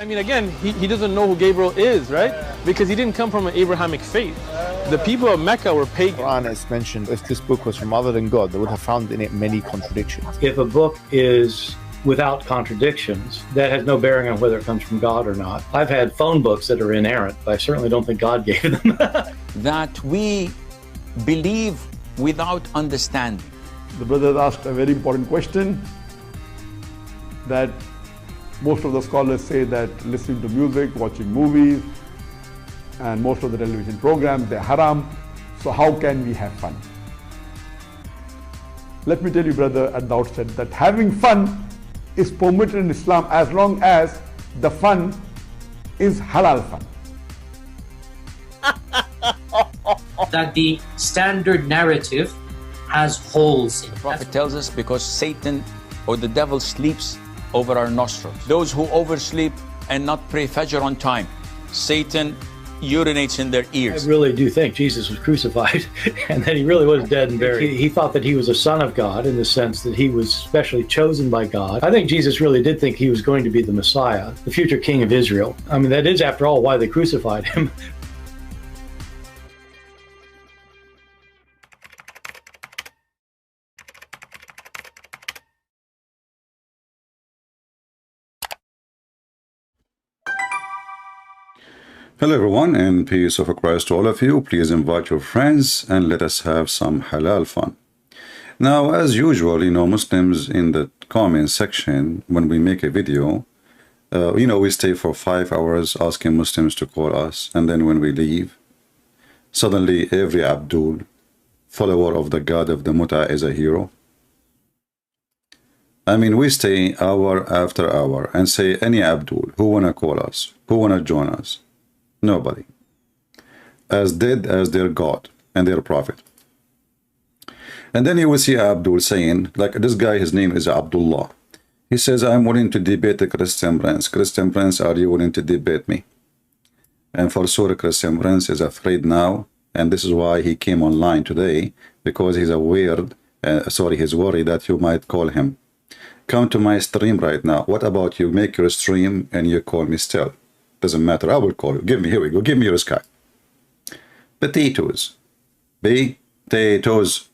I mean, again, he doesn't know who Gabriel is, right? Because he didn't come from an Abrahamic faith. The people of Mecca were pagan. Quran is mentioned. If this book was from other than God, they would have found in it many contradictions. If a book is without contradictions, that has no bearing on whether it comes from God or not. I've had phone books that are inerrant, but I certainly don't think God gave them. That we believe without understanding. The brother asked a very important question, that most of the scholars say that listening to music, watching movies, and most of the television programs, they're haram. So how can we have fun? Let me tell you, brother, at the outset, that having fun is permitted in Islam as long as the fun is halal fun. That the standard narrative has holes in it. The Prophet tells us because Satan or the devil sleeps over our nostrils. Those who oversleep and not pray Fajr on time, Satan urinates in their ears. I really do think Jesus was crucified and that he really was dead and buried. He thought that he was a son of God in the sense that he was specially chosen by God. I think Jesus really did think he was going to be the Messiah, the future king of Israel. I mean, that is, after all, why they crucified him. Hello everyone, and peace of Christ to all of you. Please invite your friends and let us have some halal fun. Now, as usual, Muslims in the comment section, when we make a video, we stay for 5 hours asking Muslims to call us, and then when we leave, suddenly every Abdul, follower of the God of the Mutta, is a hero. I mean, we stay hour after hour and say, any Abdul, who wanna call us, who wanna join us? Nobody. As dead as their God and their prophet. And then you will see Abdul saying, like this guy, his name is Abdullah. He says, I'm willing to debate the Christian Prince. Christian Prince, are you willing to debate me? And for sure, Christian Prince is afraid now. And this is why he came online today, because he's aware, he's worried that you might call him. Come to my stream right now. What about you make your stream and you call me still? Doesn't matter, I will call you. Here we go, give me your Skype. Potatoes. Potatoes.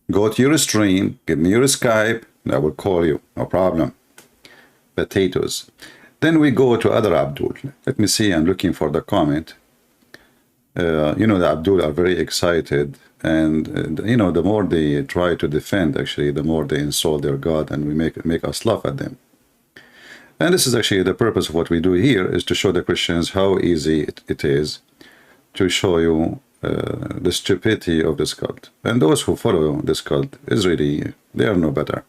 Go to your stream, give me your Skype, and I will call you, no problem. Potatoes. Then we go to other Abdul. Let me see, I'm looking for the comment. The Abdul are very excited, and the more they try to defend, actually, the more they insult their God, and we make us laugh at them. And this is actually the purpose of what we do here, is to show the Christians how easy it is to show you the stupidity of this cult. And those who follow this cult is really, they are no better.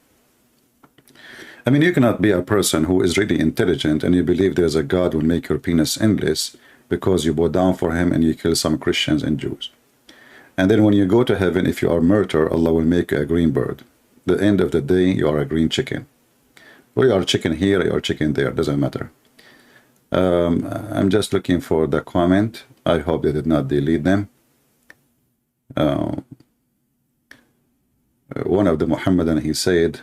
I mean, you cannot be a person who is really intelligent and you believe there's a God who will make your penis endless because you bow down for him and you kill some Christians and Jews. And then when you go to heaven, if you are murdered, Allah will make you a green bird. At the end of the day, you are a green chicken. Or you are chicken here, you are chicken there, doesn't matter. I'm just looking for the comment. I hope they did not delete them. One of the Muhammadan, he said,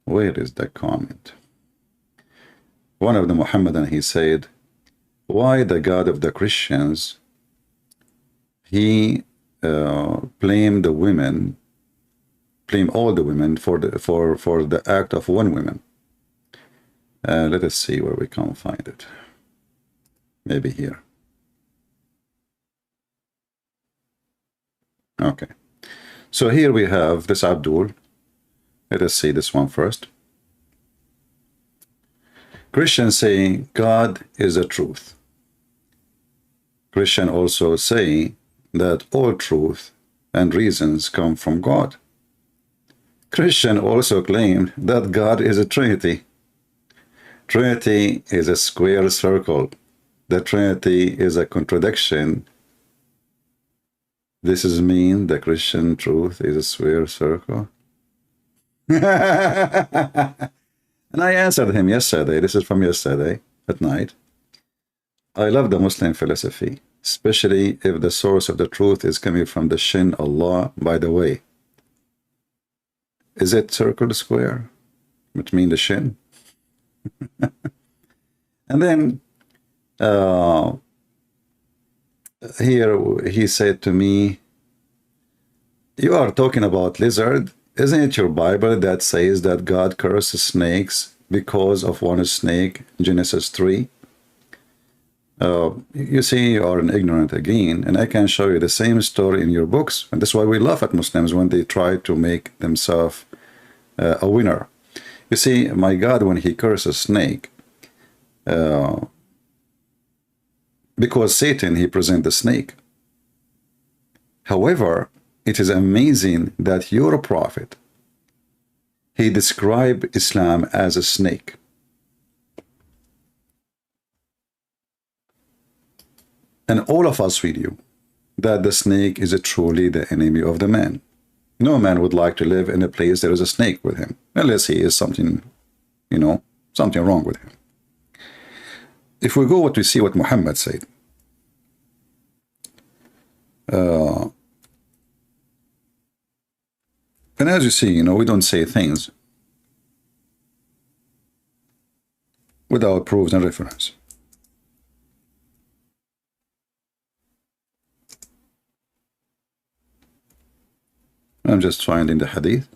where is the comment? One of the Muhammadan, he said, why the God of the Christians, he blamed the women, blame all the women for the act of one woman. Let us see where we can find it. Maybe here. Okay. So here we have this Abdul. Let us see this one first. Christians say God is a truth. Christians also say that all truth and reasons come from God. Christians also claim that God is a Trinity. Trinity is a square circle. The Trinity is a contradiction. This is mean the Christian truth is a square circle. And I answered him yesterday. This is from yesterday at night. I love the Muslim philosophy, especially if the source of the truth is coming from the Shin Allah. By the way, is it circle square, which means the Shin? And then here he said to me, you are talking about lizard. Isn't it your Bible that says that God curses snakes because of one snake, Genesis 3? You see, you are an ignorant again, and I can show you the same story in your books. And that's why we laugh at Muslims when they try to make themselves a winner. You see, my God, when he curses snake, because Satan, he presents the snake. However, it is amazing that your prophet, he described Islam as a snake. And all of us with you, that the snake is truly the enemy of the man. No man would like to live in a place there is a snake with him, unless he is something, you know, something wrong with him. If we go what we see what Muhammad said, and as you see, you know, we don't say things without proofs and reference. I'm just finding the hadith.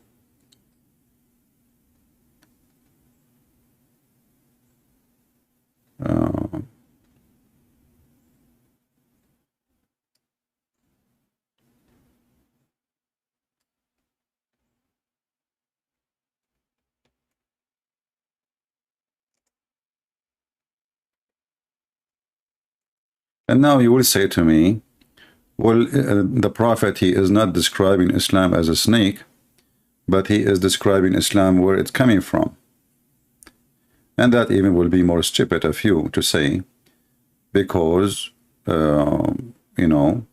And now you will say to me, well, the Prophet, he is not describing Islam as a snake, but he is describing Islam where it's coming from. And that even will be more stupid of you to say, because, you know,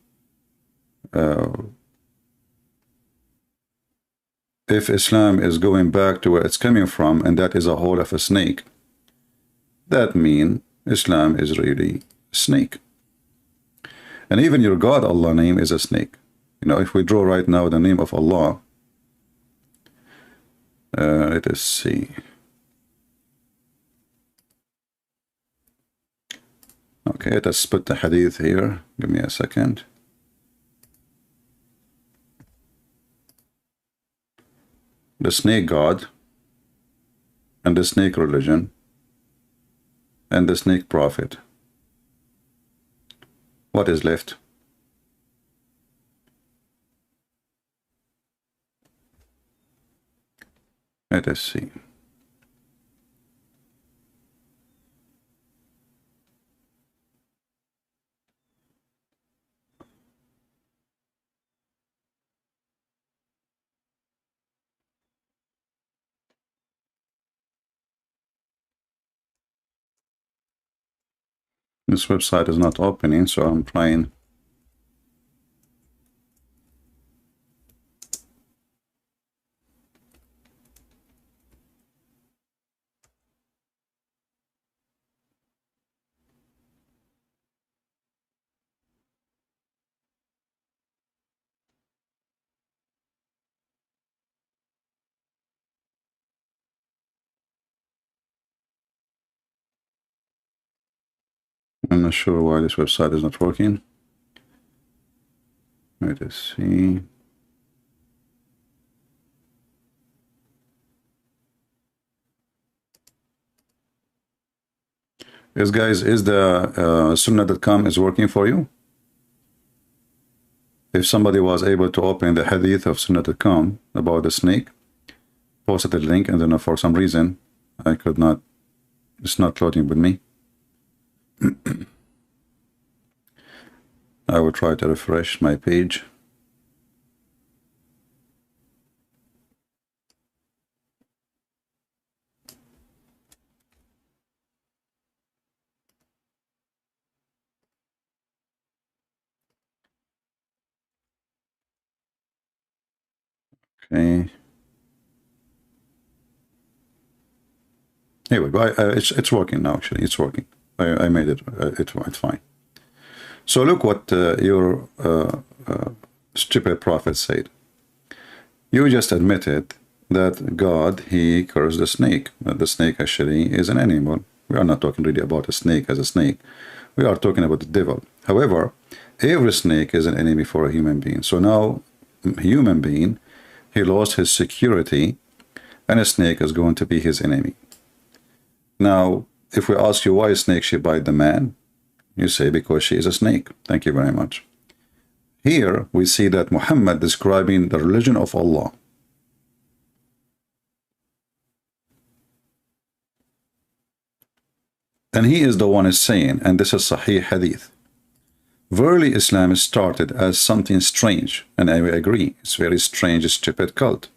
if Islam is going back to where it's coming from, and that is a hole of a snake, that means Islam is really a snake. And even your God, Allah name is a snake. You know, if we draw right now the name of Allah, let us see. Okay, let us put the hadith here. Give me a second. The snake God, and the snake religion, and the snake prophet. What is left? Let us see. This website is not opening, so I'm trying. I'm not sure why this website is not working. Let us see. Yes, guys, is the Sunnah.com is working for you? If somebody was able to open the hadith of Sunnah.com about the snake, posted the link, and then for some reason I could not, it's not loading with me. I will try to refresh my page. Okay. Here we go. It's working now. Actually, it's working. I made it. It's fine. So look what your stupid prophet said. You just admitted that God, he cursed the snake. That the snake actually is an animal. We are not talking really about a snake as a snake. We are talking about the devil. However, every snake is an enemy for a human being. So now, a human being, he lost his security, and a snake is going to be his enemy. Now, if we ask you why a snake should bite the man, you say because she is a snake. Thank you very much. Here we see that Muhammad describing the religion of Allah. And he is the one is saying, and this is Sahih Hadith, verily Islam started as something strange, and I agree, it's very strange, stupid cult.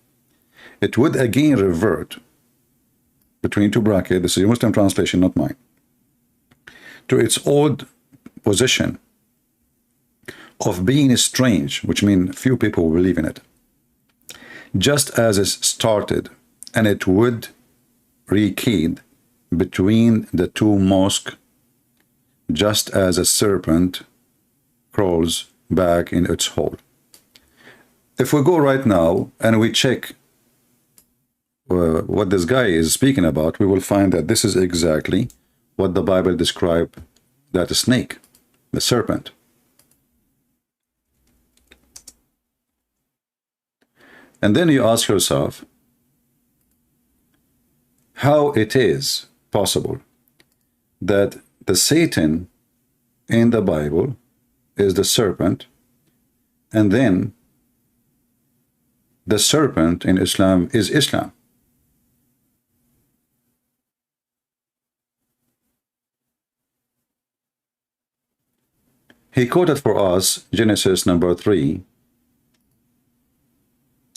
It would again revert, between two brackets, this is your Muslim translation, not mine, to its old position of being strange, which means few people will believe in it. Just as it started, and it would recede between the two mosques, just as a serpent crawls back in its hole. If we go right now and we check what this guy is speaking about, we will find that this is exactly what the Bible describes that snake, the serpent. And then you ask yourself how it is possible that the Satan in the Bible is the serpent, and then the serpent in Islam is Islam. He quoted for us Genesis number 3,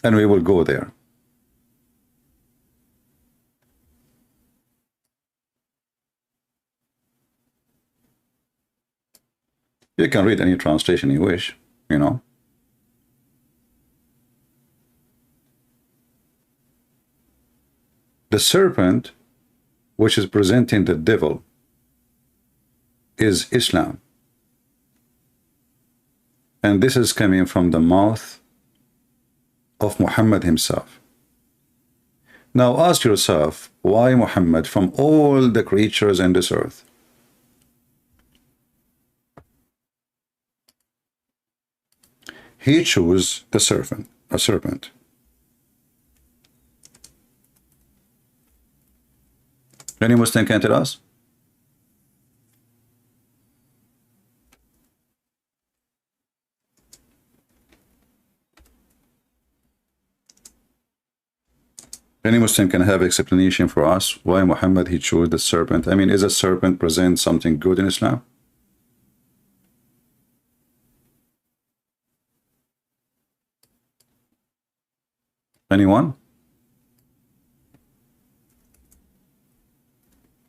and we will go there. You can read any translation you wish, you know. The serpent, which is presenting the devil, is Islam. And this is coming from the mouth of Muhammad himself. Now ask yourself, why Muhammad from all the creatures in this earth? He chose the serpent, a serpent. Any Muslim can tell us? Any Muslim can have explanation for us why Muhammad he chose the serpent. I mean, is a serpent present something good in Islam? Anyone?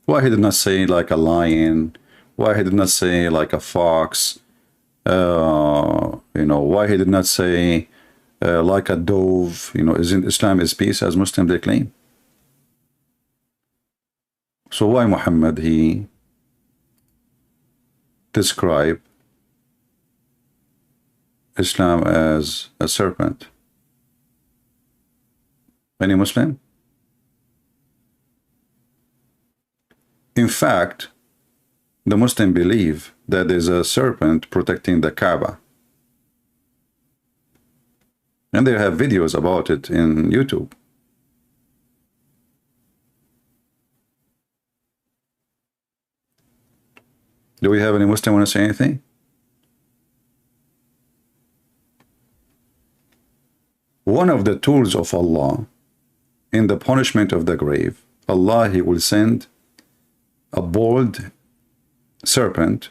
Why he did not say like a lion? Why he did not say like a fox? You know, why he did not say like a dove? You know, isn't Islam is peace as Muslims they claim? So why Muhammad he described Islam as a serpent? Any Muslim? In fact, the Muslim believe that there's a serpent protecting the Kaaba. And they have videos about it in YouTube. Do we have any Muslim want to say anything? One of the tools of Allah in the punishment of the grave, Allah he will send a bold serpent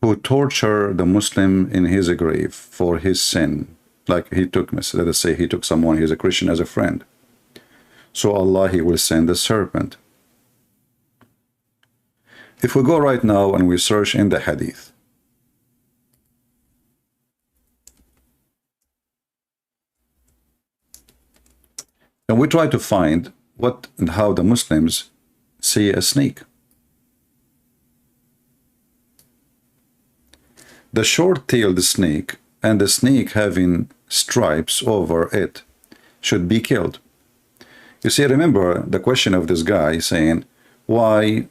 who torture the Muslim in his grave for his sin. Like he took, let us say he took someone, he's a Christian, as a friend. So Allah he will send a serpent. If we go right now and we search in the hadith, and we try to find what and how the Muslims see a snake. The short-tailed snake and the snake having stripes over it should be killed. You see, remember the question of this guy saying, why,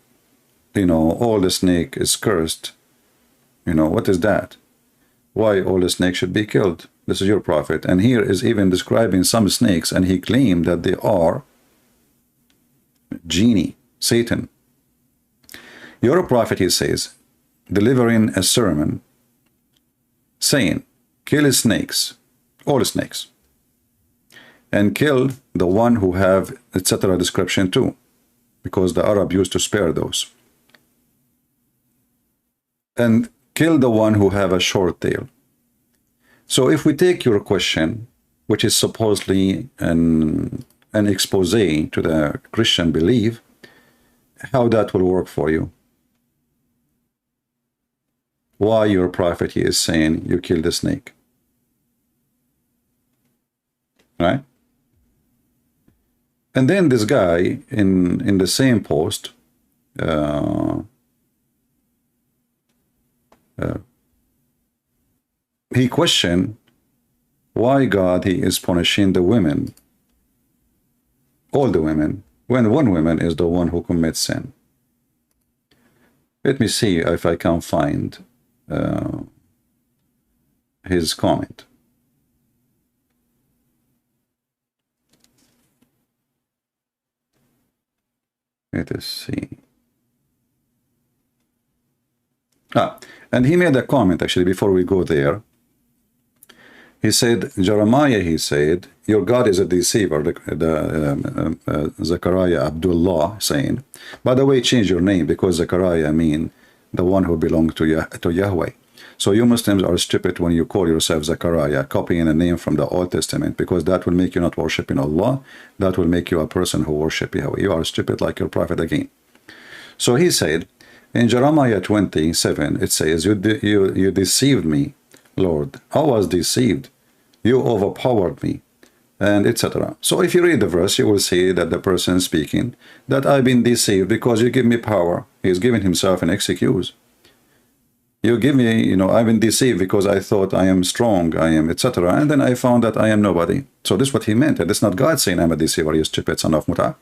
all the snake is cursed? What is that? Why all the snakes should be killed? This is your prophet. And here is even describing some snakes, and he claimed that they are genie, Satan. Your prophet, he says, delivering a sermon saying, kill snakes, all snakes, and kill the one who have etc. description too, because the Arab used to spare those, and kill the one who have a short tail. So if we take your question, which is supposedly an expose to the Christian belief, how that will work for you? Why your prophet, he is saying you kill the snake, right? And then this guy in the same post he questioned why God, he is punishing the women, all the women, when one woman is the one who commits sin. Let me see if I can find his comment. Let us see. And he made a comment actually before we go there. He said, Jeremiah, he said, your God is a deceiver, Zechariah Abdullah saying, by the way, change your name because Zechariah mean the one who belonged to Yahweh. So you Muslims are stupid when you call yourself Zechariah, copying a name from the Old Testament, because that will make you not worshiping Allah. That will make you a person who worship Yahweh. You are stupid like your prophet again. So he said, in Jeremiah 27, it says, you deceived me, Lord. I was deceived. You overpowered me, and etc. So if you read the verse, you will see that the person speaking, that I've been deceived because you give me power. He is giving himself an excuse. You give me, I've been deceived because I thought I am strong, I am, etc. And then I found that I am nobody. So this is what he meant. And it's not God saying I'm a deceiver, you stupid son of Mutta.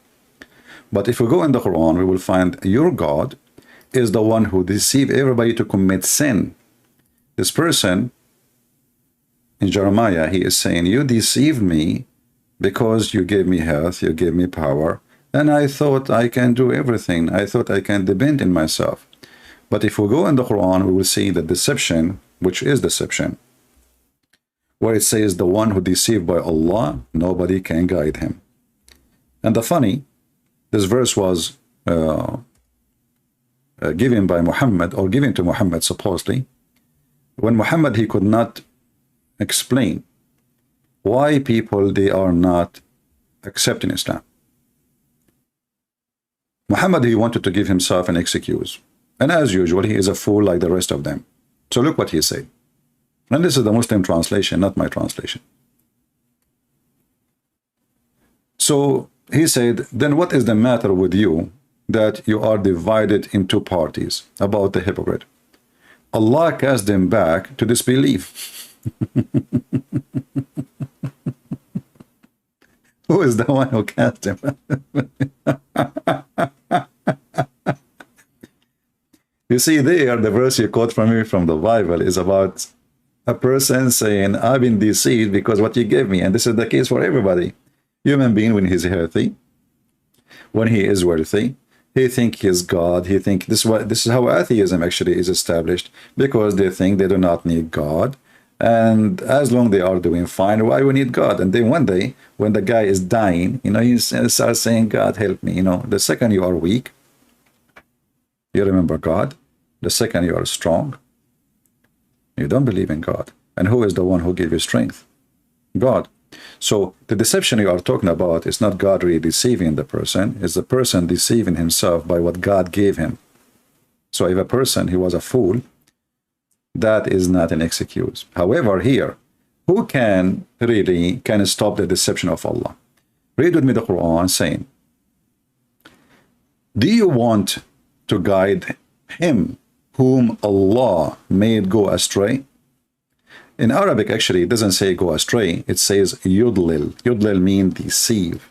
But if we go in the Quran, we will find your God is the one who deceived everybody to commit sin. This person, in Jeremiah, he is saying, you deceived me because you gave me health, you gave me power, and I thought I can do everything. I thought I can depend on myself. But if we go in the Quran, we will see the deception, which is deception, where it says the one who deceived by Allah, nobody can guide him. And the funny, this verse was given by Muhammad, or given to Muhammad supposedly, when Muhammad, he could not explain why people, they are not accepting Islam. Muhammad, he wanted to give himself an excuse. And as usual, he is a fool like the rest of them. So look what he said. And this is the Muslim translation, not my translation. So he said, then what is the matter with you that you are divided in two parties about the hypocrite? Allah cast them back to disbelief. Who is the one who cast him? You see there, the verse you quote from me from the Bible is about a person saying, I've been deceived because what you gave me. And this is the case for everybody. Human being, when he's healthy, when he is wealthy, he think he's God. He think this is how atheism actually is established, because they think they do not need God. And as long they are doing fine, why we need God? And then one day, when the guy is dying, he starts saying, God, help me. The second you are weak, you remember God. The second you are strong, you don't believe in God. And who is the one who gave you strength? God. So the deception you are talking about is not God really deceiving the person. It's the person deceiving himself by what God gave him. So if a person, he was a fool, that is not an excuse. However, here, who can stop the deception of Allah? Read with me the Quran saying, do you want to guide him whom Allah made go astray? In Arabic, actually, it doesn't say go astray. It says yudlil. Yudlil means deceive.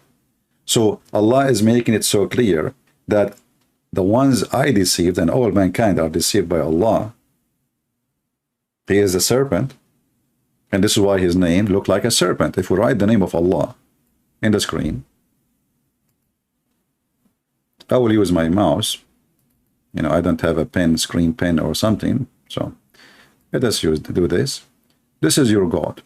So Allah is making it so clear that the ones I deceived and all mankind are deceived by Allah. He is a serpent, and this is why his name looked like a serpent. If we write the name of Allah in the screen, I will use my mouse. You know, I don't have a pen, screen pen or something, so let us do this. This is your God.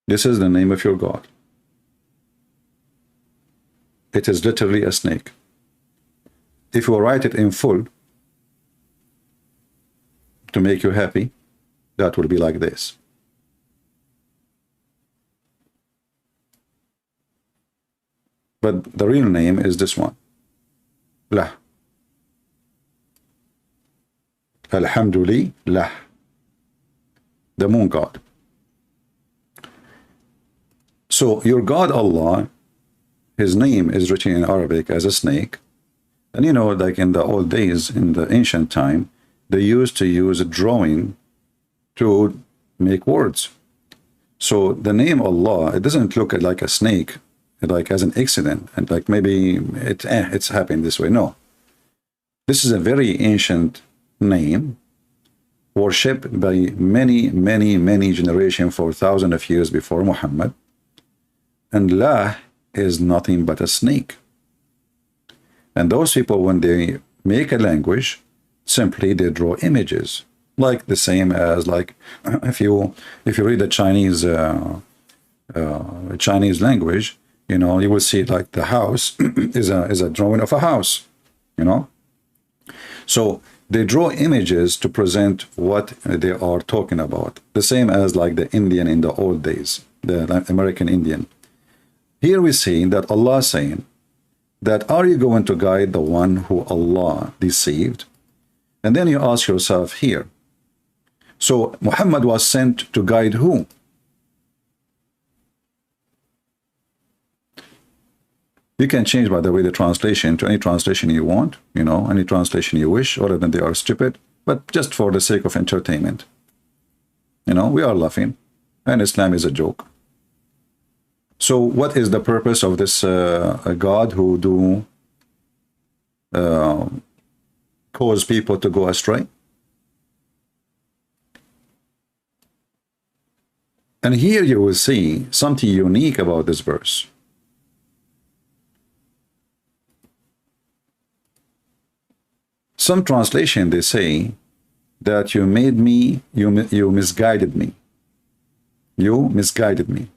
This is the name of your God. It is literally a snake. If you write it in full to make you happy, that will be like this. But the real name is this one. Lah. Alhamdulillah. The moon god. So your God Allah, his name is written in Arabic as a snake. And you know, like in the old days, in the ancient time, they used to use a drawing to make words. So the name Allah, it doesn't look like a snake, like as an accident, and like maybe it's happened this way. No. This is a very ancient name, worshipped by many generations for thousands of years before Muhammad. And La is nothing but a snake. And those people, when they make a language, simply they draw images, like the same as like if you read the Chinese language, you know, you will see like the house is a drawing of a house, you know. So they draw images to present what they are talking about. The same as like the Indian in the old days, the American Indian. Here we see that Allah saying that, are you going to guide the one who Allah deceived? And then you ask yourself here, so Muhammad was sent to guide who? You can change, by the way, the translation to any translation you want, you know, any translation you wish, other than they are stupid, but just for the sake of entertainment. You know, we are laughing, and Islam is a joke. So what is the purpose of this God who do cause people to go astray? And here you will see something unique about this verse. Some translation, they say that you made me, you misguided me. You misguided me.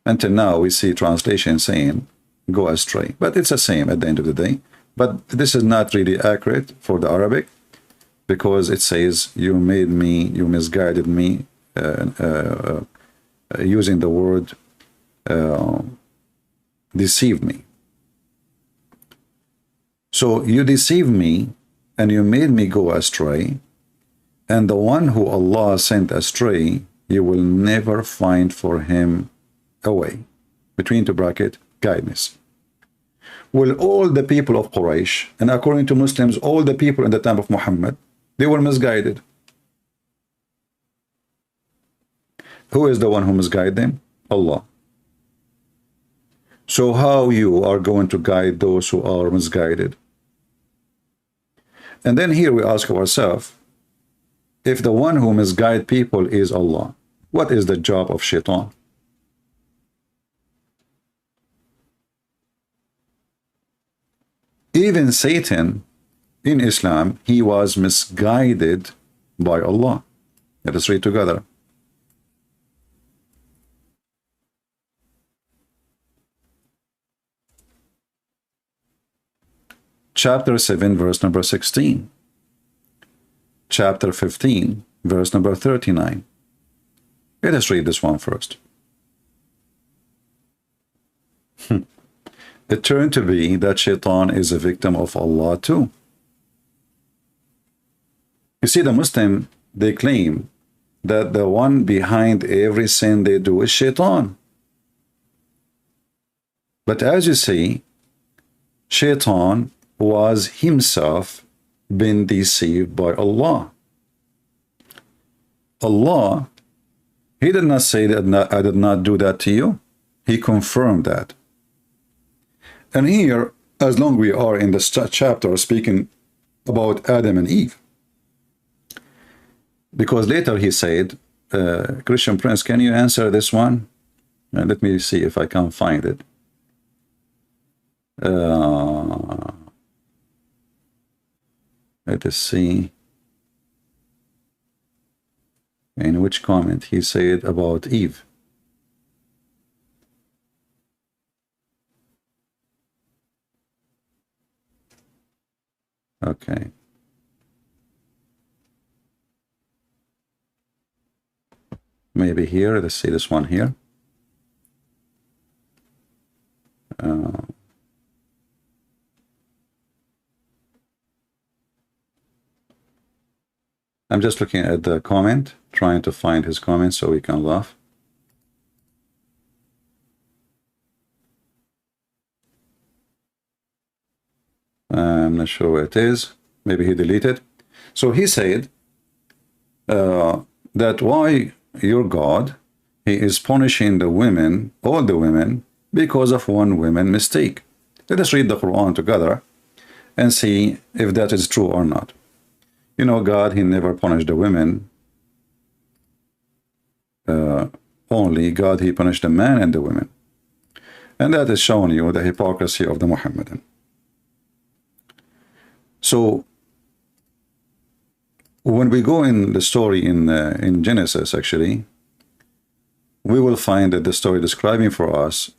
Until now, we see translation saying, go astray. But it's the same at the end of the day. But this is not really accurate for the Arabic, because it says, you made me, you misguided me, using the word deceive me. So you deceived me, and you made me go astray, and the one who Allah sent astray, you will never find for him a way. Between two brackets, guidance. Will all the people of Quraysh, and according to Muslims, all the people in the time of Muhammad, they were misguided. Who is the one who misguided them? Allah. So how you are going to guide those who are misguided? And then here we ask ourselves, if the one who misguides people is Allah, what is the job of shaitan? Even Satan in Islam, he was misguided by Allah. Let us read together. Chapter 7, verse number 16. Chapter 15, verse number 39. Let us read this one first. It turned to be that Shaitan is a victim of Allah too. You see, the Muslim, they claim that the one behind every sin they do is Shaitan. But as you see, Shaitan was himself been deceived by Allah. Allah, he did not say that I did not do that to you. He confirmed that. And here, as long we are in this chapter speaking about Adam and Eve, because later he said, Christian Prince, can you answer this one? Let me see if I can find it. Let us see in which comment he said about Eve. Okay. Maybe here, let's see this one here. I'm just looking at the comment, trying to find his comment so we can laugh. I'm not sure where it is. Maybe he deleted. So he said that why your God, he is punishing the women, all the women, because of one woman mistake. Let us read the Quran together and see if that is true or not. You know, God, he never punished the women. Only God, he punished the man and the women. And that is showing you the hypocrisy of the Muhammadan. So, when we go in the story in Genesis, actually, we will find that the story describing for us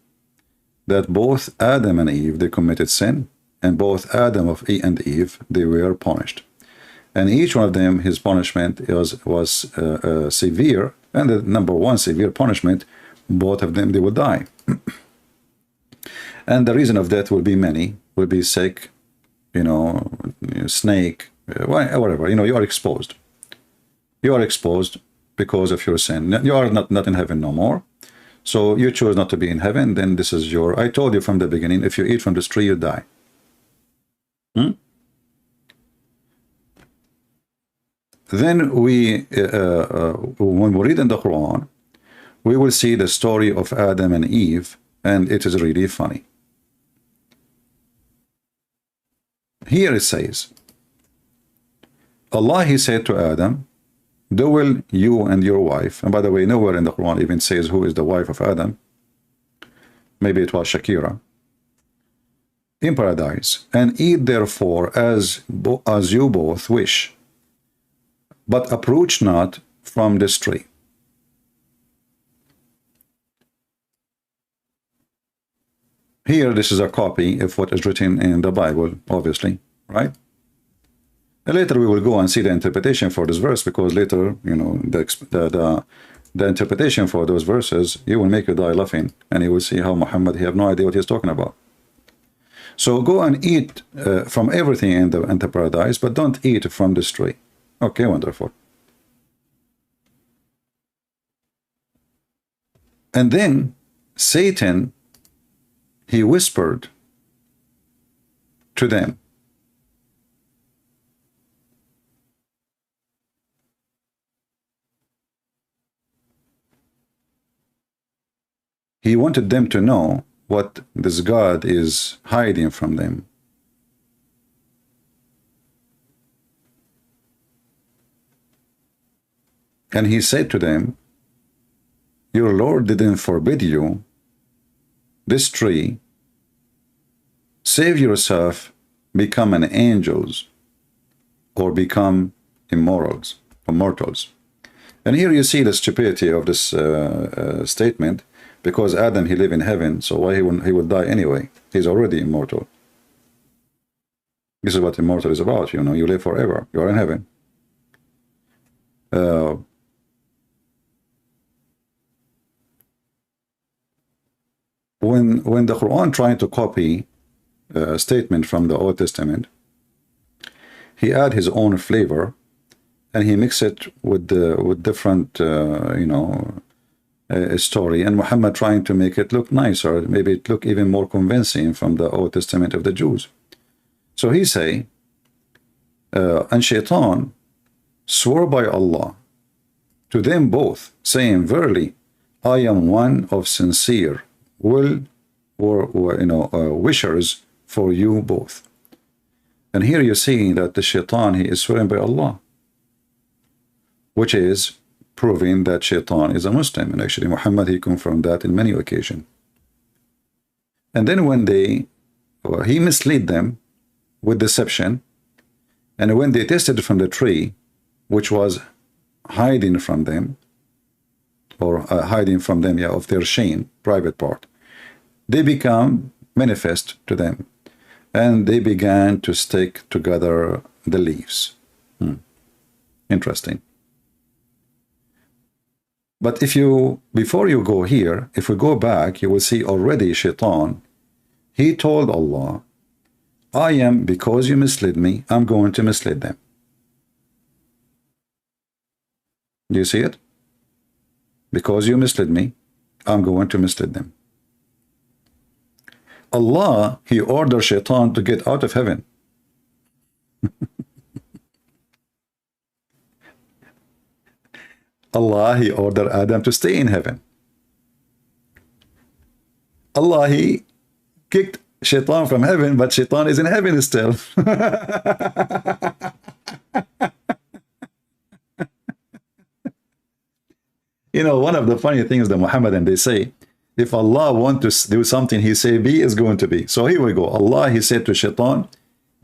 that both Adam and Eve, they committed sin, and both Adam and Eve, they were punished. And each one of them, his punishment was severe, and the number one severe punishment, both of them, they will die. And the reason of death will be many, will be sick, you know, snake, whatever, you know, you are exposed. You are exposed because of your sin. You are not in heaven no more. So you choose not to be in heaven, then this is your, I told you from the beginning, if you eat from this tree, you die. Then we, when we read in the Quran, we will see the story of Adam and Eve, and it is really funny. Here it says, Allah, he said to Adam, do will you and your wife, and by the way, nowhere in the Quran even says who is the wife of Adam. Maybe it was Shakira. In paradise, and eat therefore as you both wish, but approach not from this tree. Here, this is a copy of what is written in the Bible, obviously, right? And later we will go and see the interpretation for this verse, because later, you know, the interpretation for those verses, you will make you die laughing, and you will see how Muhammad, he have no idea what he's talking about. So go and eat from everything in the paradise, but don't eat from this tree. Okay, wonderful. And then Satan, he whispered to them, he wanted them to know what this God is hiding from them. And he said to them, your Lord didn't forbid you this tree. Save yourself, become an angels, or become immortals. And here you see the stupidity of this statement, because Adam, he lived in heaven, so why he would die anyway? He's already immortal. This is what immortal is about, you know, you live forever, you are in heaven. When the Quran tried to copy a statement from the Old Testament, he add his own flavor, and he mix it with different, you know, story, and Muhammad trying to make it look nicer, maybe it look even more convincing from the Old Testament of the Jews. So he say, and Shaitan swore by Allah to them both, saying, verily, I am one of sincere will or wishers for you both. And here you see that the Shaitan, he is swearing by Allah, which is proving that Shaitan is a Muslim. And actually Muhammad, he confirmed that in many occasions. And then when he misled them with deception, and when they tasted from the tree, which was hiding from them, or hiding from them, of their shame, private part, they become manifest to them, and they began to stick together the leaves. Interesting. But before you go here, if we go back, you will see already Shaitan, he told Allah, because you misled me, I'm going to mislead them. Do you see it? Because you misled me, I'm going to mislead them. Allah, he ordered Shaitan to get out of heaven. Allah, he ordered Adam to stay in heaven. Allah, he kicked Shaitan from heaven, but Shaitan is in heaven still. One of the funny things that Muhammadan, they say, if Allah wants to do something, he say be is going to be. So here we go. Allah, he said to Shaitan,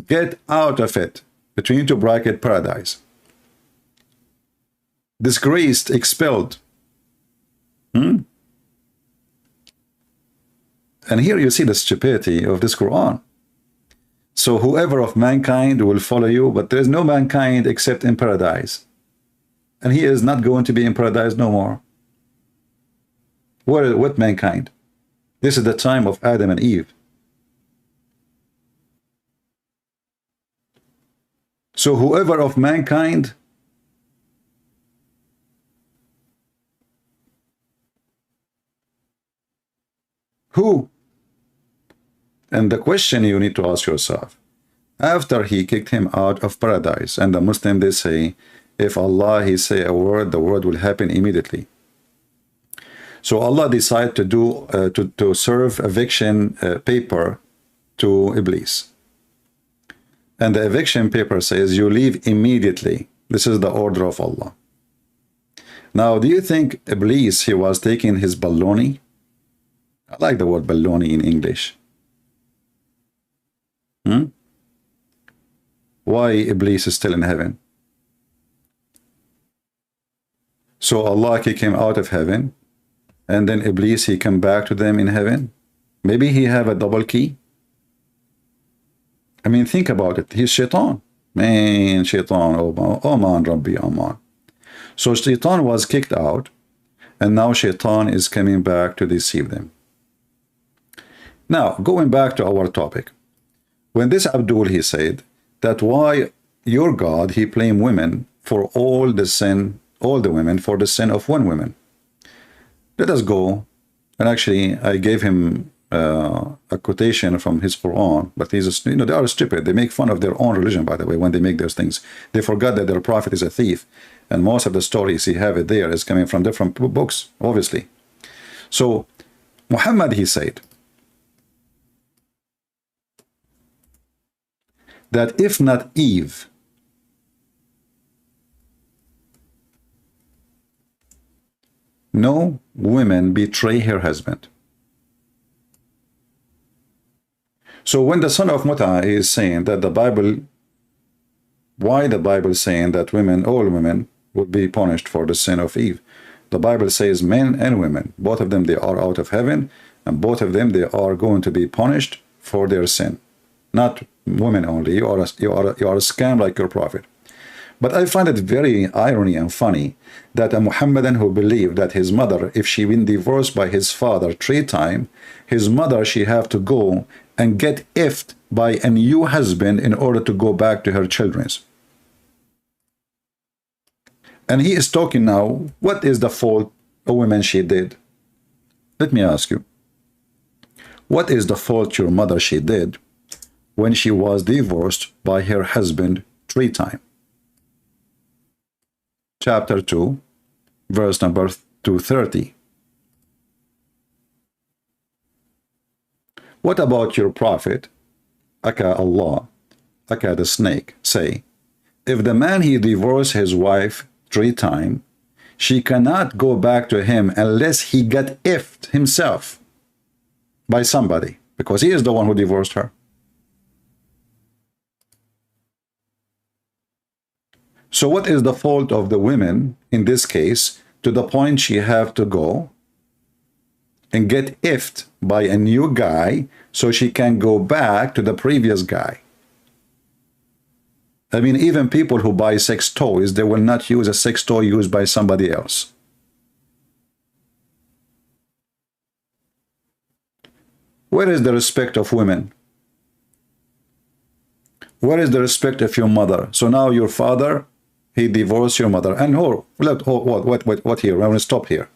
get out of it, between two bracket, paradise. Disgraced, expelled. And here you see the stupidity of this Quran. So whoever of mankind will follow you, but there is no mankind except in paradise. And he is not going to be in paradise no more. What mankind? This is the time of Adam and Eve. So whoever of mankind who? And the question you need to ask yourself, after he kicked him out of paradise, and the Muslim, they say, if Allah, he say a word, the word will happen immediately. So Allah decided to do to serve eviction paper to Iblis. And the eviction paper says, you leave immediately. This is the order of Allah. Now, do you think Iblis, he was taking his baloney? I like the word baloney in English. Why Iblis is still in heaven? So Allah kicked him out of heaven, and then Iblis, he come back to them in heaven. Maybe he have a double key. I mean, think about it. He's Shaitan. Man, Shaitan, oh man, Rabbi, oh man. So Shaitan was kicked out, and now Shaitan is coming back to deceive them. Now, going back to our topic. When this Abdul, he said that why your God, he blamed women for all the sin, all the women for the sin of one woman. Let us go, and actually I gave him a quotation from his Quran, but he's they are stupid. They make fun of their own religion, by the way, when they make those things. They forgot that their prophet is a thief, and most of the stories he have it there is coming from different books, obviously. So Muhammad, he said that if not Eve, no woman betray her husband. So when the son of Mutta is saying that the Bible, why the Bible is saying that women, all women, would be punished for the sin of Eve? The Bible says men and women, both of them, they are out of heaven, and both of them, they are going to be punished for their sin. Not women only. You are a scam like your prophet. But I find it very irony and funny that a Muhammadan who believed that his mother, if she been divorced by his father 3 times, his mother, she have to go and get effed by a new husband in order to go back to her children's. And he is talking now, what is the fault a woman she did. Let me ask you, what is the fault your mother she did when she was divorced by her husband 3 times? Chapter 2, verse number 230. What about your prophet, aka Allah, aka the snake, say, if the man he divorced his wife 3 times, she cannot go back to him unless he got effed himself by somebody, because he is the one who divorced her. So what is the fault of the women in this case to the point she have to go and get effed by a new guy so she can go back to the previous guy? I mean, even people who buy sex toys, they will not use a sex toy used by somebody else. Where is the respect of women? Where is the respect of your mother? So now your father, he divorced your mother. And what here? I want to stop here.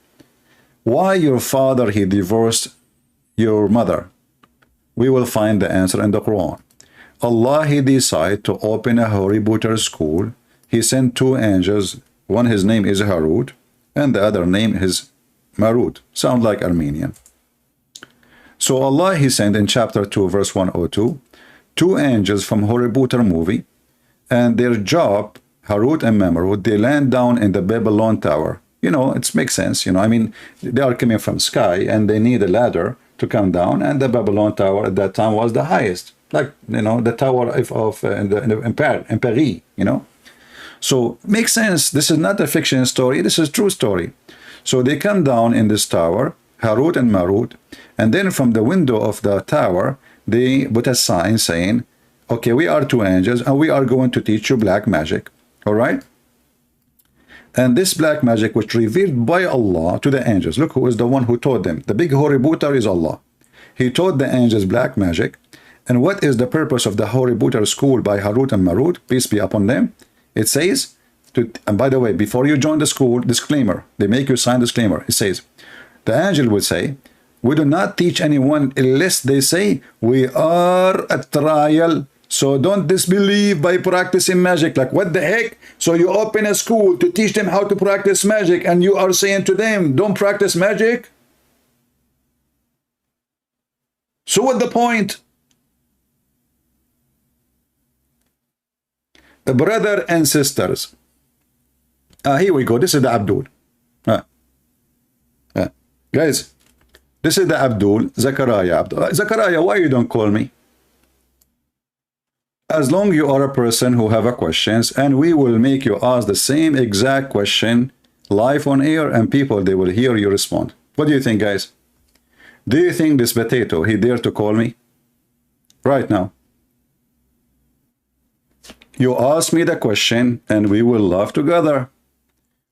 Why your father, he divorced your mother? We will find the answer in the Quran. Allah, he decided to open a Haribooter school. He sent 2 angels. One, his name is Harut, and the other name is Marut. Sound like Armenian. So Allah, he sent in chapter 2, verse 102, 2 angels from Haribooter movie, and their job, Harut and Marut, they land down in the Babylon Tower. You know, it makes sense. You know, I mean, they are coming from sky, and they need a ladder to come down, and the Babylon Tower at that time was the highest. Like, you know, the tower in Paris, you know. So, makes sense. This is not a fiction story. This is a true story. So, they come down in this tower, Harut and Marut, and then from the window of the tower, they put a sign saying, okay, we are 2 angels, and we are going to teach you black magic. All right? And this black magic was revealed by Allah to the angels. Look who is the one who taught them. The big Haribooter is Allah. He taught the angels black magic. And what is the purpose of the Haribooter school by Harut and Marut? Peace be upon them. It says, and by the way, before you join the school, disclaimer, they make you sign disclaimer. It says, the angel would say, we do not teach anyone unless they say, we are a trial. So don't disbelieve by practicing magic. Like, what the heck? So you open a school to teach them how to practice magic, and you are saying to them, don't practice magic? So what the point? Brother and sisters. Here we go. This is the Abdul. Guys, this is the Abdul. Zachariah. Zachariah, why you don't call me? As long you are a person who have a questions, and we will make you ask the same exact question live on air, and people, they will hear you respond. What do you think, guys? Do you think this potato, he dare to call me? Right now. You ask me the question, and we will laugh together.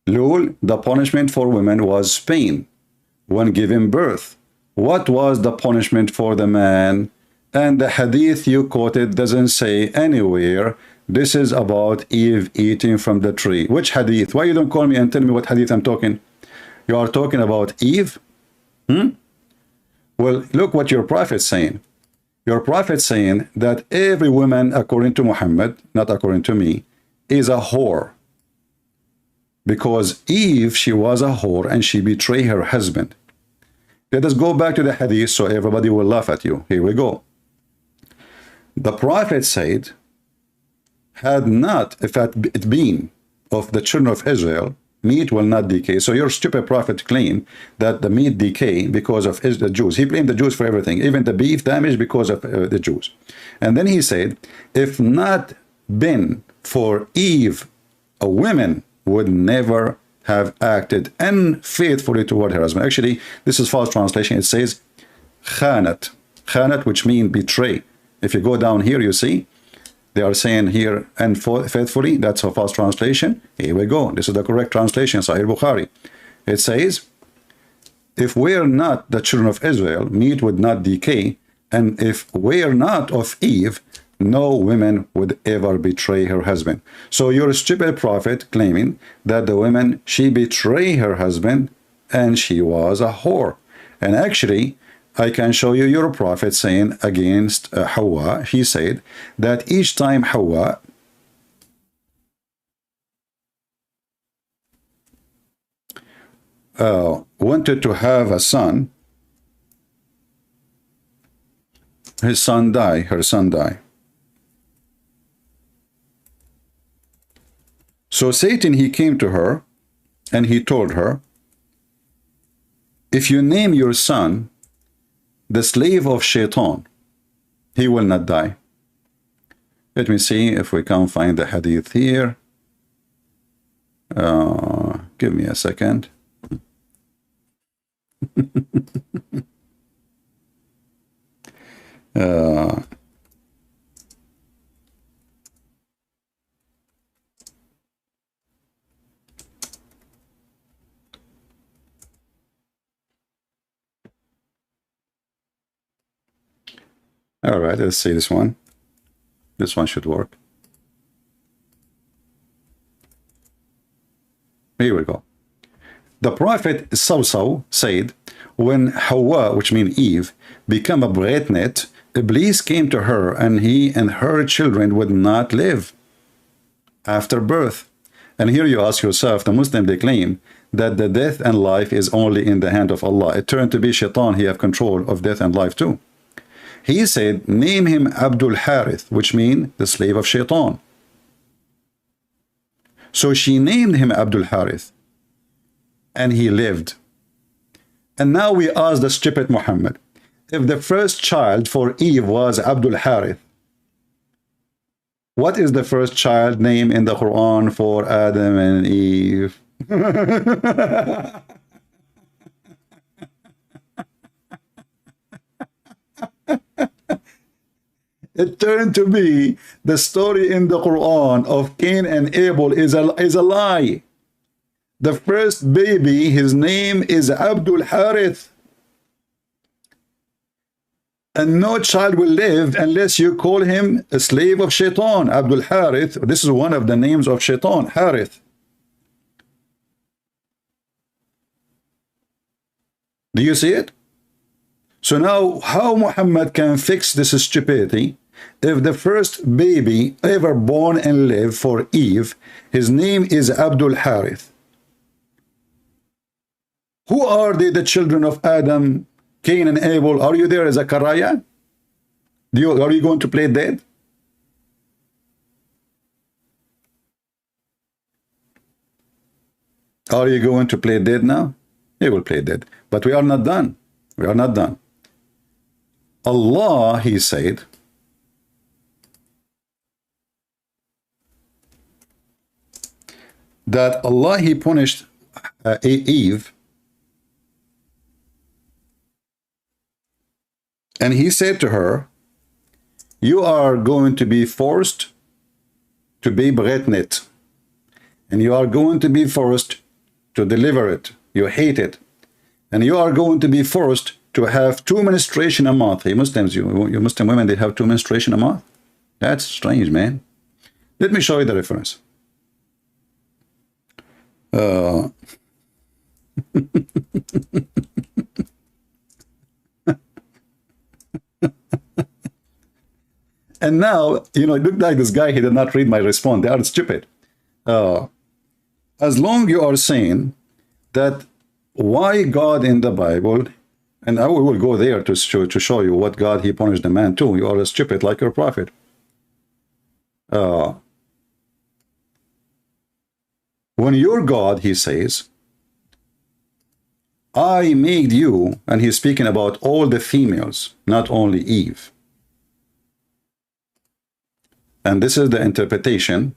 Lul, the punishment for women was pain when giving birth. What was the punishment for the man? And the hadith you quoted doesn't say anywhere. This is about Eve eating from the tree. Which hadith? Why you don't call me and tell me what hadith I'm talking? You are talking about Eve? Well, look what your prophet's saying. Your prophet's saying that every woman, according to Muhammad, not according to me, is a whore. Because Eve, she was a whore and she betrayed her husband. Let us go back to the hadith so everybody will laugh at you. Here we go. The prophet said, had not, if it been of the children of Israel, meat will not decay. So your stupid prophet claimed that the meat decay because of the Jews. He blamed the Jews for everything, even the beef damaged because of the Jews. And then he said, if not been for Eve, a woman would never have acted unfaithfully toward her husband. Actually, this is false translation. It says, khanat. Khanat, which means betray. If you go down here, you see, they are saying here, unfaithfully. That's a false translation. Here we go. This is the correct translation, Sahih Bukhari. It says, if we're not the children of Israel, meat would not decay. And if we're not of Eve, no woman would ever betray her husband. So you're a stupid prophet claiming that the woman, she betray her husband and she was a whore. And actually, I can show you your prophet saying against Hawa. He said that each time Hawa wanted to have a son, her son died. So Satan, he came to her and he told her, if you name your son the slave of Shaitan, he will not die. Let me see if we can find the hadith here. Give me a second. All right, let's see this one. This one should work. Here we go. The prophet Saw said, when Hawa, which means Eve, became a pregnant, Iblis came to her, and he and her children would not live after birth. And here you ask yourself, the Muslim, they claim that the death and life is only in the hand of Allah. It turned to be Shaitan, he have control of death and life too. He said, name him Abdul Harith, which means the slave of Shaitan. So she named him Abdul Harith, and he lived. And now we ask the stupid Muhammad, if the first child for Eve was Abdul Harith, what is the first child name in the Quran for Adam and Eve? It turned to be the story in the Quran of Cain and Abel is a lie. The first baby, his name is Abdul Harith. And no child will live unless you call him a slave of Shaitan. Abdul Harith, this is one of the names of Shaitan, Harith. Do you see it? So now, how Muhammad can fix this stupidity if the first baby ever born and live for Eve, his name is Abdul Harith? Who are they, the children of Adam, Cain and Abel? Are you there, Zachariah? Are you going to play dead? Are you going to play dead now? You will play dead. But we are not done. We are not done. Allah, he said, that Allah, he punished Eve, and he said to her, you are going to be forced to be pregnant, and you are going to be forced to deliver it. You hate it. And you are going to be forced to have 2 menstruation a month. Hey, Muslims, you Muslim women, they have 2 menstruation a month? That's strange, man. Let me show you the reference. And now, you know, it looked like this guy, he did not read my response. They are stupid. As long you are saying that why God in the Bible, and I will go there to show you what God, he punished the man too. You are stupid like your prophet. When your God, he says, I made you, and he's speaking about all the females, not only Eve. And this is the interpretation.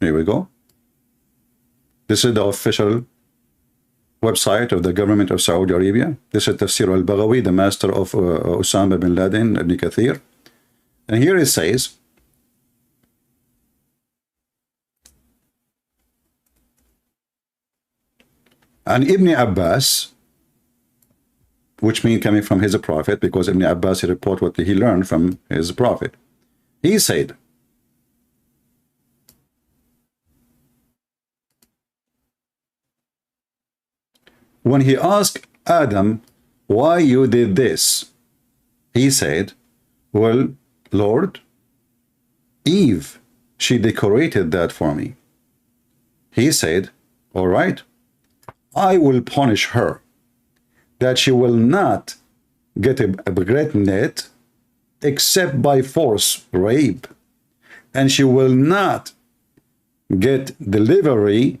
Here we go. This is the official website of the government of Saudi Arabia. This is Tafsir al-Baghawi, the master of Osama bin Laden, Ibn Kathir. And here it says, and Ibn Abbas, which means coming from his prophet, because Ibn Abbas, he report what he learned from his prophet. He said, when he asked Adam, why you did this, he said, well, Lord, Eve, she decorated that for me. He said, all right, I will punish her, that she will not get pregnant except by force, rape, and she will not get delivery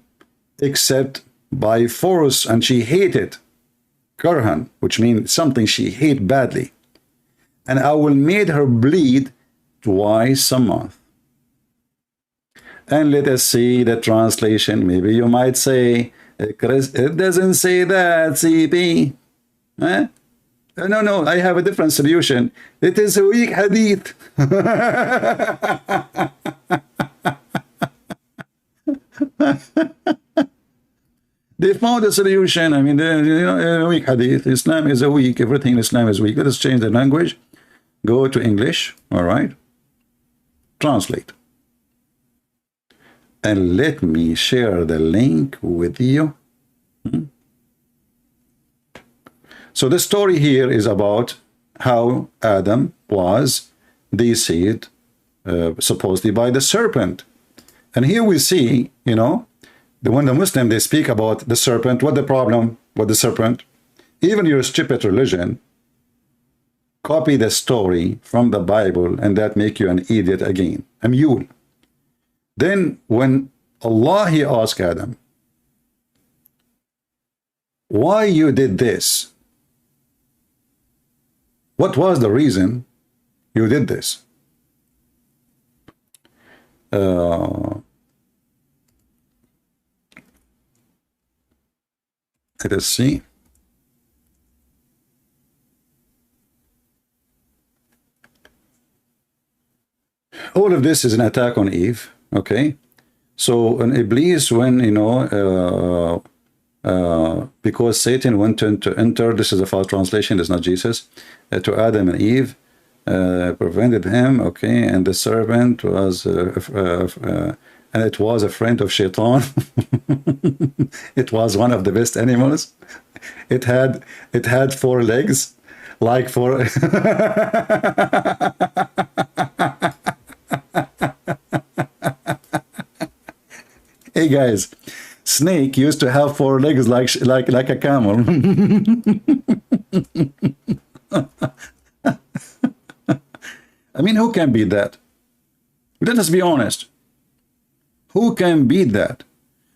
except by force, and she hated karhan, which means something she hate badly, and I will make her bleed twice a month. And let us see the translation. Maybe you might say, Chris, it doesn't say that, CP. Eh? No, I have a different solution. It is a weak hadith. They found a solution. I mean, a weak hadith. Islam is a weak. Everything in Islam is weak. Let us change the language. Go to English. All right. Translate. And let me share the link with you. So the story here is about how Adam was deceived, supposedly by the serpent. And here we see, when the Muslim, they speak about the serpent, what the problem with the serpent? Even your stupid religion, copy the story from the Bible, and that make you an idiot again, a mule. Then when Allah, he asked Adam, why you did this? What was the reason you did this? Let us see. All of this is an attack on Eve. Okay, so an Iblis, when because Satan went to enter, this is a false translation, it's not Jesus, to Adam and Eve, prevented him. Okay, and the serpent was and it was a friend of Shaitan. It was one of the best animals. It had 4 legs, like 4. Hey guys, snake used to have 4 legs like a camel. I mean, who can beat that? Let us be honest. Who can beat that?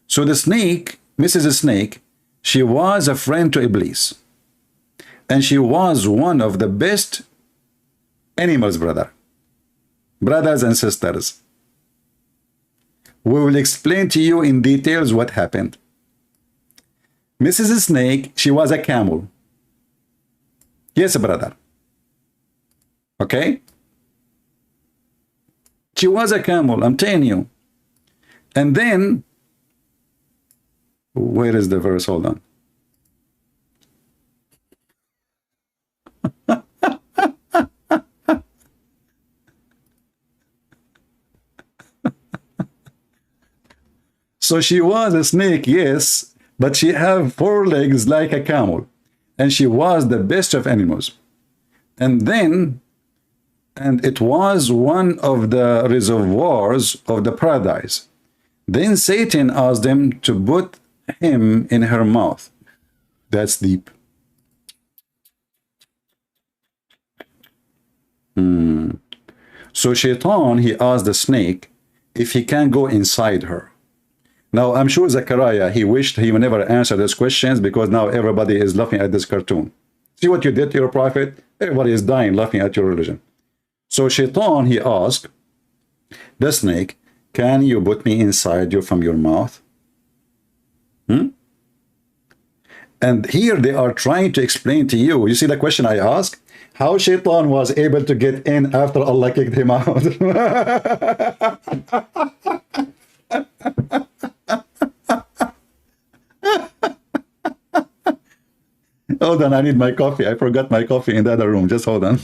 So the snake, Mrs. Snake, she was a friend to Iblis. And she was one of the best animals, brothers and sisters. We will explain to you in details what happened. Mrs. Snake, she was a camel. Yes, brother. Okay? She was a camel, I'm telling you. And then, where is the verse? Hold on. So she was a snake, yes, but she had 4 legs like a camel. And she was the best of animals. And it was one of the reservoirs of the paradise. Then Satan asked them to put him in her mouth. That's deep. So Shaitan, he asked the snake if he can go inside her. Now, I'm sure Zechariah, he wished he would never answer those questions, because now everybody is laughing at this cartoon. See what you did to your prophet? Everybody is dying laughing at your religion. So Shaitan, he asked the snake, can you put me inside you from your mouth? And here they are trying to explain to you. You see the question I asked? How Shaitan was able to get in after Allah kicked him out. Hold on, I need my coffee. I forgot my coffee in the other room. Just hold on.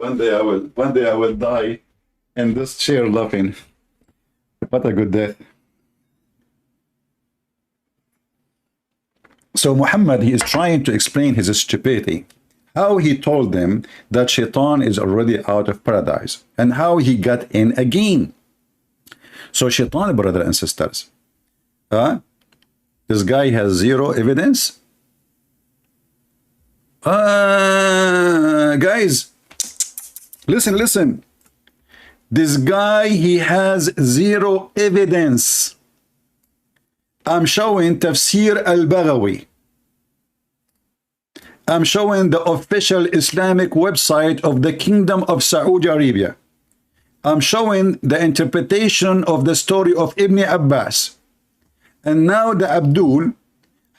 one day I will die in this chair laughing. What a good death. So Muhammad, he is trying to explain his stupidity. How he told them that Shaitan is already out of paradise and how he got in again. So Shaitan, brothers and sisters, this guy has zero evidence. Guys, listen. This guy, he has zero evidence. I'm showing Tafsir al-Baghawi. I'm showing the official Islamic website of the Kingdom of Saudi Arabia. I'm showing the interpretation of the story of Ibn Abbas. And now the Abdul,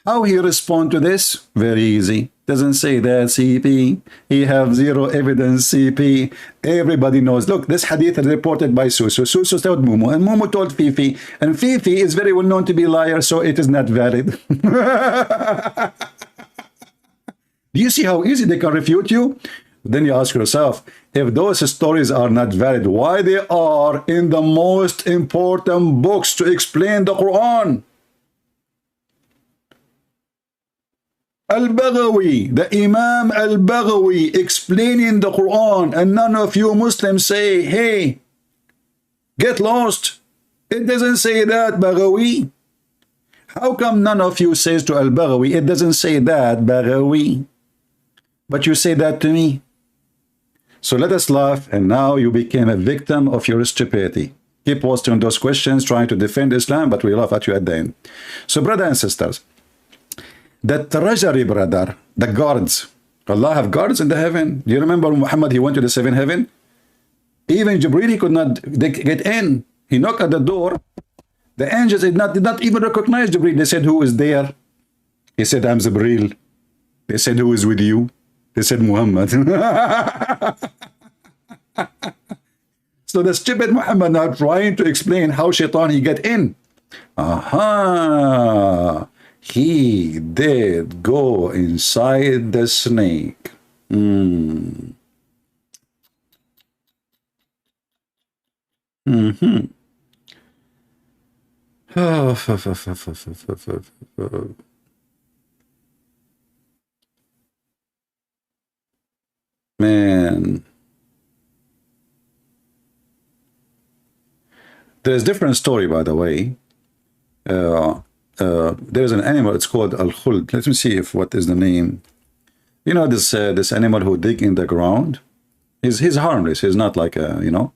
how he respond to this? Very easy. Doesn't say that, CP. He have zero evidence, CP. Everybody knows. Look, this hadith is reported by Susu. Susu told Mumu, and Mumu told Fifi. And Fifi is very well known to be a liar, so it is not valid. Do you see how easy they can refute you? Then you ask yourself, if those stories are not valid, why they are in the most important books to explain the Quran? Al-Baghawi, the Imam Al-Baghawi explaining the Quran, and none of you Muslims say, hey, get lost. It doesn't say that, Baghawi. How come none of you says to Al-Baghawi, it doesn't say that, Baghawi? But you say that to me. So let us laugh, and now you became a victim of your stupidity. Keep posting those questions, trying to defend Islam, but we laugh at you at the end. So brothers and sisters, the treasury, brother, the guards, Allah have guards in the heaven. Do you remember Muhammad, he went to the seventh heaven? Even Jibreel, he could not get in. He knocked at the door. The angels did not even recognize Jibreel. They said, who is there? He said, I'm Jibreel. They said, who is with you? They said, Muhammad. So the stupid Muhammad now trying to explain how Shaitan he get in. Aha! He did go inside the snake. Man, there's different story, by the way. There's an animal, it's called al-khuld. Let me see if what is the name. You know, this this animal who dig in the ground. He's harmless. He's not like a, you know.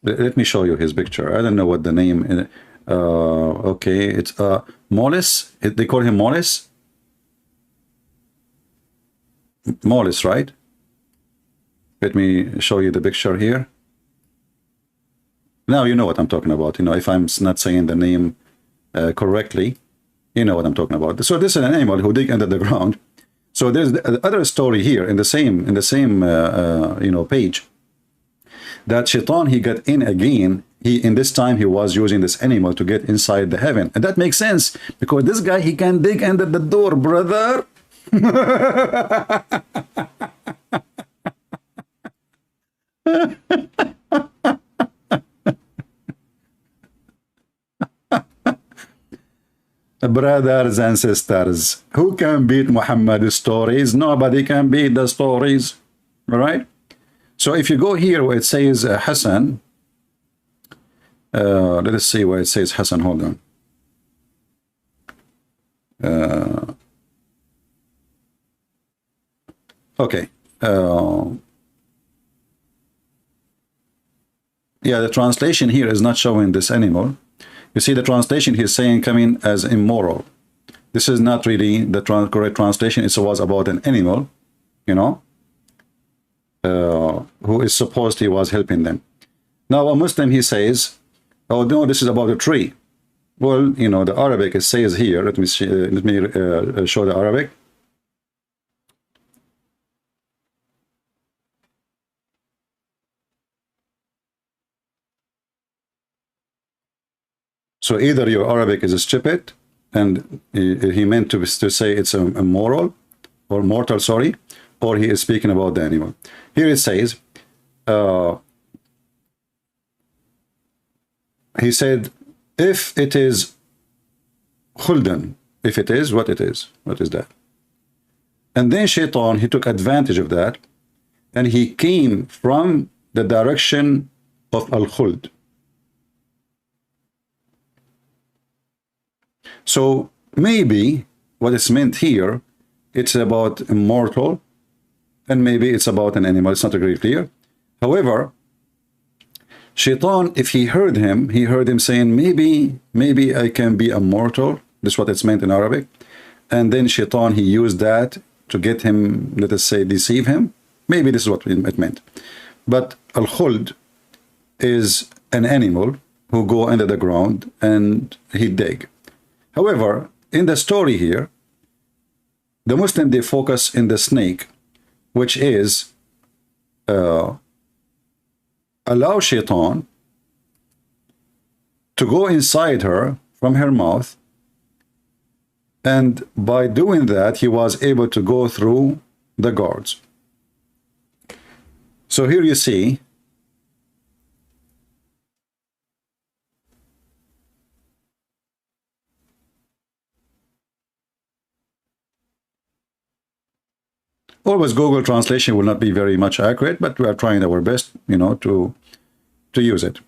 Let me show you his picture. I don't know what the name. Okay, it's mollis. They call him mollis. Mollis, right? Let me show you the picture here. Now you know what I'm talking about. You know, if I'm not saying the name correctly, you know what I'm talking about. So this is an animal who dig under the ground. So there's the other story here in the same you know, page, that Shaitan he got in again. In this time he was using this animal to get inside the heaven, and that makes sense because this guy he can dig under the door, brother. Brothers and sisters, who can beat Muhammad's stories? Nobody can beat the stories. All right. So if you go here where it says Hassan, let us see where it says Hassan. Hold on. Okay. Yeah, the translation here is not showing this anymore. You see, the translation he's saying coming as immoral. This is not really the correct translation. It was about an animal, you know, who is supposed he was helping them. Now a Muslim he says, oh no, this is about a tree. Well, you know, the Arabic it says here. Let me see, show the Arabic. So either your Arabic is stupid and he meant to say it's a moral or mortal, sorry, or he is speaking about the animal. Here it says, he said, if it is khuldan, if it is, what it is, what is that? And then Shaitan, he took advantage of that, and he came from the direction of al-khuld. So maybe what is meant here, it's about immortal, and maybe it's about an animal. It's not very clear. However, Shaitan, if he heard him saying, maybe I can be immortal. This is what it's meant in Arabic. And then Shaitan, he used that to get him, let us say, deceive him. Maybe this is what it meant. But al-khuld is an animal who go under the ground and he dig. However, in the story here, the Muslim, they focus in the snake, which is allow Shaitan to go inside her from her mouth, and by doing that, he was able to go through the guards. So here you see always Google translation will not be very much accurate, but we are trying our best, you know, to use it.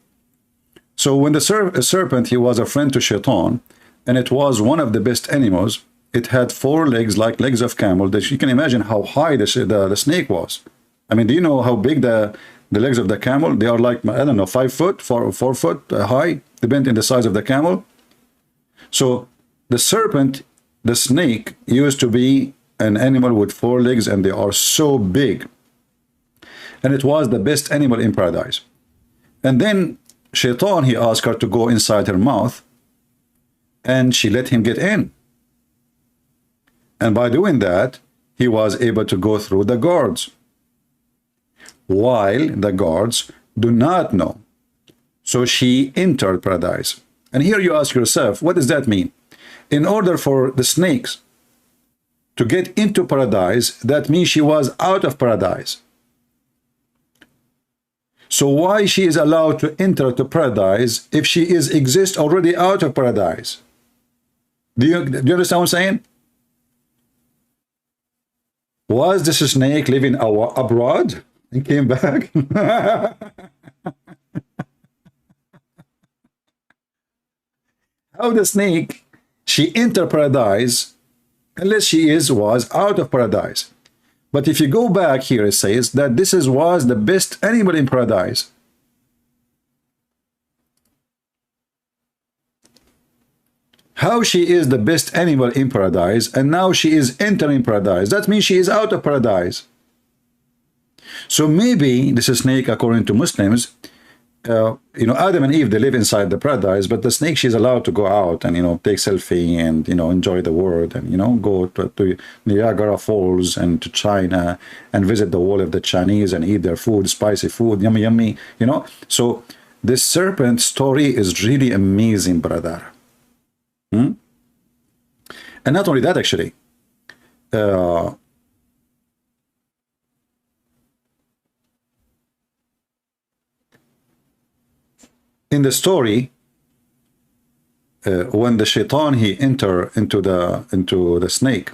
So when the serpent, he was a friend to Shaitan, and it was one of the best animals. It had 4 legs like legs of camel. That you can imagine how high the snake was. I mean, do you know how big the legs of the camel? They are like, I don't know, 5 foot, 4 foot high, depending on the size of the camel. So the serpent, the snake, used to be an animal with 4 legs, and they are so big. And it was the best animal in paradise. And then Shaitan, he asked her to go inside her mouth, and she let him get in. And by doing that, he was able to go through the guards, while the guards do not know. So she entered paradise. And here you ask yourself, what does that mean? In order for the snakes to get into paradise, that means she was out of paradise. So why she is allowed to enter to paradise if she exists already out of paradise? Do you understand what I'm saying? Was this snake living abroad and came back? How the snake, she entered paradise unless she was out of paradise. But if you go back here, it says that this was the best animal in paradise. How she is the best animal in paradise, and now she is entering paradise? That means she is out of paradise. So maybe this snake, according to Muslims, you know, Adam and Eve, they live inside the paradise, but the snake, she's allowed to go out and, you know, take selfie and, you know, enjoy the world and, you know, go to Niagara Falls and to China and visit the wall of the Chinese and eat their food, spicy food, yummy, yummy, you know. So this serpent story is really amazing, brother. And not only that, actually, in the story, when the Shaitan, he enter into the snake.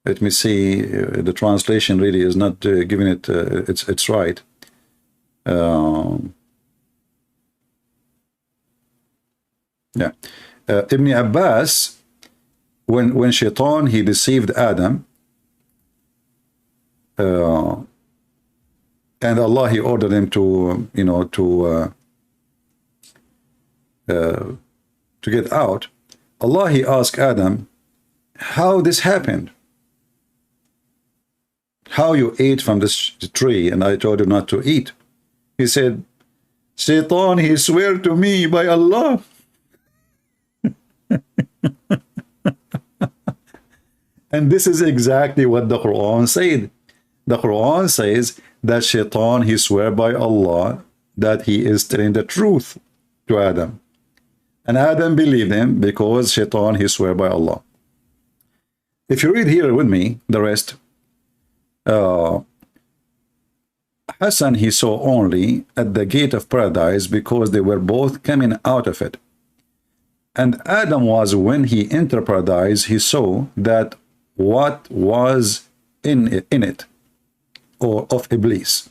Let me see. The translation really is not giving it it's right. Yeah, Ibn Abbas, when Shaitan, he deceived Adam, and Allah, he ordered him to, you know, to get out. Allah, he asked Adam, how this happened? How you ate from this tree and I told you not to eat? He said, Shaitan, he swear to me by Allah. And this is exactly what the Quran said. The Quran says that Shaitan, he swear by Allah that he is telling the truth to Adam. And Adam believed him because Shaitan, he swear by Allah. If you read here with me, the rest, Hassan he saw only at the gate of paradise because they were both coming out of it. And Adam was, when he entered paradise, he saw that what was in it, or of Iblis.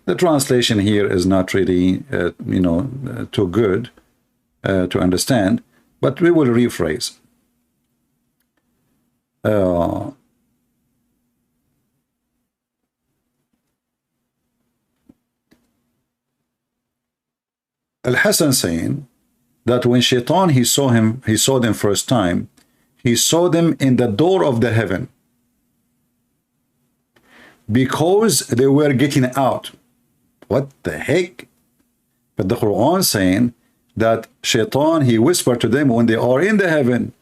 The translation here is not really, too good to understand, but we will rephrase. Al-Hasan saying that when Shaitan he saw them first time, he saw them in the door of the heaven because they were getting out. What the heck? But the Quran saying that Shaitan he whispered to them when they are in the heaven.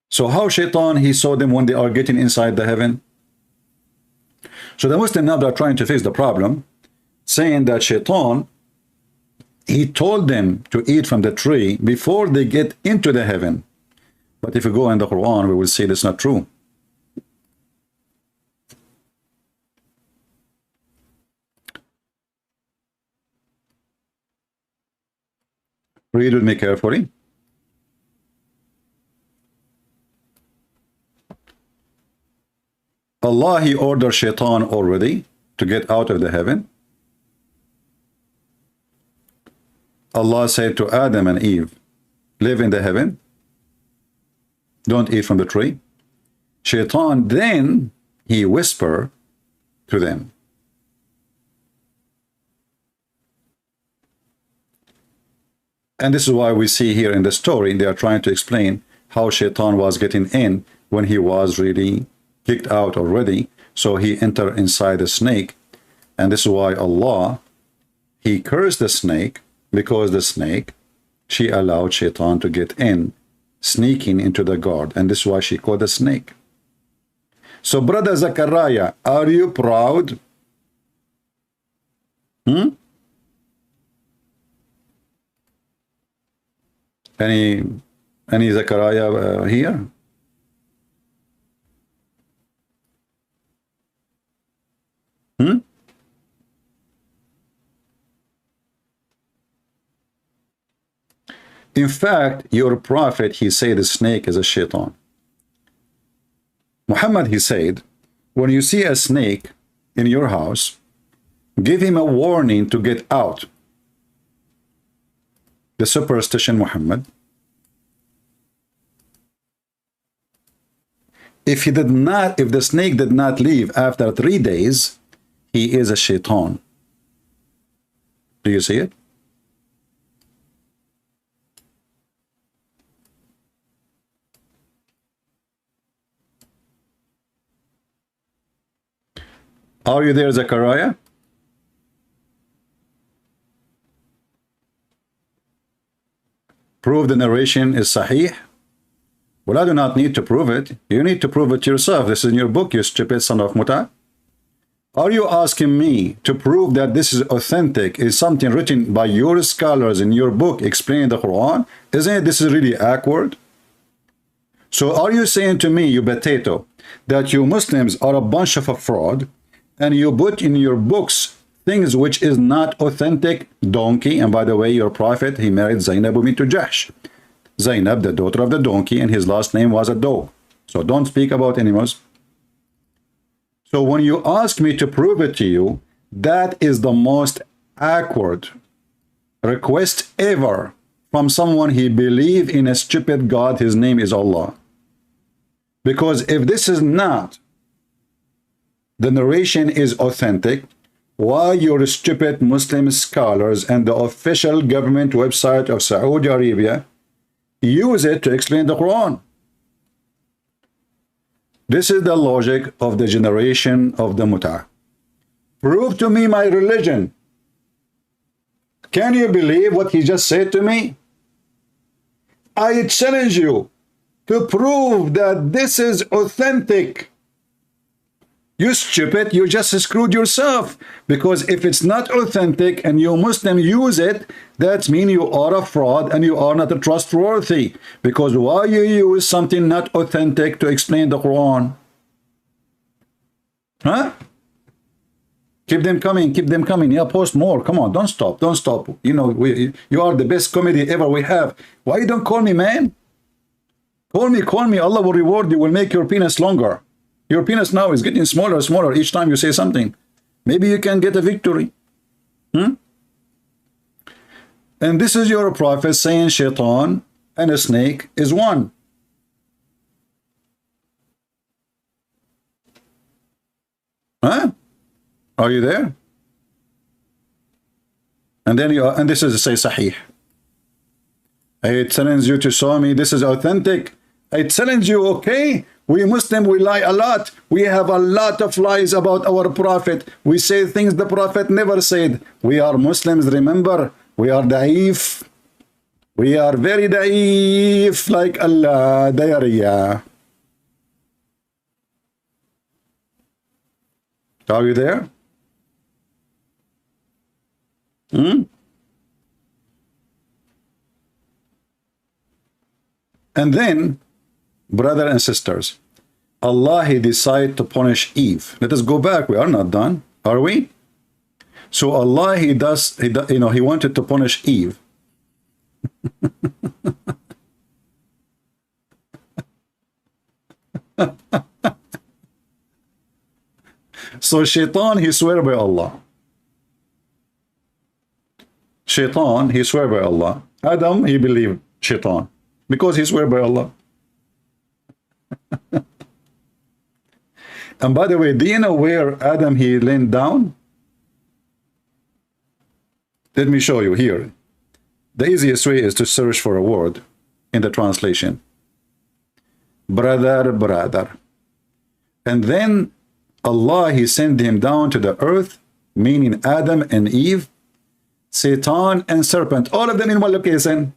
So how Shaitan he saw them when they are getting inside the heaven? So the Muslim now are trying to fix the problem, saying that Shaitan he told them to eat from the tree before they get into the heaven. But if we go in the Quran, we will see that's not true. Read with me carefully. Allah he ordered Shaitan already to get out of the heaven. Allah said to Adam and Eve, live in the heaven, don't eat from the tree. Shaitan then he whispered to them. And this is why we see here in the story they are trying to explain how Shaitan was getting in when he was really kicked out already. So he entered inside the snake, and this is why Allah he cursed the snake, because the snake she allowed Shaitan to get in, sneaking into the garden, and this is why she called the snake. So brother Zachariah, are you proud? Any Zachariah here? In fact, your prophet, he said the snake is a shaitan. Muhammad, he said, when you see a snake in your house, give him a warning to get out. The superstition, Muhammad. If the snake did not leave after 3 days, he is a shaitan. Do you see it? Are you there, Zechariah? Prove the narration is sahih? Well, I do not need to prove it. You need to prove it yourself. This is in your book, you stupid son of Mutta. Are you asking me to prove that this is authentic, is something written by your scholars in your book explaining the Quran? Isn't it this is really awkward? So are you saying to me, you potato, that you Muslims are a bunch of a fraud, and you put in your books things which is not authentic? Donkey, and by the way, your prophet, he married Zainab bint Jahsh. Zainab, the daughter of the donkey, and his last name was a dog. So don't speak about animals. So when you ask me to prove it to you, that is the most awkward request ever from someone he believe in a stupid God. His name is Allah. Because if this is not, the narration is authentic, why your stupid Muslim scholars and the official government website of Saudi Arabia use it to explain the Quran? This is the logic of the generation of the Mutta. Prove to me my religion. Can you believe what he just said to me? I challenge you to prove that this is authentic. You stupid, you just screwed yourself. Because if it's not authentic and you Muslim use it, that means you are a fraud and you are not trustworthy. Because why you use something not authentic to explain the Quran? Huh? Keep them coming, keep them coming. Yeah, post more. Come on, don't stop, don't stop. You know, you are the best comedy ever we have. Why you don't call me, man? Call me. Allah will reward you, will make your penis longer. Your penis now is getting smaller and smaller each time you say something. Maybe you can get a victory. And this is your prophet saying shaitan and a snake is one. Huh? Are you there? And then and this is say sahih. I challenge you to show me this is authentic. I challenge you, okay? We Muslim, we lie a lot. We have a lot of lies about our prophet. We say things the prophet never said. We are Muslims, remember? We are da'if. We are very da'if, like Allah, diarrhea. Are you there? And then, brother and sisters, Allah, he decided to punish Eve. Let us go back. We are not done, are we? So Allah, he wanted to punish Eve. So shaitan, he swear by Allah. Shaitan, he swear by Allah. Adam, he believed shaitan because he swear by Allah. And by the way, do you know where Adam he leaned down? Let me show you here. The easiest way is to search for a word in the translation. Brother, brother. And then Allah, he sent him down to the earth, meaning Adam and Eve, Satan and serpent, all of them in one location.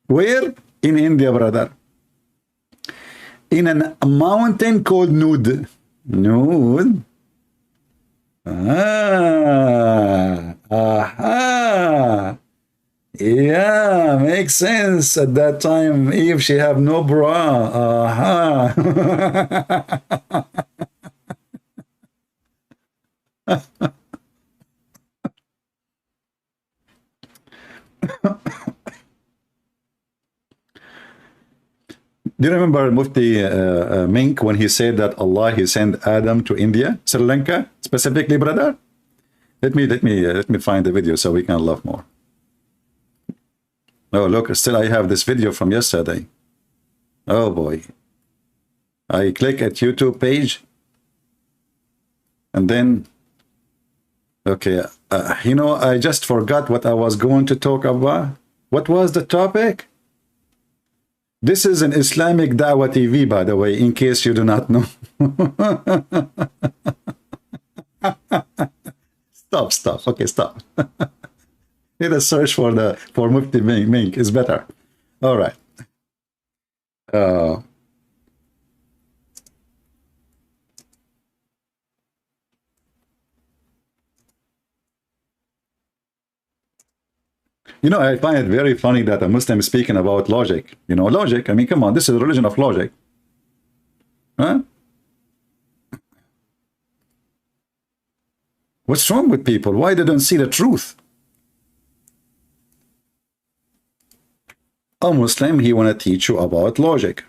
Where? In India, brother. In a mountain called Nud. Nud. Aha. Yeah, makes sense. At that time, Eve, she have no bra. Aha. Do you remember Mufti Mink when he said that Allah, he sent Adam to India, Sri Lanka, specifically, brother? Let me find the video so we can laugh more. Oh, look, still I have this video from yesterday. Oh boy. I click at YouTube page and then, okay, you know, I just forgot what I was going to talk about. What was the topic? This is an Islamic Dawah TV, by the way, in case you do not know. Stop. Okay, stop. Need a search for Mufti Mink is better. All right. You know, I find it very funny that a Muslim is speaking about logic. You know, logic. I mean, come on, this is a religion of logic. Huh? What's wrong with people? Why they don't see the truth? A Muslim, he want to teach you about logic.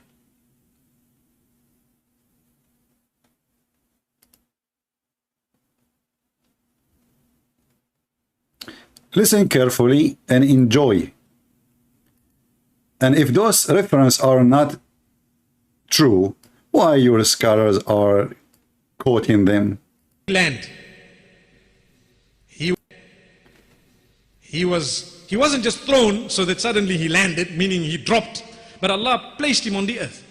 Listen carefully and enjoy. And if those references are not true, why your scholars are quoting them? Land. He wasn't just thrown so that suddenly he landed, meaning he dropped, but Allah placed him on the earth.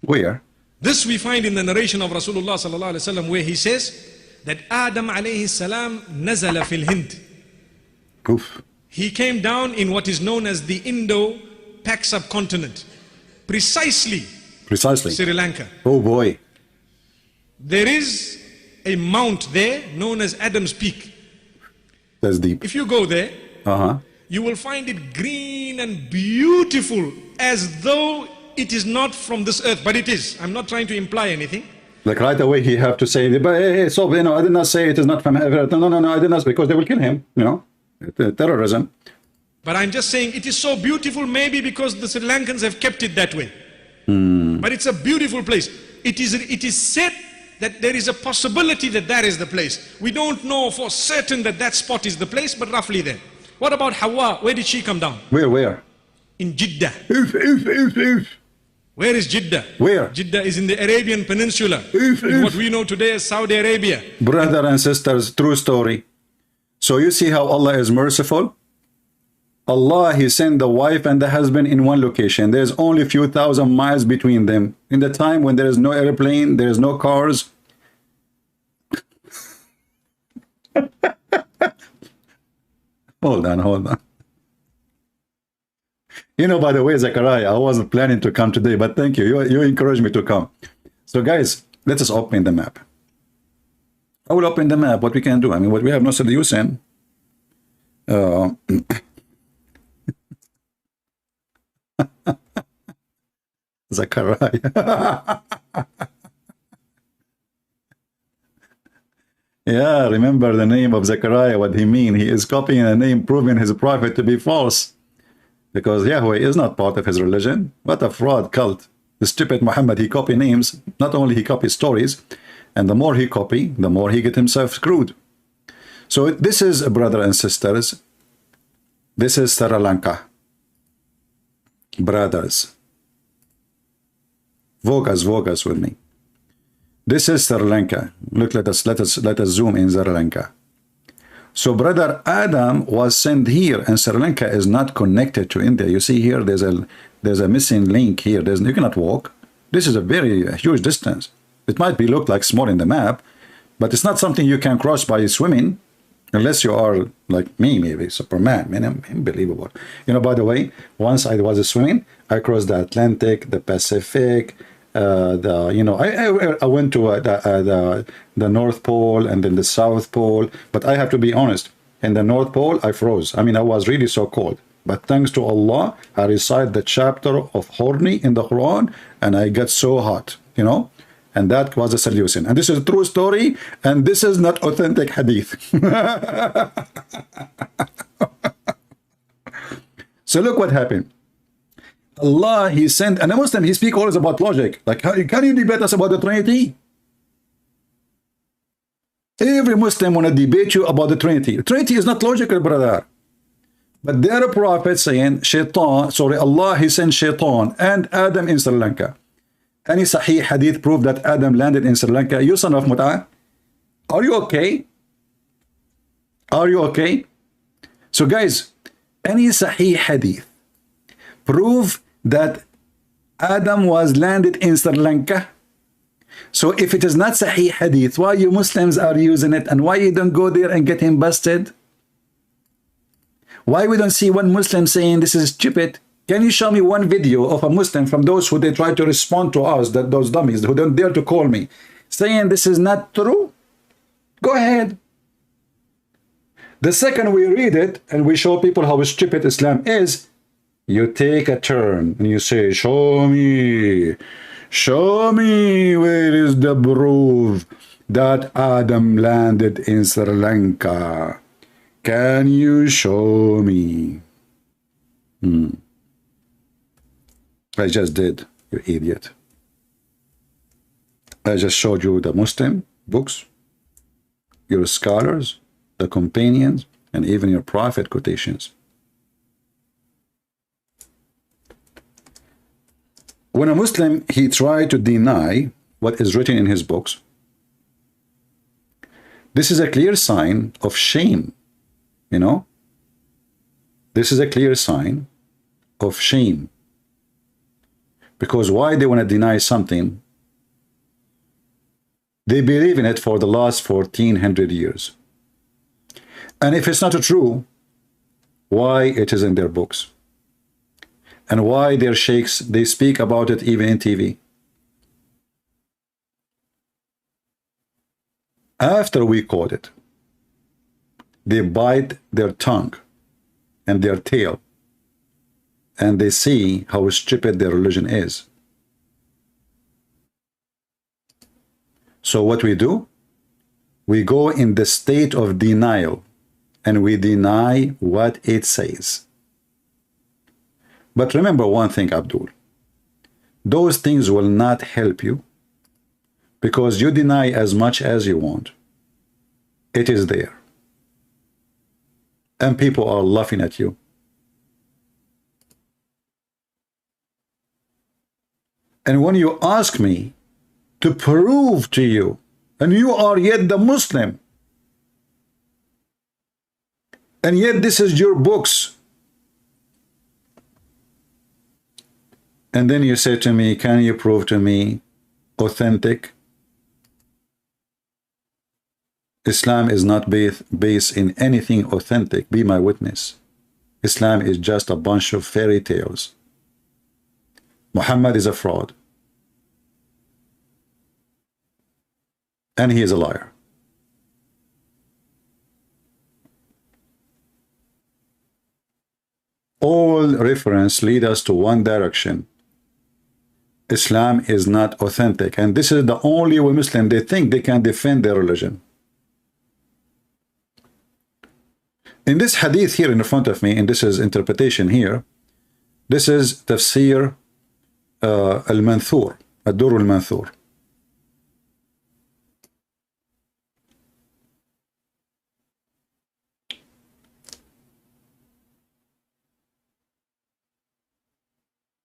Where? This we find in the narration of Rasulullah sallallahu alaihi wasallam, where he says that Adam alayhi salam nazala fil Hind. Oof. He came down in what is known as the Indo-Pak subcontinent. Precisely Sri Lanka. Oh boy. There is a mount there known as Adam's Peak. That's deep. If you go there, you will find it green and beautiful, as though it is not from this earth, but it is. I'm not trying to imply anything. Like right away he have to say, but hey, so you know, I did not say it is not from heaven. No, I did not, because they will kill him, you know, terrorism. But I'm just saying it is so beautiful, maybe because the Sri Lankans have kept it that way. But it's a beautiful place. It is said that there is a possibility that that is the place. We don't know for certain that that spot is the place, but roughly there. What about Hawa? Where did she come down? Where? In Jeddah. If. Where is Jeddah? Where? Jeddah is in the Arabian Peninsula. In what we know today as Saudi Arabia. Brother and sisters, true story. So you see how Allah is merciful? Allah, He sent the wife and the husband in one location. There's only a few thousand miles between them. In the time when there is no airplane, there is no cars. Hold on. You know, by the way, Zachariah, I wasn't planning to come today, but thank you. You encouraged me to come. So guys, let us open the map. I will open the map, what we can do. I mean, what we have no solution. Zachariah. Yeah, remember the name of Zechariah, what he mean. He is copying a name, proving his prophet to be false. Because Yahweh is not part of his religion. What a fraud cult. The stupid Muhammad, he copy names. Not only he copy stories, and the more he copy, the more he get himself screwed. So this is, brother and sisters, this is Sri Lanka. Brothers. Focus with me. This is Sri Lanka. Look, let us zoom in Sri Lanka. So brother Adam was sent here, and Sri Lanka is not connected to India. You see here, there's a missing link here. You cannot walk. This is a very huge distance. It might be look like small in the map, but it's not something you can cross by swimming, unless you are like me, maybe Superman. Man, unbelievable. You know, by the way, once I was swimming, I crossed the Atlantic, the Pacific. I went to the North Pole and then the South Pole, but I have to be honest, in the North Pole I froze. I mean, I was really so cold, but thanks to Allah, I recite the chapter of horny in the Quran, and I get so hot, you know, and that was a solution. And this is a true story, and this is not authentic hadith. So look what happened. Allah, He sent, and a Muslim, he speaks always about logic. Like, how can you debate us about the Trinity? Every Muslim want to debate you about the Trinity. The Trinity is not logical, brother. But there are prophets saying, Allah, He sent Shaitan and Adam in Sri Lanka. Any Sahih hadith prove that Adam landed in Sri Lanka? You son of Mutta, are you okay? Are you okay? So guys, any Sahih hadith prove that Adam was landed in Sri Lanka? So if it is not Sahih hadith, why you Muslims are using it, and why you don't go there and get him busted? Why we don't see one Muslim saying this is stupid? Can you show me one video of a Muslim from those who they try to respond to us, that those dummies who don't dare to call me, saying this is not true? Go ahead. The second we read it and we show people how stupid Islam is, you take a turn and you say, show me where is the proof that Adam landed in Sri Lanka. Can you show me? I just did, you idiot. I just showed you the Muslim books, your scholars, the companions, and even your prophet quotations. When a Muslim, he tried to deny what is written in his books, this is a clear sign of shame, you know? This is a clear sign of shame. Because why they want to deny something? They believe in it for the last 1400 years. And if it's not true, why it is in their books? And why their sheikhs, they speak about it even in TV. After we quote it, they bite their tongue and their tail, and they see how stupid their religion is. So what we do, we go in the state of denial, and we deny what it says. But remember one thing, Abdul. Those things will not help you, because you deny as much as you want. It is there. And people are laughing at you. And when you ask me to prove to you, and you are yet the Muslim, and yet this is your books, and then you say to me, can you prove to me authentic? Islam is not based in anything authentic. Be my witness. Islam is just a bunch of fairy tales. Muhammad is a fraud. And he is a liar. All reference lead us to one direction. Islam is not authentic. And this is the only way Muslim, they think they can defend their religion. In this hadith here in front of me, and this is interpretation here, this is tafsir al-Manthur, ad-Durr al-Manthur.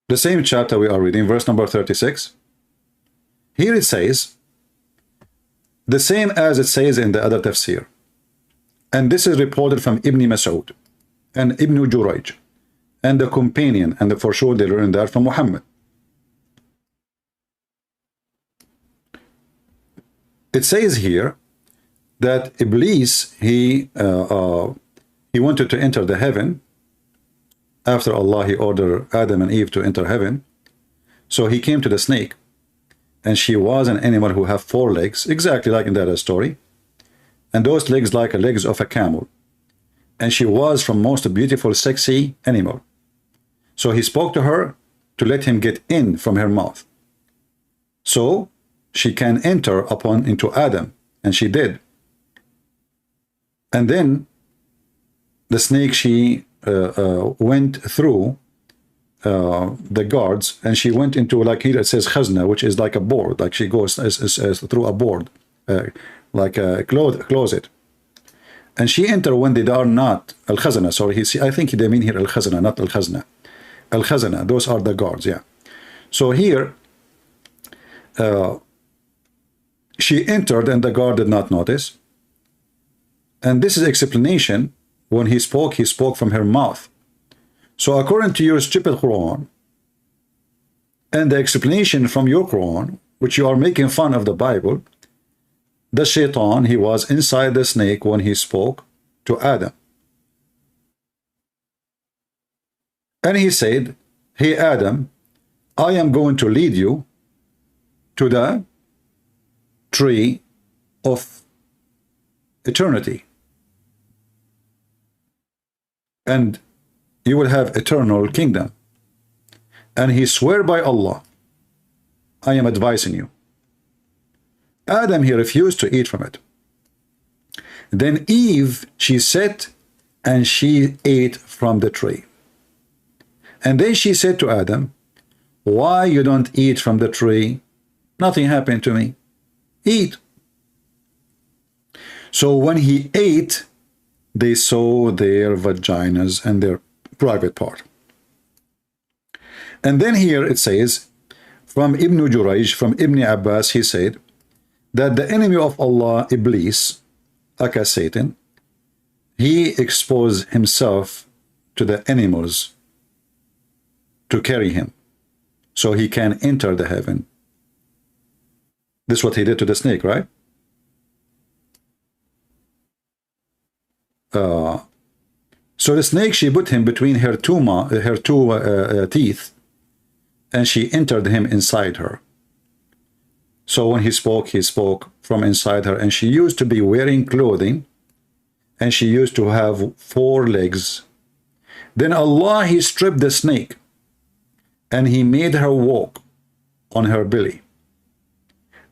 The same chapter we are reading, verse number 36. Here it says, the same as it says in the other tafsir. And this is reported from Ibn Mas'ud and Ibn Jurayj and the companion, and for sure they learned that from Muhammad. It says here that Iblis, he wanted to enter the heaven. After Allah, he ordered Adam and Eve to enter heaven. So he came to the snake, and she was an animal who have 4 legs, exactly like in that story. And those legs like the legs of a camel. And she was from most beautiful, sexy animal. So he spoke to her to let him get in from her mouth, so she can enter into Adam. And she did. And then the snake, she went through the guards, and she went into, like here it says khazna, which is like a board, like she goes through a board, like a closet, and she entered when they are not al-khazana. Sorry, I think they mean here al-khazana, not al-khazna. Al-khazana, those are the guards, yeah. So here she entered and the guard did not notice, and this is explanation. When he spoke from her mouth. So according to your stupid Quran and the explanation from your Quran, which you are making fun of the Bible, the shaitan, he was inside the snake when he spoke to Adam. And he said, hey Adam, I am going to lead you to the tree of eternity, and you will have eternal kingdom. And he swore by Allah, I am advising you. Adam, he refused to eat from it. Then Eve, she sat and she ate from the tree. And then she said to Adam, why you don't eat from the tree? Nothing happened to me. Eat. So when he ate, they saw their vaginas and their private part. And then here it says, from Ibn Jurayj, from Ibn Abbas, he said that the enemy of Allah, Iblis, aka Satan, he exposed himself to the animals to carry him, so he can enter the heaven. This is what he did to the snake, right? So the snake, she put him between her two teeth, and she entered him inside her. So when he spoke from inside her, and she used to be wearing clothing, and she used to have 4 legs. Then Allah, he stripped the snake, and he made her walk on her belly.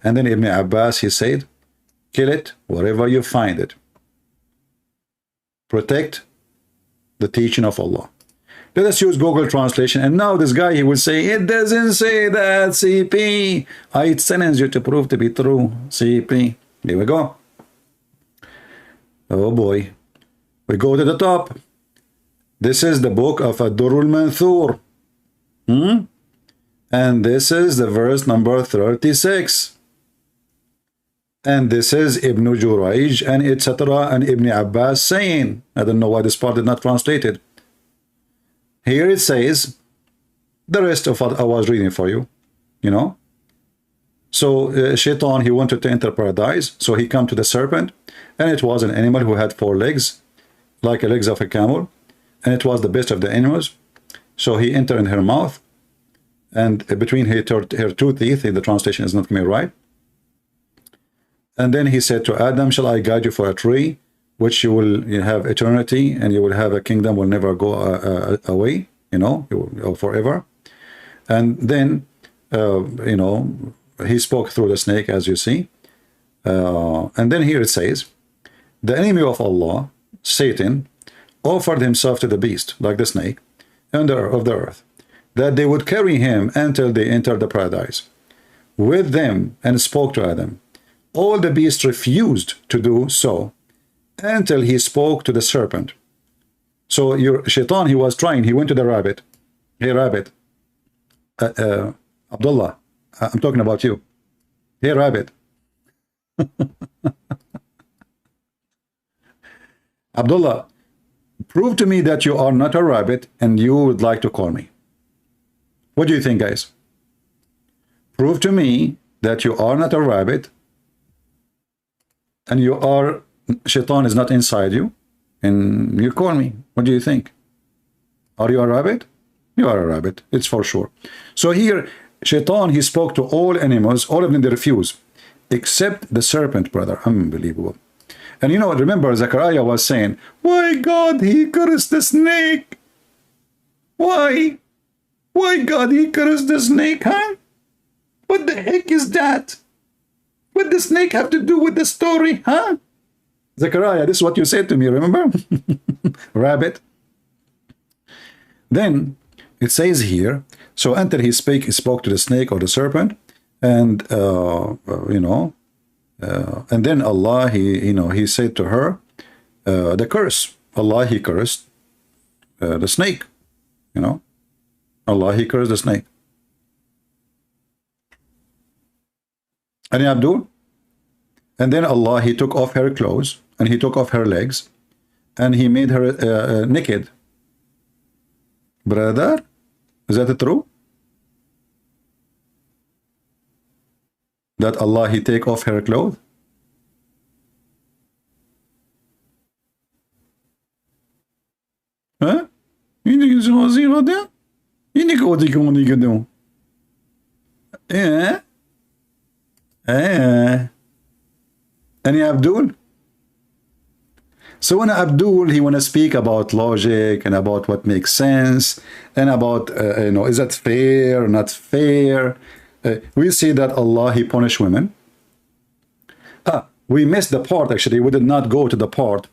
And then Ibn Abbas, he said, kill it wherever you find it. Protect the teaching of Allah. Let us use Google translation. And now this guy, he will say, it doesn't say that, CP. I challenge you to prove to be true, CP. Here we go. Oh boy. We go to the top. This is the book of Ad-Durrul Manthur. And this is the verse number 36. And this is Ibn Jurayj and etc. and Ibn Abbas saying, I don't know why this part is not translated. Here it says, the rest of what I was reading for you, you know. So Shaitan, he wanted to enter paradise, so he came to the serpent, and it was an animal who had 4 legs, like the legs of a camel, and it was the best of the animals. So he entered in her mouth, and between her 2 teeth, the translation is not coming right. And then he said to Adam, shall I guide you for a tree, which you will have eternity, and you will have a kingdom will never go away, you know, forever. And then, you know, he spoke through the snake, as you see. And then here it says, the enemy of Allah, Satan, offered himself to the beast, like the snake, of the earth, that they would carry him until they entered the paradise with them, and spoke to Adam. All the beasts refused to do so until he spoke to the serpent. So your Shaitan, he was trying, he went to the rabbit. Hey rabbit, Abdullah, I'm talking about you. Hey rabbit. Abdullah, prove to me that you are not a rabbit and you would like to call me. What do you think, guys? Prove to me that you are not a rabbit and you are, Shaitan is not inside you, and you call me. What do you think? Are you a rabbit? You are a rabbit, it's for sure. So here, Shaitan, he spoke to all animals, all of them they refuse, except the serpent, brother. Unbelievable. And you know, remember Zechariah was saying, why God, he cursed the snake? Why? Why God, he cursed the snake, huh? What the heck is that? What does the snake have to do with the story, huh? Zechariah, this is what you said to me, remember? Rabbit. Then it says here, so until he spoke to the snake or the serpent, and you know, and then Allah, he said to her, the curse. Allah, he cursed the snake, you know. Allah, he cursed the snake. And Abdul, and then Allah, he took off her clothes, and he took off her legs, and he made her naked. Brother, is that true? That Allah, he take off her clothes? Huh? Any Abdul? So when Abdul, he want to speak about logic and about what makes sense and about, you know, is that fair or not fair? We see that Allah, he punish women. We missed the part, actually. We did not go to the part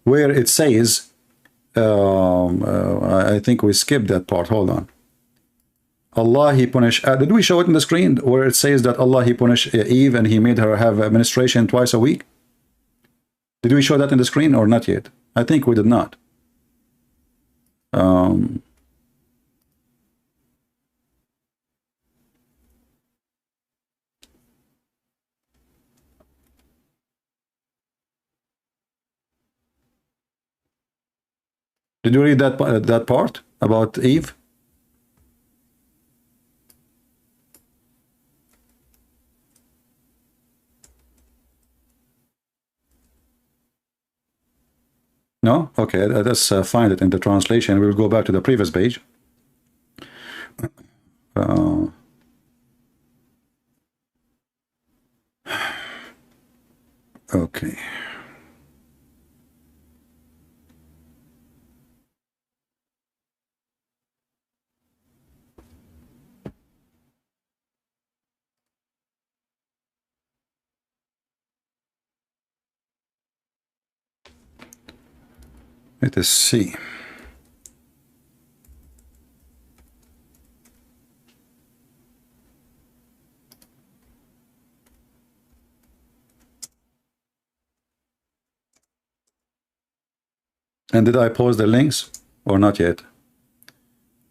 where it says, I think we skipped that part. Hold on. Allah, he punished, did we show it in the screen where it says that Allah, he punished Eve and he made her have menstruation twice a week? Did we show that in the screen or not yet? I think we did not. Did you read that part about Eve? No? Okay, let's find it in the translation. We'll go back to the previous page. Okay. Let us see. And did I post the links or not yet?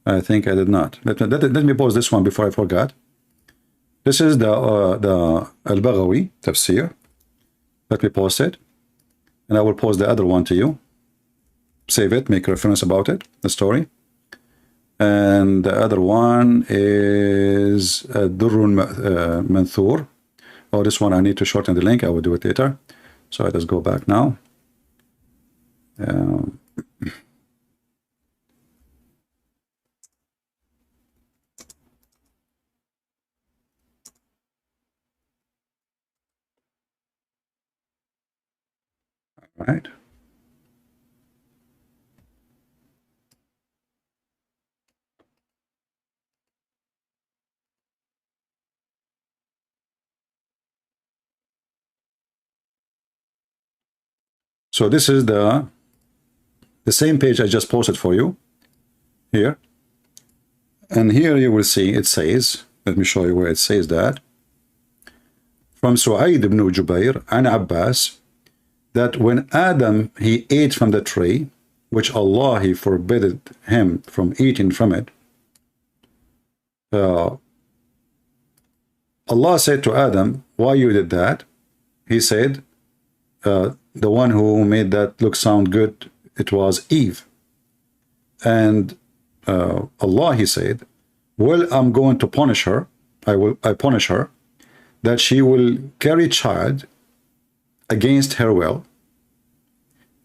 I think I did not. Let me post this one before I forgot. This is the Al-Baghawi tafsir. Let me post it. And I will post the other one to you. Save it, make reference about it, the story. And the other one is Durrun Manthur. Oh, this one I need to shorten the link. I will do it later. So let us go back now. All right. So this is the same page I just posted for you here. And here you will see it says, let me show you where it says that. From Su'aid ibn Jubair and Abbas, that when Adam, he ate from the tree, which Allah, he forbade him from eating from it, Allah said to Adam, why you did that? He said, the one who made that look sound good, it was Eve. And Allah, he said, well, I'm going to punish her. I punish her that she will carry child against her will,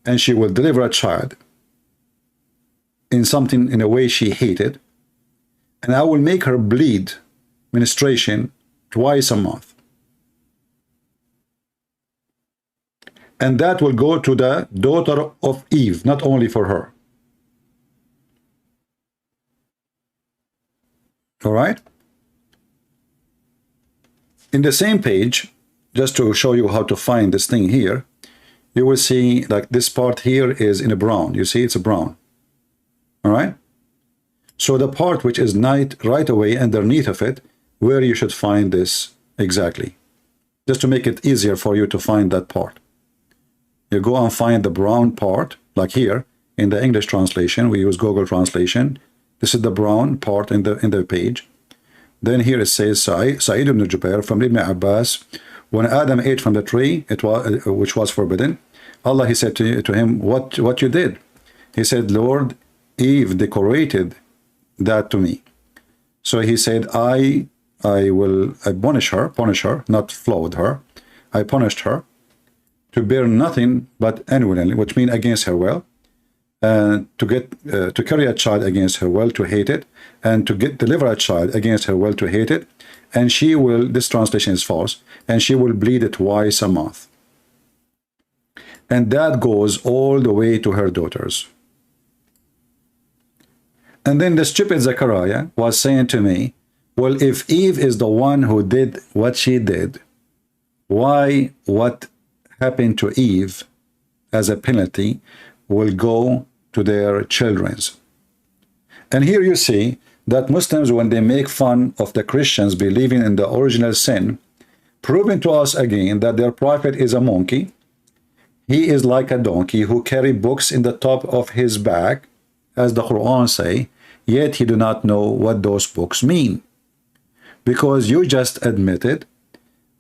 and she will deliver a child in a way she hated, and I will make her bleed menstruation twice a month. And that will go to the daughter of Eve, not only for her. All right? In the same page, just to show you how to find this thing here, you will see like this part here is in a brown. You see it's a brown. All right? So the part which is right away underneath of it, where you should find this exactly. Just to make it easier for you to find that part. You go and find the brown part, like here, in the English translation, we use Google Translation. This is the brown part in the page. Then here it says, Sa'id ibn Jubair from Ibn Abbas, when Adam ate from the tree, which was forbidden, Allah, he said to him, what you did? He said, Lord, Eve decorated that to me. So he said, I punish her, not flawed her. I punished her to bear nothing but unwillingly, which means against her will, and to carry a child against her will, to hate it, and to deliver a child against her will, to hate it, and she will, this translation is false, and she will bleed it twice a month. And that goes all the way to her daughters. And then the stupid Zechariah was saying to me, well, if Eve is the one who did what she did, why what happened to Eve as a penalty will go to their children's? And here you see that Muslims, when they make fun of the Christians believing in the original sin, proving to us again that their prophet is a monkey. He is like a donkey who carry books in the top of his back, as the Qur'an say, yet he do not know what those books mean. Because you just admitted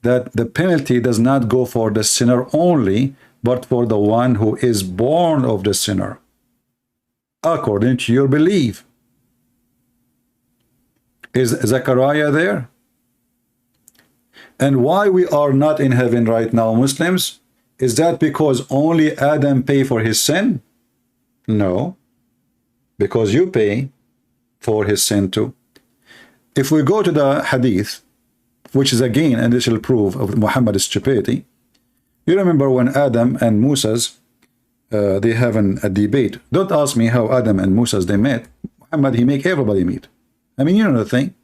that the penalty does not go for the sinner only, but for the one who is born of the sinner, according to your belief. Is Zechariah there? And why we are not in heaven right now, Muslims? Is that because only Adam paid for his sin? No, because you pay for his sin too. If we go to the hadith, which is again an additional proof of Muhammad's stupidity, you remember when Adam and Moses, they have a debate. Don't ask me how Adam and Moses they met. Muhammad, he make everybody meet. I mean, you know the thing.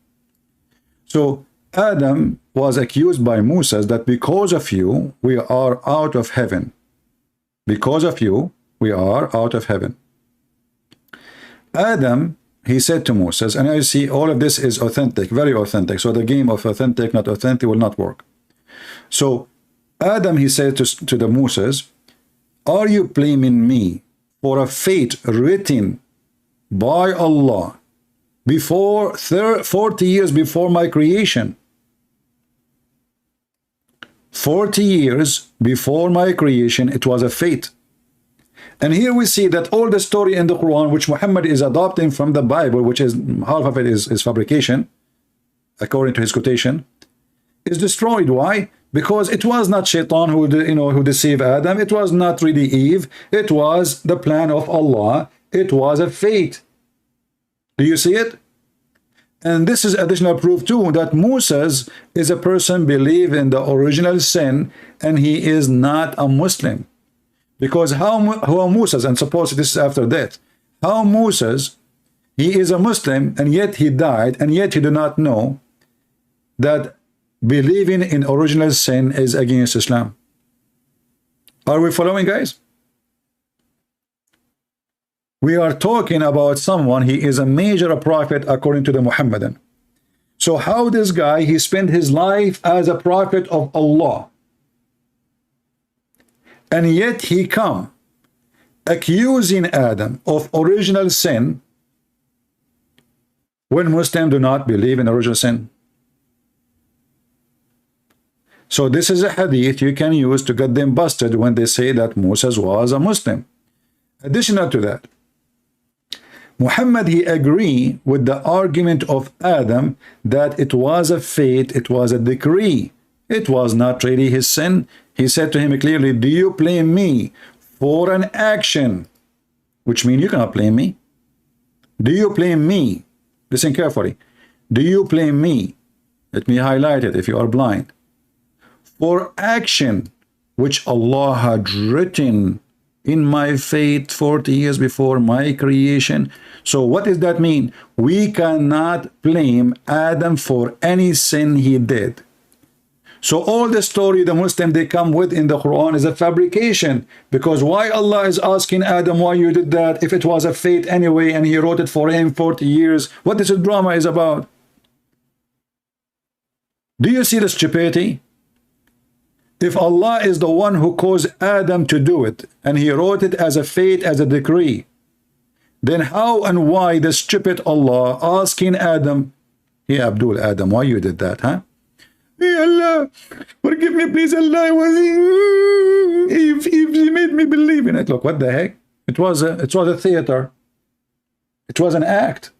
So Adam was accused by Moses that because of you, we are out of heaven. Because of you, we are out of heaven. Adam, he said to Moses, and I see all of this is authentic, very authentic. So the game of authentic, not authentic will not work. So Adam, he said to the Moses, are you blaming me for a fate written by Allah before 40 years before my creation? 40 years before my creation, it was a fate. And here we see that all the story in the Quran, which Muhammad is adopting from the Bible, which is half of it is fabrication, according to his quotation, is destroyed. Why? Because it was not Shaitan who deceived Adam. It was not really Eve. It was the plan of Allah. It was a fate. Do you see it? And this is additional proof too that Moses is a person believe in the original sin, and he is not a Muslim. Because how Moses, and suppose this is after death, how Moses, he is a Muslim, and yet he died, and yet he do not know that believing in original sin is against Islam. Are we following, guys? We are talking about someone, he is a major prophet according to the Muhammadan. So how this guy, he spent his life as a prophet of Allah, and yet he come accusing Adam of original sin when Muslims do not believe in original sin. So this is a hadith you can use to get them busted when they say that Moses was a Muslim. Additional to that, Muhammad, he agree with the argument of Adam that it was a fate, it was a decree. It was not really his sin. He said to him clearly, do you blame me for an action? Which means you cannot blame me. Do you blame me? Listen carefully. Do you blame me? Let me highlight it if you are blind. For action which Allah had written in my fate 40 years before my creation. So what does that mean? We cannot blame Adam for any sin he did. So all the story the Muslim they come with in the Quran is a fabrication. Because why Allah is asking Adam why you did that if it was a fate anyway and he wrote it for him 40 years? What this drama is about? Do you see the stupidity? If Allah is the one who caused Adam to do it and he wrote it as a fate, as a decree, then how and why the stupid Allah asking Adam, hey Abdul, Adam, why you did that, huh? Hey Allah, forgive me please, Allah, if he made me believe in it. Look, what the heck? It was a theater. It was an act.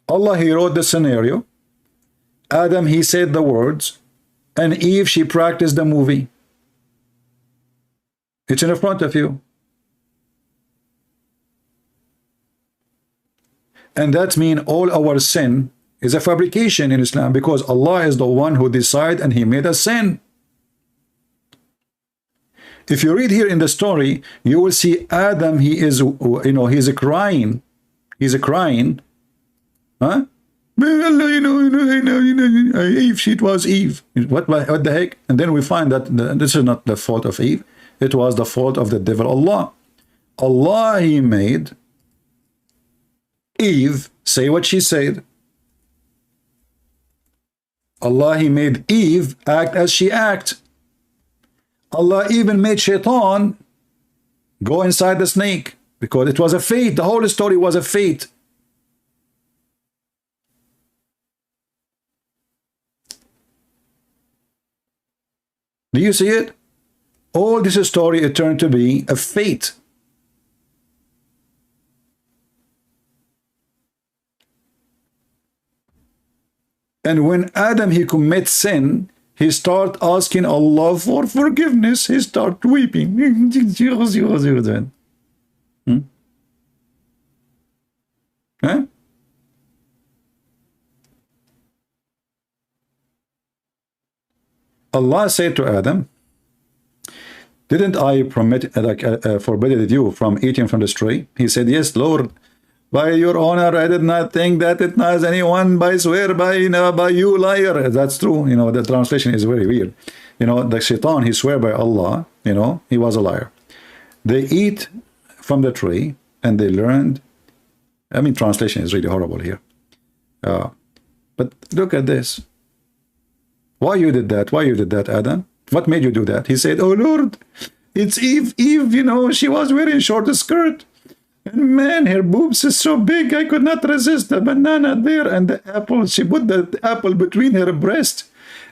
Allah, he wrote the scenario. Adam, he said the words, and Eve, she practiced the movie. It's in front of you. And that means all our sin is a fabrication in Islam, because Allah is the one who decided and he made a sin. If you read here in the story, you will see Adam, he is, he's crying. He's crying. Huh? Eve, it was Eve. What the heck? And then we find that this is not the fault of Eve. It was the fault of the devil, Allah. Allah, he made Eve say what she said. Allah, he made Eve act as she act. Allah even made Shaitan go inside the snake, because it was a fate. The whole story was a fate. Do you see it? All this story, it turned to be a fate. And when Adam, he commits sin, he start asking Allah for forgiveness. He start weeping. Huh? Allah said to Adam, didn't I forbid you from eating from this tree? He said, yes, Lord. By your honor, I did not think that it was anyone. By swear, by you, liar. That's true. You know, the translation is very weird. You know, the shaitan, he swear by Allah. You know, he was a liar. They eat from the tree and they learned. I mean, translation is really horrible here. But look at this. Why you did that? Why you did that, Adam? What made you do that? He said, oh Lord, it's Eve. Eve, you know, she was wearing short skirt. And man, her boobs is so big, I could not resist the banana there and the apple. She put the apple between her breast.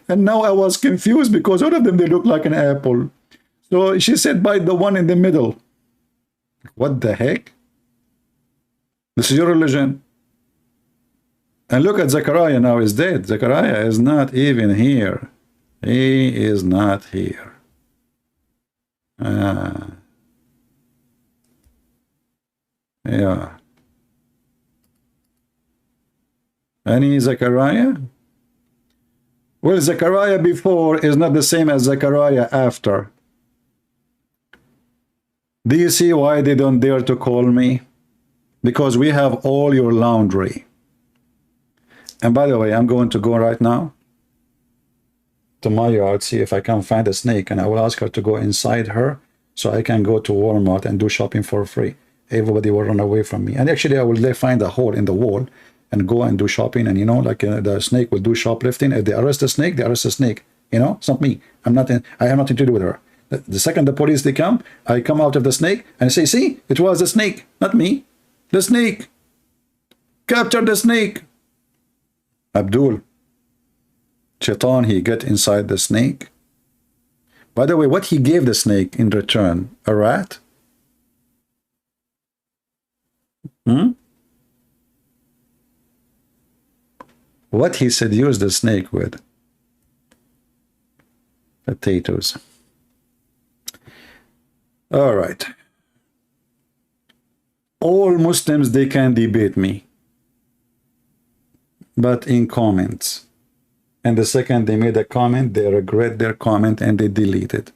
And now I was confused because all of them, they look like an apple. So she said, bite the one in the middle. What the heck? This is your religion. And look at Zechariah now is dead. Zechariah is not even here. He is not here. Yeah. Any Zechariah? Well, Zechariah before is not the same as Zechariah after. Do you see why they don't dare to call me? Because we have all your laundry. And by the way, I'm going to go right now to my yard, see if I can find a snake, and I will ask her to go inside her so I can go to Walmart and do shopping for free. Everybody will run away from me. And actually, I will find a hole in the wall and go and do shopping. And, you know, like the snake will do shoplifting. If they arrest the snake, they arrest the snake. You know, it's not me. I have nothing to do with her. The second the police, they come, I come out of the snake and say, see, it was the snake, not me. The snake. Capture the snake. Abdul. Shaitan, he get inside the snake. By the way, what he gave the snake in return? A rat? What he seduced the snake with? Potatoes. All right. All Muslims, they can debate me, but in comments. And the second they made a comment, they regret their comment and they delete it.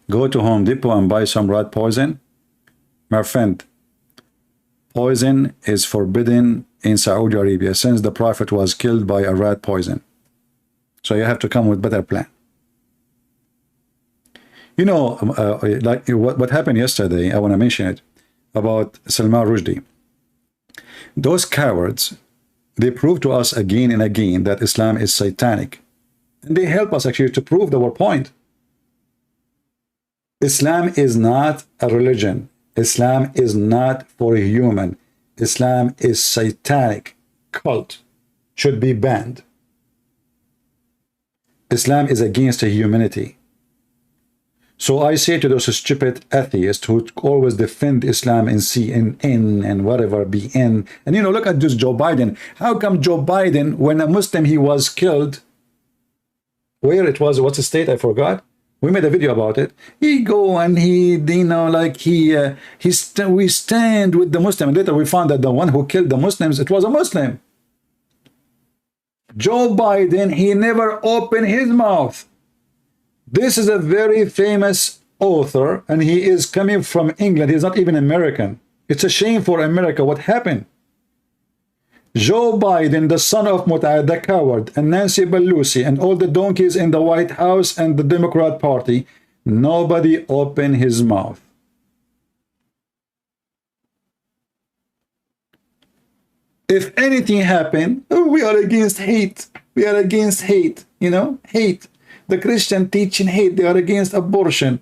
Go to Home Depot and buy some rat poison. My friend, poison is forbidden in Saudi Arabia since the Prophet was killed by a rat poison. So you have to come with better plan. You know, like what happened yesterday, I want to mention it, about Salman Rushdie. Those cowards, they prove to us again and again that Islam is satanic. And they help us actually to prove our point. Islam is not a religion. Islam is not for a human. Islam is satanic. Cult should be banned. Islam is against humanity. So I say to those stupid atheists who always defend Islam in CNN and whatever, BN, and you know, look at this Joe Biden. How come Joe Biden, when a Muslim, he was killed, where it was, what's the state, I forgot. We made a video about it. He go and he, you know, like we stand with the Muslim. And later we found that the one who killed the Muslims, it was a Muslim. Joe Biden, he never opened his mouth. This is a very famous author, and he is coming from England. He's not even American. It's a shame for America what happened. Joe Biden, the son of Mutta, the coward, and Nancy Pelosi, and all the donkeys in the White House and the Democrat Party, nobody opened his mouth. If anything happened, oh, we are against hate. We are against hate, you know, hate. The Christian teaching hate, they are against abortion.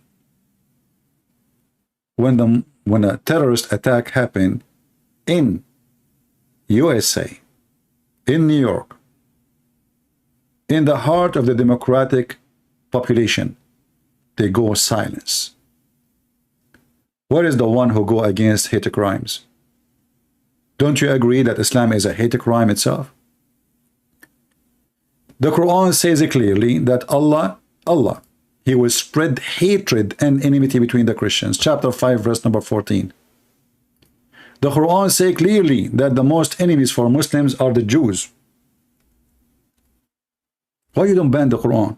When a terrorist attack happened in USA, in New York, in the heart of the democratic population, they go silence. Where is the one who go against hate crimes? Don't you agree that Islam is a hate crime itself? The Quran says clearly that Allah, he will spread hatred and enmity between the Christians. Chapter 5, verse number 14. The Quran says clearly that the most enemies for Muslims are the Jews. Why you don't ban the Quran?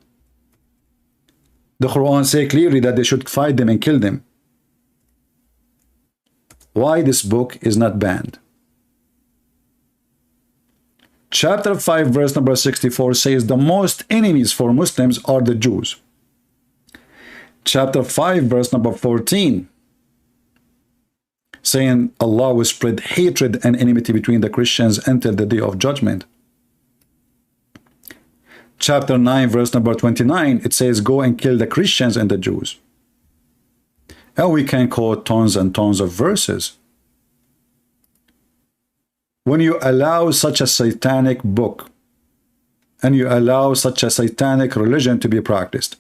The Quran says clearly that they should fight them and kill them. Why this book is not banned? Chapter 5 verse number 64 says the most enemies for Muslims are the Jews. Chapter 5 verse number 14 saying Allah will spread hatred and enmity between the Christians until the day of judgment. Chapter 9 verse number 29, it says go and kill the Christians and the Jews. And we can quote tons and tons of verses. When you allow such a satanic book and you allow such a satanic religion to be practiced,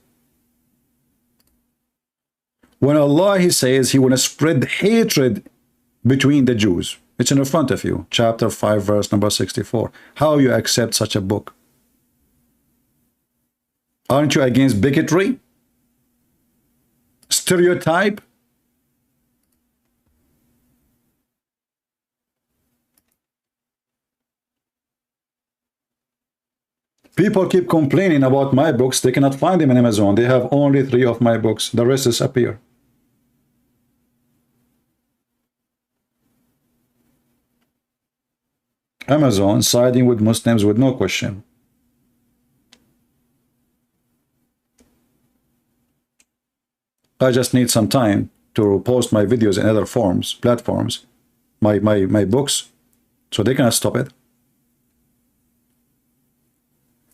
when Allah, he says he will spread hatred between the Jews, it's in front of you, chapter 5 verse number 64. How you accept such a book? Aren't you against bigotry? Stereotype? People keep complaining about my books. They cannot find them on Amazon. They have only 3 of my books. The rest disappear. Amazon siding with Muslims with no question. I just need some time to post my videos in other platforms, my books, so they cannot stop it.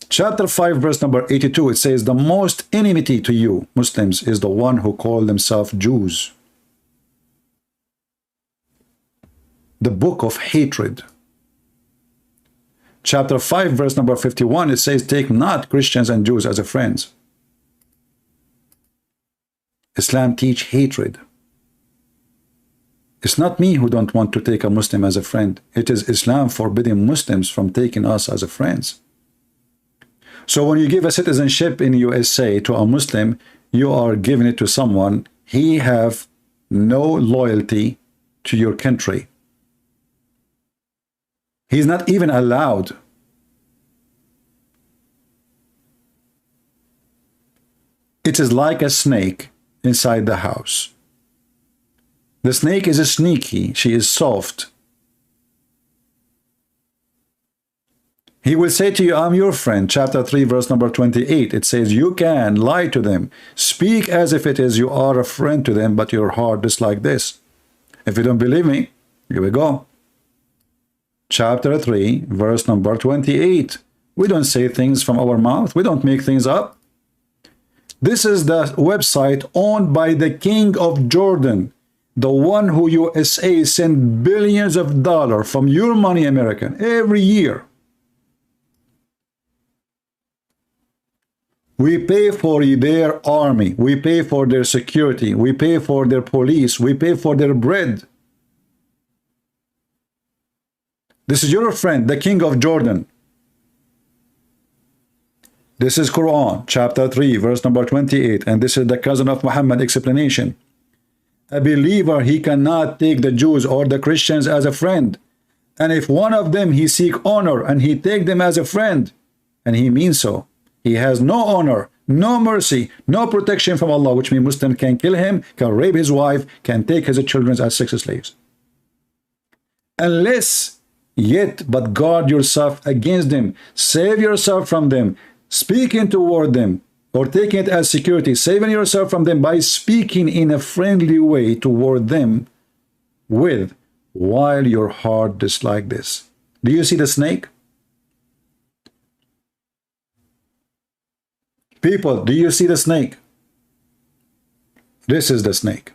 Chapter 5 verse number 82, it says the most enmity to you Muslims is the one who call themselves Jews. The book of hatred. Chapter 5 verse number 51, it says take not Christians and Jews as a friends. Islam teach hatred. It's not me who don't want to take a Muslim as a friend. It is Islam forbidding Muslims from taking us as a friends. So when you give a citizenship in USA to a Muslim, you are giving it to someone, he have no loyalty to your country. He's not even allowed. It is like a snake inside the house. The snake is sneaky. She is soft. He will say to you, I'm your friend. Chapter 3 verse number 28. It says you can lie to them. Speak as if it is you are a friend to them, but your heart is like this. If you don't believe me, here we go. Chapter 3 verse number 28. We don't say things from our mouth. We don't make things up. This is the website owned by the King of Jordan, the one who USA send billions of dollars from your money, American, every year. We pay for their army. We pay for their security. We pay for their police. We pay for their bread. This is your friend, the King of Jordan. This is Quran, chapter 3, verse number 28. And this is the cousin of Muhammad explanation. A believer, he cannot take the Jews or the Christians as a friend. And if one of them he seek honor and he take them as a friend, and he means so, he has no honor, no mercy, no protection from Allah, which means Muslim can kill him, can rape his wife, can take his children as sex slaves. Unless yet but guard yourself against them, save yourself from them, speaking toward them, or taking it as security, saving yourself from them by speaking in a friendly way toward them with, while your heart is like this. Do you see the snake? People, do you see the snake? This is the snake.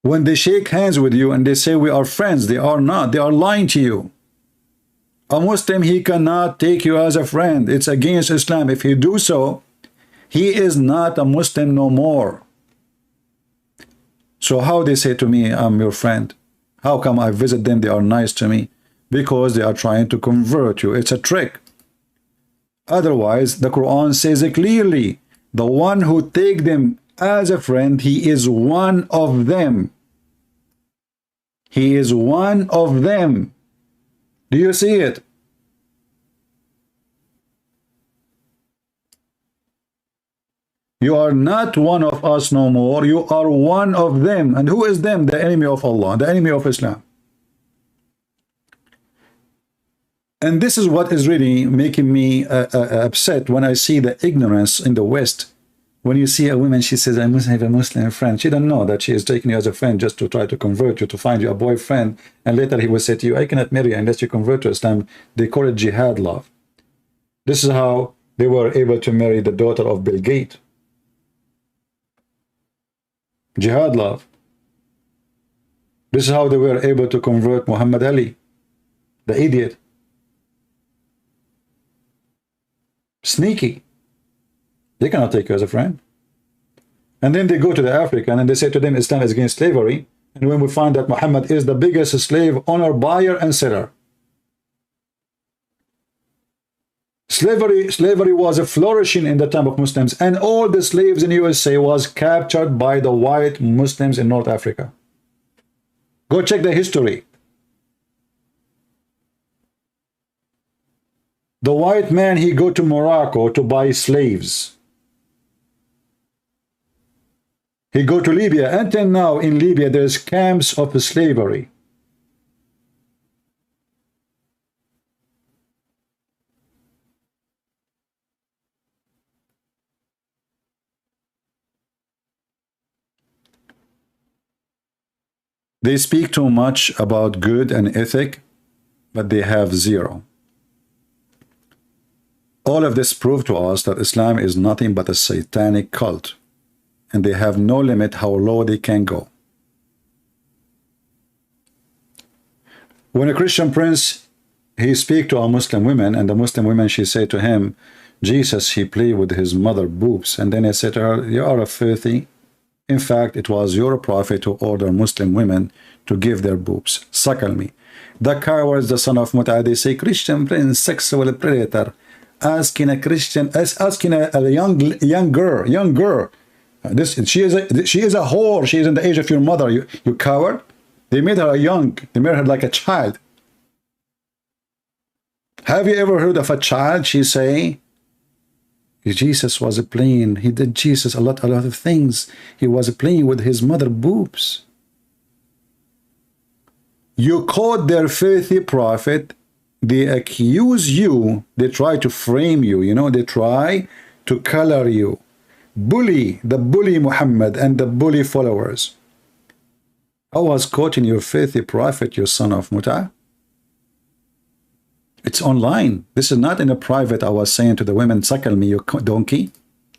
When they shake hands with you and they say we are friends, they are not. They are lying to you. A Muslim, he cannot take you as a friend. It's against Islam. If he do so, he is not a Muslim no more. So how they say to me, I'm your friend? How come I visit them, they are nice to me? Because they are trying to convert you. It's a trick. Otherwise, the Quran says it clearly. The one who take them as a friend. He is one of them. He is one of them. Do you see it? You are not one of us no more. You are one of them. And who is them? The enemy of Allah, the enemy of Islam. And this is what is really making me upset when I see the ignorance in the West. When you see a woman, she says, I must have a Muslim friend. She doesn't know that she is taking you as a friend just to try to convert you, to find you a boyfriend. And later he will say to you, I cannot marry you unless you convert to Islam. They call it jihad love. This is how they were able to marry the daughter of Bill Gates. Jihad love. This is how they were able to convert Muhammad Ali, the idiot. Sneaky. They cannot take you as a friend. And then they go to the African and they say to them, Islam is against slavery. And when we find that Muhammad is the biggest slave owner, buyer, and seller. Slavery was a flourishing in the time of Muslims, and all the slaves in USA was captured by the white Muslims in North Africa. Go check the history. The white man, he go to Morocco to buy slaves. He go to Libya. Until now in Libya there's camps of slavery. They speak too much about good and ethic, but they have zero. All of this proves to us that Islam is nothing but a satanic cult, and they have no limit how low they can go. When a Christian prince, he speak to a Muslim woman, and the Muslim woman, she say to him, Jesus, he played with his mother boobs. And then he said to her, you are a filthy. In fact, it was your prophet who ordered Muslim women to give their boobs. Suckle me. The cowards, the son of Mutta, they say, Christian prince, sexual predator, asking a Christian, asking a young girl, she is a whore. She is in the age of your mother. You coward. They made her young. They made her like a child. Have you ever heard of a child? She say, Jesus was playing. He did Jesus a lot of things. He was playing with his mother boobs. You quote their filthy prophet. They accuse you. They try to frame you. You know, they try to color you. Bully, the bully Muhammad and the bully followers. I was quoting your filthy prophet, you son of Mutta. It's online. This is not in a private. I was saying to the women, suckle me, you donkey.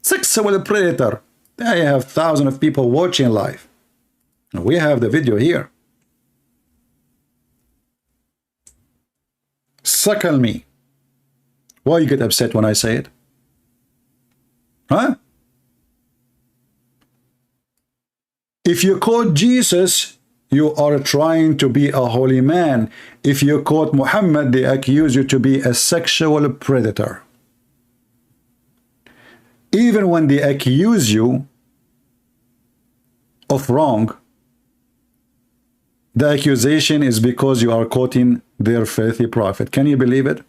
Sexual predator. I have thousands of people watching live. We have the video here. Suckle me. Why you get upset when I say it? Huh? If you quote Jesus, you are trying to be a holy man. If you quote Muhammad, they accuse you to be a sexual predator. Even when they accuse you of wrong, the accusation is because you are quoting their filthy prophet. Can you believe it?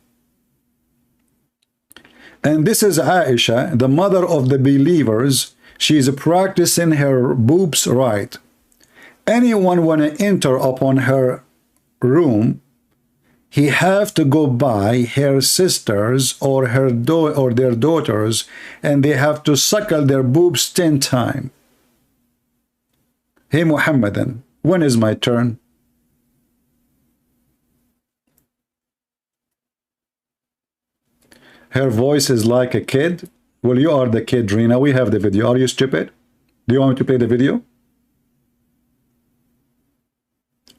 And this is Aisha, the mother of the believers. She is practicing her boobs right. Anyone want to enter upon her room, he have to go by her sisters or their daughters, and they have to suckle their boobs 10 times. Hey Muhammadan, when is my turn? Her voice is like a kid. Well, you are the kid, Rina. We have the video. Are you stupid? Do you want me to play the video?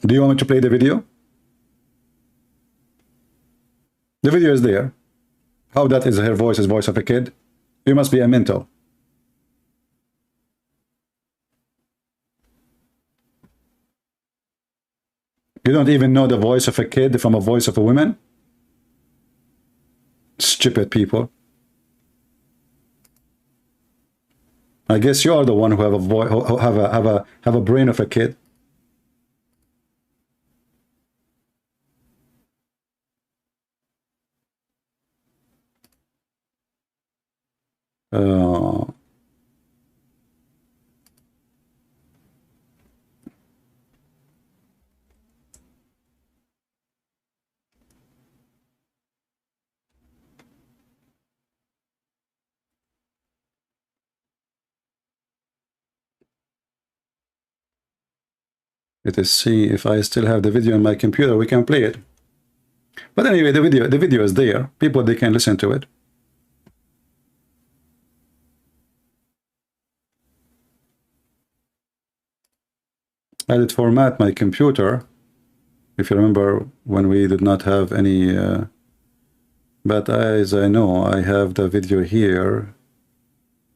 Do you want me to play the video? The video is there. How that is her voice is voice of a kid? You must be a mental. You don't even know the voice of a kid from a voice of a woman? Stupid people. I guess you are the one who have a voice, who have a brain of a kid. Let us see if I still have the video on my computer. We can play it. But anyway, the video is there. People, they can listen to it. I did format my computer. If you remember when we did not have any, but as I know, I have the video here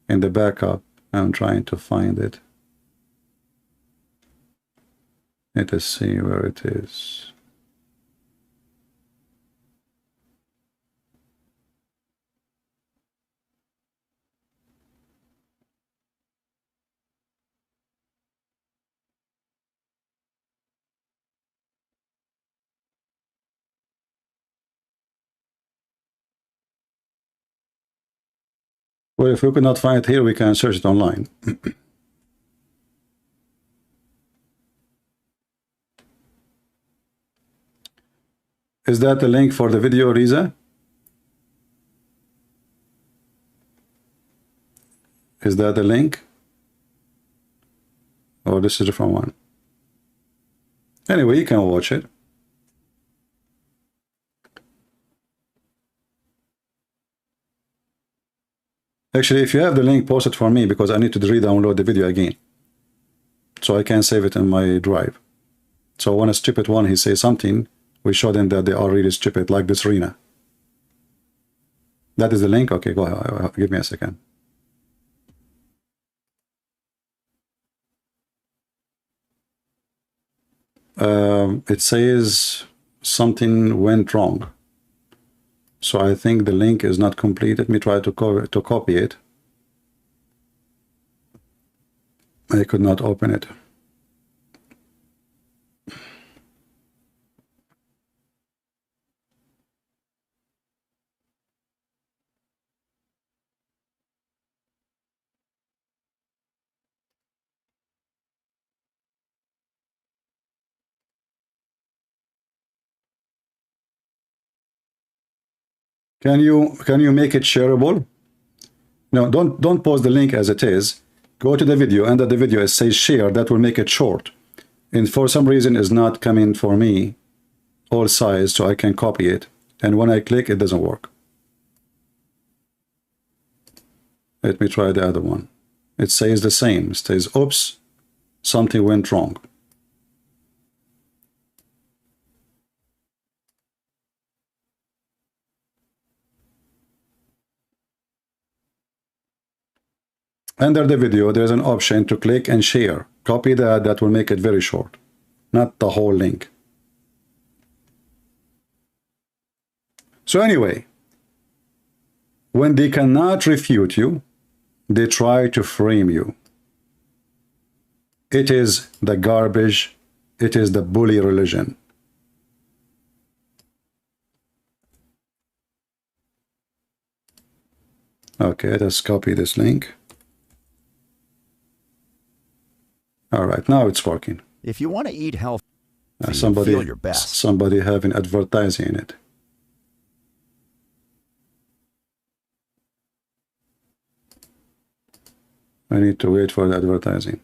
in the backup. I'm trying to find it. Let us see where it is. Well, if we could not find it here, we can search it online. Is that the link for the video, Riza? Is that the link? Or this is a different one? Anyway, you can watch it. Actually, if you have the link, post it for me, because I need to re-download the video again, so I can save it in my drive. So when a stupid one, he says something, we show them that they are really stupid, like this Rena. That is the link? Okay, go ahead. Give me a second. It says something went wrong. So I think the link is not complete. Let me try to copy it. I could not open it. Can you make it shareable? No, don't post the link as it is. Go to the video, under the video it says share. That will make it short. And for some reason it's not coming for me all size, so I can copy it. And when I click, it doesn't work. Let me try the other one. It says the same. It says, oops, something went wrong. Under the video, there's an option to click and share. Copy that. That will make it very short, not the whole link. So anyway, when they cannot refute you, they try to frame you. It is the garbage. It is the bully religion. Okay, let's copy this link. All right, now it's working. If you want to eat healthy, somebody feel your best. Somebody having advertising in it. I need to wait for the advertising.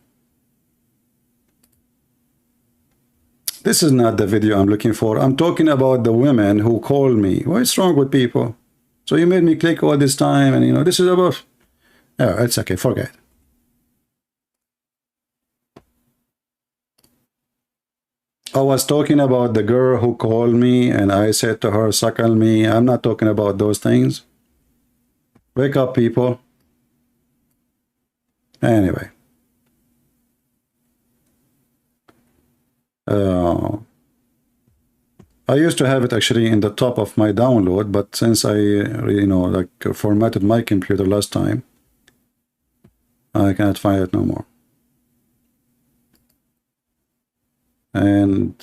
This is not the video I'm looking for. I'm talking about the women who call me. What's wrong with people? So you made me click all this time, and you know, this is about... Oh, it's okay, forget. I was talking about the girl who called me and I said to her, suckle me. I'm not talking about those things. Wake up, people. Anyway. I used to have it actually in the top of my download, but since I, formatted my computer last time, I cannot find it no more. And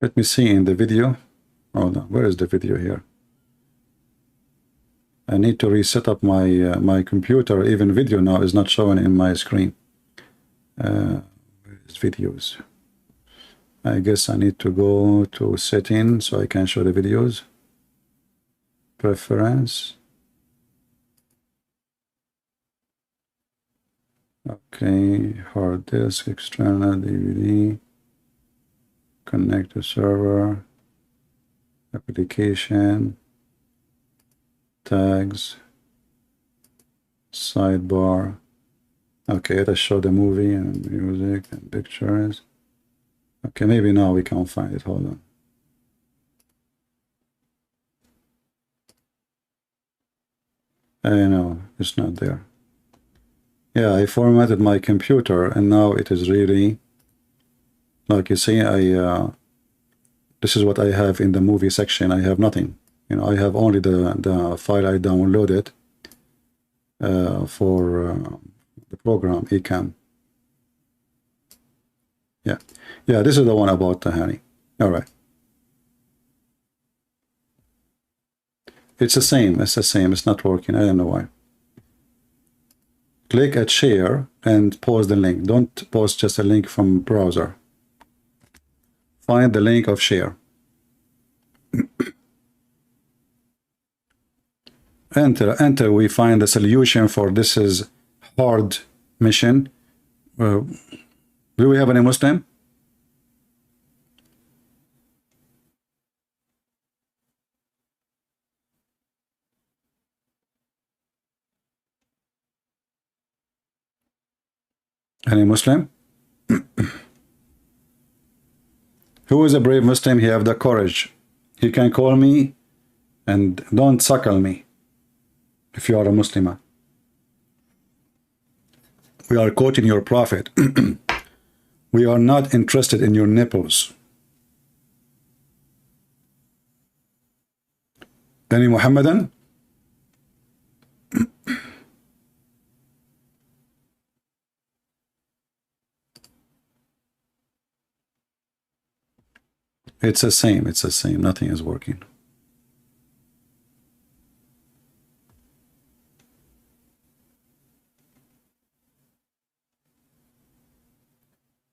let me see in the video. Oh no, where is the video here? I need to reset up my my computer. Even video now is not showing in my screen. Where is videos? I guess I need to go to settings so I can show the videos. Preference. Okay, hard disk, external DVD, connect to server, application, tags, sidebar. Okay, let us show the movie and music and pictures. Okay, maybe now we can find it. Hold on. I know it's not there. Yeah, I formatted my computer and now it is really, like you see, this is what I have in the movie section. I have nothing. You know, I have only the file I downloaded for the program Ecamm. Yeah, this is the one about Tahani. All right. It's the same. It's the same. It's not working. I don't know why. Click at share and post the link. Don't post just a link from browser. Find the link of share. Enter. We find the solution for this is hard mission. Do we have any Muslim? Any Muslim? Who is a brave Muslim? He have the courage. He can call me and don't suckle me if you are a Muslimah. We are quoting your prophet. We are not interested in your nipples. Any Muhammadan? It's the same. It's the same. Nothing is working.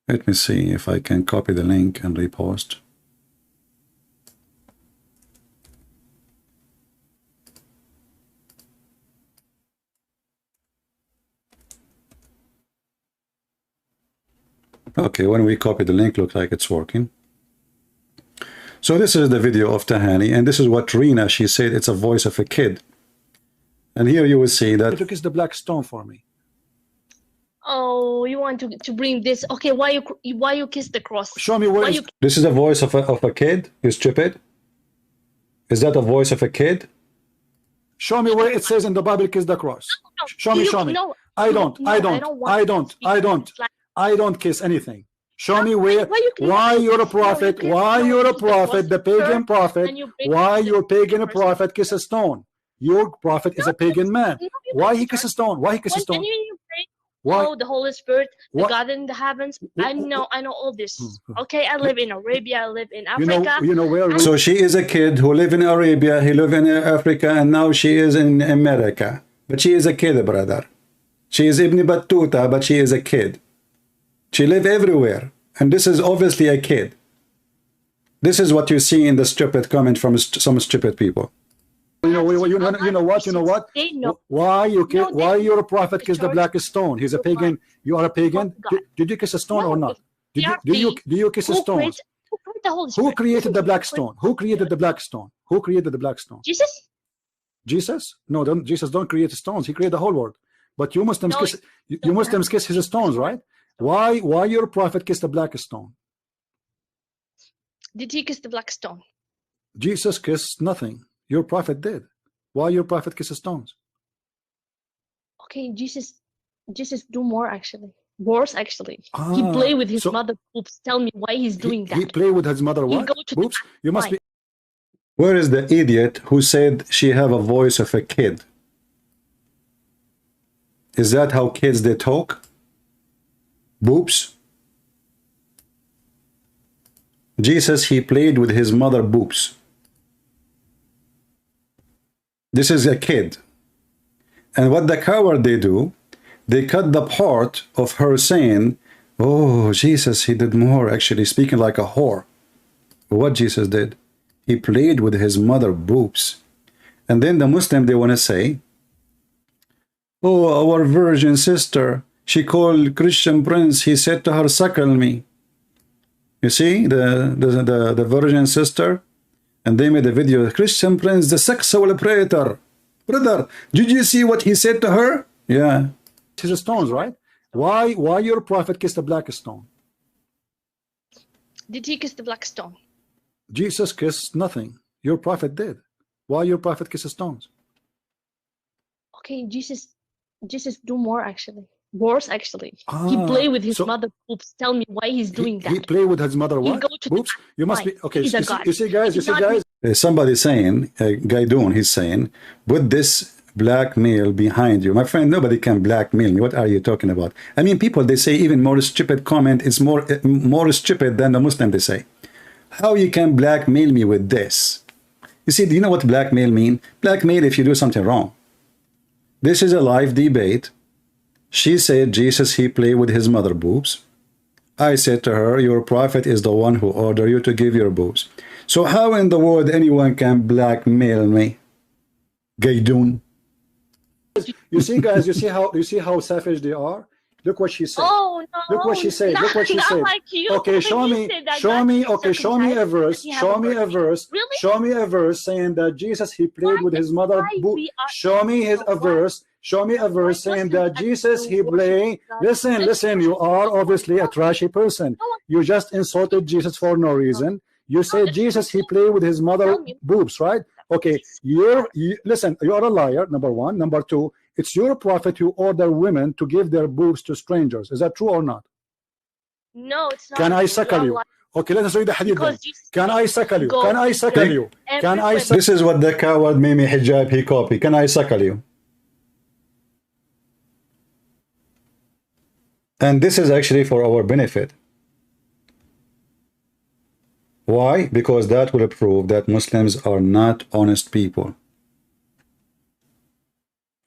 Let me see if I can copy the link and repost. Okay, when we copy the link, looks like it's working. So this is the video of Tahani, and this is what Rina, she said it's a voice of a kid. And here you will see that... You kiss the black stone for me. Oh, you want to bring this? Okay, why you kiss the cross? Show me where is... This is a voice of a kid, you stupid? Is that a voice of a kid? Show me where it says in the Bible, kiss the cross. No, show me. No, I don't kiss anything. Show me where, why you're a prophet, the pagan prophet, why your pagan prophet kiss a stone. Your prophet is a pagan man. Why he kiss a stone? Why he kiss a stone? Why? Oh, the Holy Spirit, the God in the heavens. I know all this. Okay, I live in Arabia, I live in Africa. You know where? So she is a kid who live in Arabia, he live in Africa, and now she is in America. But she is a kid, brother. She is Ibn Battuta, but she is a kid. She live everywhere, and this is obviously a kid. This is what you see in the stupid comment from some stupid people. You know what? Why your prophet kiss the black stone? He's a pagan. You are a pagan. Did you kiss a stone or not? Do you kiss a stone? Who created the black stone? Who created the black stone? Who created the black stone? Jesus. Jesus? No, Jesus don't create stones. He created the whole world. But you Muslims kiss. You Muslims kiss his stones, right? Why your prophet kissed the black stone? Did he kiss the black stone? Jesus kissed nothing. Your prophet did. Why your prophet kisses stones? Okay, Jesus do more actually. Worse, actually. He play with his mother boobs. Tell me why he's doing that. He play with his mother what? Boobs? You must be. Where is the idiot who said she have a voice of a kid? Is that how kids they talk? Boobs? Jesus, he played with his mother boobs. This is a kid. And what the coward they do, they cut the part of her saying, oh, Jesus, he did more, actually speaking like a whore. What Jesus did? He played with his mother boobs. And then the Muslim, they want to say, oh, our virgin sister, she called Christian prince, he said to her, suckle me. You see, the virgin sister, and they made a video, Christian prince, the sexual predator. Brother, did you see what he said to her? Yeah. His stones, right? Why your prophet kissed a black stone? Did he kiss the black stone? Jesus kissed nothing. Your prophet did. Why your prophet kisses stones? Okay, Jesus do more actually. Worse actually. He play with his mother boobs. Tell me why he's doing that. He play with his mother what? Boobs? You must be okay. You see guys. Somebody saying, Gaidun, he's saying, put this blackmail behind you. My friend, nobody can blackmail me. What are you talking about? I mean, people, they say even more stupid comment is more stupid than the Muslim, they say. How you can blackmail me with this? You see, do you know what blackmail mean? Blackmail if you do something wrong. This is a live debate. She said, Jesus, he played with his mother boobs. I said to her, your prophet is the one who ordered you to give your boobs. So how in the world anyone can blackmail me? Gaydun. You see, guys, you see how savage they are? Look what she said. Oh no! Look what she said. Look what she said. Like you. Okay, show me. Okay, show me a verse. Show me a verse. Really? Show me a verse saying that Jesus he played with his mother. Show me a verse. Show me a verse saying that Jesus he played. Listen. You are obviously a trashy person. You just insulted Jesus for no reason. You said Jesus he played with his mother boobs, right? Okay, listen. You are a liar. Number one. Number two. It's your prophet who ordered women to give their boobs to strangers. Is that true or not? No, it's not. Can I suckle you? Okay, let us read the hadith. Can I suckle you? Can I suckle you? Can I? This is what the coward Mimi Hijab he copied. Can I suckle you? And this is actually for our benefit. Why? Because that will prove that Muslims are not honest people.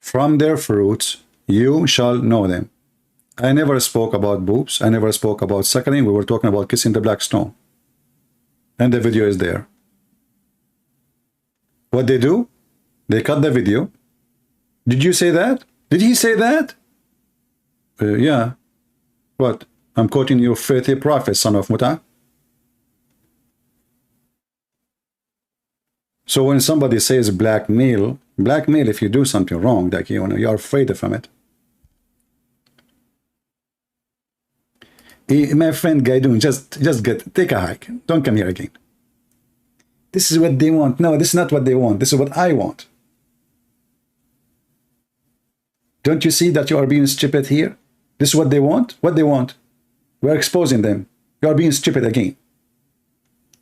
From their fruits, you shall know them. I never spoke about boobs. I never spoke about suckling. We were talking about kissing the black stone. And the video is there. What they do? They cut the video. Did you say that? Did he say that? Yeah. What? I'm quoting your faithful prophet, son of Mutta. So when somebody says blackmail if you do something wrong, like you're afraid of it. My friend Gaidun, just take a hike. Don't come here again. This is what they want. No, this is not what they want. This is what I want. Don't you see that you are being stupid here? This is what they want. What they want. We're exposing them. You are being stupid again.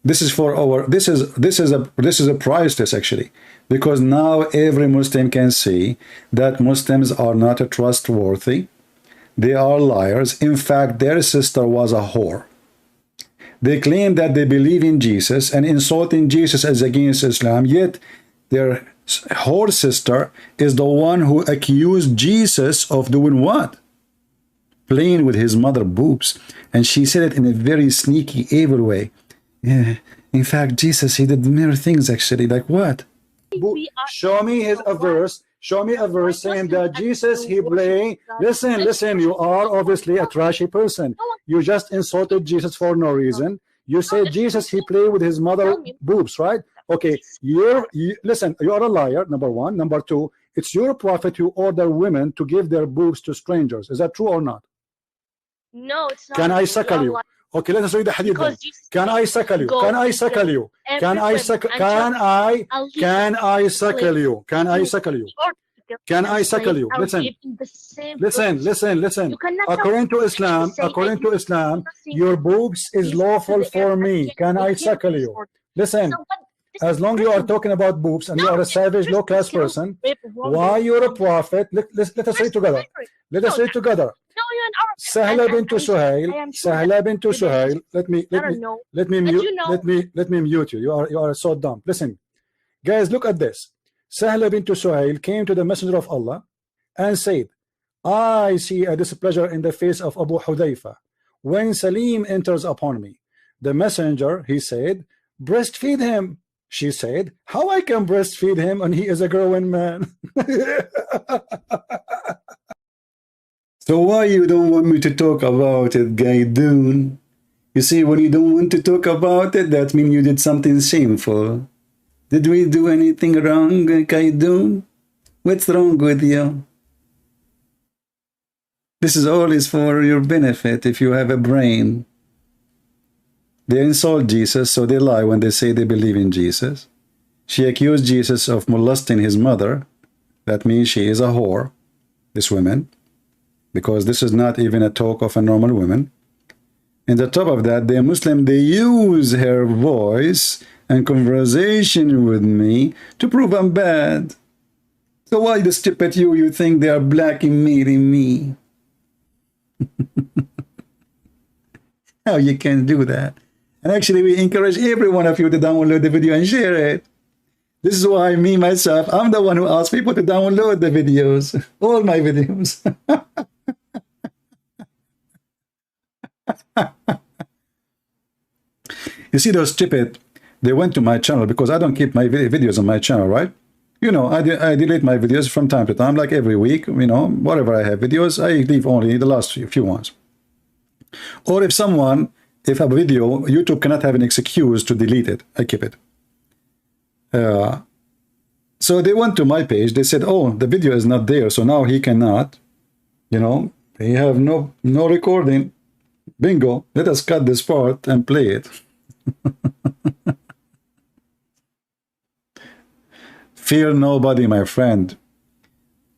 This is for our. This is a price test actually, because now every Muslim can see that Muslims are not trustworthy. They are liars. In fact, their sister was a whore. They claim that they believe in Jesus, and insulting Jesus is against Islam. Yet their whore sister is the one who accused Jesus of doing what? Playing with his mother boobs, and she said it in a very sneaky, evil way. Yeah, in fact, Jesus, he did mere things actually. Like what? Show me a verse. Show me a verse saying that Jesus, he played. Listen. You are obviously a trashy person. You just insulted Jesus for no reason. You said Jesus, he played with his mother boobs, right? Okay, listen. You are a liar. Number one. Number two. It's your prophet who ordered women to give their boobs to strangers. Is that true or not? No, it's not. Can I suckle you? Okay, let us read the hadith. Can I suckle you? Can I suckle you? Can I suckle you? Can I suckle you? Can I suckle you? Can I suckle you? Listen. Listen. According to Islam, your boobs is lawful for me. Can I suckle you? Listen. As long you are talking about boobs and you are a savage, low-class person, why you're a prophet? Let us say it together. Let us say it together. Sahla bintu Suhail. Let me mute you. You are so dumb. Listen, guys, look at this. Sahla bintu Suhail came to the Messenger of Allah and said, I see a displeasure in the face of Abu Hudayfa when Salim enters upon me. The messenger, he said, breastfeed him. She said, how I can breastfeed him and he is a growing man? So why you don't want me to talk about it, Gaidun? You see, when you don't want to talk about it, that means you did something shameful. Did we do anything wrong, Gaidun? What's wrong with you? This is always for your benefit if you have a brain. They insult Jesus, so they lie when they say they believe in Jesus. She accused Jesus of molesting his mother. That means she is a whore, this woman, because this is not even a talk of a normal woman. And on top of that, they're Muslim. They use her voice and conversation with me to prove I'm bad. So why the stupid you think they are blackmailing me? How you can do that? And actually, we encourage every one of you to download the video and share it. This is why me, myself, I'm the one who asks people to download the videos. All my videos. You see those stupid, they went to my channel because I don't keep my videos on my channel, right? You know, I delete my videos from time to time, like every week, you know, whatever I have videos, I leave only the last few ones. Or if a video, YouTube cannot have an excuse to delete it, I keep it. So they went to my page, they said, oh, the video is not there, so now he cannot, you know, he have no recording. Bingo, let us cut this part and play it. Fear nobody, my friend.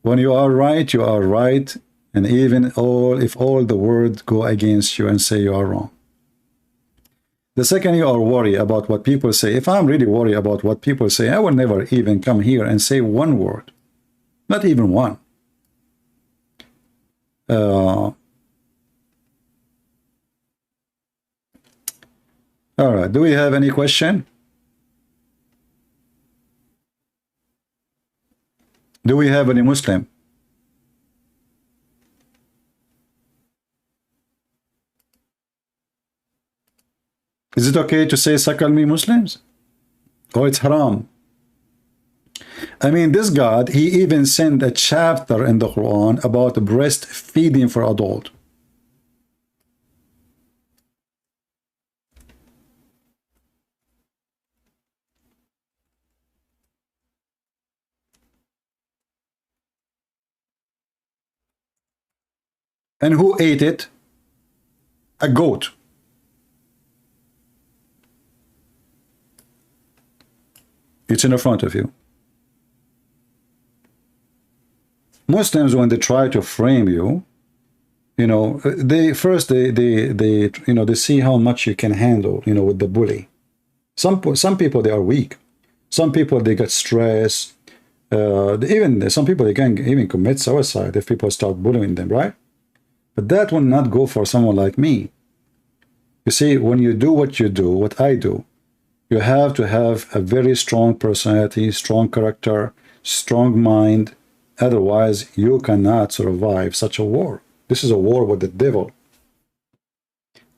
When you are right, you are right, and even if all the world go against you and say you are wrong. The second you are worried about what people say, if I'm really worried about what people say, I will never even come here and say one word. Not even one. All right, do we have any question? Do we have any Muslim? Is it okay to say suckle me Muslims? Or it's haram? I mean, this God, he even sent a chapter in the Quran about breastfeeding for adult. And who ate it? A goat. It's in the front of you. Muslims, when they try to frame you, you know, they see how much you can handle, you know, with the bully. Some people, they are weak. Some people, they get stressed. Even some people, they can even commit suicide if people start bullying them, right? But that will not go for someone like me. You see, when you do what you do, what I do, you have to have a very strong personality, strong character, strong mind. Otherwise, you cannot survive such a war. This is a war with the devil.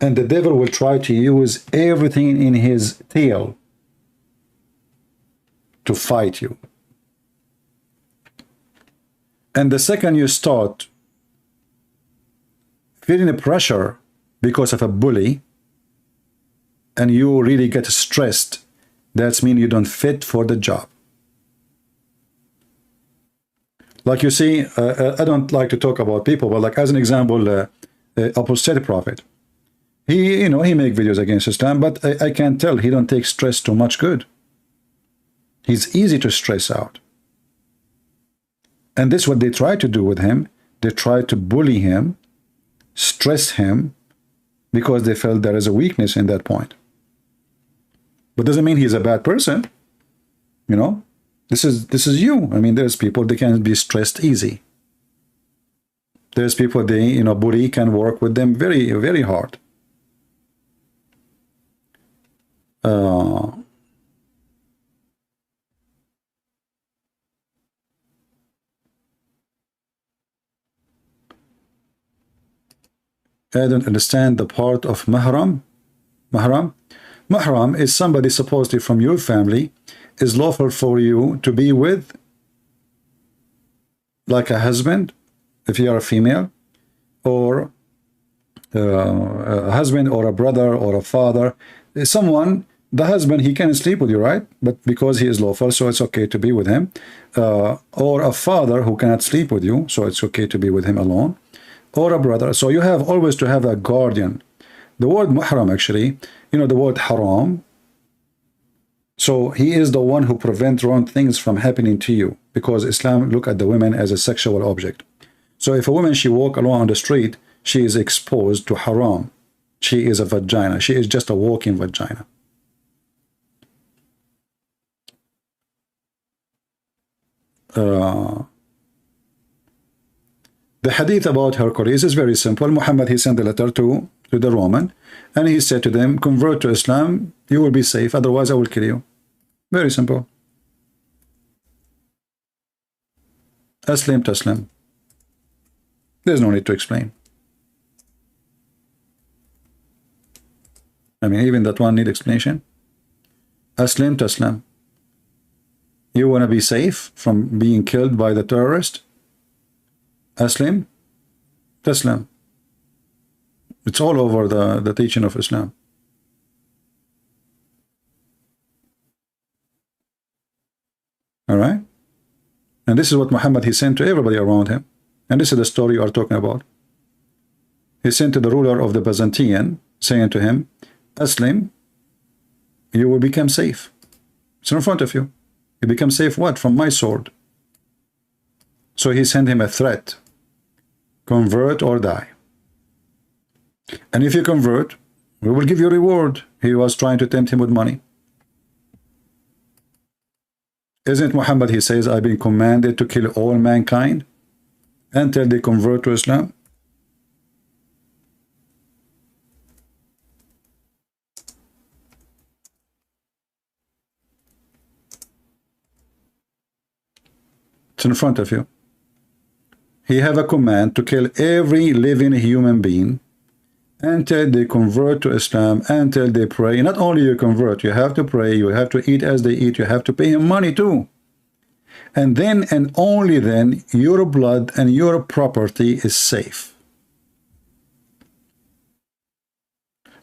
And the devil will try to use everything in his tail to fight you. And the second you start feeling the pressure because of a bully, and you really get stressed, that means you don't fit for the job. Like you see, I don't like to talk about people, but like as an example, apologist prophet. He, you know, he make videos against Islam, but I can tell he don't take stress too much good. He's easy to stress out. And this is what they try to do with him. They try to bully him, stress him, because they felt there is a weakness in that point. But doesn't mean he's a bad person. You know, this is you. I mean, there's people, they can be stressed easy. There's people, they, you know, bully can work with them very, very hard. I don't understand the part of mahram. Mahram is somebody supposedly from your family is lawful for you to be with, like a husband, if you are a female, or a husband or a brother or a father. Someone, the husband, he can sleep with you, right? But because he is lawful, so it's okay to be with him. Or a father who cannot sleep with you, so it's okay to be with him alone. Or a brother. So you have always to have a guardian. The word muhram, actually, you know, the word haram. So he is the one who prevents wrong things from happening to you, because Islam look at the women as a sexual object. So if a woman, she walk along on the street, she is exposed to haram. She is a vagina. She is just a walking vagina. The hadith about Hercules is very simple. Muhammad, he sent a letter to the Roman, and he said to them, convert to Islam, you will be safe, otherwise I will kill you. Very simple. Aslim taslim. There's no need to explain. I mean, even that one need explanation. Aslim taslim. You want to be safe from being killed by the terrorist? Aslim taslim. It's all over the teaching of Islam. All right? And this is what Muhammad, he sent to everybody around him. And this is the story you are talking about. He sent to the ruler of the Byzantine, saying to him, Aslim, you will become safe. It's in front of you. You become safe what? From my sword. So he sent him a threat. Convert or die. And if you convert, we will give you a reward. He was trying to tempt him with money. Isn't Muhammad, he says, I've been commanded to kill all mankind until they convert to Islam? It's in front of you. He have a command to kill every living human being until they convert to Islam, until they pray. Not only you convert, you have to pray, you have to eat as they eat, you have to pay him money too. And then and only then your blood and your property is safe.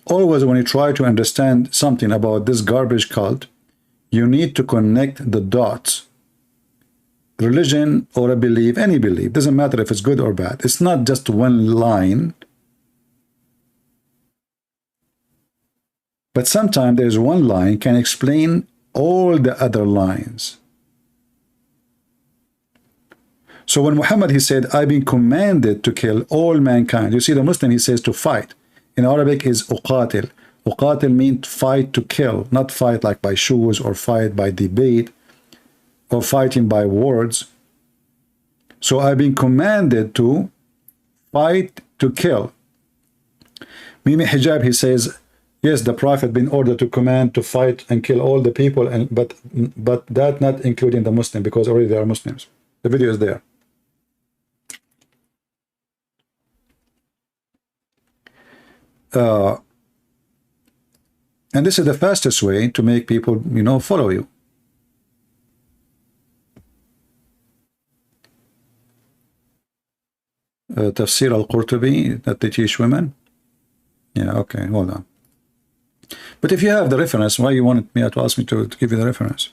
Always when you try to understand something about this garbage cult, you need to connect the dots. Religion or a belief, any belief, doesn't matter if it's good or bad. It's not just one line. But sometimes there's one line can explain all the other lines. So when Muhammad, he said, I've been commanded to kill all mankind. You see, the Muslim, he says to fight. In Arabic is uqatil. Uqatil means fight, to kill, not fight like by shoes or fight by debate or fighting by words. So I've been commanded to fight, to kill. Mimi Hijab, he says, yes, the Prophet been ordered to command to fight and kill all the people, and but that not including the Muslim, because already they are Muslims. The video is there. And this is the fastest way to make people, you know, follow you. Tafsir al-Qurtubi, that they teach women. Yeah, okay, hold on. But if you have the reference, why you wanted me to ask me to give you the reference?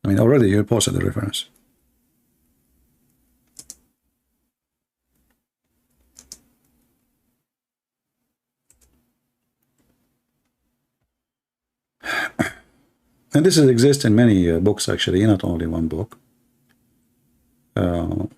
I mean, already you posted the reference. And this exists in many books, actually, not only one book. Let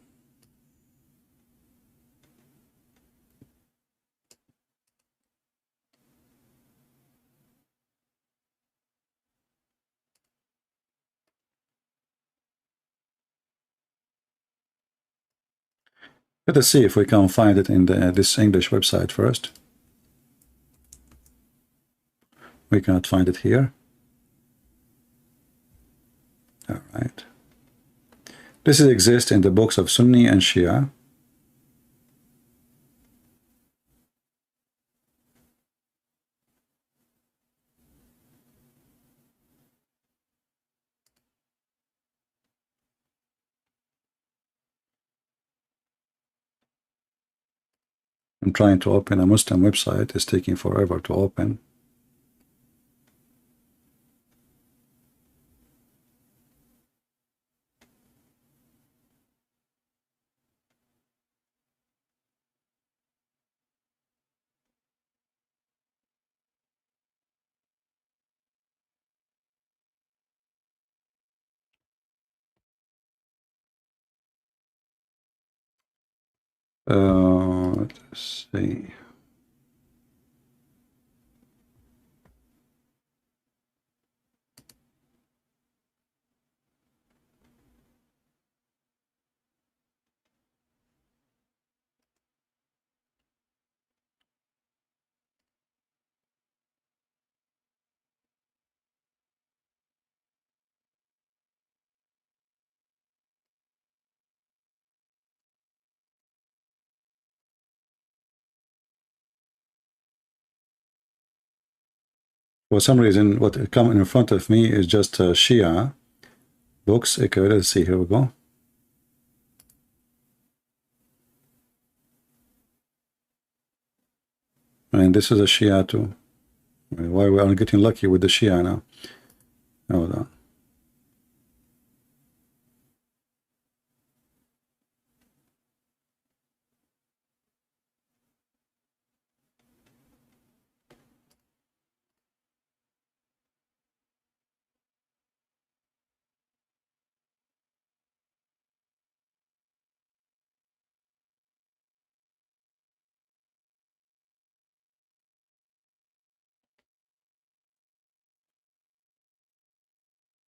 us see if we can find it in this English website first. We cannot find it here. All right. This exists in the books of Sunni and Shia. I'm trying to open a Muslim website. It's taking forever to open. Let's see. For some reason, what come in front of me is just Shia books. Okay, let's see. Here we go. And this is a Shia too. Why we are getting lucky with the Shia now? Hold on.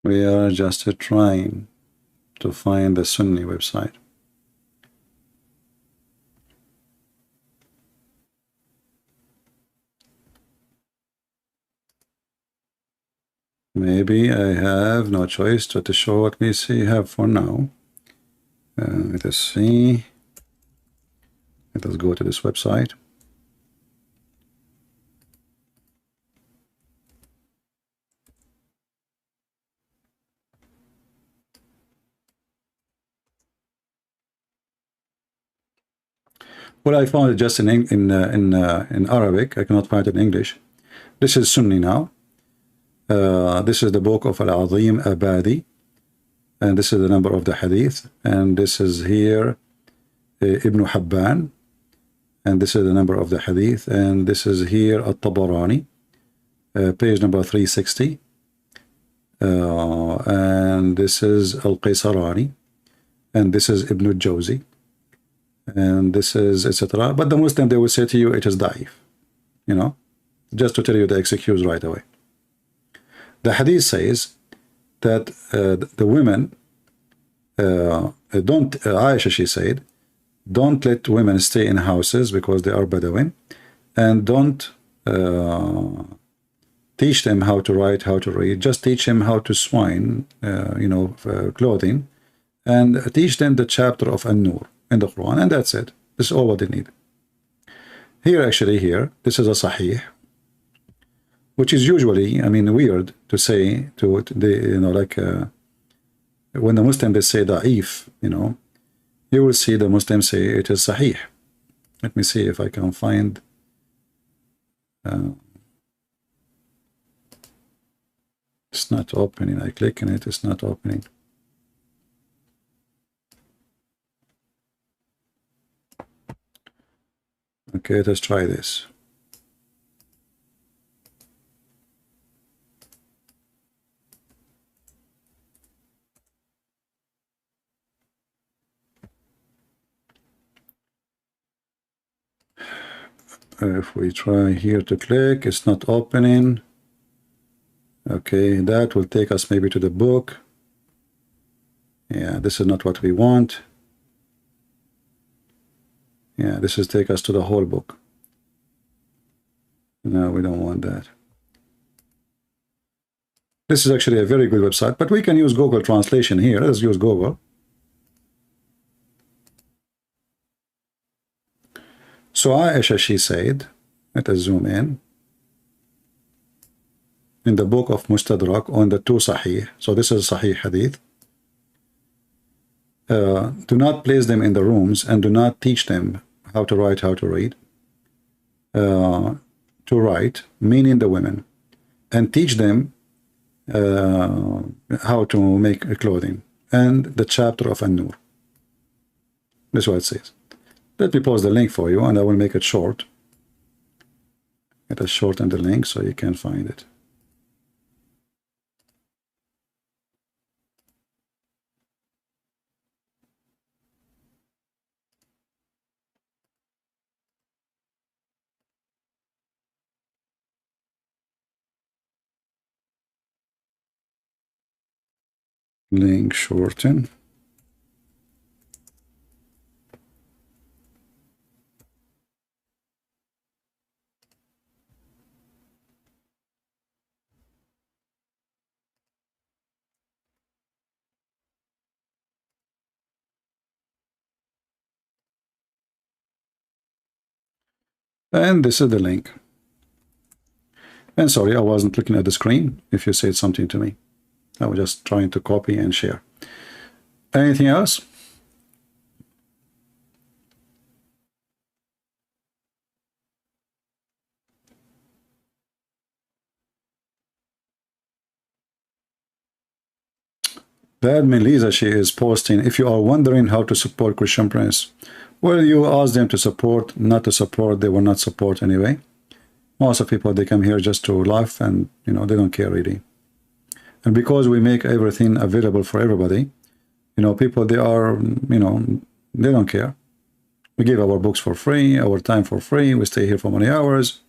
We are just trying to find the Sunni website. Maybe I have no choice to show what we see have for now. Let us see. Let us go to this website. Well, I found it just in Arabic. I cannot find it in English. This is Sunni now. This is the book of Al-Azim Abadi, and this is the number of the hadith, and this is here Ibn Habban, and this is the number of the hadith, and this is here At-Tabarani, page number 360, and this is Al-Qaisarani, and this is Ibn al-Jawzi, and this is etc. But the Muslim, they will say to you it is da'if, you know, just to tell you the excuse right away. The hadith says that the women don't, Aisha, she said, don't let women stay in houses because they are Bedouin, and don't teach them how to write, how to read. Just teach them how to swine, you know, clothing, and teach them the chapter of An-Nur in the Quran, and that's it. This is all what they need. Here, actually, here, this is a Sahih, which is usually, I mean, weird to say to the, you know, like when the Muslims they say da'if, you know, you will see the Muslims say it is Sahih. Let me see if I can find. It's not opening. I click on it. It's not opening. Okay, let's try this. if we try here to click, it's not opening. Okay, that will take us maybe to the book. Yeah, this is not what we want. Yeah, this is take us to the whole book. No, we don't want that. This is actually a very good website, but we can use Google Translation here. Let's use Google. So Aisha, she said, let us zoom in the book of Mustadrak on the two Sahih. So this is Sahih Hadith. Do not place them in the rooms and do not teach them how to write, how to read. To write, meaning the women, and teach them how to make clothing. And the chapter of An-Nur. This is what it says. Let me post the link for you, and I will make it short. Let us shorten the link so you can find it. Link shorten. And this is the link. And sorry, I wasn't looking at the screen if you said something to me. I was just trying to copy and share. Anything else? Badman Lisa, she is posting, if you are wondering how to support Christian Prince, well, you ask them to support, not to support, they will not support anyway. Most of people, they come here just to laugh and, you know, they don't care really. And because we make everything available for everybody, you know, people, they are, you know, they don't care. We give our books for free, our time for free, we stay here for many hours.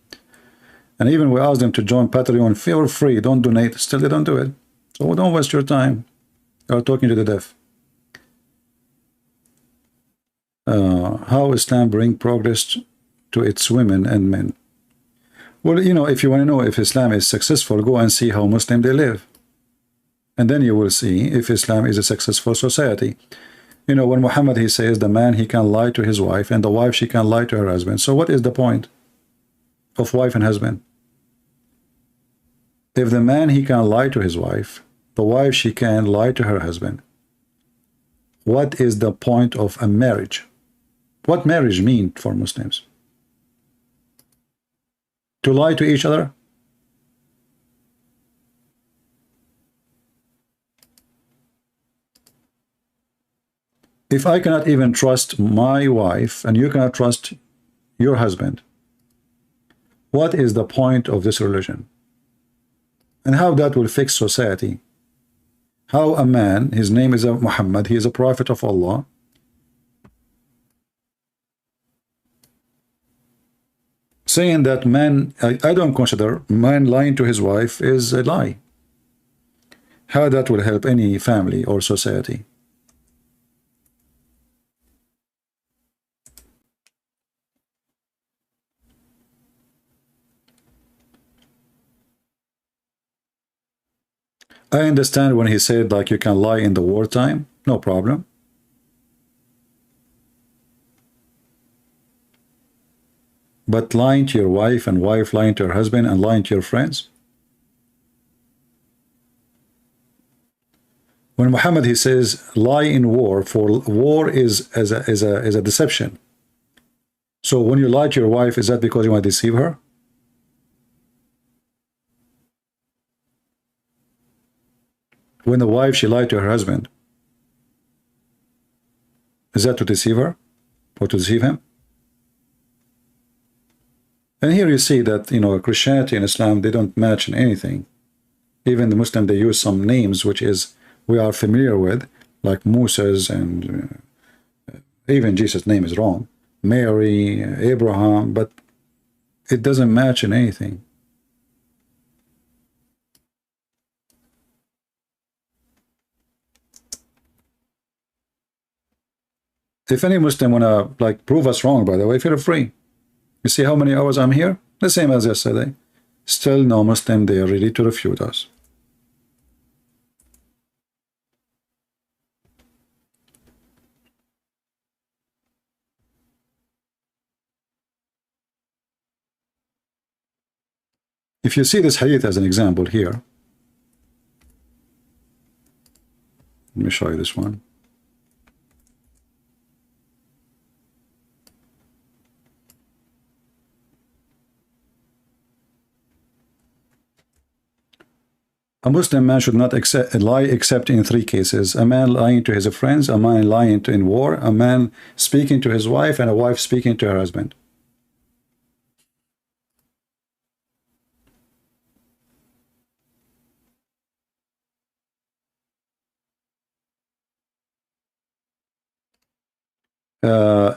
And even we ask them to join Patreon for free, don't donate, still they don't do it. So don't waste your time. You are talking to the deaf. How Islam bring progress to its women and men. Well, you know, if you want to know if Islam is successful, go and see how Muslim they live. And then you will see if Islam is a successful society. You know, when Muhammad, he says the man, he can lie to his wife, and the wife, she can lie to her husband. So what is the point of wife and husband? If the man, he can lie to his wife, the wife, she can lie to her husband. What is the point of a marriage? What marriage mean for Muslims? To lie to each other? If I cannot even trust my wife and you cannot trust your husband, what is the point of this religion? And how that will fix society? How a man, his name is Muhammad, he is a prophet of Allah, saying that man, I don't consider man lying to his wife is a lie. How that will help any family or society? I understand when he said like you can lie in the wartime, no problem. But lying to your wife and wife lying to her husband and lying to your friends? When Muhammad, he says lie in war, for war is as a deception. So when you lie to your wife, is that because you want to deceive her? When the wife, she lied to her husband, is that to deceive her or to deceive him? And here you see that, you know, Christianity and Islam, they don't match in anything. Even the Muslim, they use some names which is we are familiar with, like Moses, and even Jesus' name is wrong, Mary, Abraham, but It doesn't match in anything. If any Muslim wanna like prove us wrong, by the way, feel free. You see how many hours I'm here? The same as yesterday. Still no Muslim they are ready to refute us. If you see this hadith as an example here, let me show you this one. A Muslim man should not lie except in 3 cases: a man lying to his friends, a man lying in war, a man speaking to his wife, and a wife speaking to her husband.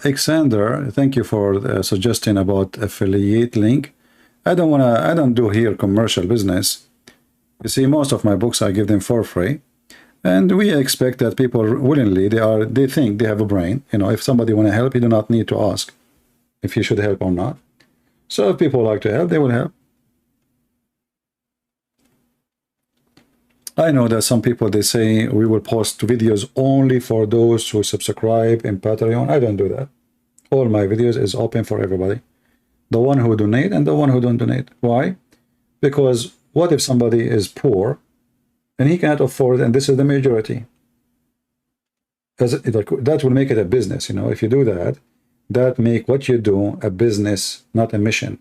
Alexander, thank you for suggesting about affiliate link. I don't do here commercial business. You see, most of my books I give them for free, and we expect that people willingly they think they have a brain. You know, if somebody want to help, you do not need to ask if he should help or not. So if people like to help, they will help. I know that some people they say we will post videos only for those who subscribe in Patreon. I don't do that. All my videos is open for everybody. The one who donate and the one who don't donate. Why? Because what if somebody is poor and he can't afford, and this is the majority? That will make it a business, you know. If you do that, that make what you do a business, not a mission.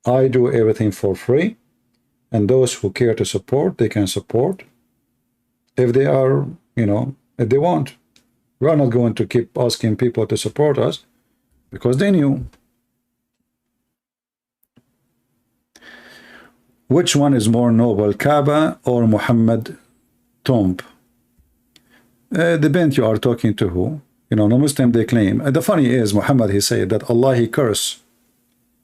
I do everything for free, and those who care to support, they can support. If they are, you know, if they want. We are not going to keep asking people to support us because they knew. Which one is more noble, Kaaba or Muhammad tomb? Depends you are talking to who. You know, no Muslim they claim. The funny is, Muhammad, he said that Allah, he cursed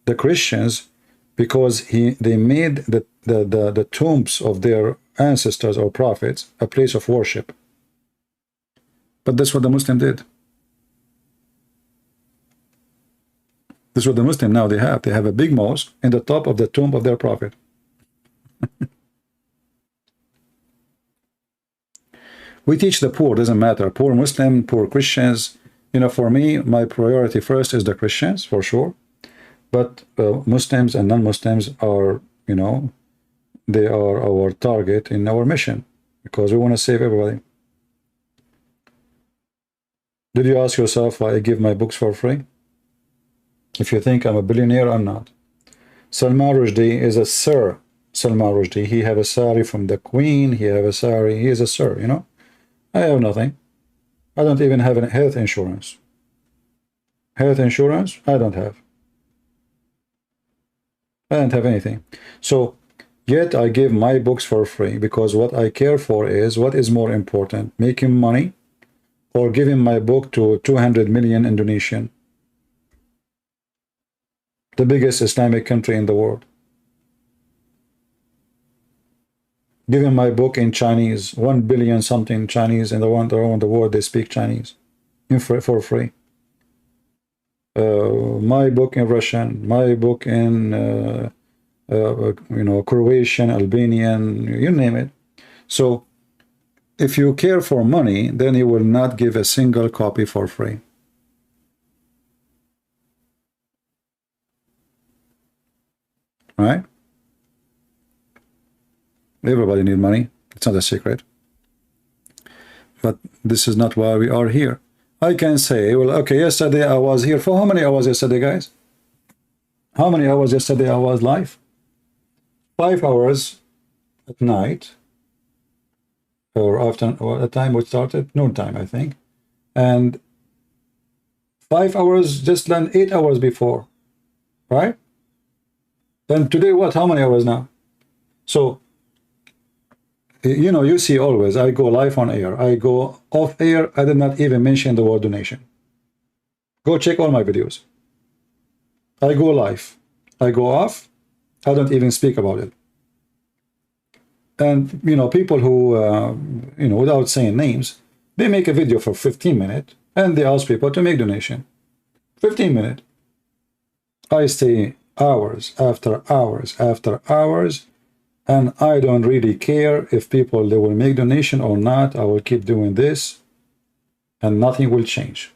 the Christians because they made the tombs of their ancestors or prophets a place of worship. But that's what the Muslim did. This is what the Muslim now they have. They have a big mosque in the top of the tomb of their prophet. We teach the poor, doesn't matter, poor Muslim, poor Christians. You know, for me, my priority first is the Christians, for sure. But Muslims and non-Muslims are, you know, they are our target in our mission because we want to save everybody. Did you ask yourself why I give my books for free? If you think I'm a billionaire, I'm not. Salman Rushdie is a Sir Salman Rushdie. He have a sari from the Queen. He have a sari. He is a Sir, you know. I have nothing. I don't even have a health insurance. Health insurance, I don't have. I don't have anything. So, yet I give my books for free because what I care for is what is more important, making money or giving my book to 200 million Indonesian, the biggest Islamic country in the world. Giving my book in Chinese, 1 billion something Chinese in around the world, they speak Chinese for free. My book in Russian, my book in you know, Croatian, Albanian, you name it. So if you care for money, then you will not give a single copy for free. Right? Everybody needs money. It's not a secret. But this is not why we are here. I can say, well, okay, yesterday I was here. For how many hours yesterday, guys? How many hours yesterday I was live? 5 hours at night. Or after, or at time we started, noon time, I think. And 5 hours, just than 8 hours before. Right? Then today, what? How many hours now? So, you know, you see always, I go live on air. I go off air. I did not even mention the word donation. Go check all my videos. I go live. I go off, I don't even speak about it. And, you know, people who, you know, without saying names, they make a video for 15 minutes and they ask people to make donation. 15 minutes. I stay hours after hours after hours, and I don't really care if people, they will make donation or not. I will keep doing this and nothing will change.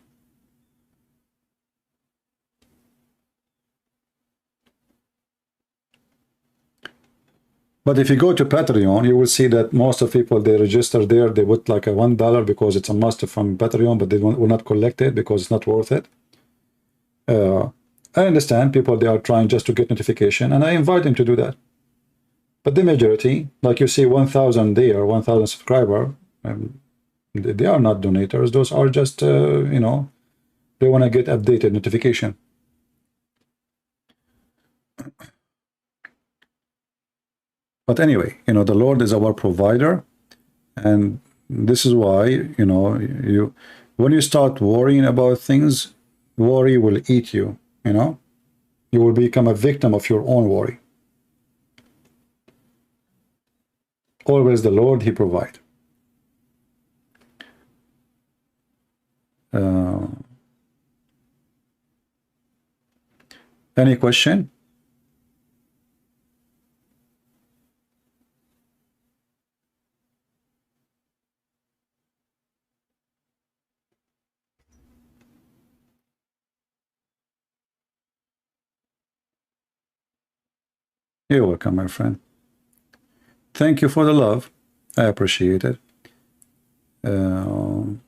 But if you go to Patreon, you will see that most of people, they register there, they put like a $1 because it's a must from Patreon, but they will not collect it because it's not worth it. I understand people, they are trying just to get notification, and I invite them to do that. But the majority, like you see 1,000 there, 1,000 subscriber, they are not donators. Those are just, you know, they want to get updated notification. But anyway, you know, the Lord is our provider, and this is why, you know, when you start worrying about things, worry will eat you, you know. You will become a victim of your own worry. Always the Lord, He provides. Any question? You're welcome, my friend. Thank you for the love. I appreciate it. You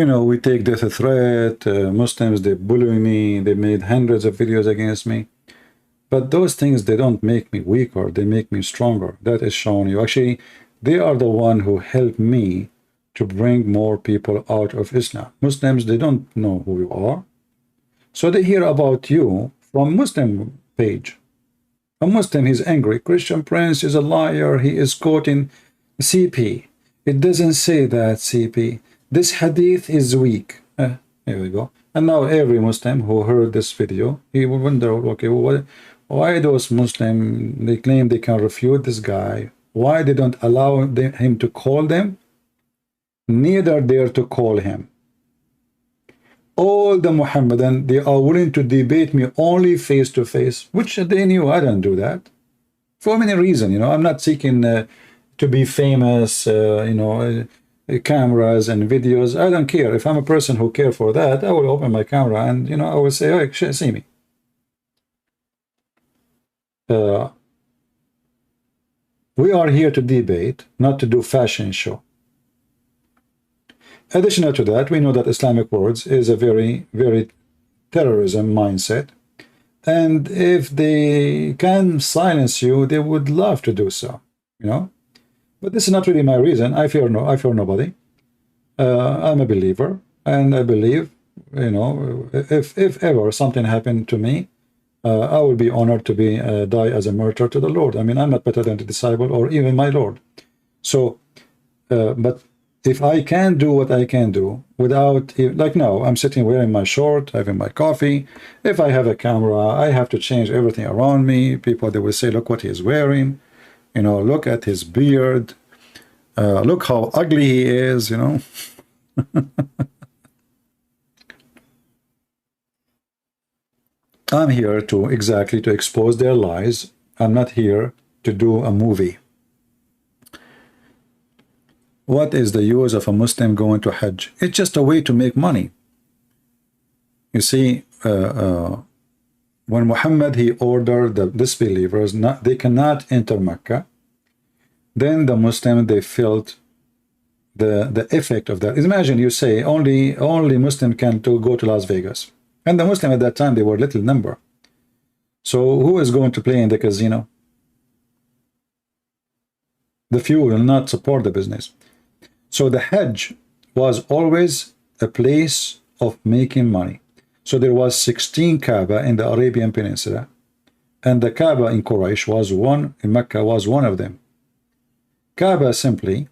know, we take this a threat. Muslims, they bully me. They made hundreds of videos against me. But those things, they don't make me weaker. They make me stronger. That is showing you. Actually, they are the one who helped me to bring more people out of Islam. Muslims, they don't know who you are. So they hear about you from Muslim page. A Muslim, he's angry. Christian Prince is a liar. He is quoting CP. It doesn't say that, CP. This hadith is weak. Here we go. And now every Muslim who heard this video, he will wonder, okay, why those Muslims, they claim they can refute this guy. Why they don't allow him to call them? Neither dare to call him. All the Muhammadan, they are willing to debate me only face to face, which they knew I don't do that. For many reasons, you know, I'm not seeking to be famous, you know, cameras and videos. I don't care. If I'm a person who care for that, I will open my camera and, you know, I will say, hey, see me. We are here to debate, not to do fashion show. Additional to that, we know that Islamic words is a very, very terrorism mindset. And if they can silence you, they would love to do so, you know. But this is not really my reason. I fear nobody. I'm a believer, and I believe, you know, if ever something happened to me, I will be honored to be die as a martyr to the Lord. I mean, I'm not better than the disciple or even my Lord. So, but if I can do what I can do without, like now, I'm sitting wearing my short, having my coffee. If I have a camera, I have to change everything around me. People, they will say, look what he's wearing. You know, look at his beard. Look how ugly he is, you know. I'm here to exactly to expose their lies. I'm not here to do a movie. What is the use of a Muslim going to Hajj? It's just a way to make money. You see, when Muhammad, he ordered the disbelievers, they cannot enter Mecca, then the Muslim, they felt the effect of that. Imagine you say only Muslim can go to Las Vegas. And the Muslim at that time, they were little number. So who is going to play in the casino? The few will not support the business. So the Hajj was always a place of making money. So there was 16 Kaaba in the Arabian Peninsula, and the Kaaba in Quraysh was one, in Mecca was one of them. Kaaba simply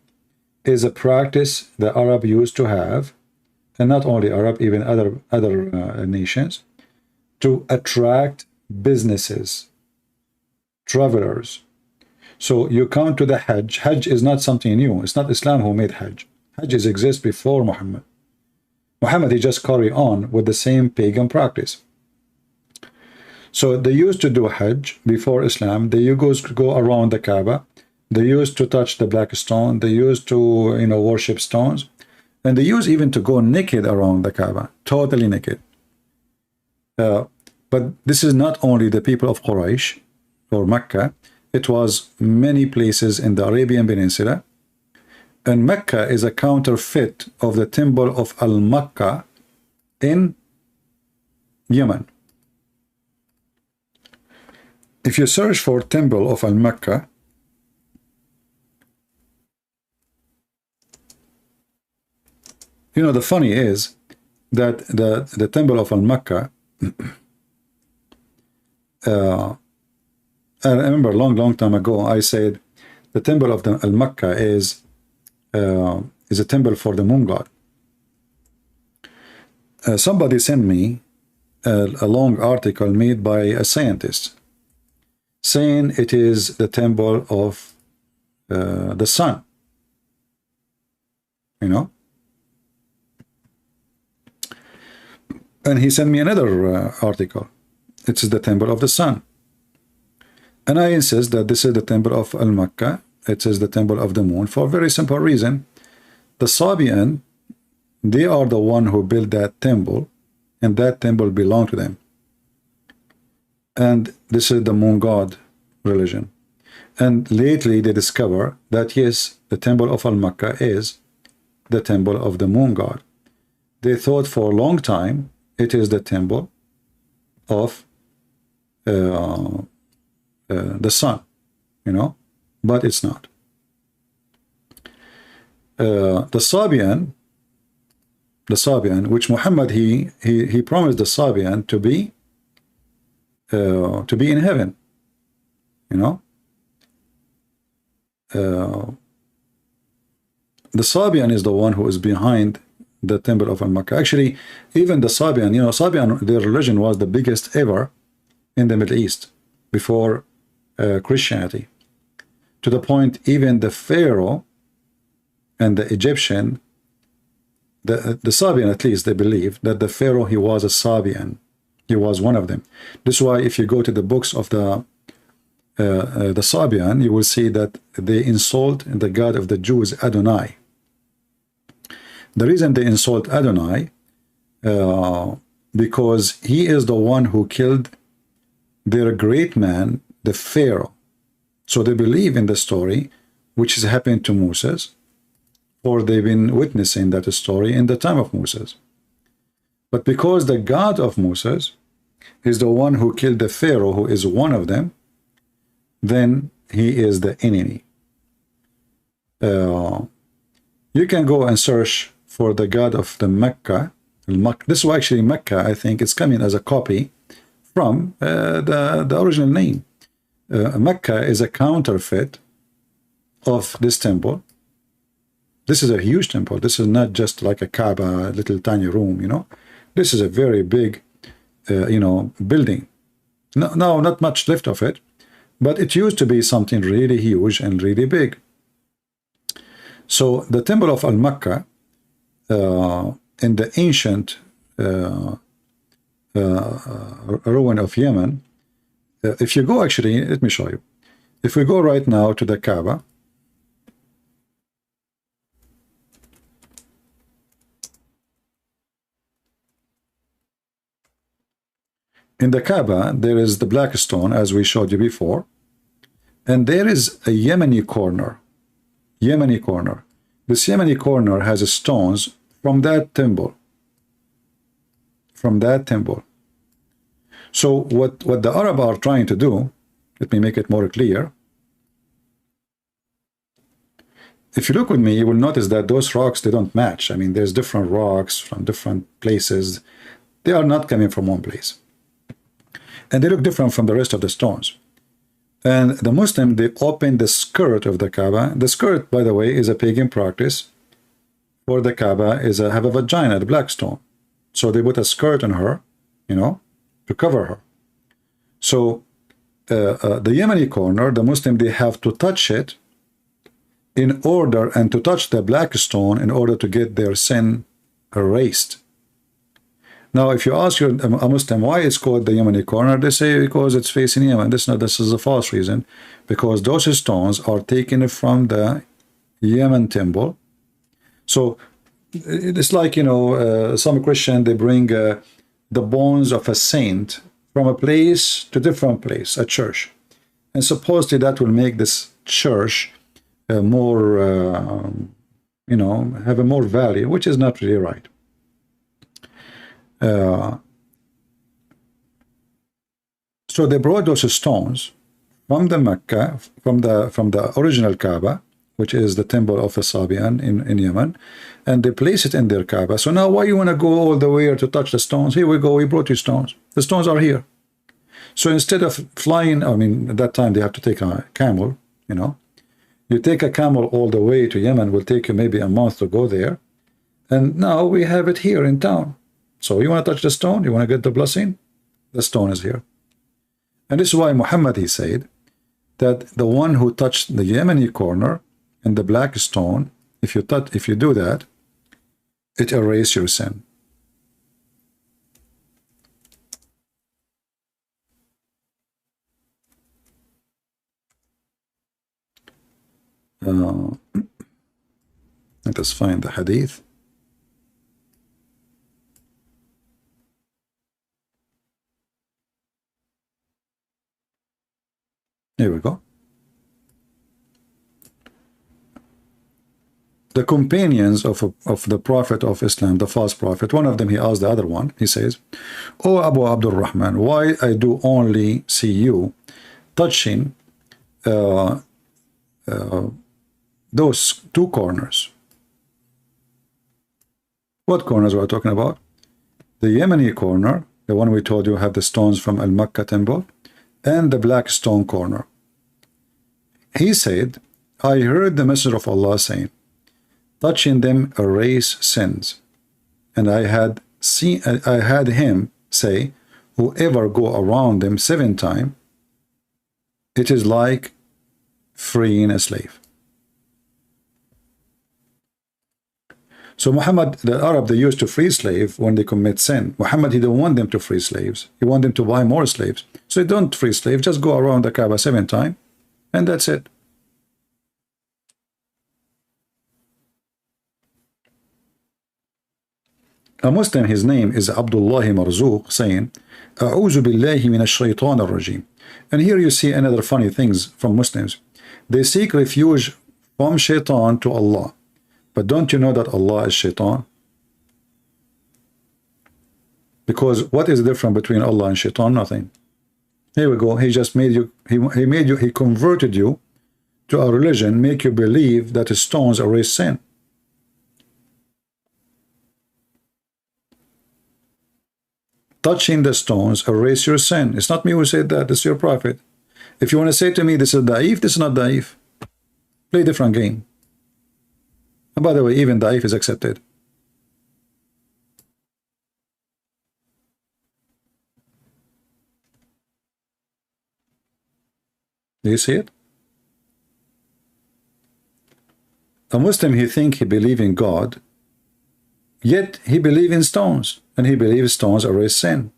is a practice the Arab used to have and not only Arab, even other nations, to attract businesses, travelers. So you come to the Hajj. Hajj is not something new. It's not Islam who made Hajj. Hajj exists before Muhammad. Muhammad, he just carry on with the same pagan practice. So they used to do Hajj before Islam. They used to go around the Kaaba. They used to touch the black stone. They used to, worship stones. And they used even to go naked around the Kaaba, totally naked. But this is not only the people of Quraysh or Mecca. It was many places in the Arabian Peninsula. And Mecca is a counterfeit of the temple of Al-Makkah in Yemen. If you search for temple of Al-Makkah, the funny is that the temple of Al-Makkah, I remember a long time ago, I said the temple of Al-Makkah is a temple for the moon god. Somebody sent me a long article made by a scientist saying it is the temple of the sun. And he sent me another article. It is the temple of the sun. And I insist that this is the temple of Al-Makkah. It is the temple of the moon for a very simple reason. The Sabian, they are the one who built that temple, and that temple belonged to them. And this is the moon god religion. And lately they discover that yes, the temple of Al-Makkah is the temple of the moon god. They thought for a long time it is the temple of the sun, but it's not. The Sabian, which Muhammad he promised the Sabian to be in heaven, the Sabian is the one who is behind the temple of Al-Makkah. Actually, even the Sabian, Sabian, their religion was the biggest ever in the Middle East before Christianity, to the point even the Pharaoh and the Egyptian, the Sabian, at least they believe that the Pharaoh, he was a Sabian. He was one of them. This is why if you go to the books of the Sabian, you will see that they insult the God of the Jews, Adonai. The reason they insult Adonai, because he is the one who killed their great man, the Pharaoh. So they believe in the story, which has happened to Moses, or they've been witnessing that story in the time of Moses. But because the God of Moses is the one who killed the Pharaoh, who is one of them, then he is the enemy. You can go and search for the God of the Mecca. This is actually Mecca, I think it's coming as a copy from the original name. Mecca is a counterfeit of this temple. This is a huge temple. This is not just like a Kaaba, little tiny room, This is a very big, building. No, not much left of it, but it used to be something really huge and really big. So the temple of Al-Makkah, in the ancient ruin of Yemen, if you go, actually, let me show you. If we go right now to the Kaaba, in the Kaaba, there is the black stone, as we showed you before, and there is a Yemeni corner. Yemeni corner. This Yemeni corner has stones from that temple. From that temple. So what the Arab are trying to do, let me make it more clear. If you look with me, you will notice that those rocks, they don't match. I mean, there's different rocks from different places. They are not coming from one place. And they look different from the rest of the stones. And the Muslim, they open the skirt of the Kaaba. The skirt, by the way, is a pagan practice. for the Kaaba is have a vagina, the black stone. So they put a skirt on her, you know, to cover her. So the Yemeni corner, the Muslim, they have to touch it in order, and to touch the black stone in order to get their sin erased. Now, if you ask a Muslim why it's called the Yemeni corner, they say because it's facing Yemen. This is a false reason, because those stones are taken from the Yemen temple. So it's like, you know, some Christian, they bring the bones of a saint from a place to different place, a church, and supposedly that will make this church more, you know, have a more value, which is not really right. So they brought those stones from the Mecca, from the original Kaaba, which is the temple of Sabian in Yemen, and they place it in their Kaaba. So now why you want to go all the way to touch the stones? Here we go, we brought you stones. The stones are here. So instead of flying, I mean, at that time they have to take a camel, you know. You take a camel all the way to Yemen, will take you maybe a month to go there. And now we have it here in town. So you want to touch the stone? You want to get the blessing? The stone is here. And this is why Muhammad, he said that the one who touched the Yemeni corner and the black stone, if you do that, it erases your sin. Let us find the hadith. Here we go. The companions of the Prophet of Islam, the false prophet, one of them, he asked the other one, he says, "O Abu Abdul Rahman, why I do only see you touching those two corners?" What corners we're talking about? The Yemeni corner, the one we told you have the stones from Al-Makkah temple, and the black stone corner. He said, I heard the Messenger of Allah saying, touching them erase sins. And I had him say, whoever go around them 7 times, it is like freeing a slave. So Muhammad, the Arab, they used to free slave when they commit sin. Muhammad, he don't want them to free slaves. He want them to buy more slaves. So don't free slaves, just go around the Kaaba 7 times, and that's it. A Muslim, his name is Abdullah Marzuq, saying, A'udhu billahi min ash-shaytan ar-rajim. And here you see another funny things from Muslims. They seek refuge from shaitan to Allah. But don't you know that Allah is shaitan? Because what is the difference between Allah and shaitan? Nothing. Here we go. He just made you, he converted you to a religion, make you believe that the stones erase sin. Touching the stones erase your sin. It's not me who said that, it's your prophet. If you want to say to me, this is da'if, this is not da'if. Play a different game. And by the way, even da'if is accepted. Do you see it? A Muslim, he think he believe in God, yet he believe in stones, and he believes stones erase sin.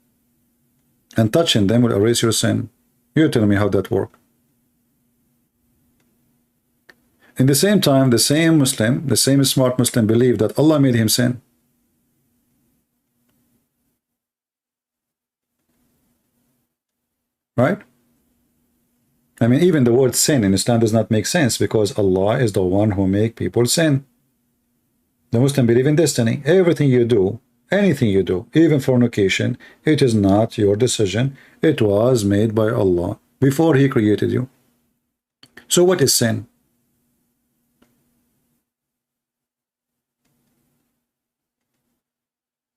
And touching them will erase your sin. You tell me how that works. In the same time, the same Muslim, the same smart Muslim believed that Allah made him sin. Right? I mean, even the word sin in Islam does not make sense because Allah is the one who make people sin. The Muslim believe in destiny. Everything you do, anything you do, even fornication, it is not your decision. It was made by Allah before He created you. So what is sin?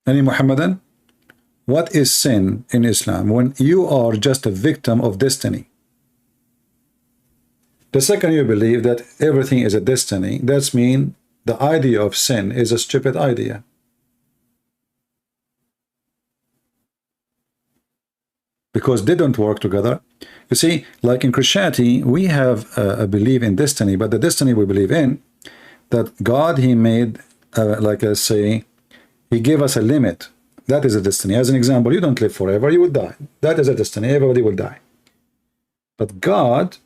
Any Muhammadan? What is sin in Islam when you are just a victim of destiny? The second you believe that everything is a destiny, that the idea of sin is a stupid idea. Because they don't work together. You see, like in Christianity, we have a belief in destiny, but the destiny we believe in, that God, he made, like I say, he gave us a limit. That is a destiny. As an example, you don't live forever, you will die. That is a destiny, everybody will die. But God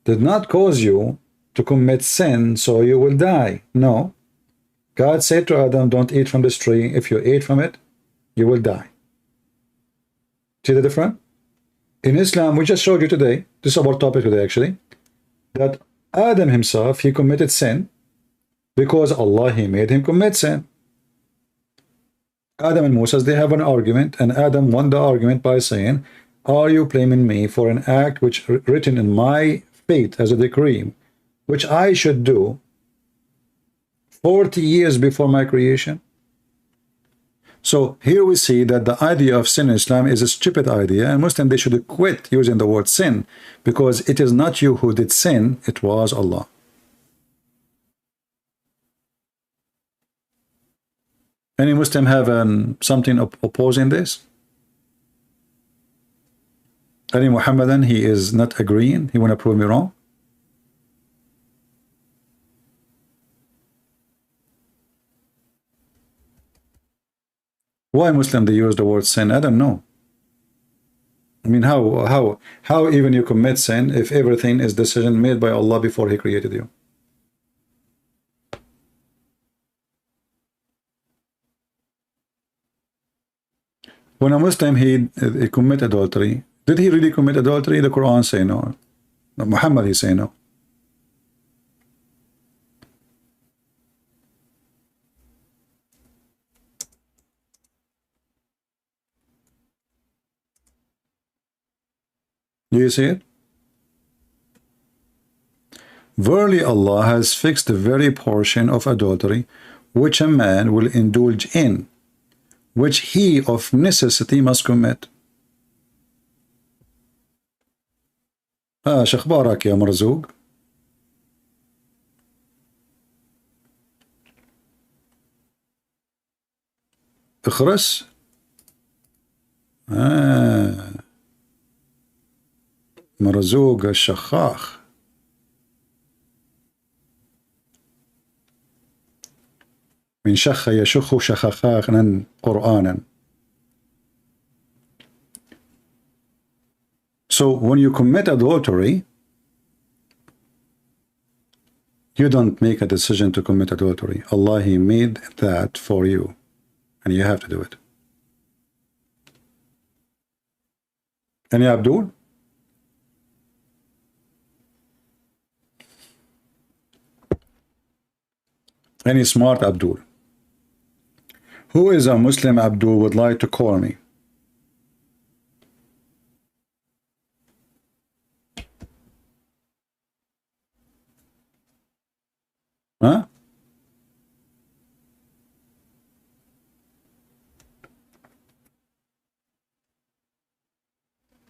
did not cause you to commit sin so you will die. No. God said to Adam, don't eat from this tree. If you eat from it, you will die. See the difference? In Islam, we just showed you today, this is our topic today actually, that Adam himself, he committed sin because Allah, he made him commit sin. Adam and Moses, they have an argument, and Adam won the argument by saying, are you blaming me for an act which written in my fate as a decree, which I should do 40 years before my creation? So here we see that the idea of sin in Islam is a stupid idea, and Muslims, they should quit using the word sin, because it is not you who did sin, it was Allah. Any Muslim have something opposing this? Any Muhammadan, he is not agreeing, he want to prove me wrong? Why Muslim they use the word sin? I don't know. I mean, how even you commit sin if everything is decision made by Allah before he created you? When a Muslim he commit adultery, did he really commit adultery? The Quran say no. Muhammad he say no. Do you see it? Verily Allah has fixed the very portion of adultery which a man will indulge in, which he of necessity must commit. شخبارك يا مرزوق. اخرس. مرزوق الشخاخ. من شخ يشخ شخخاخا قرآنا. So when you commit adultery, you don't make a decision to commit adultery. Allah, he made that for you, and you have to do it. Any Abdul? Any smart Abdul? Who is a Muslim Abdul would like to call me? Huh?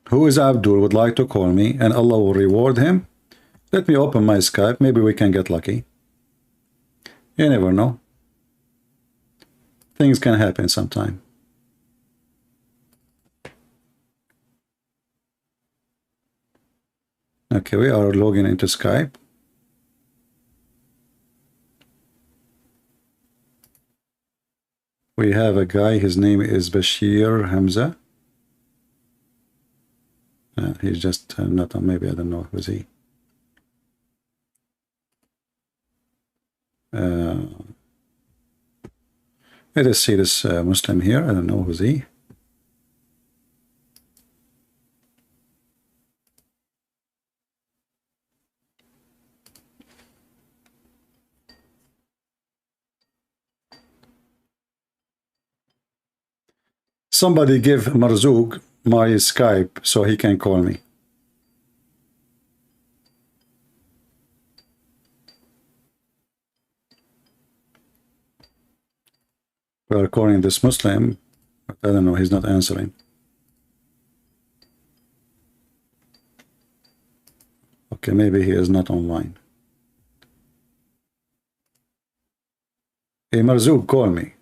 Who is Abdul would like to call me and Allah will reward him? Let me open my Skype. Maybe we can get lucky. You never know. Things can happen sometime. Okay, we are logging into Skype. We have a guy, his name is Bashir Hamza. He's just not on, maybe I don't know who's he. Let us see this Muslim here. I don't know who's he. Somebody give Marzouk my Skype so he can call me. We are calling this Muslim, but I don't know, he's not answering. Okay, maybe he is not online. Hey, Marzouk, call me.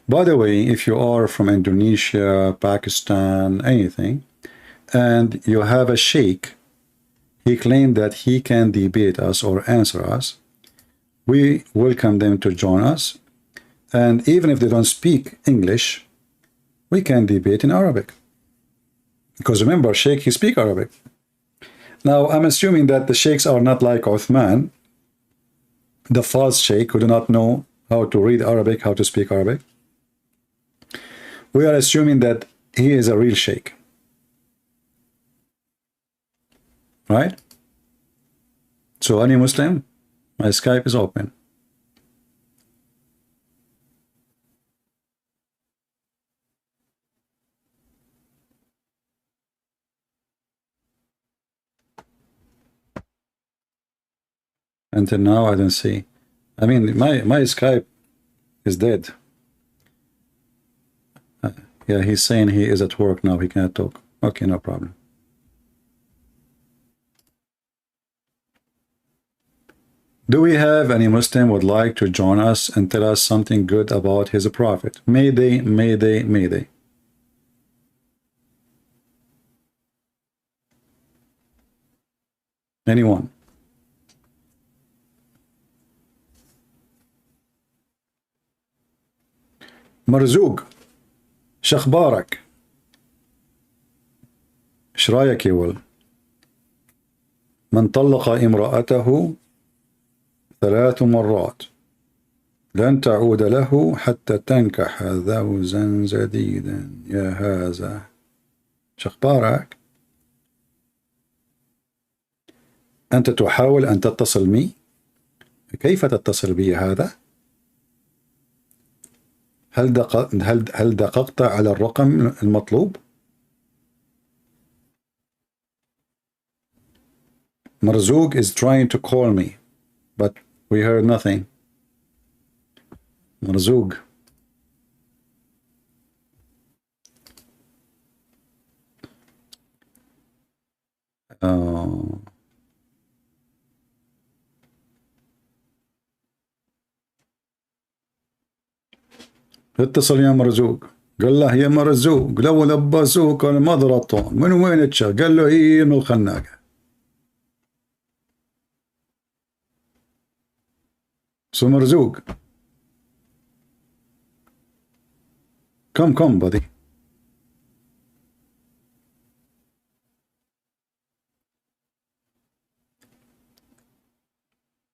By the way, if you are from Indonesia, Pakistan, anything, and you have a sheikh, he claimed that he can debate us or answer us, we welcome them to join us. And even if they don't speak English, we can debate in Arabic. Because remember, sheikh, he speaks Arabic. Now, I'm assuming that the sheikhs are not like Uthman, the false sheikh who do not know how to read Arabic, how to speak Arabic. We are assuming that he is a real sheikh. Right? So any Muslim, my Skype is open. Until now, I don't see. I mean, my Skype is dead. Yeah, he's saying he is at work now. He cannot talk. Okay, no problem. Do we have any Muslim would like to join us and tell us something good about his prophet? Mayday, mayday, mayday. Anyone? مرزوق شخبارك ايش رايك يا ول من طلق امرأته 3 مرات لن تعود له حتى تنكح زوجا جديدا يا هذا شخبارك أنت تحاول أن تتصل بي كيف تتصل بي هذا هل دققت على الرقم المطلوب؟ Marzouk is trying to call me, but we heard nothing. Marzouk. اتصل يا مرزوق قال له يا مرزوق لو لبسوك ما ضربته من وين تشا قال له هي من الخناقة سو مرزوق come buddy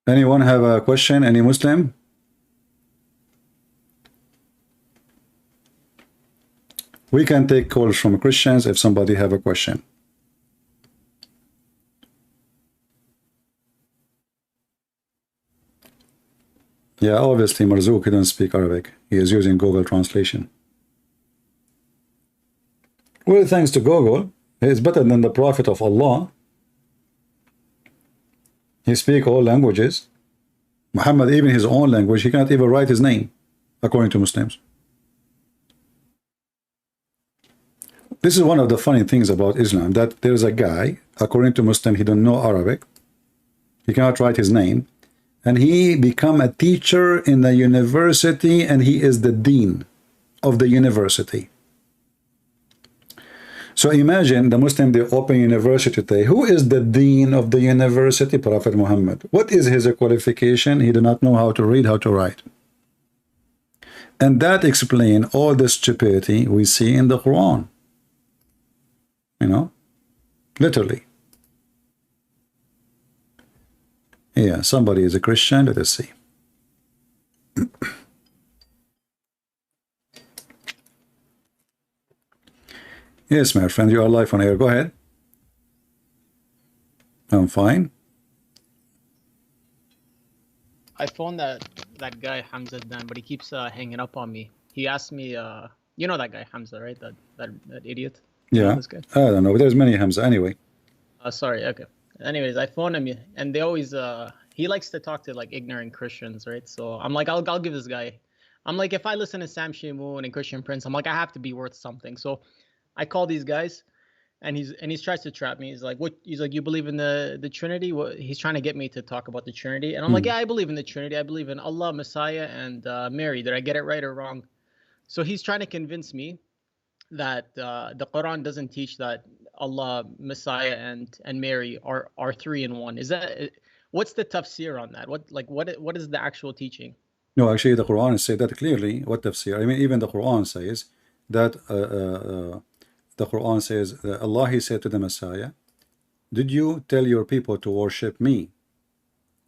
anyone have a question any Muslim we can take calls from Christians if somebody have a question. Yeah, obviously Marzouk, he doesn't speak Arabic. He is using Google Translation. Well, thanks to Google, he is better than the Prophet of Allah. He speaks all languages. Muhammad, even his own language, he cannot even write his name, according to Muslims. This is one of the funny things about Islam, that there's a guy, according to Muslim, he don't know Arabic, he cannot write his name, and he become a teacher in the university, and he is the dean of the university. So imagine the Muslim, they open university today. Who is the dean of the university? Prophet Muhammad. What is his qualification? He did not know how to read, how to write. And that explains all the stupidity we see in the Quran. You know, literally. Yeah, somebody is a Christian. Let us see. Yes, my friend, you are live on air. Go ahead. I'm fine. I phoned that guy Hamza Dan, but he keeps hanging up on me. He asked me, you know that guy Hamza, right? That idiot. Yeah, I don't know. There's many Hamza anyway. Sorry. Okay. Anyways, I phoned him, and they always he likes to talk to like ignorant Christians, right? So I'm like, I'll give this guy. I'm like, if I listen to Sam Shamoon and Christian Prince, I'm like, I have to be worth something. So I call these guys, and he's tries to trap me. He's like, what? He's like, you believe in the Trinity? What? He's trying to get me to talk about the Trinity, and I'm like, yeah, I believe in the Trinity. I believe in Allah, Messiah, and Mary. Did I get it right or wrong? So he's trying to convince me that the Quran doesn't teach that Allah, Messiah, and Mary are three in one. Is that what's the tafsir on that? What is the actual teaching? No, actually, the Quran says that clearly. What tafsir? I mean, even the Quran says that. The Quran says, Allah, He said to the Messiah, did you tell your people to worship me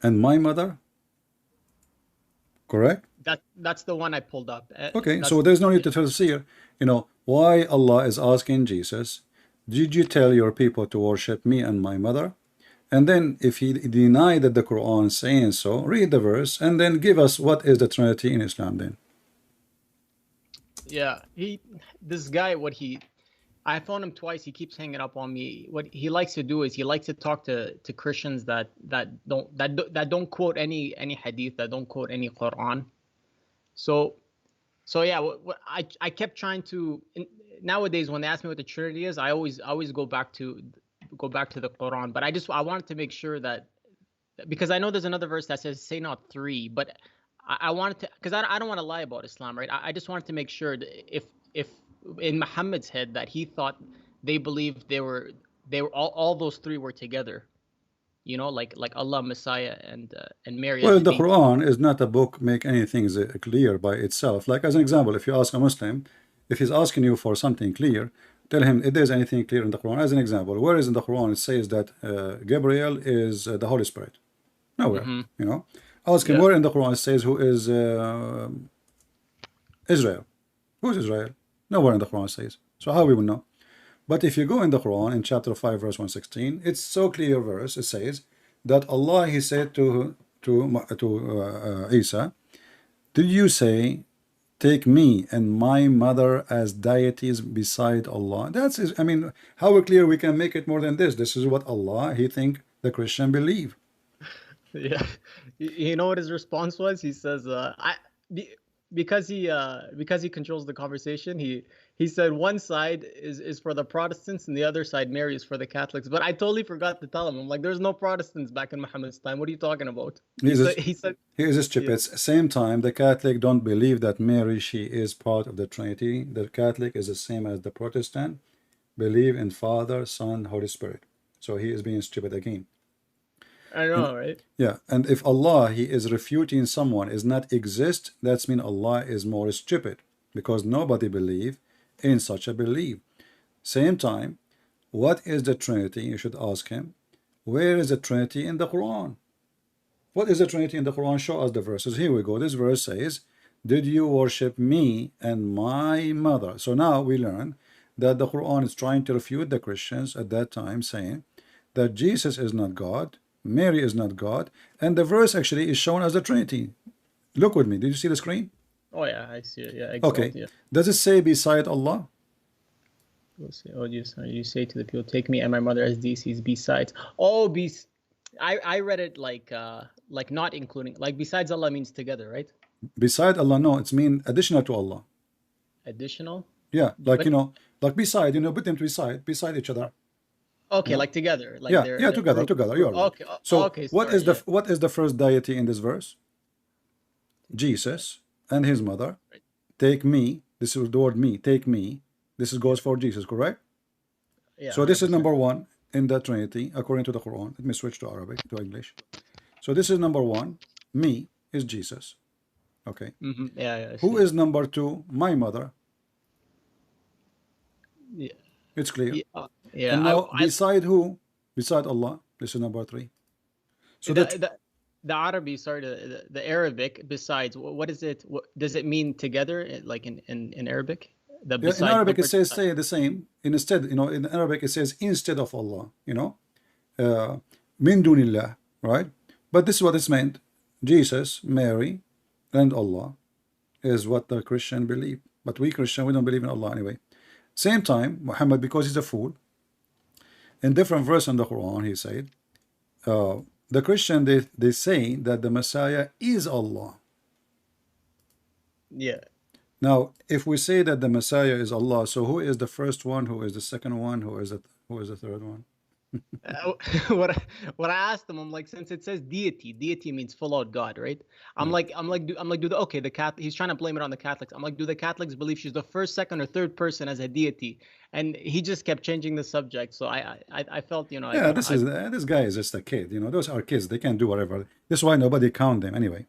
and my mother? Correct? That's the one I pulled up. Okay, so there's no need to tafsir. You know, why Allah is asking Jesus, did you tell your people to worship me and my mother? And then if he denied that the Quran is saying so, read the verse and then give us what is the Trinity in Islam then. Yeah, this guy, I phoned him twice. He keeps hanging up on me. What he likes to do is he likes to talk to Christians that don't quote any hadith, that don't quote any Quran. So yeah, I kept trying to. Nowadays, when they ask me what the Trinity is, I always go back to the Quran. But I wanted to make sure that, because I know there's another verse that says say not three, but I wanted to, because I don't want to lie about Islam, right? I just wanted to make sure that if in Muhammad's head that he thought they believed they were all those three were together, you know, like Allah, Messiah, and Mary. Well, the Quran is not a book make anything clear by itself. Like as an example, if you ask a Muslim, if he's asking you for something clear, tell him if there's anything clear in the Quran. As an example, where is in the Quran it says that Gabriel is the Holy Spirit? Nowhere. You know, ask him where in the Quran it says who is Israel. Who is Israel? Nowhere in the Quran says. So how we will know? But if you go in the Quran in chapter 5 verse 116, it's so clear verse. It says that Allah, He said to Isa, did you say take me and my mother as deities beside Allah? That's, I mean, how clear we can make it more than this? This is what Allah, He think the Christian believe. Yeah, you know what his response was? He says, because he controls the conversation, he said one side is for the Protestants and the other side, Mary, is for the Catholics. But I totally forgot to tell him. I'm like, there's no Protestants back in Muhammad's time. What are you talking about? He said here's a stupid. Yeah. Same time, the Catholic don't believe that Mary, she is part of the Trinity. The Catholic is the same as the Protestant, believe in Father, Son, Holy Spirit. So he is being stupid again. I know, right? Yeah, and if Allah, He is refuting someone is not exist, that's mean Allah is more stupid, because nobody believe in such a belief. Same time, what is the Trinity? You should ask him, where is the Trinity in the Quran? What is the Trinity in the Quran? Show us the verses. Here we go. This verse says, did you worship me and my mother? So now we learn that the Quran is trying to refute the Christians at that time, saying that Jesus is not God, Mary is not God, and the verse actually is shown as the Trinity. Look with me. Did you see the screen? Oh yeah, I see it. Yeah. Okay. Yeah. Does it say beside Allah? Oh, you say to the people, take me and my mother as deities besides. Oh, I read it like not including, like besides Allah means together, right? Beside Allah, no, it's mean additional to Allah. Additional? Yeah, like, you know, like beside, you know, put them beside each other. Okay, like together. Like yeah, together. You're right. Okay. So okay, what is the first deity in this verse? Jesus and his mother. Right. Take me. This is the word me. Take me. This goes for Jesus, correct? Yeah. So this is number one in the Trinity according to the Quran. Let me switch to Arabic, to English. So this is number one. Me is Jesus. Okay. Yeah. Who is number two? My mother. Yeah. It's clear. Yeah. And now, beside who? Beside Allah. This is number three. So the Arabic, sorry, the Arabic. Besides, what is it? What does it mean together? Like in Arabic? In Arabic, it says say the same. Instead, you know, in Arabic it says instead of Allah. You know, min dunillah, right? But this is what it's meant. Jesus, Mary, and Allah is what the Christian believe. But we Christian, we don't believe in Allah anyway. Same time, Muhammad, because he's a fool, in different verse in the Quran, he said, the Christian, they say that the Messiah is Allah. Yeah. Now, if we say that the Messiah is Allah, so who is the first one? Who is the second one? Who is the Who is the third one? what I asked him, I'm like, since it says deity means full out God, right? I'm like, okay, he's trying to blame it on the Catholics. I'm like, do the Catholics believe she's the first, second, or third person as a deity? And he just kept changing the subject. So I felt, you know, yeah, this guy is just a kid. You know, those are kids. They can do whatever. That's why nobody count them anyway.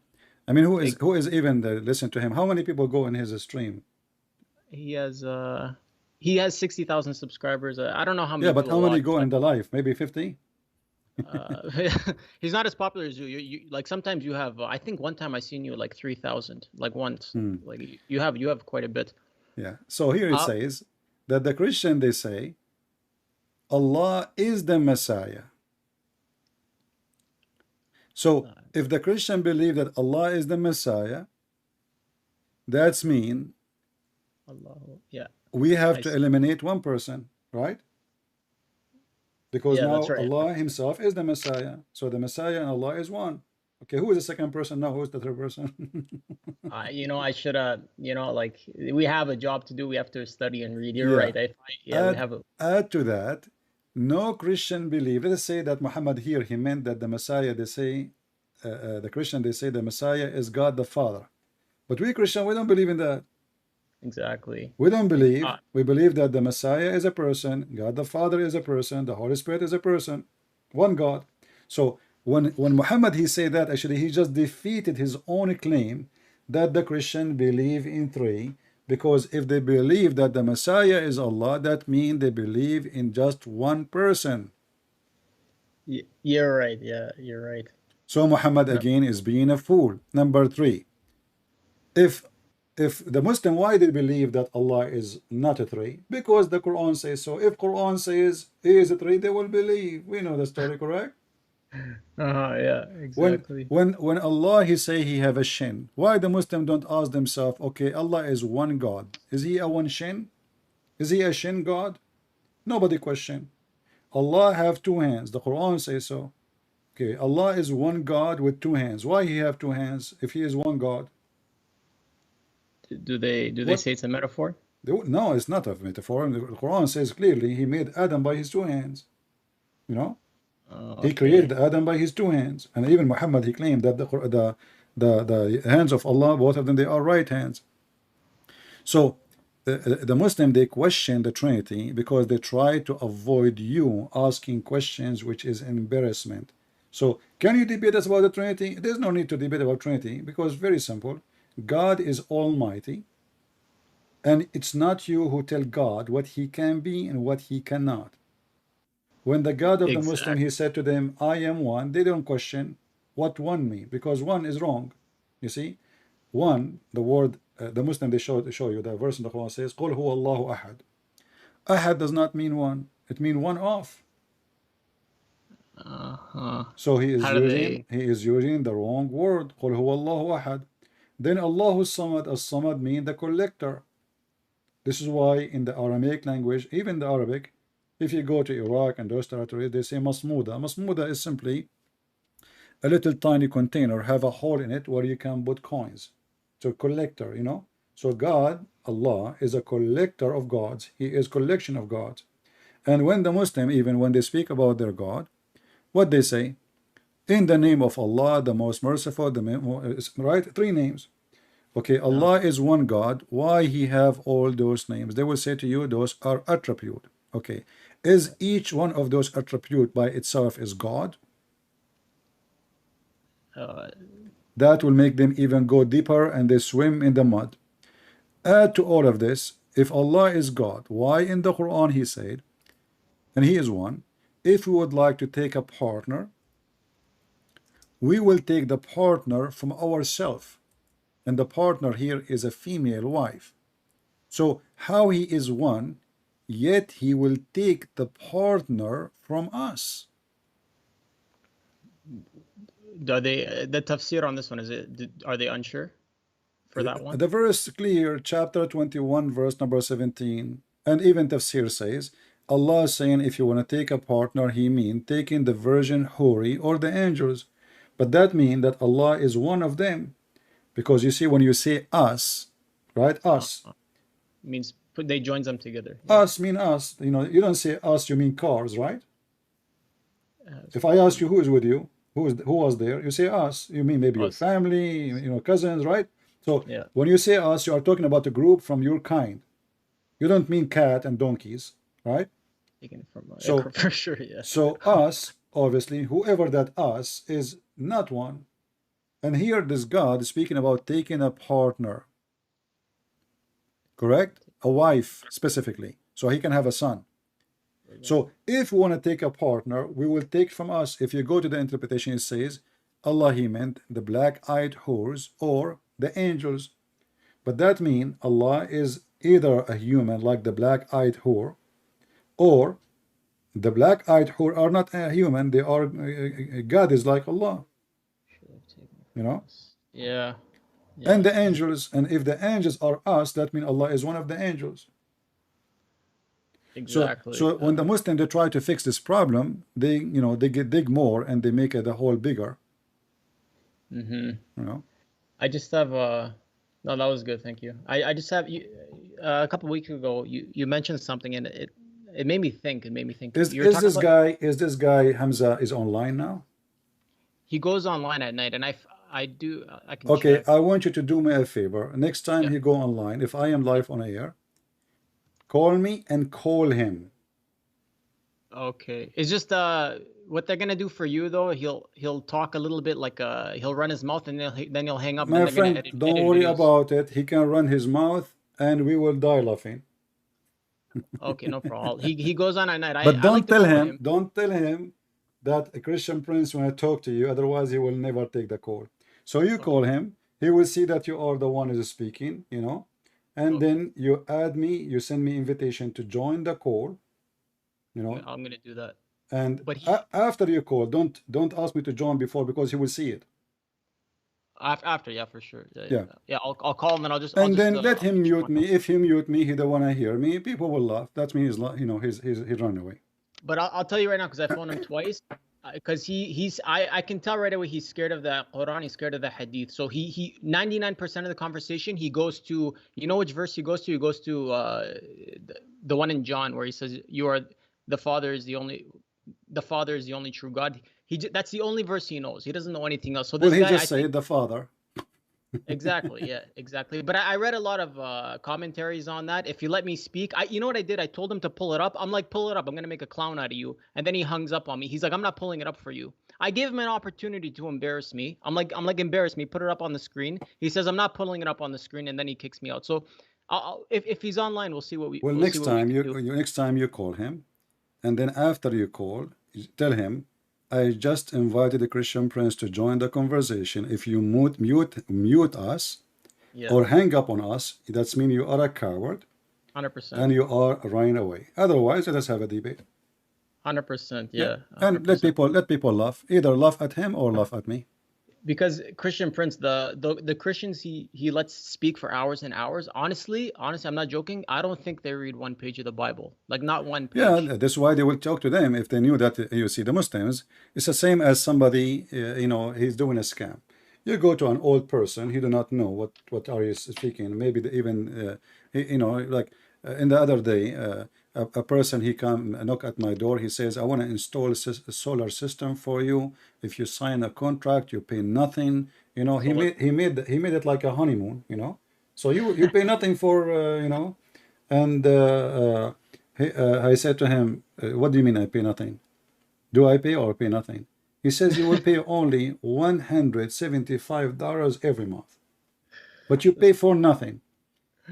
I mean, who is even listen to him? How many people go in his stream? He has 60,000 subscribers. I don't know how many. Yeah, but how many go in the live? Maybe 50. He's not as popular as you. You like sometimes you have. I think one time I seen you like 3,000. Like once. Like you have quite a bit. Yeah. So here it says that the Christian, they say Allah is the Messiah. So if the Christian believe that Allah is the Messiah, that's mean Allah. Yeah. We have to eliminate one person, right? Because now right. Allah himself is the Messiah. So the Messiah and Allah is one. Okay, who is the second person now? Who is the third person? You know, I should you know, like we have a job to do. We have to study and read. You're right. We have add to that, no Christian believe. Let's say that Muhammad here, he meant that the Messiah, they say, the Christian, they say the Messiah is God the Father. But we Christian, we don't believe in that. Exactly. We don't believe. We believe that the Messiah is a person, God the Father is a person, the Holy Spirit is a person, one God. So when Muhammad he said that, actually he just defeated his own claim that the Christian believe in three, because if they believe that the Messiah is Allah, that means they believe in just one person. You're right. Yeah, you're right. So Muhammad again is being a fool. Number three, if the Muslim, why they believe that Allah is not a three? Because the Quran says so. If Quran says he is a three, they will believe. We know the story, correct? Yeah, exactly. When Allah he say he have a shin, why the Muslim don't ask themselves, okay, Allah is one God. Is he a one shin? Is he a shin God? Nobody question. Allah have two hands. The Quran says so. Okay, Allah is one God with two hands. Why he have two hands if he is one God? Do they say it's a metaphor? No, it's not a metaphor. The Quran says clearly he made Adam by his two hands. You know, he created Adam by his two hands, and even Muhammad he claimed that the hands of Allah, both of them, they are right hands. So the Muslim they question the Trinity because they try to avoid you asking questions, which is an embarrassment. So can you debate us about the Trinity? There's no need to debate about Trinity because very simple. God is almighty, and it's not you who tell God what he can be and what he cannot. When the God of the Muslim, he said to them, I am one, they don't question what one means, because one is wrong. You see, one, the word, the Muslim, they show you, the verse in the Quran says, قُلْ هُوَ اللَّهُ أَحَدٌ. Ahad does not mean one, it means one of. So he is using the wrong word. قُلْ هُوَ اللَّهُ أَحَدٌ. Then Allahu Samad, as-Samad mean the collector. This is why in the Aramaic language, even the Arabic, if you go to Iraq and those territories, they say Masmuda. Masmuda is simply a little tiny container, have a hole in it where you can put coins. So collector, you know. So God, Allah, is a collector of gods. He is collection of gods. And when the Muslim, even when they speak about their God, what they say? In the name of Allah, the most merciful, right? Three names. Okay, Allah is one God. Why he have all those names? They will say to you, those are attribute. Okay, is each one of those attribute by itself is God? That will make them even go deeper and they swim in the mud. Add to all of this, if Allah is God, why in the Quran he said, and he is one, if we would like to take a partner, we will take the partner from ourselves, and the partner here is a female wife. So how he is one, yet he will take the partner from us. Are they the tafsir on this one? Are they unsure for that one? The verse clear, chapter 21, verse number 17, and even tafsir says, Allah is saying if you want to take a partner, he mean taking the virgin Huri or the angels. But that means that Allah is one of them. Because you see, when you say us, right, us, means they joins them together. Us mean us. You know, you don't say us, you mean cars, right? If I ask you who is with you, who was there, you say us. You mean maybe your family, you know, cousins, right? So when you say us, you are talking about a group from your kind. You don't mean cat and donkeys, right? Taken from so for sure, yeah. So us, obviously, whoever that us is not one. And here this God is speaking about taking a partner. Correct? A wife specifically. So he can have a son. So if we want to take a partner, we will take from us. If you go to the interpretation, it says Allah, he meant the black-eyed whores or the angels. But that means Allah is either a human like the black-eyed whore, or the black-eyed whore are not a human. They are God is like Allah. You know? Yeah. And the angels, and if the angels are us, that means Allah is one of the angels. Exactly. So when the Muslims they try to fix this problem, they dig more and they make the hole bigger. Mm-hmm. You know. I just have no, that was good, thank you. I just have you a couple of weeks ago you mentioned something and it made me think. It made me think. Is this guy Hamza is online now? He goes online at night, and I can. Okay, check. I want you to do me a favor. Next time he go online, if I am live on air, call me and call him. Okay, it's just what they're gonna do for you though. He'll talk a little bit like he'll run his mouth and then he'll hang up. My and friend, edit don't worry videos. about it. He can run his mouth, and we will die laughing. Okay, no problem. He goes on at night. But don't tell him. him. Don't tell him that a Christian Prince when I talk to you. Otherwise, he will never take the call. So you call him. He will see that you are the one who is speaking. You know, and then you add me. You send me invitation to join the call. You know. I'm gonna do that. And after you call, don't ask me to join before because he will see it. After, yeah, for sure. Yeah. I'll call him and I'll just. Let him mute me. If he mute me, he don't want to hear me. People will laugh. That means he's run away. But I'll tell you right now because I phoned him twice. Because I can tell right away he's scared of the Quran. He's scared of the Hadith. So he 99% of the conversation he goes to. You know which verse he goes to? He goes to the one in John where he says, "You are the Father is the only." The Father is the only true God. That's the only verse he knows. He doesn't know anything else. So this he guy, just said the Father. Exactly. Yeah. Exactly. But I read a lot of commentaries on that. If you let me speak, you know what I did? I told him to pull it up. I'm like, pull it up. I'm gonna make a clown out of you. And then he hangs up on me. He's like, I'm not pulling it up for you. I gave him an opportunity to embarrass me. I'm like, embarrass me. Put it up on the screen. He says, I'm not pulling it up on the screen, and then he kicks me out. So, if he's online, we'll see what we. Well, next time you call him, and then after you call, tell him, I just invited a Christian Prince to join the conversation. If you mute us or hang up on us, that means you are a coward. 100%. And you are running away. Otherwise, let us have a debate. 100%, yeah. 100%. And let people laugh. Either laugh at him or laugh at me. Because Christian Prince, the Christians he lets speak for hours and hours. Honestly, I'm not joking. I don't think they read one page of the Bible, like not one page. Yeah, that's why they will talk to them if they knew that. You see, the Muslims, it's the same as somebody, he's doing a scam. You go to an old person, he do not know what are you speaking. Maybe even, like in the other day, a person, he come knock at my door. He says, I want to install a solar system for you. If you sign a contract, you pay nothing. He made it like a honeymoon. So you pay nothing for And I said to him, what do you mean I pay nothing? Do I pay or pay nothing? He says you will pay only $175 every month, but you pay for nothing.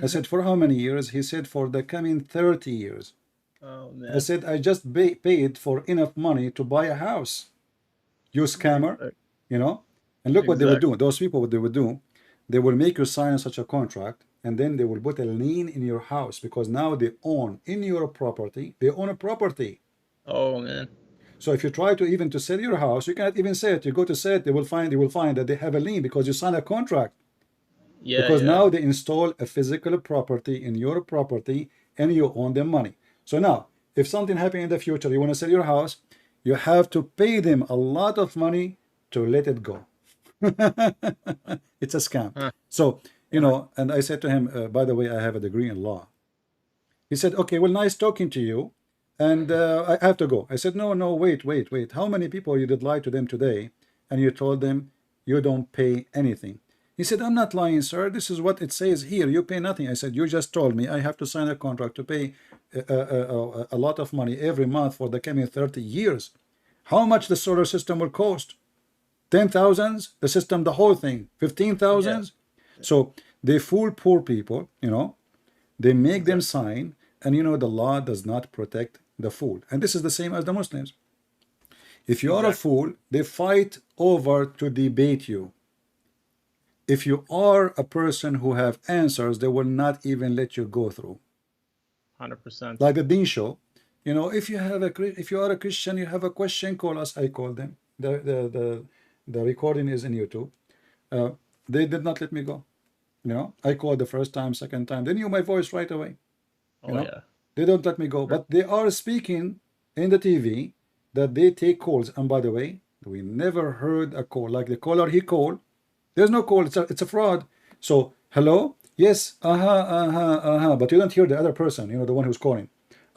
I said, for how many years? He said, for the coming 30 years. Oh, man. I said, I just paid for enough money to buy a house. You scammer, And look what they would do. Those people, what they would do, they will make you sign such a contract, and then they will put a lien in your house because now they own in your property. They own a property. Oh, man. So if you try to sell your house, you cannot even sell it. You go to sell it, you will find that they have a lien because you sign a contract. Yeah, because now they install a physical property in your property and you own them money. So now, if something happens in the future, you want to sell your house, you have to pay them a lot of money to let it go. It's a scam. So, and I said to him, by the way, I have a degree in law. He said, okay, well, nice talking to you, and I have to go. I said, no, no, wait. How many people you did lie to them today, and you told them you don't pay anything? He said, I'm not lying, sir. This is what it says here. You pay nothing. I said, you just told me I have to sign a contract to pay a lot of money every month for the coming 30 years. How much the solar system will cost? 10,000s? The system, the whole thing, 15,000s? Yeah. So they fool poor people, you know. They make them sign, and you know the law does not protect the fool. And this is the same as the Muslims. If you are a fool, they fight over to debate you. If you are a person who have answers, they will not even let you go through. 100%. Like the Deen show, you know, if you are a Christian, you have a question, call us. I called them. The recording is in YouTube. They did not let me go. You know, I called the first time, second time. They knew my voice right away. You know? Yeah. They don't let me go, but they are speaking in the TV that they take calls. And by the way, we never heard a call like the caller he called. There's no call. It's a fraud. So hello, yes, but you don't hear the other person. You know, the one who's calling.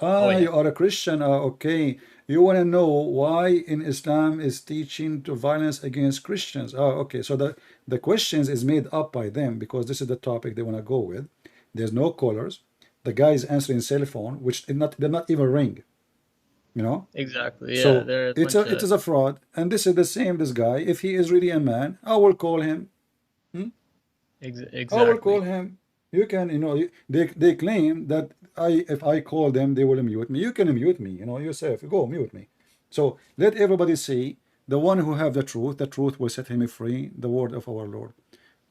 You are a Christian. Okay. You want to know why in Islam is teaching to violence against Christians? Okay. So the questions is made up by them because this is the topic they want to go with. There's no callers. The guy is answering cell phone, which did not even ring. You know. Exactly. Yeah. So it is a fraud, and this is the same. This guy, if he is really a man, I will call him. Exactly. I will call him. You can, you know, they claim that if I call them, they will mute me. You can mute me, you know, yourself. Go mute me. So let everybody see the one who have the truth will set him free, the word of our Lord.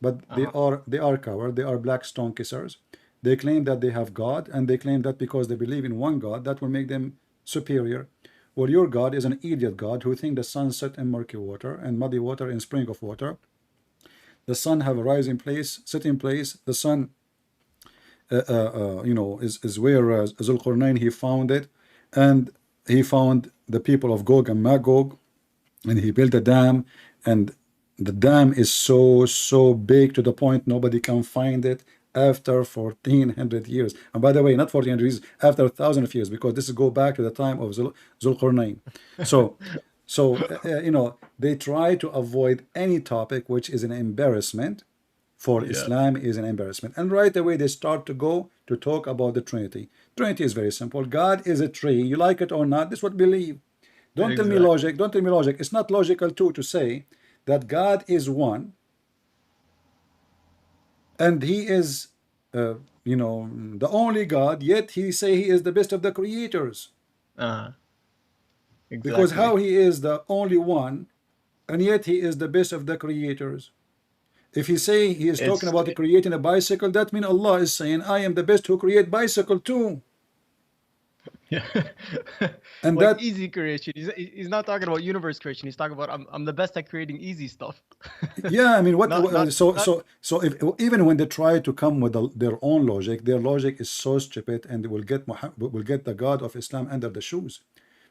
But they are cowards, they are black stone kissers. They claim that they have God, and they claim that because they believe in one God, that will make them superior. Well, your God is an idiot God who thinks the sun set in murky water and muddy water in spring of water. The sun have a rising place, setting place. The sun, you know, is where Zulqarnain he found it, and he found the people of Gog and Magog, and he built a dam, and the dam is so big to the point nobody can find it after 1400 years. And by the way, not 1400 years, after 1,000 of years, because this go back to the time of Zulqarnain. So, you know, they try to avoid any topic which is an embarrassment for Islam, is an embarrassment. And right away they start to go to talk about the Trinity. Trinity is very simple. God is a tree. You like it or not, this is what believe. Don't tell me logic. Don't tell me logic. It's not logical too to say that God is one and he is, you know, the only God, yet he say he is the best of the creators. Exactly. Because how he is the only one, and yet he is the best of the creators. If he say he is talking about creating a bicycle, that means Allah is saying, I am the best who create bicycle too. Yeah. And well, that easy creation. He's not talking about universe creation. He's talking about I'm the best at creating easy stuff. Yeah, I mean, so if even when they try to come with their own logic, their logic is so stupid, and they will get the God of Islam under the shoes.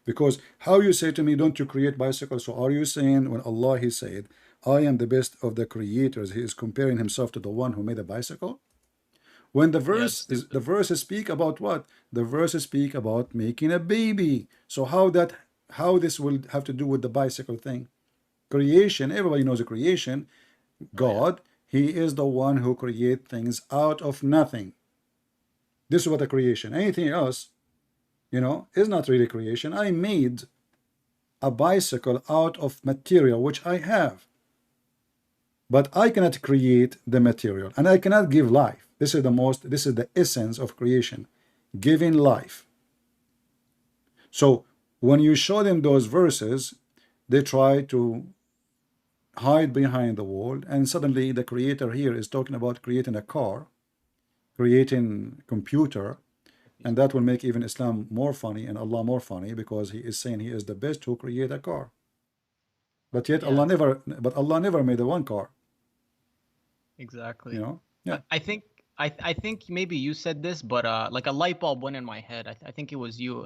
Because how you say to me, don't you create bicycles? So are you saying when Allah he said, I am the best of the creators, he is comparing himself to the one who made a bicycle? When the verses speak about what? The verses speak about making a baby. So how this will have to do with the bicycle thing? Creation, everybody knows the creation. God, he is the one who create things out of nothing. This is what the creation. Anything else, you know, is not really creation. I made a bicycle out of material which I have, but I cannot create the material, and I cannot give life. This is the essence of creation, giving life. So when you show them those verses, they try to hide behind the wall, and suddenly the creator here is talking about creating a car, creating computer, and that will make even Islam more funny and Allah more funny, because he is saying he is the best who create a car. But yet Allah never made a one car. Exactly. You know? Yeah. I think maybe you said this, but like a light bulb went in my head. I think it was you.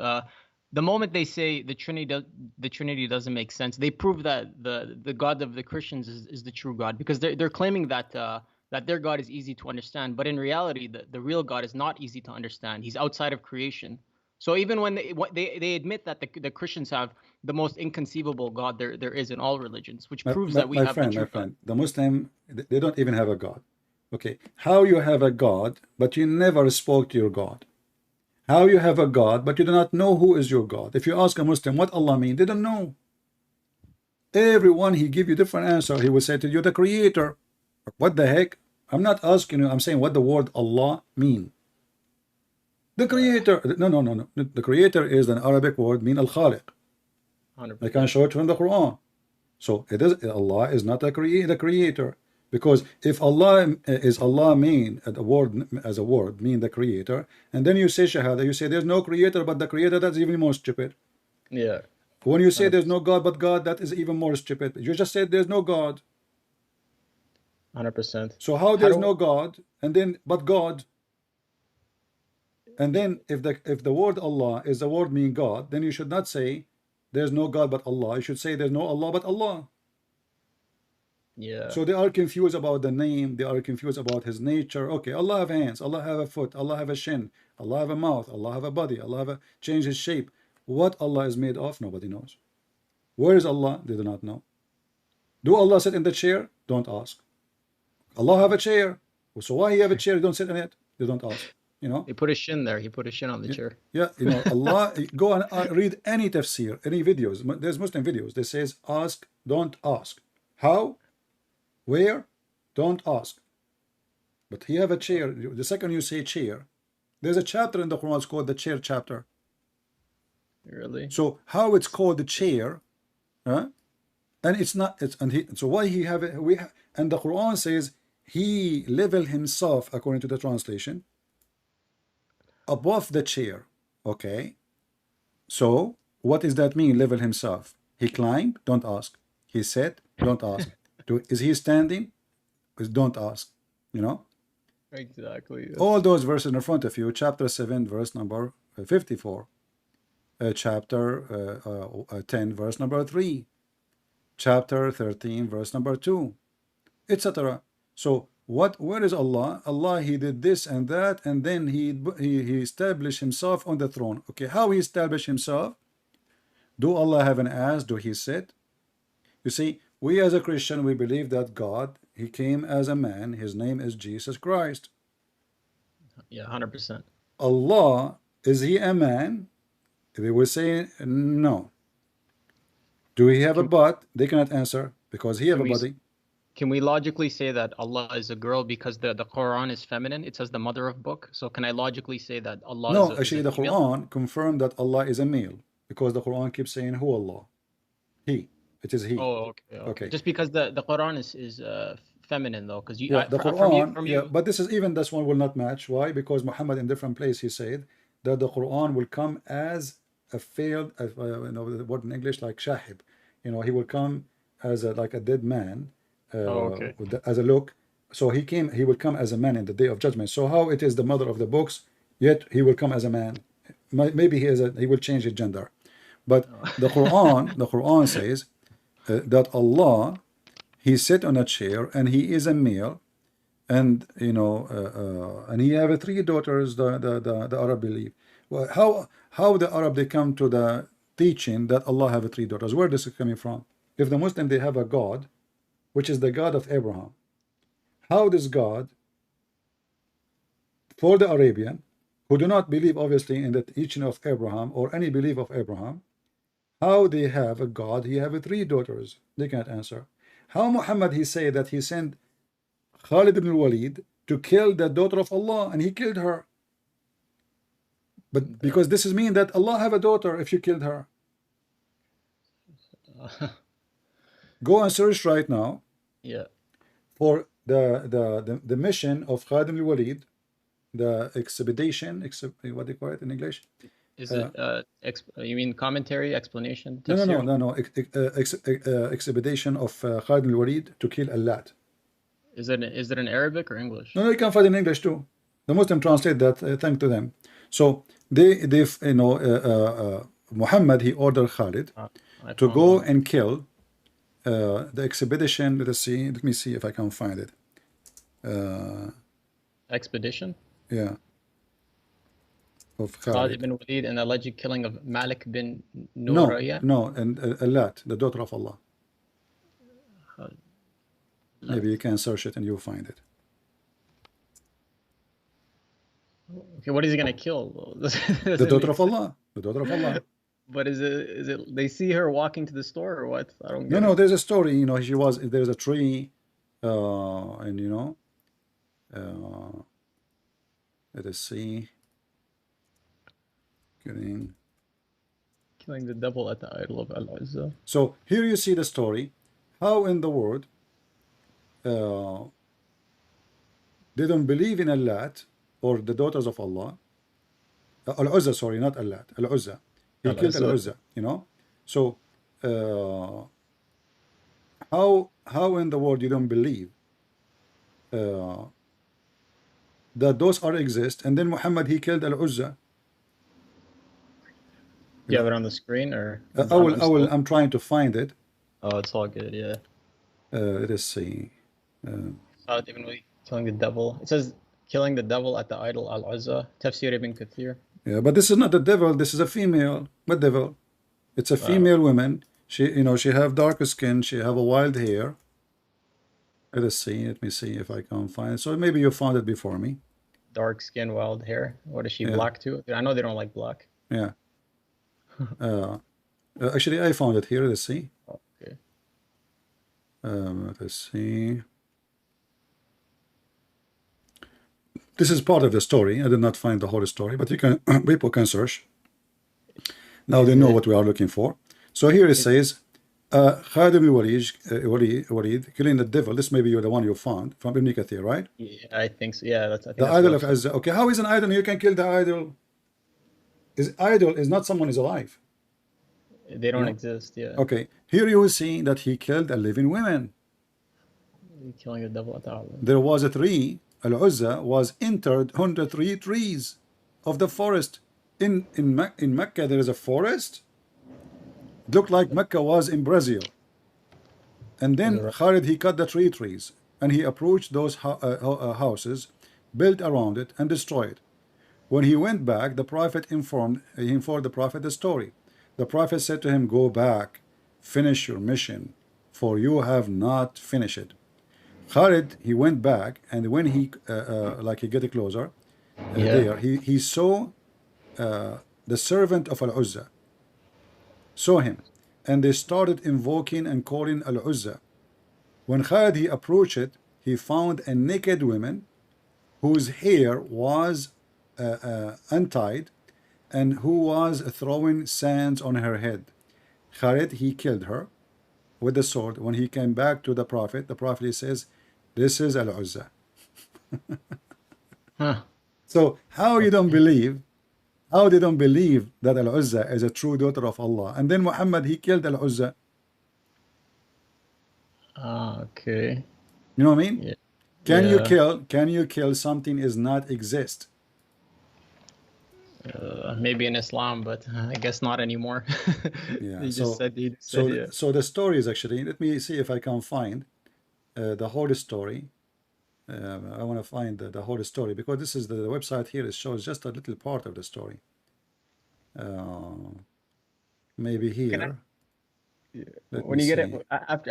The moment they say the Trinity doesn't make sense, they prove that the God of the Christians is the true God, because they're claiming that the that their God is easy to understand. But in reality, the real God is not easy to understand. He's outside of creation. So even when they admit that the Christians have the most inconceivable God there is in all religions, which proves that we have the true God. The Muslim, they don't even have a God. Okay, how you have a God, but you never spoke to your God? How you have a God, but you do not know who is your God? If you ask a Muslim what Allah means, they don't know. Everyone, he give you different answer. He will say to you, the Creator. What the heck? I'm not asking you, I'm saying what the word Allah mean. The Creator. No. The Creator is an Arabic word, mean al-Khaliq. I can show it from the Quran. So it is, Allah is not the creator. Because if Allah is Allah mean as a word mean the creator, and then you say Shahada, you say there's no creator but the creator, that's even more stupid. Yeah. When you say there's no God but God, that is even more stupid. You just said there's no God. 100%. So how there's no God and then but God? And then if the word Allah is the word mean God, then you should not say there's no God but Allah. You should say there's no Allah but Allah. Yeah. So they are confused about the name. They are confused about His nature. Okay, Allah have hands. Allah have a foot. Allah have a shin. Allah have a mouth. Allah have a body. Allah have a change His shape. What Allah is made of, nobody knows. Where is Allah? They do not know. Do Allah sit in the chair? Don't ask. Allah have a chair. So why He have a chair? You don't sit in it. They don't ask. You know. He put a shin there. He put a shin on the chair. Yeah, you know, Allah. Go and read any tafsir, any videos. There's Muslim videos. They says ask, don't ask. How? Where? Don't ask. But He have a chair. The second you say chair, there's a chapter in the Quran. It's called the chair chapter. Really? So how it's called the chair, huh? And it's not. It's and he. So why He have it? And the Quran says He level Himself according to the translation above the chair. Okay. So what does that mean? Level Himself. He climbed. Don't ask. He sat. Don't ask. Is He standing? Don't ask. You know. Exactly. All those verses in front of you. Chapter 7, verse number 54. Chapter 10, verse number 3. Chapter 13, verse number 2, etc. So where is Allah? Allah, He did this and that, and then he established Himself on the throne. Okay, how He established Himself? Do Allah have an ass? Do He sit? You see, we as a Christian, we believe that God, He came as a man. His name is Jesus Christ. Yeah, 100%. Allah, is He a man? They will say no. Do He have a butt? They cannot answer because He have a body. Can we logically say that Allah is a girl because the Quran is feminine? It says the mother of book. So can I logically say that Allah no, is actually the Quran confirmed that Allah is a male because the Quran keeps saying who Allah. He. It is He. Oh, okay. Just because the Quran is feminine though, because you the Quran but this is even this one will not match. Why? Because Muhammad in different place he said that the Quran will come as a failed you know the word in English like shahib, you know, he will come as like a dead man as a look. So he will come as a man in the day of judgment. So how it is the mother of the books, yet he will come as a man? Maybe he will change his gender, but the Quran says that Allah, He sit on a chair and He is a male, and you know and He have 3 daughters. The Arab believe. Well, how the Arab they come to the teaching that Allah have 3 daughters? Where this is coming from? If the Muslim they have a God, which is the God of Abraham, how this God, for the Arabian, who do not believe obviously in the teaching of Abraham or any belief of Abraham, how they have a God? He have 3 daughters. They can't answer. How Muhammad he say that he sent Khalid ibn Walid to kill the daughter of Allah, and he killed her? But because this is mean that Allah have a daughter if you killed her. Go and search right now. Yeah. For the mission of Khalid ibn Walid, the expedition, what do you call it in English? Is it you mean commentary, explanation? No. Expedition of Khalid ibn Walid to kill Allat. Is it in Arabic or English? No, you can find it in English too. The Muslim translate that. Thank to them. So they you know Muhammad he ordered Khalid to go and kill the expedition. Let me see if I can find it. Expedition? Yeah. Of Khalid Khalid. bin Walid and alleged killing of Malik bin No, Nuraya? no, and Alat, the daughter of Allah. Maybe you can search it and you'll find it. Okay, what is he gonna kill? The daughter of Allah. The daughter of Allah. But is it they see her walking to the store or what? I don't get No, it. there's a story, you know, there's a tree, and you know, let us see. Killing the devil at the idol of Al-Uzza. So here you see the story, how in the world they don't believe in Allat or the daughters of Allah. Al-Uzza, sorry, not Allat, Al-Uzza. He killed Al-Uzza, you know. So how in the world you don't believe that those are exist, and then Muhammad, he killed Al-Uzza. You have it on the screen, or I'm trying to find it. Oh, it's all good. Yeah. Let us see. Even killing the devil. It says killing the devil at the idol Al-Uzza. Tafsir ibn Kathir. Yeah, but this is not the devil. This is a female. What devil? It's a female woman. She, you know, she have darker skin. She have a wild hair. Let us see. Let me see if I can find it. So maybe you found it before me. Dark skin, wild hair. What is she, Yeah. black too? I know they don't like black. Yeah. Actually, I found it here. Let's see. Okay. Let us see. This is part of the story. I did not find the whole story, but you can people can search. Now they know what we are looking for. So here it says, Khalid ibn Walid killing the devil. This may be the one you found from Ibn Kathir, right? Yeah, I think so. Yeah, that's. I think The that's idol what of Azza. Okay, how is an idol? You can kill the idol. Idol is not someone is alive. they don't No? exist. Yeah. Okay, here you will see that he killed a living woman. Killing the devil at the idol. There was a tree. Al-Uzza was entered 103 trees of the forest. In Mecca there is a forest. It looked like Mecca was in Brazil. And then Khalid, he cut the trees and he approached those houses, built around it and destroyed it. When he went back, the Prophet informed the Prophet the story. The Prophet said to him, "Go back, finish your mission, for you have not finished it." Khalid, he went back, and when he he get closer, there he saw the servant of Al-Uzza, saw him, and they started invoking and calling Al-Uzza. When Khalid he approached it, he found a naked woman whose hair was untied and who was throwing sands on her head. Khalid, he killed her with the sword. When he came back to the Prophet he says, "This is Al-Uzza." So how you don't believe, how they don't believe that Al-Uzza is a true daughter of Allah, and then Muhammad, he killed Al-Uzza. Okay. You know what I mean? Yeah. Can you kill something is not exist? Maybe in Islam, but I guess not anymore. Yeah. He So just said, yeah. so the story is actually, let me see if I can find the whole story. I want to find the whole story, because this is the website here. It shows just a little part of the story. Maybe here. When you get it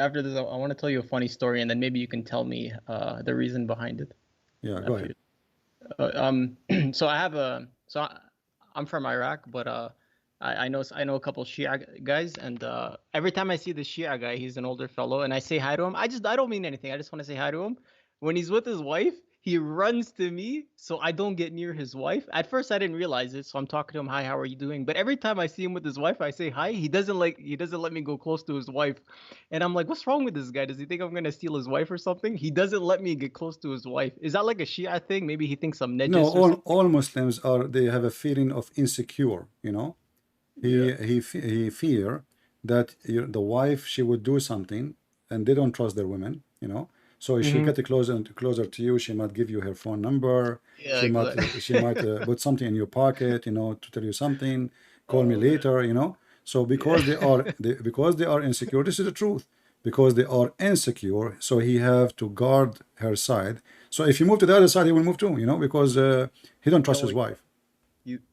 after this, I want to tell you a funny story, and then maybe you can tell me the reason behind it. Yeah, go ahead. So I'm from Iraq, but I know a couple Shia guys, and every time I see the Shia guy, he's an older fellow, and I say hi to him. I don't mean anything. I just want to say hi to him. When he's with his wife, he runs to me so I don't get near his wife. At first, I didn't realize it, so I'm talking to him, "Hi, how are you doing?" But every time I see him with his wife, I say hi. He doesn't let me go close to his wife, and I'm like, "What's wrong with this guy? Does he think I'm gonna steal his wife or something?" He doesn't let me get close to his wife. Is that like a Shia thing? Maybe he thinks I'm najis. No, or something? all Muslims they have a feeling of insecure. You know, he fear that the wife, she would do something, and they don't trust their women. You know. So if she get closer to you, she might give you her phone number. Yeah, she might put something in your pocket, you know, to tell you something. Call me later, you know. So because they are insecure, this is the truth. Because they are insecure, so he have to guard her side. So if you move to the other side, he will move too, you know, because he don't trust his wife.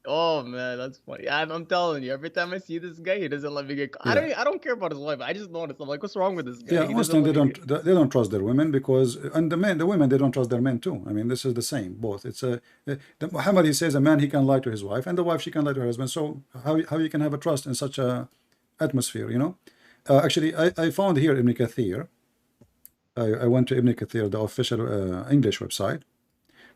Oh man, that's funny. I'm telling you, every time I see this guy, he doesn't let me get. Yeah. I don't care about his wife. I just notice. I'm like, what's wrong with this guy? Yeah, Muslims they don't trust their women because, and the women they don't trust their men too. I mean, this is the same both. It's Muhammad, he says a man he can lie to his wife, and the wife she can lie to her husband. So how you can have a trust in such a atmosphere, you know? Actually, I found here Ibn Kathir. I went to Ibn Kathir, the official English website.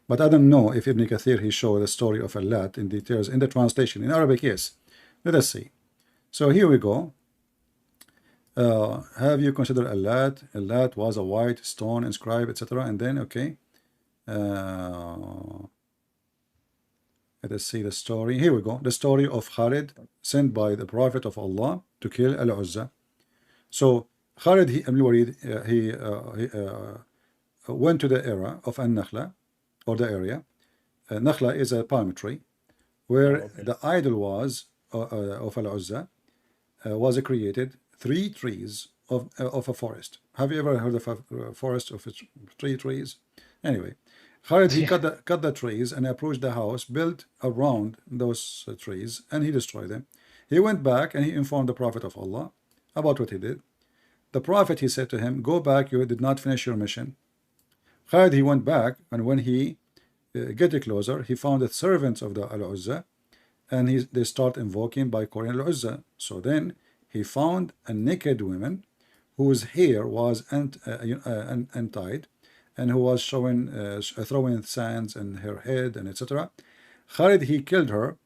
But I don't know if Ibn Kathir he showed the story of Allat in details in the translation. In Arabic, yes. Let us see. So here we go. Have you considered Allat? Allat was a white stone inscribed, etc. And then, okay. Let us see the story. Here we go. The story of Khalid sent by the Prophet of Allah to kill Al-Uzza. So Khalid al-Walid he went to the area of An-Nakhla, or the area. Nakhla is a palm tree where the idol was of Al-Uzza was created 3 trees of a forest. Have you ever heard of a forest of 3 trees? Anyway, Khalid he cut the trees and approached the house built around those trees, and he destroyed them. He went back and he informed the Prophet of Allah about what he did. The Prophet he said to him, go back, you did not finish your mission. Khalid he went back, and when he get closer, he found the servants of the Al-Uzza, and they start invoking by calling Al-Uzza. So then he found a naked woman whose hair was untied, and who was showing throwing sands in her head and etc. Khalid he killed her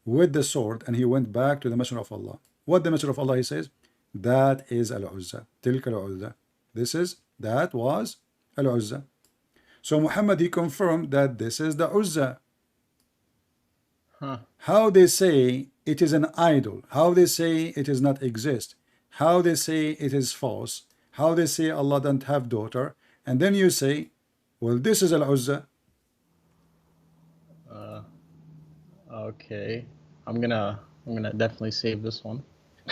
with the sword, and he went back to the Messenger of Allah. What the Messenger of Allah he says? That is Al-Uzza. Tilka Al-Uzza. That was Al-Uzza. So Muhammad he confirmed that this is the Uzza. How they say it is an idol, how they say it does not exist, how they say it is false, how they say Allah doesn't have daughter, and then you say, well, this is Al-Uzza. Okay, I'm gonna definitely save this one.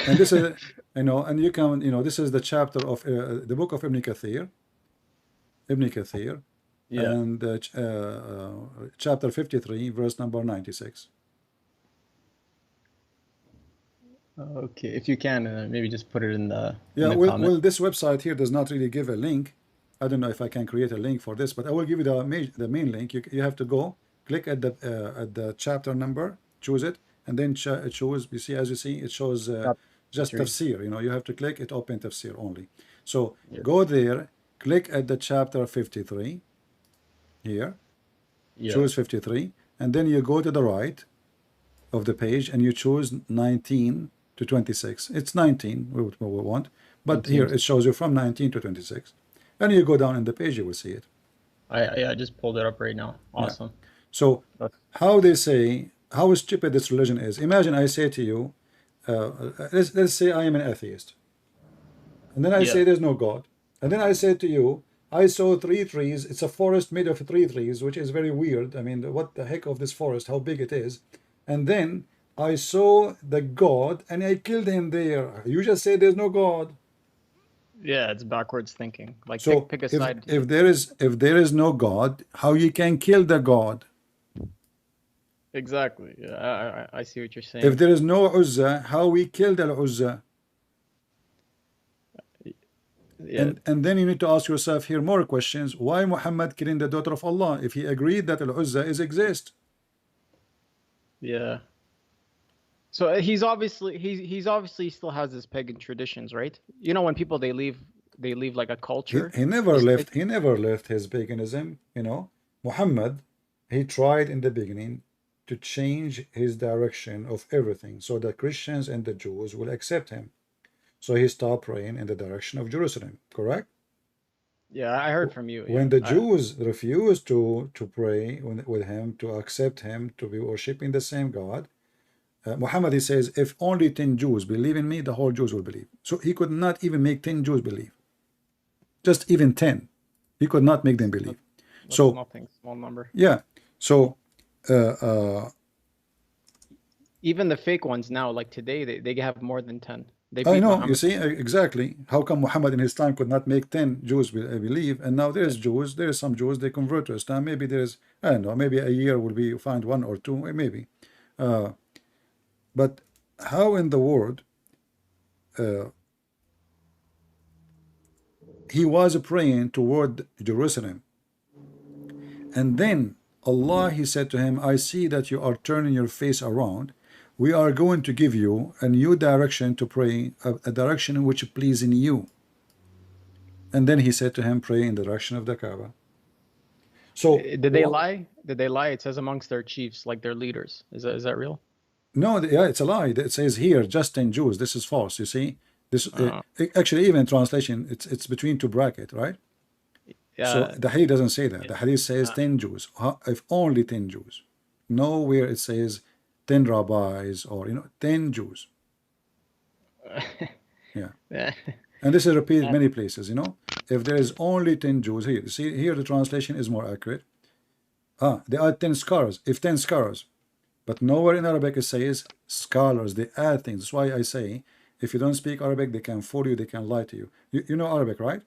And this is, you know, and you can, you know, this is the chapter of the book of Ibn Kathir. Yeah. And chapter 53, verse number 96. Okay, if you can, maybe just put it in the well, this website here does not really give a link. I don't know if I can create a link for this, but I will give you the main link. You have to go click at the chapter number, choose it, and then choose. You see, as you see, it shows just tafsir. You know, you have to click it, open tafsir only. So go there, click at the chapter 53 here, choose 53, and then you go to the right of the page and you choose 19 to 26. It's 19 what we want, but 19. Here it shows you from 19 to 26, and you go down in the page, you will see it. I just pulled it up right now. Awesome. Yeah. So how they say, how stupid this religion is. Imagine I say to you, let's say I am an atheist, and then I say there's no God, and then I say to you, I saw 3 trees. It's a forest made of 3 trees, which is very weird. I mean, what the heck of this forest, how big it is. And then I saw the God and I killed him there. You just say there's no God. Yeah, it's backwards thinking. Like, so pick a side. If there is no God, how you can kill the God? Exactly. Yeah, I see what you're saying. If there is no Uzza, how we killed Al-Uzza? Yeah. And then you need to ask yourself here more questions. Why Muhammad killing the daughter of Allah if he agreed that Al-Uzza exists? Yeah. So he's obviously still has his pagan traditions, right? You know, when people they leave like a culture. He never left his paganism. You know, Muhammad, he tried in the beginning to change his direction of everything so the Christians and the Jews will accept him. So he stopped praying in the direction of Jerusalem, correct? Yeah, I heard from you. When the Jews refused to pray with him, to accept him, to be worshipping the same God, Muhammad, he says, if only 10 Jews believe in me, the whole Jews will believe. So he could not even make 10 Jews believe. Just even 10. He could not make them believe. That's nothing, small number. Yeah. So Even the fake ones now, like today, they have more than 10. They I beat know, Muhammad. you see, exactly. How come Muhammad in his time could not make 10 Jews believe, and now there's Jews, there's some Jews, they convert to Islam. Maybe there's, I don't know, maybe a year will be find one or two, maybe. But how in the world he was praying toward Jerusalem, and then Allah, he said to him, I see that you are turning your face around. We are going to give you a new direction to pray, a direction which pleases you. And then he said to him, pray in the direction of the Kaaba. So did they lie? Did they lie? It says amongst their chiefs, like their leaders. Is that real? No, yeah, it's a lie. It says here, just 10 Jews. This is false. You see, this actually, even in translation, it's between two brackets, right? So the hadith doesn't say that. The hadith says 10 Jews. If only 10 Jews. Nowhere it says 10 rabbis or 10 Jews. Yeah. And this is repeated many places. If there is only 10 Jews here, see here the translation is more accurate. They add 10 scholars. If 10 scholars, but nowhere in Arabic it says scholars. They add things. That's why I say if you don't speak Arabic, they can fool you. They can lie to you. You know Arabic, right?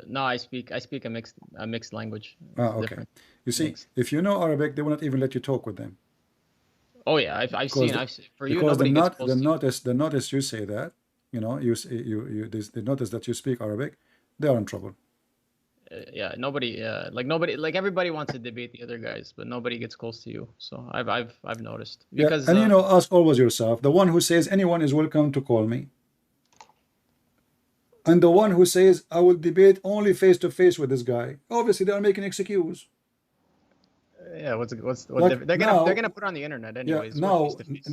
No, I speak a mixed language. Okay. Different. You see, if you know Arabic, they will not even let you talk with them. Oh yeah, I've seen. For you, because nobody gets close to the notice you say that, they notice that you speak Arabic, they are in trouble. Yeah, nobody, everybody wants to debate the other guys, but nobody gets close to you. So I've noticed. Because and ask always yourself, the one who says anyone is welcome to call me, and the one who says I will debate only face to face with this guy, obviously they are making excuse. Yeah, they're gonna put on the internet anyways.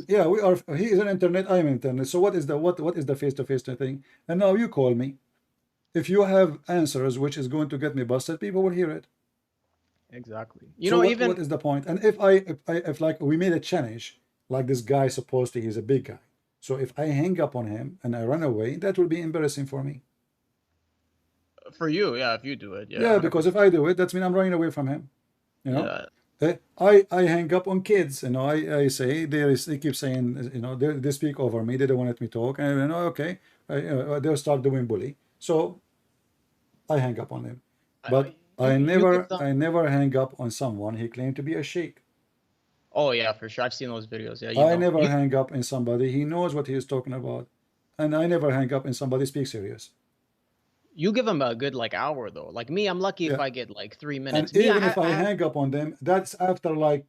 Yeah, we are. He is on internet. I am internet. So what is the face to face thing? And now you call me. If you have answers which is going to get me busted, people will hear it. Exactly. What is the point? And if like we made a challenge, like this guy supposedly he's a big guy. So if I hang up on him and I run away, that will be embarrassing for me. For you, yeah, if you do it, yeah. Yeah, because if I do it, that means I'm running away from him. I hang up on kids. I say they keep saying they speak over me. They don't want me to talk. And okay, they'll start doing bully. So I hang up on them. But I never hang up on someone he claimed to be a sheikh. Oh yeah, for sure. I've seen those videos. Yeah. I never hang up in somebody. He knows what he is talking about, and I never hang up in somebody speaks serious. You give them a good hour though. Like me, I'm lucky if I get 3 minutes. And even if I hang up on them, that's after long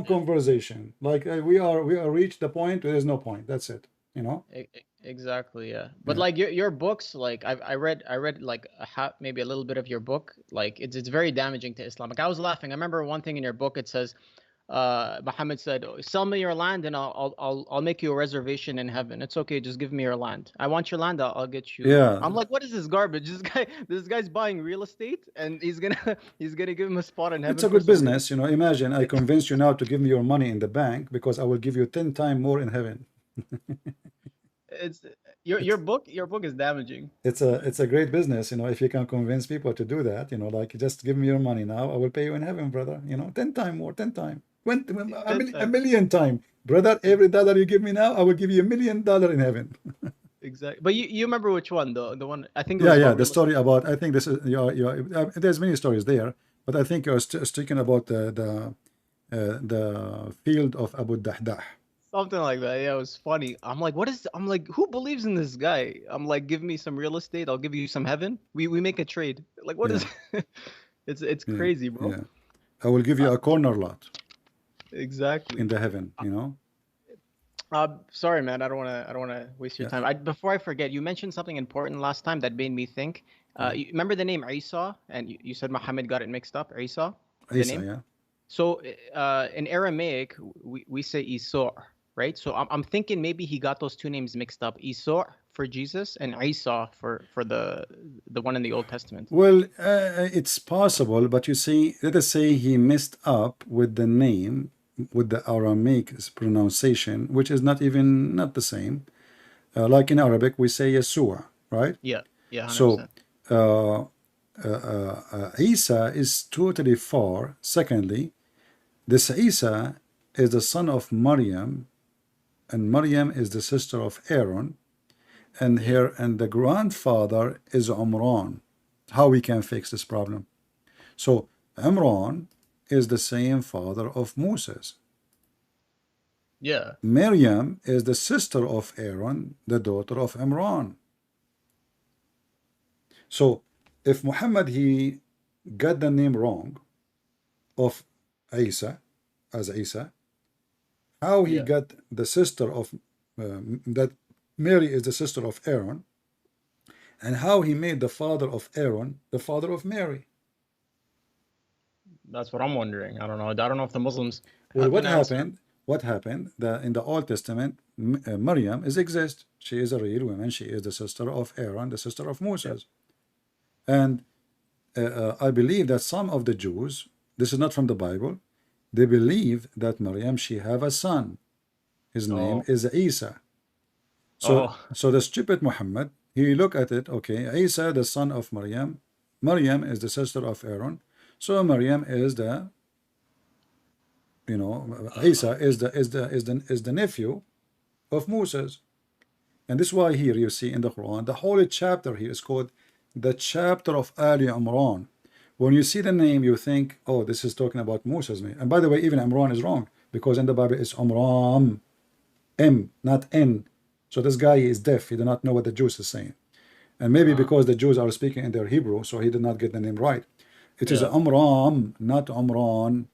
conversation. Like we are reached the point where there's no point. That's it. Exactly, yeah. But your books, I read maybe a little bit of your book. It's very damaging to Islam. I was laughing. I remember one thing in your book. It says, Muhammad said, "Sell me your land, and I'll make you a reservation in heaven. It's okay, just give me your land. I want your land. I'll get you." Yeah. I'm like, what is this garbage? This guy's buying real estate, and he's gonna give him a spot in heaven. It's a good business, Imagine I convince you now to give me your money in the bank because I will give you 10 times more in heaven. It's your book is damaging. It's a great business, if you can convince people to do that, just give me your money now, I will pay you in heaven, brother. 10 times more, 10 times, a million times, brother. Every dollar you give me now, I will give you $1 million in heaven. Exactly. But you remember which one, the one I think. The story about, I think this is there's many stories there, but I think you're speaking about the field of Abu Dahdah. Something like that. Yeah, it was funny. I'm like, who believes in this guy? I'm like, give me some real estate, I'll give you some heaven. We make a trade. Like, what is it's crazy, bro. Yeah. I will give you a corner lot. Exactly. In the heaven, Sorry, man. I don't wanna waste your time. Before I forget, you mentioned something important last time that made me think. You remember the name Isa? And you said Muhammad got it mixed up. Isa, yeah. So in Aramaic, we say Isor. Right, so I'm thinking maybe he got those two names mixed up, Isor for Jesus and Isa for the one in the Old Testament. Well, it's possible, but you see, let us say he messed up with the name, with the Aramaic pronunciation, which is not the same. Like in Arabic, we say Yeshua, right? Yeah, 100%. So Isa is totally far. Secondly, this Isa is the son of Maryam, and Maryam is the sister of Aaron, and the grandfather is Umran. How we can fix this problem? So Imran is the same father of Moses. Yeah. Maryam is the sister of Aaron, the daughter of Imran. So if Muhammad, he got the name wrong of Isa as Isa, how he got the sister of that Mary is the sister of Aaron, and how he made the father of Aaron the father of Mary? That's what I'm wondering. I don't know. I don't know if the Muslims. Well, what happened? What happened? In the Old Testament, Maryam exists. She is a real woman. She is the sister of Aaron, the sister of Moses. And I believe that some of the Jews, this is not from the Bible, they believe that Maryam, she have a son. His name is Isa. So the stupid Muhammad, he look at it, okay, Isa, the son of Maryam. Maryam is the sister of Aaron. So Maryam is the, Isa is the nephew of Moses. And this is why here you see in the Quran, the whole chapter here is called the chapter of Ali Imran. When you see the name, you think, oh, this is talking about Moses. And by the way, even Imran is wrong, because in the Bible it's Umram, M, not N. So this guy is deaf. He did not know what the Jews is saying. And maybe because the Jews are speaking in their Hebrew, so he did not get the name right. It is Umram, not Umran.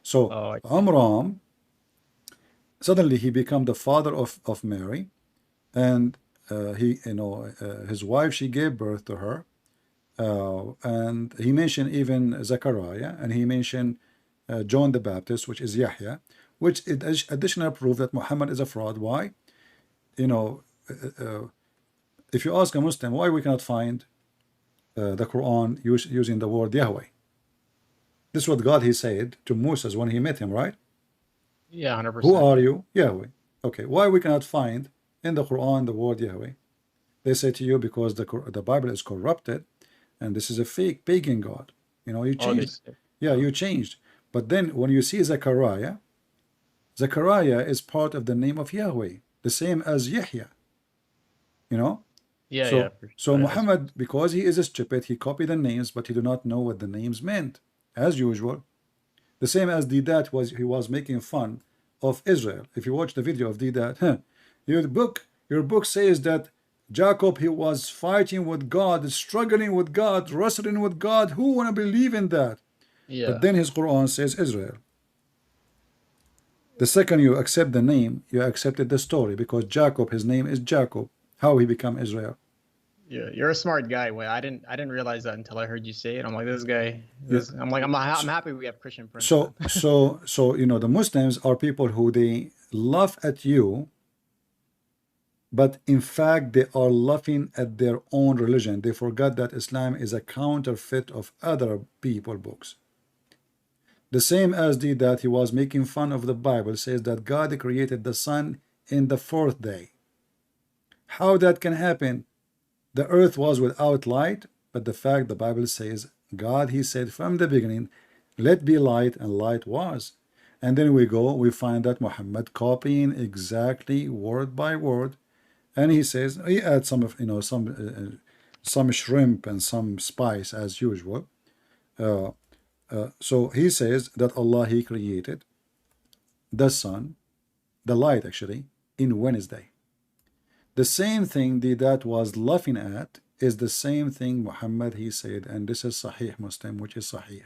So Umram, suddenly he became the father of Mary, and his wife, she gave birth to her, and he mentioned even Zechariah, and he mentioned John the Baptist, which is Yahya, which is additional proof that Muhammad is a fraud. Why? If you ask a Muslim why we cannot find the Quran using the word Yahweh, this is what God, he said to Moses when he met him, right? Yeah, 100%. Who are you? Yahweh. Okay, why we cannot find in the Quran the word Yahweh? They say to you because the Bible is corrupted, and this is a fake pagan God. You changed. You changed. But then when you see Zechariah, Zechariah is part of the name of Yahweh, the same as Yahya. So Muhammad, because he is a stupid, he copied the names, but he do not know what the names meant, as usual. The same as Didat he was making fun of Israel. If you watch the video of Didat, your book says that Jacob, he was fighting with God, struggling with God, wrestling with God. Who want to believe in that? But then his Quran says Israel. The second you accept the name, you accepted the story, because Jacob, his name is Jacob. How he become Israel? Yeah, you're a smart guy. Well, I didn't realize that until I heard you say it. I'm like, this guy. I'm happy we have Christian Prince. So the Muslims are people who they laugh at you, but in fact they are laughing at their own religion. They forgot that Islam is a counterfeit of other people books. The same as that he was making fun of the Bible, says that God created the sun in the fourth day. How that can happen? The earth was without light, but the fact the Bible says God, he said from the beginning, let be light, and light was. And then we find that Muhammad copying exactly word by word, and he says he adds some of some shrimp and some spice as usual. So he says that Allah, he created the sun, the light actually, in Wednesday. The same thing that was laughing at is the same thing Muhammad, he said, and this is Sahih Muslim, which is Sahih.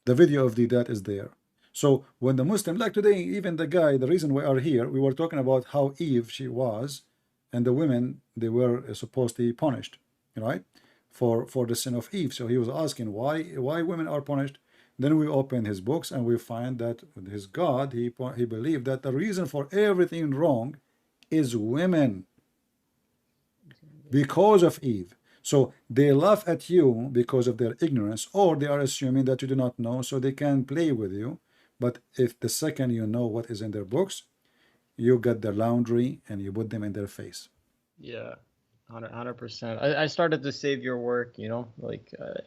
The video of that is there. So when the Muslim, like today, even the guy, the reason we are here, we were talking about how Eve, she was, and the women, they were supposed to be punished, right, for the sin of Eve. So he was asking why women are punished. Then we open his books and we find that his God, he believed that the reason for everything wrong is women, because of Eve. So they laugh at you because of their ignorance, or they are assuming that you do not know, so they can play with you. But if the second you know what is in their books, you get their laundry and you put them in their face. Yeah. 100%. I started to save your work,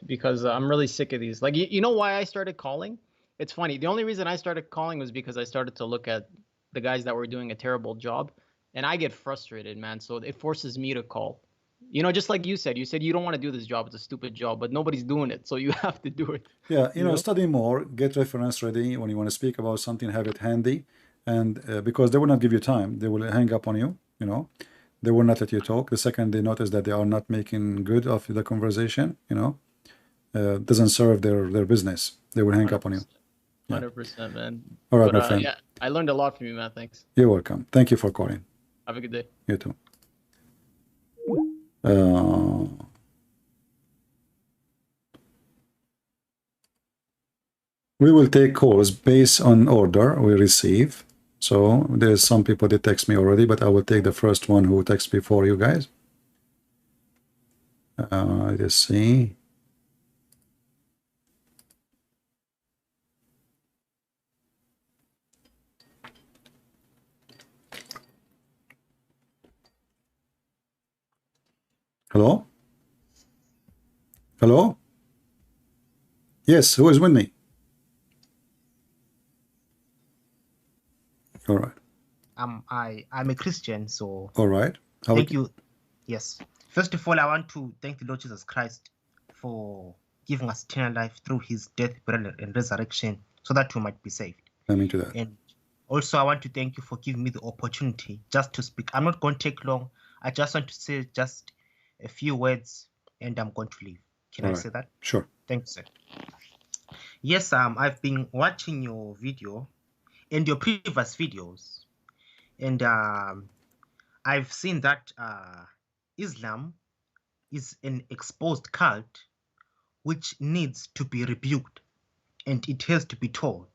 because I'm really sick of these. Like, you know why I started calling? it's funny. The only reason I started calling was because I started to look at the guys that were doing a terrible job, and I get frustrated, man. So it forces me to call. You know, just like you said you don't want to do this job. It's a stupid job, but nobody's doing it, so you have to do it. Yeah, you know, study more, get reference ready. When you want to speak about something, have it handy. And because they will not give you time, they will hang up on you, you know. They will not let you talk. The second they notice that they are not making good of the conversation, you know, doesn't serve their business, they will hang 100%. Up on you. 100%, man. All right, my friend. Yeah, I learned a lot from you, man. Thanks. You're welcome. Thank you for calling. Have a good day. You too. We will take calls based on order we receive. So there's some people that text me already, but I will take the first one who texts before you guys. Let's see. Hello? Hello? Yes, who is with me? All right. I'm a Christian, so all right. Thank you. Yes. First of all, I want to thank the Lord Jesus Christ for giving us eternal life through his death, burial, and resurrection, so that we might be saved. Amen to that. And also, I want to thank you for giving me the opportunity just to speak. I'm not going to take long. I just want to say just a few words, and I'm going to leave. Can I say that? Sure. Thank you, sir. Yes, I've been watching your video and your previous videos, and I've seen that Islam is an exposed cult which needs to be rebuked, and it has to be told,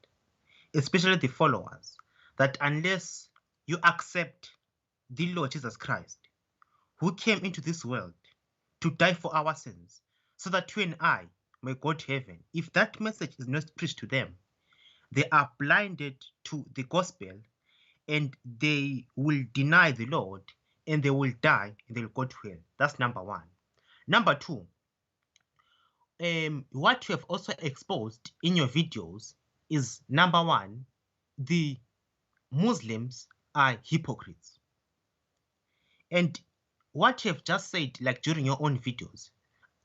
especially the followers, that unless you accept the Lord Jesus Christ, who came into this world to die for our sins, so that you and I may go to heaven, if that message is not preached to them, they are blinded to the gospel, and they will deny the Lord, and they will die, and they will go to hell. That's number one. Number two, what you have also exposed in your videos is, number one, the Muslims are hypocrites. And what you have just said, like during your own videos,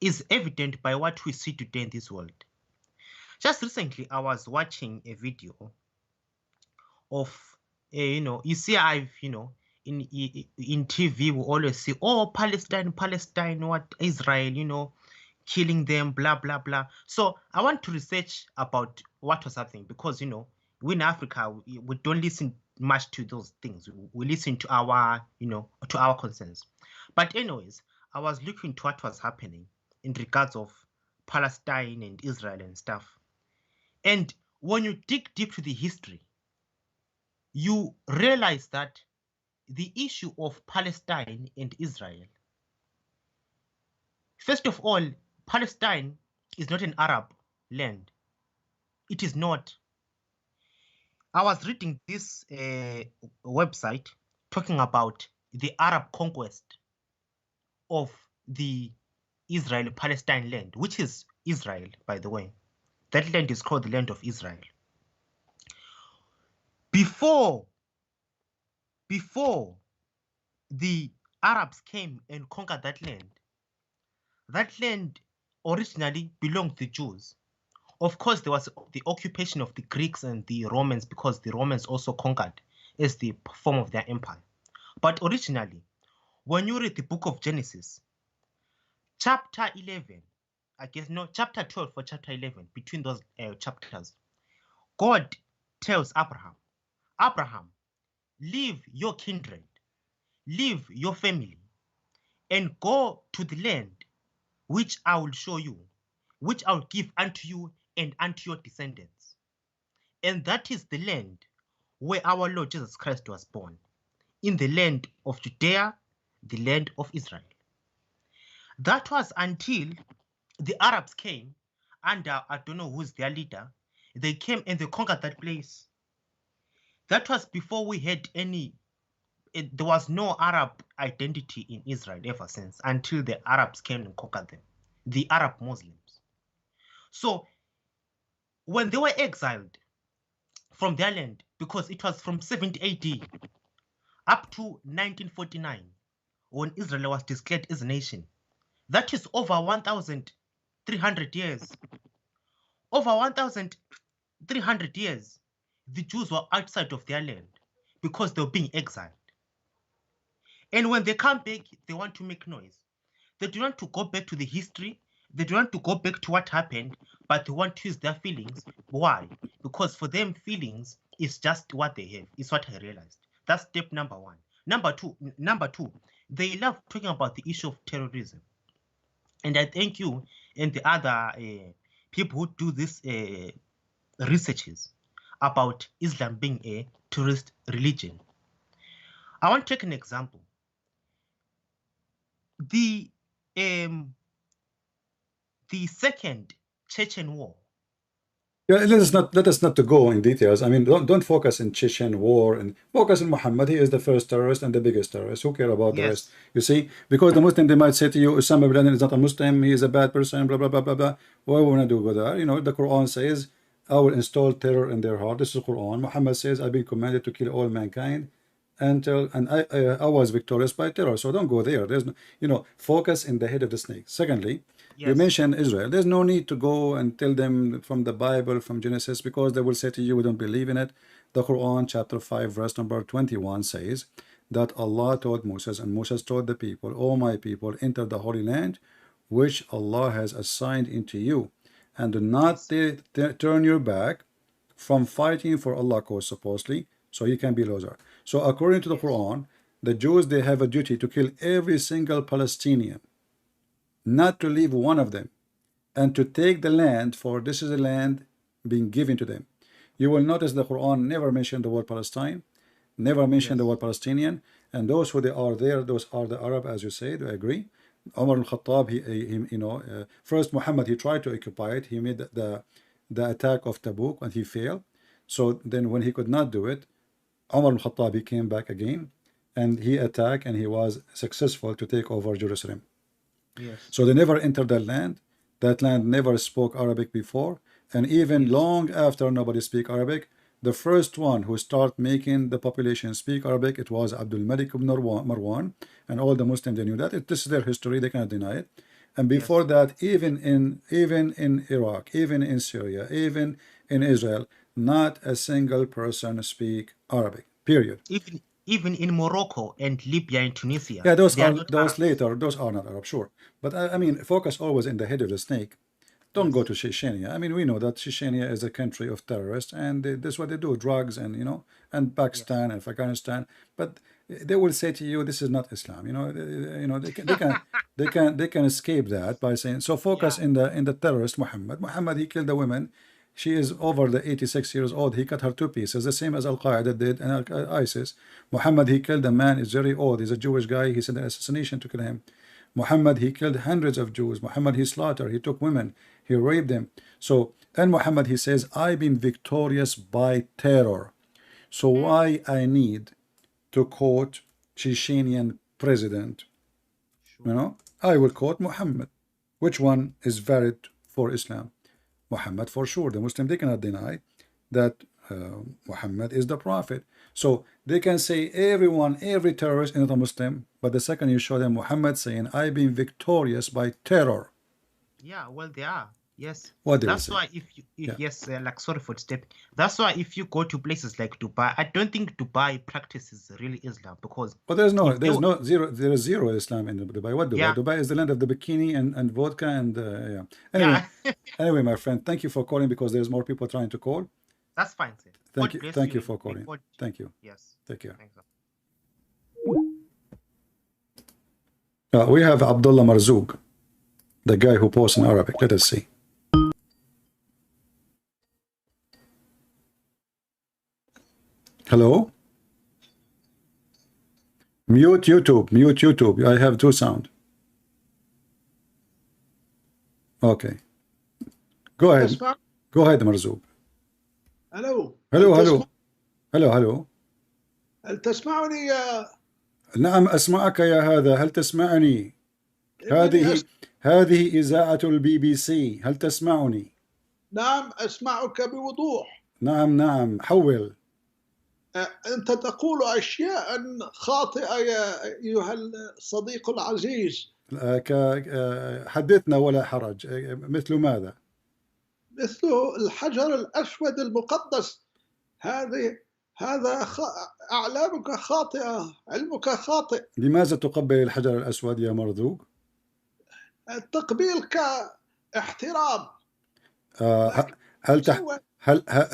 is evident by what we see today in this world. Just recently, I was watching a video of, you see, in TV, we always see, oh, Palestine, what, Israel, killing them, blah, blah, blah. So I want to research about what was happening because, we in Africa, we don't listen much to those things. We listen to our, to our concerns. But anyways, I was looking to what was happening in regards of Palestine and Israel and stuff. And when you dig deep to the history, you realize that the issue of Palestine and Israel, first of all, Palestine is not an Arab land. It is not. I was reading this website talking about the Arab conquest of the Israel-Palestine land, which is Israel, by the way. That land is called the land of Israel. Before the Arabs came and conquered that land originally belonged to the Jews. Of course, there was the occupation of the Greeks and the Romans, because the Romans also conquered as the form of their empire. But originally, when you read the book of Genesis, chapter 11, chapter 12 or chapter 11, between those chapters, God tells Abraham, leave your kindred, leave your family, and go to the land which I will show you, which I will give unto you and unto your descendants. And that is the land where our Lord Jesus Christ was born, in the land of Judea, the land of Israel. That was until the Arabs came under, I don't know who's their leader. They came and they conquered that place. That was before we had there was no Arab identity in Israel ever since, until the Arabs came and conquered them, the Arab Muslims. So when they were exiled from their land, because it was from 70 AD up to 1949, when Israel was declared as a nation. That is over 1,300 years. Over 1,300 years, the Jews were outside of their land because they were being exiled. And when they come back, they want to make noise. They don't want to go back to the history. They don't want to go back to what happened, but they want to use their feelings. Why? Because for them, feelings is just what they have. It's what I realized. That's step number one. Number two, they love talking about the issue of terrorism. And I thank you and the other people who do this researches about Islam being a terrorist religion. I want to take an example. The second Chechen war. Yeah, let us not to go in details. I mean, don't focus in Chechen war and focus on Muhammad. He is the first terrorist and the biggest terrorist. Who care about the rest? You see, because the Muslim, they might say to you, Osama bin Laden is not a Muslim. He is a bad person. Blah blah blah blah blah. What we want to do with that? You know, the Quran says, "I will install terror in their heart." This is Quran. Muhammad says, "I've been commanded to kill all mankind until I was victorious by terror." So don't go there. There's no, you know, focus in the head of the snake. Secondly, you mentioned Israel. There's no need to go and tell them from the Bible, from Genesis, because they will say to you, we don't believe in it. The Quran, chapter 5, verse number 21 says that Allah told Moses, and Moses told the people, "O my people, enter the Holy Land, which Allah has assigned into you, and do not turn your back from fighting for Allah's cause," supposedly, so you can be loser. So according to the Quran, the Jews, they have a duty to kill every single Palestinian, not to leave one of them, and to take the land, for this is a land being given to them. You will notice the Quran never mentioned the word Palestine, never mentioned the word Palestinian, and those who they are there, those are the Arab, as you said. I agree. Umar al-Khattab, he first Muhammad, he tried to occupy it. He made the attack of Tabuk, and he failed. So then when he could not do it, Umar al-Khattab, he came back again, and he attacked, and he was successful to take over Jerusalem. So they never entered that land. That land never spoke Arabic before, and even long after nobody speak Arabic, the first one who started making the population speak Arabic, it was Abdul Malik ibn Marwan, and all the Muslims, they knew that. This is their history, they cannot deny it. And before that, even in Iraq, even in Syria, even in Israel, not a single person speak Arabic, period. Even in Morocco and Libya and Tunisia. Yeah, those later, those are not Arab, sure. But I mean, focus always in the head of the snake. Don't go to Chechnya. I mean, we know that Chechnya is a country of terrorists, and that's what they do, drugs, and and Pakistan and Afghanistan. But they will say to you, this is not Islam. They can escape that by saying, so focus in the terrorist Muhammad. Muhammad, he killed the women. She is over the 86 years old. He cut her to pieces, the same as Al-Qaeda did and ISIS. Muhammad, he killed a man, is very old. He's a Jewish guy. He sent an assassination to kill him. Muhammad, he killed hundreds of Jews. Muhammad, he slaughtered. He took women. He raped them. So, and Muhammad, he says, I've been victorious by terror. So why I need to quote Chechenian president? I will quote Muhammad. Which one is valid for Islam? Muhammad, for sure. The Muslim, they cannot deny that Muhammad is the prophet. So they can say every terrorist is not a Muslim, but the second you show them Muhammad saying, I've been victorious by terror. Yeah, well, they are. Yes. What that's why sorry for stepping. That's why if you go to places like Dubai, I don't think Dubai practices really Islam, because there is zero Islam in Dubai. What Dubai? Yeah. Dubai is the land of the bikini and vodka and Anyway, my friend, thank you for calling, because there's more people trying to call. That's fine, sir. Thank you for calling. Thank you. Yes. Take care. We have Abdullah Marzouk, the guy who posts in Arabic. Let us see. Hello? Mute YouTube. I have two sound. Okay. Go ahead, Marzouk. Hello. Hello. هل تسمعني يا نعم أسمعك يا هذا. هل تسمعني؟ هذه إذاعة الBBC. هل تسمعني؟ نعم أسمعك بوضوح. نعم حول. أنت تقول أشياء خاطئة يا أيها الصديق العزيز. حدثنا ولا حرج. مثل ماذا؟ مثل الحجر الأسود المقدس. هذا أعلامك خاطئة، علمك خاطئ. لماذا تقبل الحجر الأسود يا مرزوق؟ التقبيل كاحترام.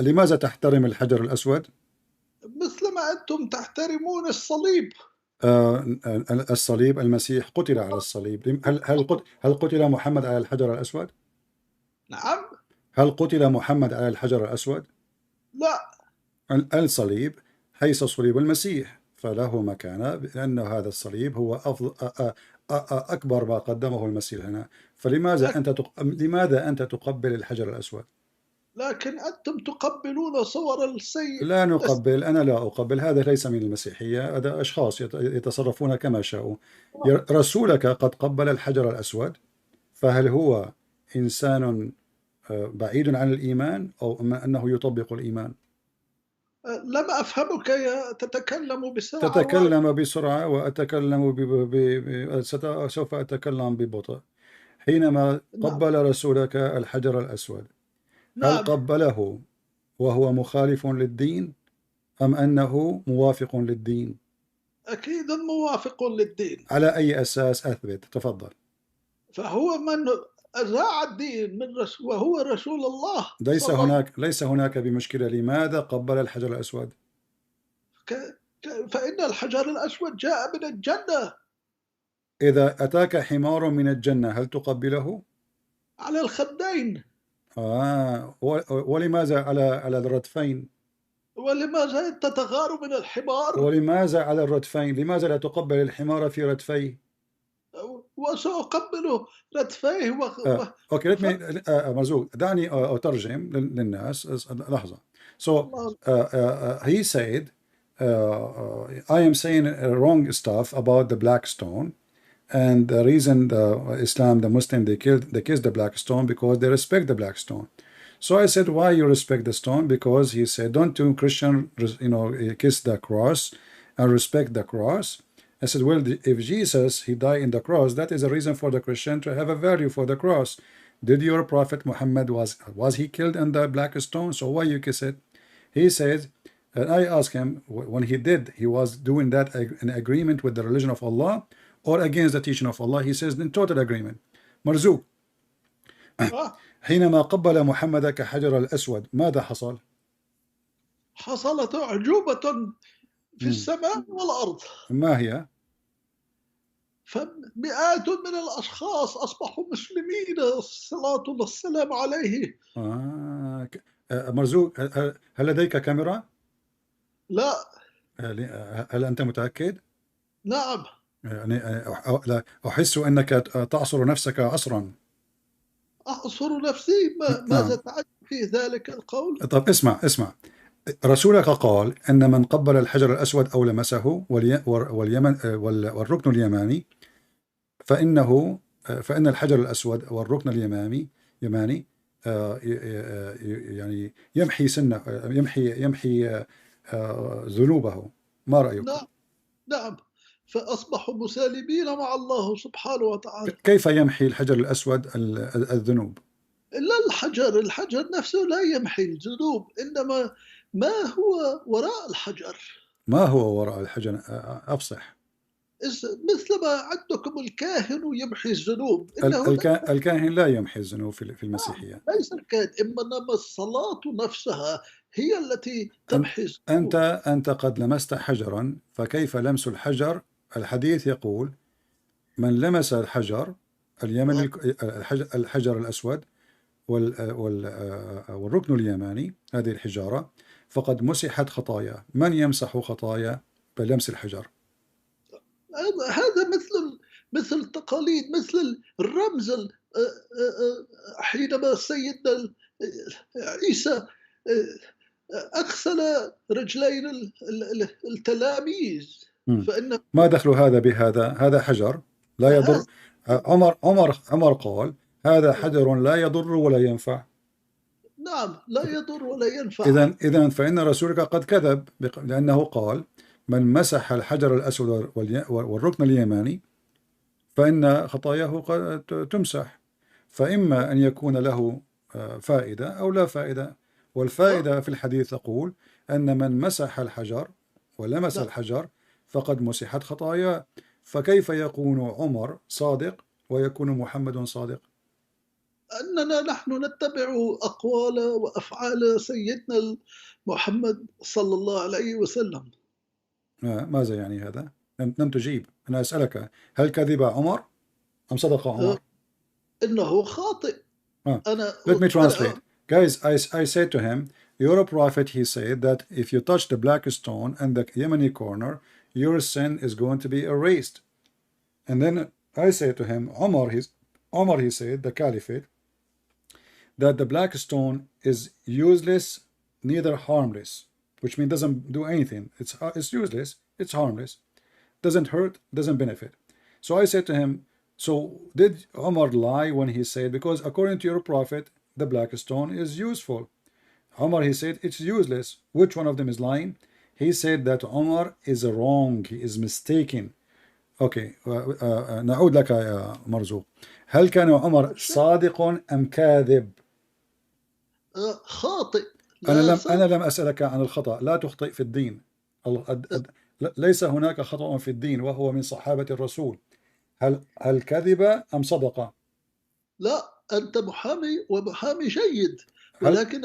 لماذا تحترم الحجر الأسود؟ مثل ما أنتم تحترمون الصليب. الصليب، المسيح قتل على الصليب. هل قتل محمد على الحجر الأسود؟ نعم. هل قتل محمد على الحجر الأسود؟ لا. الصليب حيث صليب المسيح فله مكانة، لأن هذا الصليب هو أكبر ما قدمه المسيح هنا. لماذا أنت تقبل الحجر الأسود؟ لكن أنتم تقبلون صور السيد. لا نقبل، أنا لا أقبل. هذا ليس من المسيحية، هذا أشخاص يتصرفون كما شاءوا. رسولك قد قبل الحجر الأسود، فهل هو إنسان بعيد عن الإيمان أو أنه يطبق الإيمان؟ لم أفهمك تتكلم بسرعة. تتكلم بسرعة وأتكلم سوف أتكلم ببطء. حينما قبل رسولك الحجر الأسود، هل قبله وهو مخالف للدين أم أنه موافق للدين؟ أكيد موافق للدين. على أي أساس؟ أثبت، تفضل. فهو من أذاع الدين وهو رسول الله. ليس هناك بمشكلة. لماذا قبل الحجر الأسود؟ فإن الحجر الأسود جاء من الجنة. إذا أتاك حمار من الجنة هل تقبله؟ على الخدين. ولماذا على الردفين؟ ولماذا تتغار من الحمار؟ ولماذا على الردفين؟ لماذا لا تقبل الحمار في ردفيه؟ وسأقبل ردفيه أوكي، مرزوق، دعني أترجم للناس. لحظة. So he said I am saying wrong stuff about the black stone, and the reason the Islam, the Muslim, they kiss the black stone because they respect the black stone. So I said, why you respect the stone? Because he said, don't you Christian, kiss the cross and respect the cross? I said, well, if Jesus, he died in the cross, that is a reason for the Christian to have a value for the cross. Did your Prophet Muhammad, was he killed in the black stone? So why you kiss it? He says, and I asked him, when he did, he was doing that in agreement with the religion of Allah or against the teaching of Allah? He says, in total agreement. مرزوق، حينما قبل محمد كحجر الأسود ماذا حصل؟ حصلت أعجوبة في السماء والأرض. ما هي؟ فمئات من الأشخاص أصبحوا مسلمين صلاة الله السلام عليه. مرزوق، هل لديك كاميرا؟ لا. هل أنت متأكد؟ نعم. يعني أحس أنك تعصر نفسك عصرا. أعصر نفسي؟ ماذا تعني في ذلك القول؟ طب اسمع. رسولك قال أن من قبل الحجر الأسود أو لمسه والركن اليماني فإن الحجر الأسود والركن اليماني يعني يمحي ذنوبه. ما رأيك؟ نعم. فأصبحوا مسالمين مع الله سبحانه وتعالى. كيف يمحي الحجر الأسود الذنوب؟ لا، الحجر نفسه لا يمحي الذنوب، إنما ما هو وراء الحجر. ما هو وراء الحجر؟ أفصح. مثل ما عندكم الكاهن يمحي الذنوب. الكاهن لا يمحي الذنوب في المسيحية. ليس الكاهن، إنما الصلاة نفسها هي التي تمحي الذنوب. أنت قد لمست حجرا، فكيف لمس الحجر؟ الحديث يقول من لمس الحجر اليمني، الحجر الأسود والركن اليماني، هذه الحجارة، فقد مسحت خطايا. من يمسح خطايا بلمس الحجر؟ هذا مثل التقاليد، مثل الرمز. حينما سيدنا عيسى أغسل رجلين التلاميذ، فإن ما دخل هذا بهذا؟ هذا حجر لا يضر. عمر قال هذا حجر لا يضر ولا ينفع. نعم لا يضر ولا ينفع. إذا فإن رسولك قد كذب، لأنه قال من مسح الحجر الأسود والركن اليماني فإن خطاياه قد تمسح، فإما أن يكون له فائدة أو لا فائدة. والفائدة في الحديث تقول أن من مسح الحجر ولمس الحجر فقد مسحت خطاياه، فكيف يكون عمر صادق ويكون محمد صادق؟ أننا نحن نتبع أقوال وأفعال سيدنا محمد صلى الله عليه وسلم. ماذا يعني هذا؟ لم تجيب. أنا أسألك هل كذب عمر أم صدق عمر؟ إنه خاطئ. Let me translate. Guys, I said to him, you're a prophet. He said that if you touch the black stone and the Yemeni corner, your sin is going to be erased. And then I said to him, Umar, he said, the caliphate, that the black stone is useless, neither harmless, which means doesn't do anything. It's useless, it's harmless, doesn't hurt, doesn't benefit. So I said to him, so did Umar lie when he said, because according to your prophet, the black stone is useful? Umar, he said, it's useless. Which one of them is lying? He said that Umar is wrong, he is mistaken. Okay, نعود لك يا مرزوق. هل كان عمر صادق أم كاذب؟ خاطئ. أنا لم أسألك عن الخطأ، لا تخطئ في الدين. ليس هناك خطأ في الدين وهو من صحابة الرسول. هل كذب أم صدق؟ لا، أنت محامي ومحامي جيد، ولكن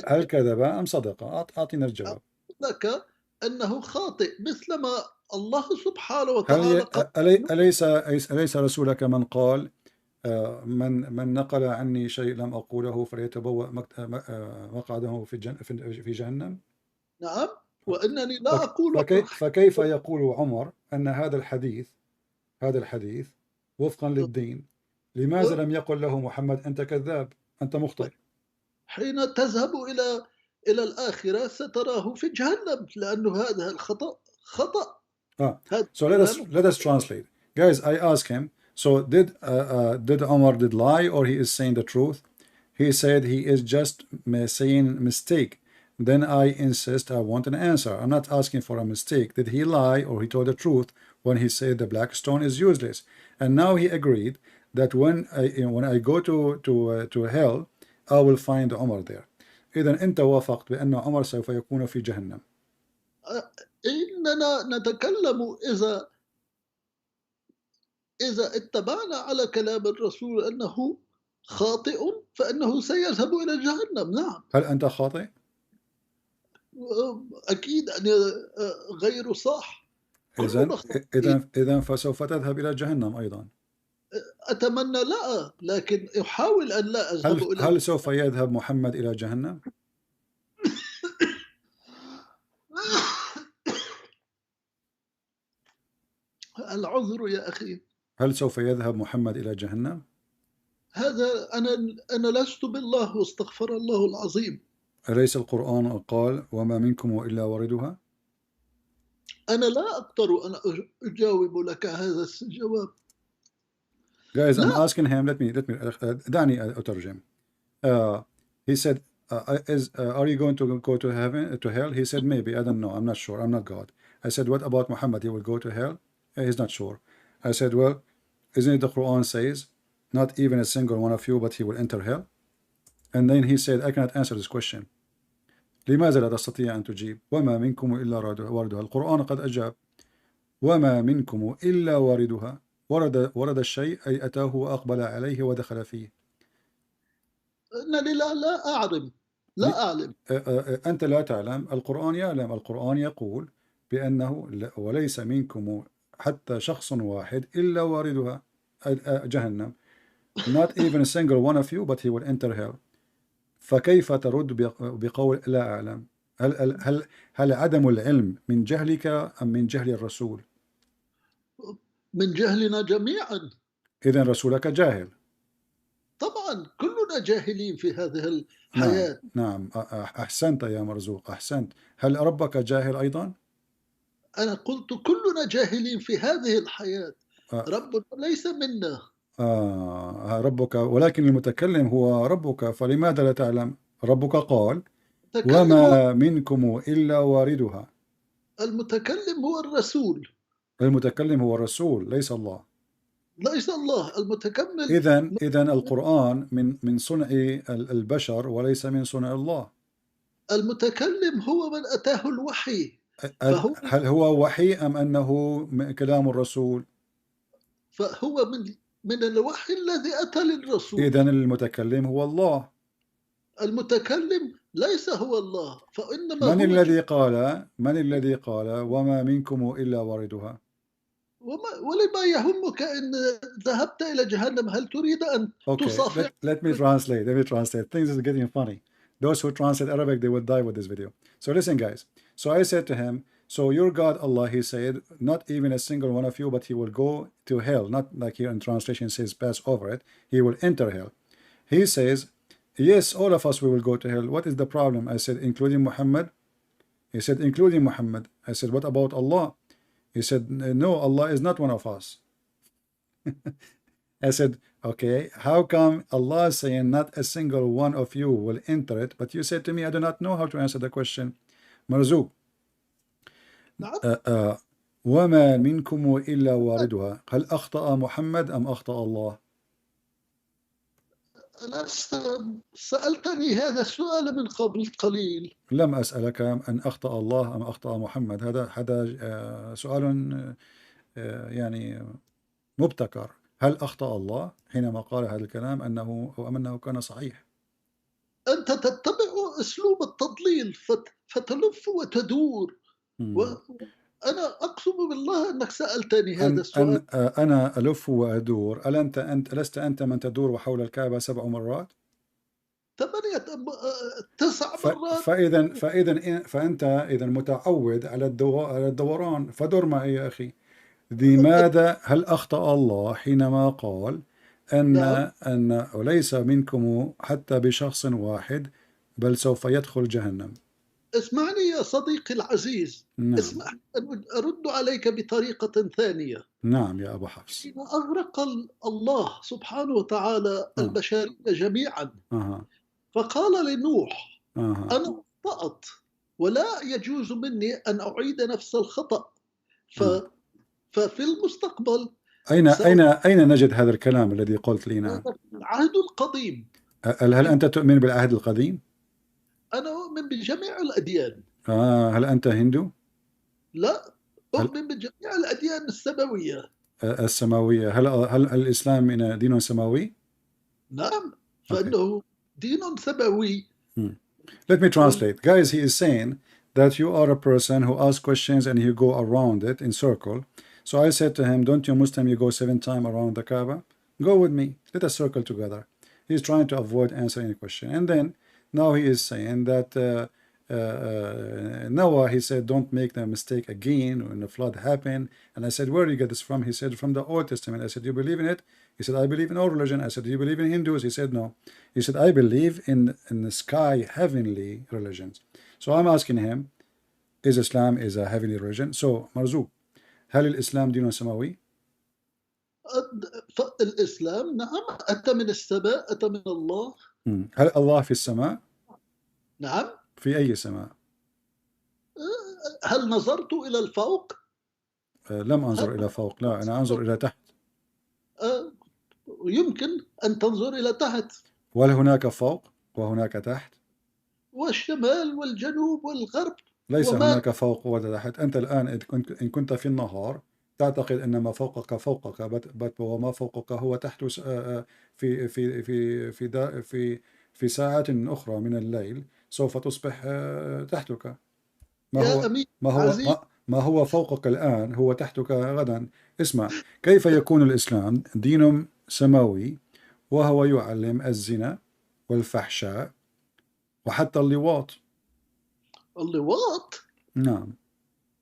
هل كذب أم صدق؟ أعطينا الجواب. لك أنه خاطئ مثلما الله سبحانه وتعالى أليس رسولك من قال من نقل عني شيء لم أقوله فليتبوأ مقعده في جهنم؟ نعم، وأنني لا أقول. فكيف يقول عمر أن هذا الحديث وفقا للدين؟ لماذا لم يقل له محمد أنت كذاب، أنت مخطئ؟ حين تذهب إلى الآخرة ستراه في جهنم، لأنه هذا الخطأ خطأ. So let us translate. Guys, I ask him, so did Omar lie or he is saying the truth? He said he is just saying mistake. Then I insist I want an answer. I'm not asking for a mistake. Did he lie or he told the truth when he said the black stone is useless? And now he agreed that when I go to hell I will find Omar there. إذا أنت وافقت بأن عمر سوف يكون في جهنم. إننا نتكلم إذا اتبعنا على كلام الرسول أنه خاطئ فإنه سيذهب إلى جهنم. نعم. هل أنت خاطئ؟ أكيد أنا غير صح. إذا فسوف تذهب إلى جهنم أيضا. أتمنى لا، لكن أحاول أن لا أذهب إلى. هل سوف يذهب محمد إلى جهنم؟ العذر يا أخي. هل سوف يذهب محمد إلى جهنم؟ هذا أنا لست بالله واستغفر الله العظيم. أليس القرآن قال وما منكم إلا واردها؟ أنا لا أقدر أن أجاوب لك هذا الجواب. Guys, I'm asking him. Let me. دعني أترجم. He said, are you going to go to heaven, to hell? He said, maybe. I don't know. I'm not sure. I'm not God. I said, what about Muhammad? He will go to hell? He's not sure. I said, well, isn't it the Quran says, not even a single one of you, but he will enter hell? And then he said, I cannot answer this question. لماذا لا تستطيع أن تجيب؟ وما منكم إلا واردها. القرآن قد أجاب. وما منكم إلا واردها. ورد الشيء أي أتاه وأقبل عليه ودخل فيه. أنني لا أعلم. لا أعلم. أنت لا تعلم، القرآن يعلم. القرآن يقول بأنه وليس منكم حتى شخص واحد إلا واردها جهنم. Not even a single one of you, but he will enter hell. فكيف ترد بقول لا أعلم؟ هل عدم العلم من جهلك أم من جهل الرسول؟ من جهلنا جميعا. إذن رسولك جاهل. طبعا كلنا جاهلين في هذه الحياة. نعم. أحسنت يا مرزوق، أحسنت. هل ربك جاهل أيضا؟ أنا قلت كلنا جاهلين في هذه الحياة. ربنا ليس منا. ربك، ولكن المتكلم هو ربك، فلماذا لا تعلم ربك قال المتكلم وما منكم إلا واردها. المتكلم هو الرسول. المتكلم هو الرسول ليس الله. ليس الله المتكلم. إذا القرآن من صنع البشر وليس من صنع الله. المتكلم هو من أتاه الوحي. هل هو وحي أم أنه كلام الرسول؟ فهو من الوحي الذي أتى للرسول. إذا المتكلم هو الله. المتكلم ليس هو الله، فإنما من الذي قال وما منكم إلا واردها؟ ولما يهمك إن ذهبت إلى جهنم هل تريد أن تصافح؟ Let me translate. Things is getting funny. Those who translate Arabic, they will die with this video. So listen, guys. So I said to him, so your God, Allah, he said, not even a single one of you, but he will go to hell. Not like here in translation says pass over it. He will enter hell. He says, yes, all of us we will go to hell. What is the problem? I said, including Muhammad? He said, including Muhammad. I said, what about Allah? He said, no, Allah is not one of us. I said, okay, how come Allah is saying not a single one of you will enter it, but you said to me, I do not know how to answer the question. مرزوق وما منكم إلا واردها هل أخطأ محمد أم أخطأ الله؟ سألتني هذا السؤال من قبل قليل. لم أسألك أن أخطأ الله أم أخطأ محمد. هذا سؤال يعني مبتكر. هل أخطأ الله حينما قال هذا الكلام أنه كان صحيح؟ أنت تتبع أسلوب التضليل فتلف وتدور. وأنا أقسم بالله أنك سألتني هذا السؤال. أنا ألف وأدور. لست أنت من تدور حول الكعبة 7 مرات؟ 9 مرات. فأنت إذا متعود على الدوران فدور معي يا أخي. لماذا هل أخطأ الله حينما قال أن ليس منكم حتى بشخص واحد بل سوف يدخل جهنم؟ اسمعني يا صديقي العزيز. نعم. اسمح أن أرد عليك بطريقة ثانية. نعم يا أبو حفص. حين أغرق الله سبحانه وتعالى البشرية جميعا فقال لنوح أنا أخطأت ولا يجوز مني أن أعيد نفس الخطأ. ففي المستقبل أين نجد هذا الكلام الذي قلت لي؟ نعم. العهد القديم. هل أنت تؤمن بالعهد القديم؟ أنا أؤمن بجميع الأديان. هل أنت هندو؟ لا، أؤمن بجميع الأديان السماوية. السماوية. هل الإسلام دين سماوي؟ نعم، فإنه دين سماوي. Let me translate. Guys, he is saying that you are a person who asks questions and you go around it in circle. So I said to him, don't you Muslim, you go 7 times around the Kaaba? Go with me. Let us circle together. He's trying to avoid answering any question. And then now he is saying that Noah, he said, don't make the mistake again when the flood happened. And I said, where do you get this from? He said, from the Old Testament. I said, you believe in it? He said, I believe in all religion. I said, do you believe in Hindus? He said, no. He said, I believe in the sky, heavenly religions. So I'm asking him, is Islam is a heavenly religion? So, مرزوق, هل الإسلام دين سماوي؟ الإسلام نعم أتى من السماء، أتى من الله. هل الله في السماء؟ نعم. في أي سماء؟ هل نظرت إلى الفوق؟ لم أنظر إلى فوق، لا أنا أنظر إلى تحت. يمكن أن تنظر إلى تحت. وهل هناك فوق وهناك تحت؟ والشمال والجنوب والغرب. ليس هناك فوق ولا تحت. أنت الآن إن كنت في النهار تعتقد أن ما فوقك وما فوقك هو تحت في في في في في في ساعات أخرى من الليل سوف تصبح تحتك. ما هو فوقك الآن هو تحتك غدا. اسمع، كيف يكون الإسلام دين سماوي وهو يعلم الزنا والفحشاء وحتى اللواط؟ اللواط؟ نعم.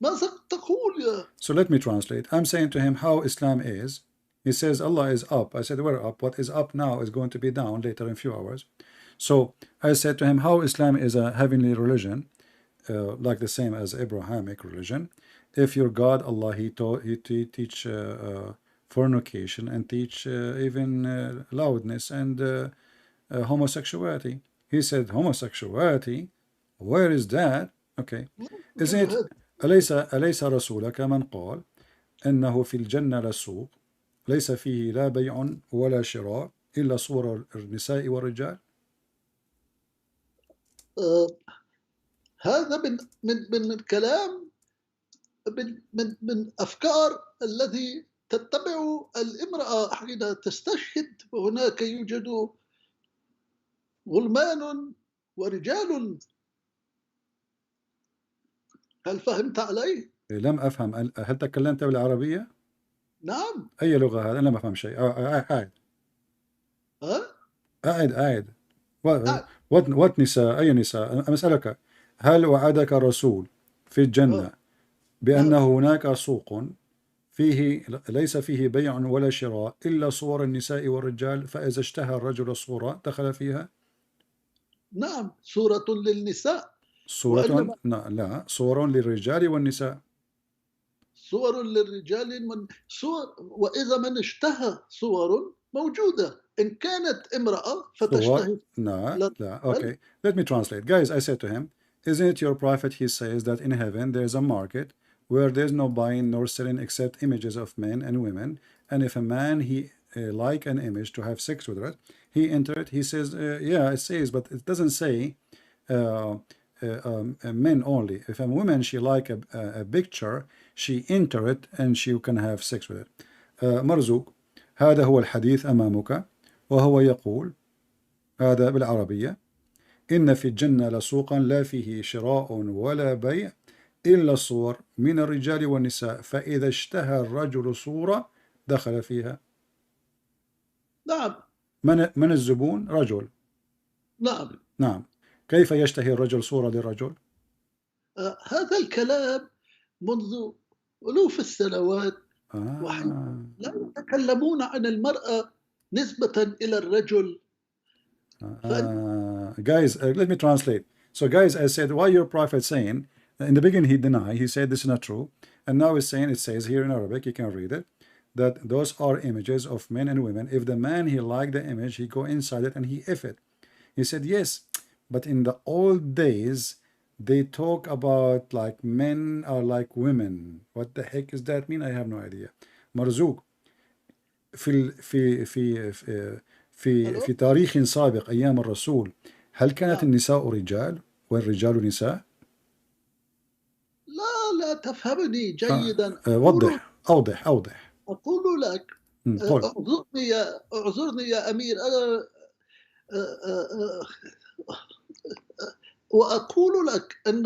ماذا تقول يا؟ So let me translate. I'm saying to him how Islam is. He says Allah is up. I said, we're up. What is up now is going to be down later in a few hours. So I said to him how Islam is a heavenly religion, like the same as Abrahamic religion. If your God Allah he teach fornication and teach even loudness and homosexuality. he said homosexuality. Where is that? Okay. Isn't it أليس رسولك من قال أنه في الجنة لسوق ليس فيه لا بيع ولا شراء إلا صور النساء والرجال؟ هذا من الكلام من أفكار الذي تتبع الامرأة حين تستشهد، وهناك يوجد غلمان ورجال. هل فهمت علي؟ لم أفهم. هل تكلمت بالعربية؟ نعم. أي لغة هذا؟ أنا لم أفهم شيء. أعد. أعد. what نساء؟ أي نساء؟ أسألك هل وعدك الرسول في الجنة بأن هناك سوق فيه ليس فيه بيع ولا شراء إلا صور النساء والرجال، فإذا اشتهى الرجل صورة دخل فيها؟ نعم، صورة للنساء. صورة لا، صور للرجال والنساء. صور للرجال صور، وإذا من اشتهى صور موجودة. إن كانت امرأة فتشتهي. لا. Okay, let me translate. Guys, I said to him, isn't it your prophet? He says that in heaven there is a market where there's no buying nor selling except images of men and women, and if a man he like an image to have sex with it, he enter it. He says, yeah, it says, but it doesn't say men only. If a woman she like a picture, she enter it and she can have sex with it. مرزوق، هذا هو الحديث أمامك، وهو يقول هذا بالعربية: إن في الجنة لسوقا لا فيه شراء ولا بيع إلا الصور من الرجال والنساء، فإذا اشتهى الرجل صورة دخل فيها. نعم. من الزبون؟ رجل. نعم. كيف يشتهي الرجل صورة للرجل؟ هذا الكلام منذ ألوف السنوات. لا يتكلمون عن المرأة نسبة إلى الرجل. Guys, let me translate. So guys, I said, why your prophet saying, in the beginning he denied, he said this is not true, and now he's saying, it says here in Arabic, you can read it, that those are images of men and women. If the man he liked the image, he go inside it and he if it. He said yes, but in the old days they talk about like men are like women. What the heck does that mean? I have no idea. مرزوق، في تاريخ سابق أيام الرسول هل كانت النساء رجال والرجال نساء؟ لا تفهمني جيدا. أوضح. أقول لك، اعذرني يا أمير، أنا وأقول لك أن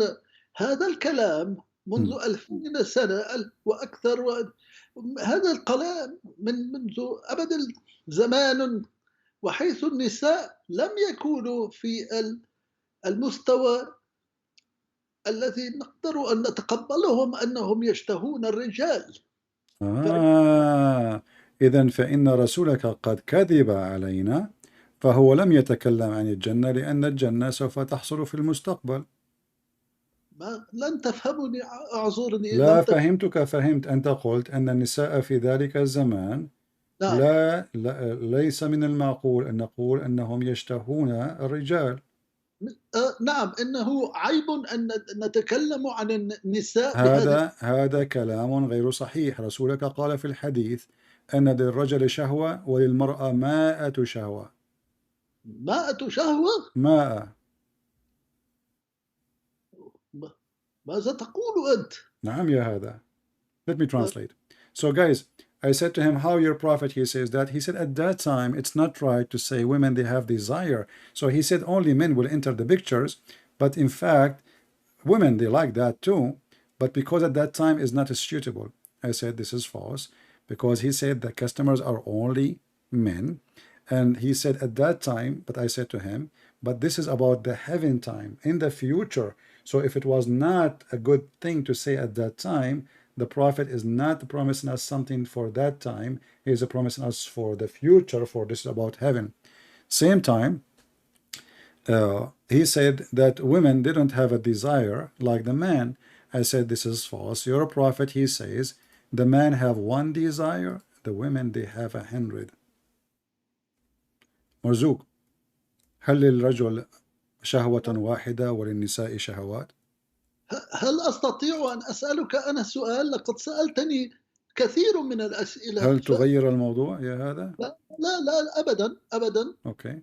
هذا الكلام منذ 2000 سنة وأكثر. هذا الكلام منذ أبد الزمان، وحيث النساء لم يكونوا في المستوى الذي نقدر أن نتقبلهم أنهم يشتهون الرجال. إذن فإن رسولك قد كذب علينا، فهو لم يتكلم عن الجنة لأن الجنة سوف تحصل في المستقبل. لن تفهمني، أعذرني. لا فهمتك، فهمت. أنت قلت أن النساء في ذلك الزمان لا ليس من المعقول أن نقول أنهم يشتهون الرجال. نعم، إنه عيب أن نتكلم عن النساء. هذا كلام غير صحيح. رسولك قال في الحديث أن للرجل شهوة وللمرأة 100 شهوة. 100 شهوة؟ 100. ماذا تقول أنت؟ نعم يا هذا. Let me translate. So guys, I said to him, how your prophet, he says that. He said at that time, it's not right to say women, they have desire. So he said only men will enter the pictures. But in fact, women, they like that too. But because at that time is not suitable. I said this is false. Because he said the customers are only men. And he said at that time, but I said to him, but this is about the heaven time, in the future. So if it was not a good thing to say at that time, the prophet is not promising us something for that time. He is promising us for the future, for this is about heaven. Same time, he said that women didn't have a desire like the man. I said this is false. Your prophet, he says, the man have 1 desire, the women they have 100. مرزوق، هل للرجل شهوة واحدة وللنساء شهوات. هل أستطيع أن أسألك أنا سؤال؟ لقد سألتني كثير من الأسئلة. هل تغير الموضوع يا هذا؟ لا لا لا أبدا أبدا. أوكي.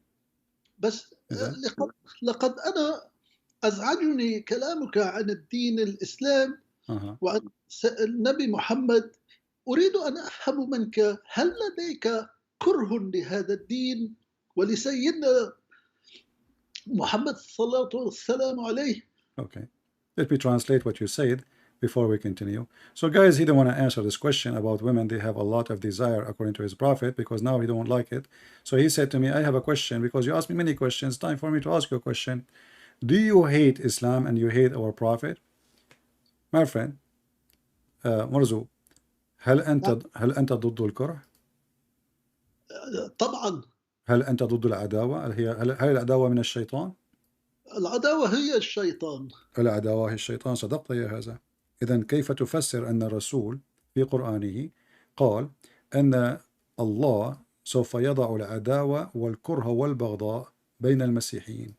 بس لقد أنا أزعجني كلامك عن الدين الإسلام وعن النبي محمد. أريد أن أفهم منك، هل لديك كره لهذا الدين ولسيدنا محمد صلى الله والسلام عليه؟ Okay. Let me translate what you said before we continue. So guys, he don't want to answer this question about women. They have a lot of desire according to his prophet, because now he don't like it. So he said to me, I have a question, because you asked me many questions. Time for me to ask you a question. Do you hate Islam and you hate our prophet? My friend, مرزوق، هل أنت ضد الكره؟ طبعا. هل أنت ضد العداوة؟ هل العداوة من الشيطان؟ العداوة هي الشيطان. العداوة هي الشيطان. صدقت يا هذا. إذن كيف تفسر أن الرسول في قرآنه قال أن الله سوف يضع العداوة والكره والبغضاء بين المسيحيين؟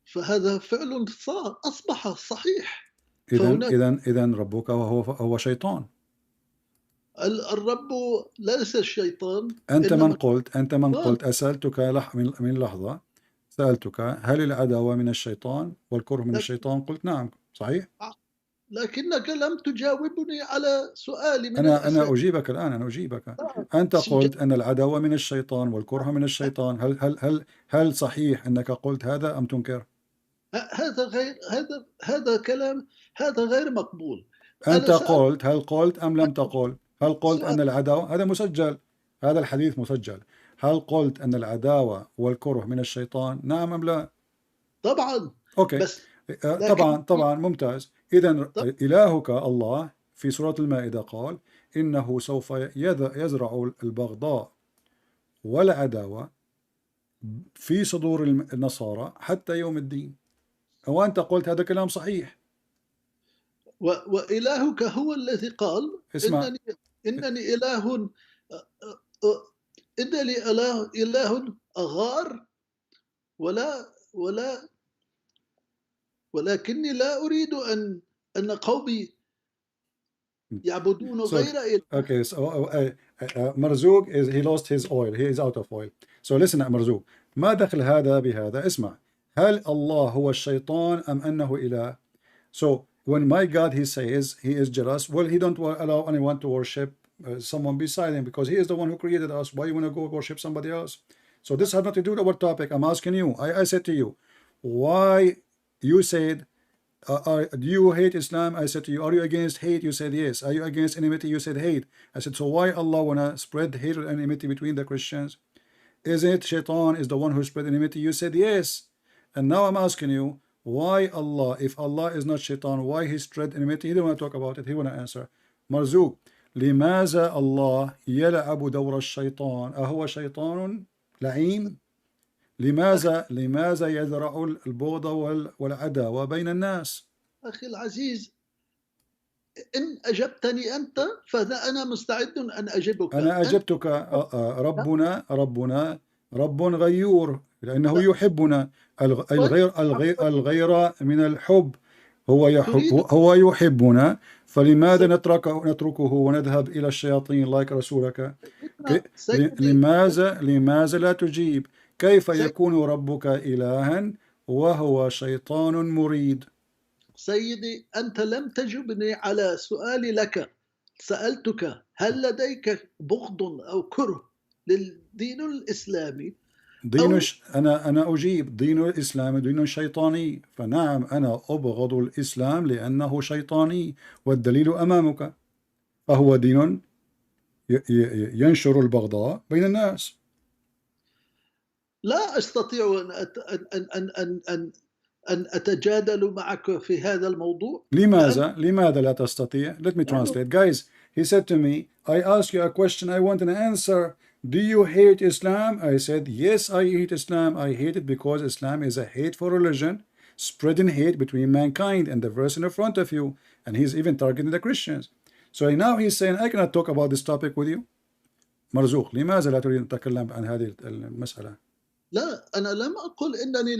فهذا فعل أصبح صحيح. إذن ربك هو شيطان. الرب ليس الشيطان. أنت من قلت أسألتك من لحظة، سألتك هل العداوة من الشيطان والكره من الشيطان؟ قلت نعم. صحيح؟ لكنك لم تجاوبني على سؤالي من أنا أجيبك الآن. أنا أجيبك. أنت قلت أن العداوة من الشيطان والكره من الشيطان. هل صحيح أنك قلت هذا أم تنكر؟ هذا كلام، هذا غير مقبول. أنت قلت، هل قلت أم لم تقل؟ هل قلت أن العداوة، هذا مسجل، هذا الحديث مسجل، هل قلت أن العداوة والكره من الشيطان؟ نعم أم لا؟ طبعا. أوكي. بس طبعا ممتاز. إذن إلهك الله في سورة المائدة قال إنه سوف يزرع البغضاء والعداوة في صدور النصارى حتى يوم الدين. وأنت قلت هذا كلام صحيح. وإلهك هو الذي قال إنني إله، إنني إله أغار ولكني لا أريد أن قومي يعبدون غير إله. Okay, so مرزوق he lost his oil, he is out of oil. So listen مرزوق، ما دخل هذا بهذا؟ اسمع، هل الله هو الشيطان أم أنه إله؟ So when my God he says he is jealous, well he don't allow anyone to worship someone beside him, because he is the one who created us. Why you want to go worship somebody else? So this has nothing to do with our topic. I'm asking you, I said to you, why you said do you hate Islam? I said to you, are you against hate? You said yes. Are you against enmity? You said hate. I said, so why Allah wanna spread hate and enmity between the Christians? Isn't it Shaitan is the one who spread enmity? You said yes. And now I'm asking you, why Allah, if Allah is not Shaitan, why he spread enmity? He don't want to talk about it, he want to answer. Marzouk, لماذا الله يلعب دور الشيطان؟ أهو شيطان لعين؟ لماذا يزرع البغض والعداوة بين الناس؟ أخي العزيز، إن أجبتني أنت فأنا مستعد أن أجبك. أنا أجبتك. ربنا رب غيور، لأنه يحبنا. الغير من الحب، هو يحبنا، فلماذا نتركه ونذهب إلى الشياطين لايك رسولك؟ لماذا لا تجيب؟ كيف يكون ربك إلها وهو شيطان مريد؟ سيدي، أنت لم تجبني على سؤالي لك. سألتك هل لديك بغض أو كره للدين الإسلامي؟ أنا أجيب دين الإسلام دين شيطاني، فنعم أنا أبغض الإسلام لأنه شيطاني، والدليل أمامك، فهو دين ينشر البغضاء بين الناس. لا أستطيع أن أتجادل معك في هذا الموضوع. لماذا لا تستطيع؟ Let me translate. Guys, he said to me, I asked you a question, I want an answer. Do you hate Islam? I said, yes, I hate Islam. I hate it because Islam is a hateful religion, spreading hate between mankind, and the verse in front of you. And he's even targeting the Christians. So now he's saying, I cannot talk about this topic with you. مرزوق، لماذا لا تريد أن تتكلم عن هذه المسألة؟ لا، أنا لم أقل إنني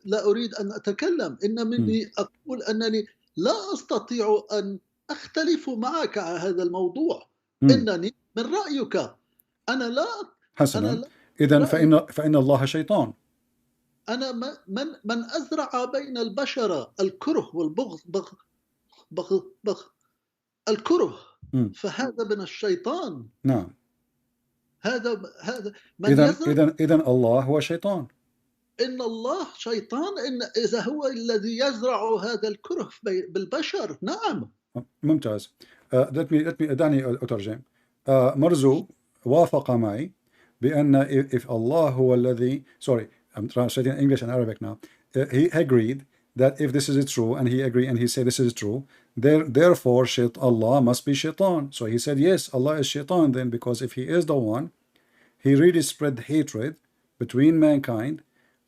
لا أريد أن أتكلم، إنني أقول أنني لا أستطيع أن أختلف معك على هذا الموضوع. إنني من رأيك. أنا لا حسنا. إذن فإن الله شيطان. أنا من أزرع بين البشر الكره والبغض الكره فهذا من الشيطان. نعم. هذا من إذن الله هو شيطان. إن الله شيطان إذا هو الذي يزرع هذا الكره بالبشر. نعم. ممتاز. دعني أترجم. مرزوق وافق معي بأن if Allah هو الذي I'm translating English and Arabic now. He agreed that if this is true, and he agreed and he said this is true, therefore Allah must be shaitan. So he said yes, Allah is shaitan then, because if he is the one, he really spread hatred between mankind.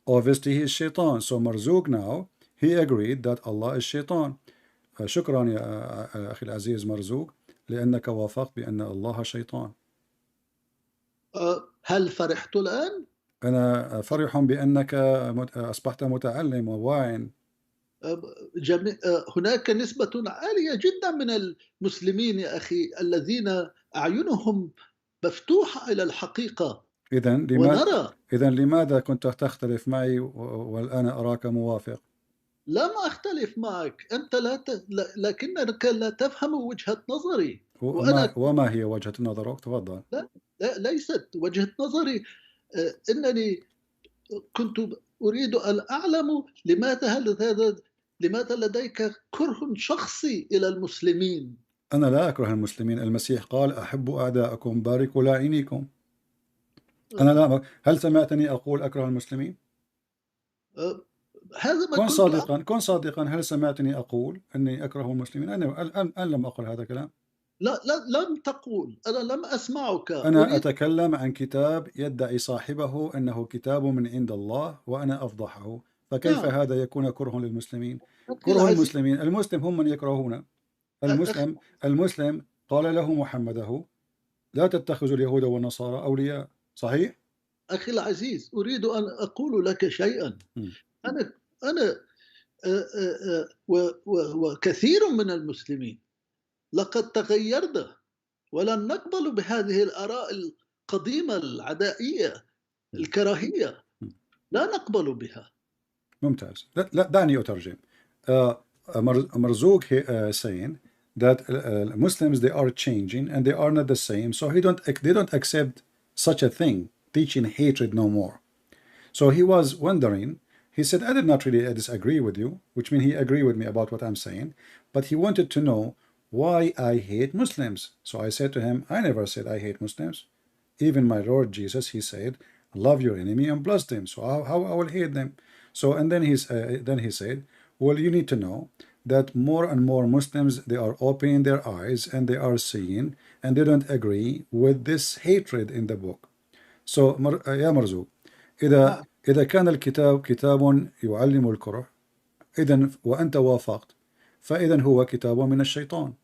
Obviously he is shaitan. So Marzouk now, he agreed that Allah is shaitan. شكرا يا أخي العزيز مرزوق لأنك وافقت بأن الله شيطان. هل فرحت الآن؟ أنا فرح بأنك أصبحت متعلم وواعٍ. هناك نسبة عالية جدا من المسلمين يا أخي الذين أعينهم مفتوحة إلى الحقيقة. إذن لماذا كنت تختلف معي والآن أراك موافق؟ لم أختلف معك، أنت لكنك لا تفهم وجهة نظري. وما هي وجهة نظرك؟ تفضل. لا ليست وجهة نظري. إنني كنت أريد أن أعلم لماذا لديك كره شخصي إلى المسلمين؟ أنا لا أكره المسلمين. المسيح قال أحبوا أعداءكم باركوا لاعنيكم. أنا لا. هل سمعتني أقول أكره المسلمين؟ هذا ما كن صادقا. هل سمعتني أقول أني أكره المسلمين؟ أنا لم أقل هذا الكلام. لا لم تقول. أنا لم أسمعك. أنا أتكلم عن كتاب يدعي صاحبه أنه كتاب من عند الله وأنا أفضحه، فكيف هذا يكون كره للمسلمين؟ كره المسلمين. المسلم هم من يكرهون. المسلم قال له محمده لا تتخذوا اليهود والنصارى أولياء. صحيح؟ أخي العزيز، أريد أن أقول لك شيئا. أنا وكثير من المسلمين لقد تغيرنا ولن نقبل بهذه الآراء القديمة العدائية الكراهية. لا نقبل بها. ممتاز. لا دعني أترجم. مرزوق saying that Muslims, they are changing and they are not the same, so they don't accept such a thing, teaching hatred no more. So he was wondering. He said, I did not really disagree with you, which means he agreed with me about what I'm saying, but he wanted to know why I hate Muslims. So I said to him, I never said I hate Muslims. Even my Lord Jesus, he said, love your enemy and bless them. So how I will hate them? So and then he said, well, you need to know that more and more Muslims, they are opening their eyes and they are seeing, and they don't agree with this hatred in the book. So يا مرزوق، إذا كان الكتاب كتاب يعلم الكره، إذن وأنت وافقت، فإذن هو كتاب من الشيطان.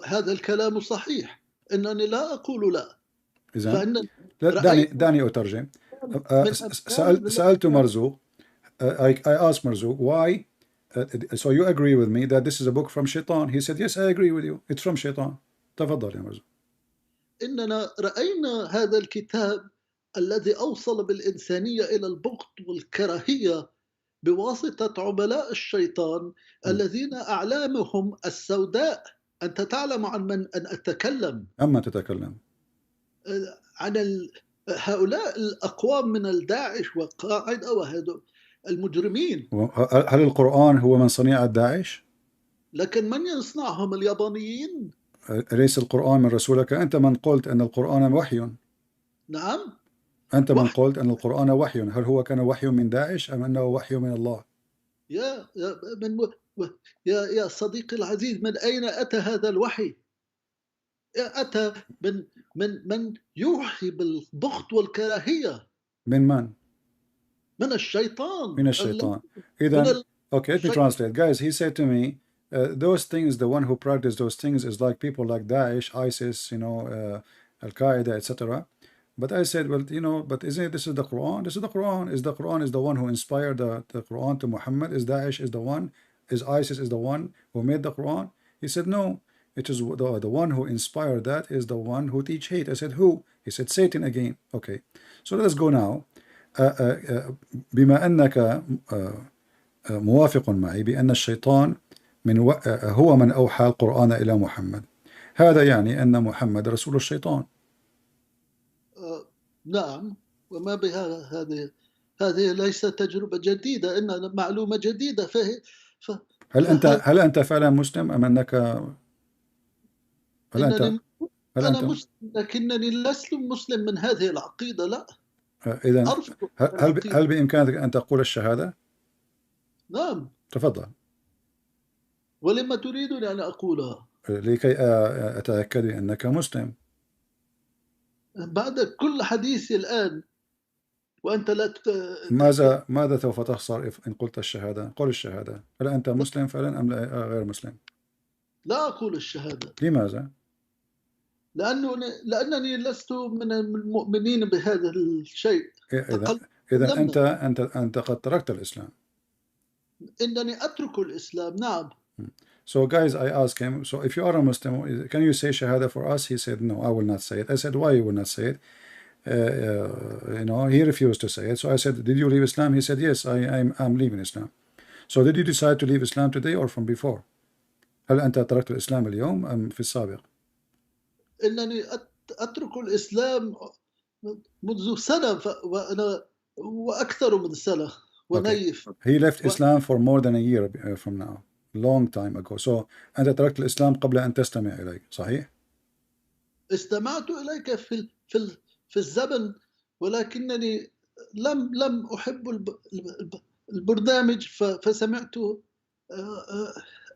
هذا الكلام صحيح. إنني لا أقول لا. إذن دعني أترجم. سألت مرزوق. I asked Marzouk, why? So you agree with me that this is a book from Shaitan? He said, yes, I agree with you. It's from Shaitan. تفضل يا مرزوق. إننا رأينا هذا الكتاب الذي أوصل بالإنسانية إلى البغض والكراهية بواسطة عملاء الشيطان الذين أعلامهم السوداء. أنت تعلم عن من أن أتكلم. أما تتكلم عن هؤلاء الأقوام من الداعش وقاعدة وهذول المجرمين. هل القرآن هو من صنيع الداعش؟ لكن من يصنعهم؟ اليابانيين. ليس القرآن من رسولك؟ أنت من قلت أن القرآن وحي. نعم. أنت من قلت أن القرآن وحي. هل هو كان وحي من داعش أم أنه وحي من الله؟ يا صديقي العزيز، من أين أتى هذا الوحي؟ أتى من يوحي بالبغض والكراهية. من من؟ من الشيطان. من الشيطان. إذا okay, let me translate. Guys, he said to me, those things, the one who practice those things is like people like Daesh, ISIS, Al-Qaeda, etc. But I said, well, you know, but isn't it, this is the Quran? This is the Quran. Is the Quran is the one who inspired the Quran to Muhammad? Is Daesh is the one? Is ISIS is the one who made the Quran? He said, no. It is the one who inspired that is the one who teach hate. I said, who? He said, Satan again. Okay. So let us go now. بما أنك موافق معي بأن الشيطان هو من أوحى القرآن إلى محمد. هذا يعني أن محمد رسول الشيطان. نعم، وما بها هذه ليست تجربة جديدة، إنها معلومة جديدة. هل أنت فعلا مسلم أم أنك أنا مسلم، لكنني لست مسلم من هذه العقيدة، لا. إذا هل بإمكانك أن تقول الشهادة؟ نعم. تفضل. ولما تريدني أن أقولها؟ لكي أتأكد أنك مسلم. بعد كل حديثي الآن وأنت لا ماذا سوف تخسر إن قلت الشهادة؟ قل الشهادة. هل أنت مسلم فعلا أم غير مسلم؟ لا أقول الشهادة. لماذا؟ لأنني لست من المؤمنين بهذا الشيء. إذا أنت قد تركت الإسلام. إنني أترك الإسلام، نعم. So guys, I asked him, so if you are a Muslim, can you say Shahada for us? He said, no, I will not say it. I said, why you will not say it? You know, he refused to say it. So I said, did you leave Islam? He said, yes, I'm leaving Islam. So did you decide to leave Islam today or from before? هل أنت تركت الإسلام اليوم أم في السابق؟ إنني أترك الإسلام منذ سنة وأكثر من سنة ونيف. He left Islam for more than a year from now. Long time ago. So أنت تركت الإسلام قبل أن تستمع إليك، صحيح؟ استمعت إليك في الزمن، ولكنني لم أحب البرنامج، فسمعت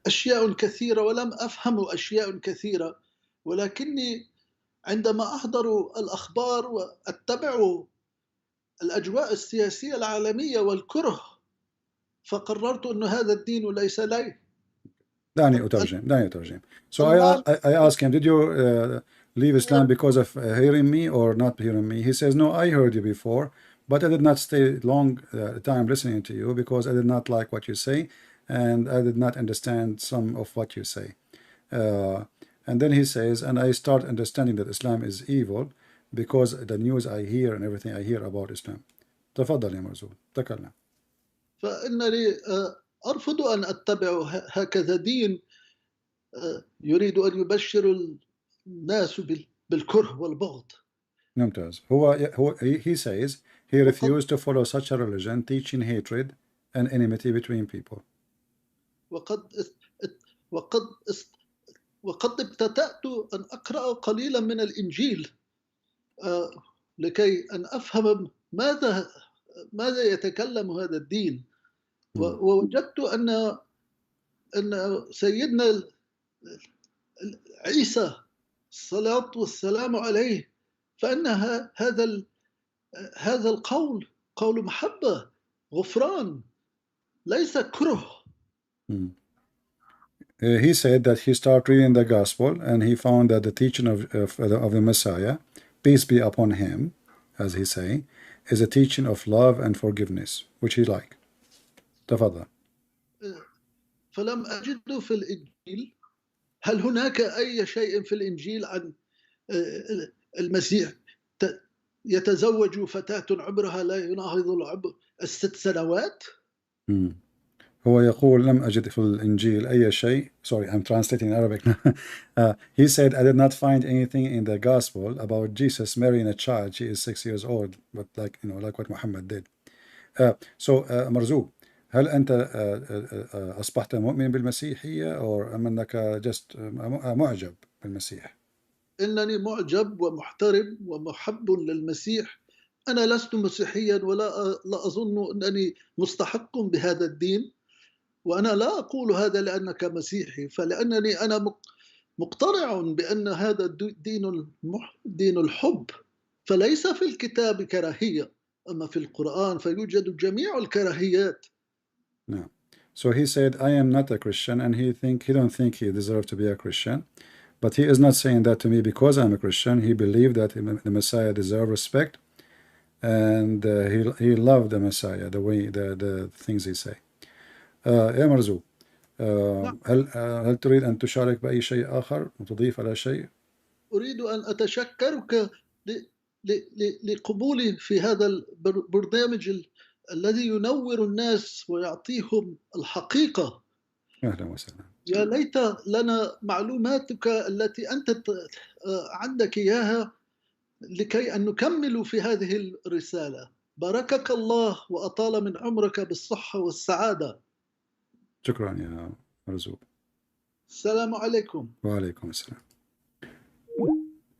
أشياء كثيرة ولم أفهم أشياء كثيرة، ولكني عندما أحضر الأخبار وأتبع الأجواء السياسية العالمية والكره، فقررت أن هذا الدين ليس لي. دعني أترجم. So I asked him, did you leave Islam because of hearing me or not hearing me? He says, no, I heard you before, but I did not stay long time listening to you because I did not like what you say and I did not understand some of what you say. And then he says, and I start understanding that Islam is evil because the news I hear and everything I hear about Islam. تفضل يا مرزوق، تكلم. فإنني أرفض أن أتبع هكذا دين يريد أن يبشر الناس بالكره والبغض. ممتاز. He says he refused to follow such a religion teaching hatred and enmity between people. وقد ابتدأت أن أقرأ قليلا من الإنجيل لكي أن أفهم ماذا يتكلم هذا الدين. ووجدت أن سيدنا عيسى الصلاة والسلام عليه، فإن هذا القول قول محبة، غفران، ليس كره. He said that he started reading the gospel and he found that the teaching of the Messiah, peace be upon him, as he say, is a teaching of love and forgiveness, which he liked. تفضل. فلم أجد في الإنجيل، هل هناك أي شيء في الإنجيل عن المسيح يتزوج فتاة عمرها لا يناهض العمر 6 سنوات؟ هو يقول لم أجد في الإنجيل أي شيء. Sorry, I'm translating Arabic. He said, I did not find anything in the gospel about Jesus marrying a child. She is 6 years old, but like what Muhammad did. So مرزوق، هل أنت أصبحت مؤمن بالمسيحية أو أم أنك just معجب بالمسيح؟ إنني معجب ومحترم ومحب للمسيح. أنا لست مسيحيا ولا أظن أنني مستحق بهذا الدين، وأنا لا أقول هذا لأنك مسيحي، فلأنني أنا مقتنع بأن هذا دين الحب، فليس في الكتاب كراهية، أما في القرآن فيوجد جميع الكراهيات. No. So he said, I am not a Christian, and he don't think he deserves to be a Christian, But he is not saying that to me because I'm a Christian. He believed that the Messiah deserved respect, and he loved the Messiah, the way the things he say. يا مرزوق هل تريد أن تشارك بأي شيء آخر وتضيف على شيء؟ أريد أن أتشكرك لقبولي في هذا البرنامج الذي ينور الناس ويعطيهم الحقيقة. أهلا وسهلا. يا ليت لنا معلوماتك التي أنت عندك إياها لكي أن نكمل في هذه الرسالة. باركك الله وأطال من عمرك بالصحة والسعادة. شكرا يا مرزوق. السلام عليكم. وعليكم السلام.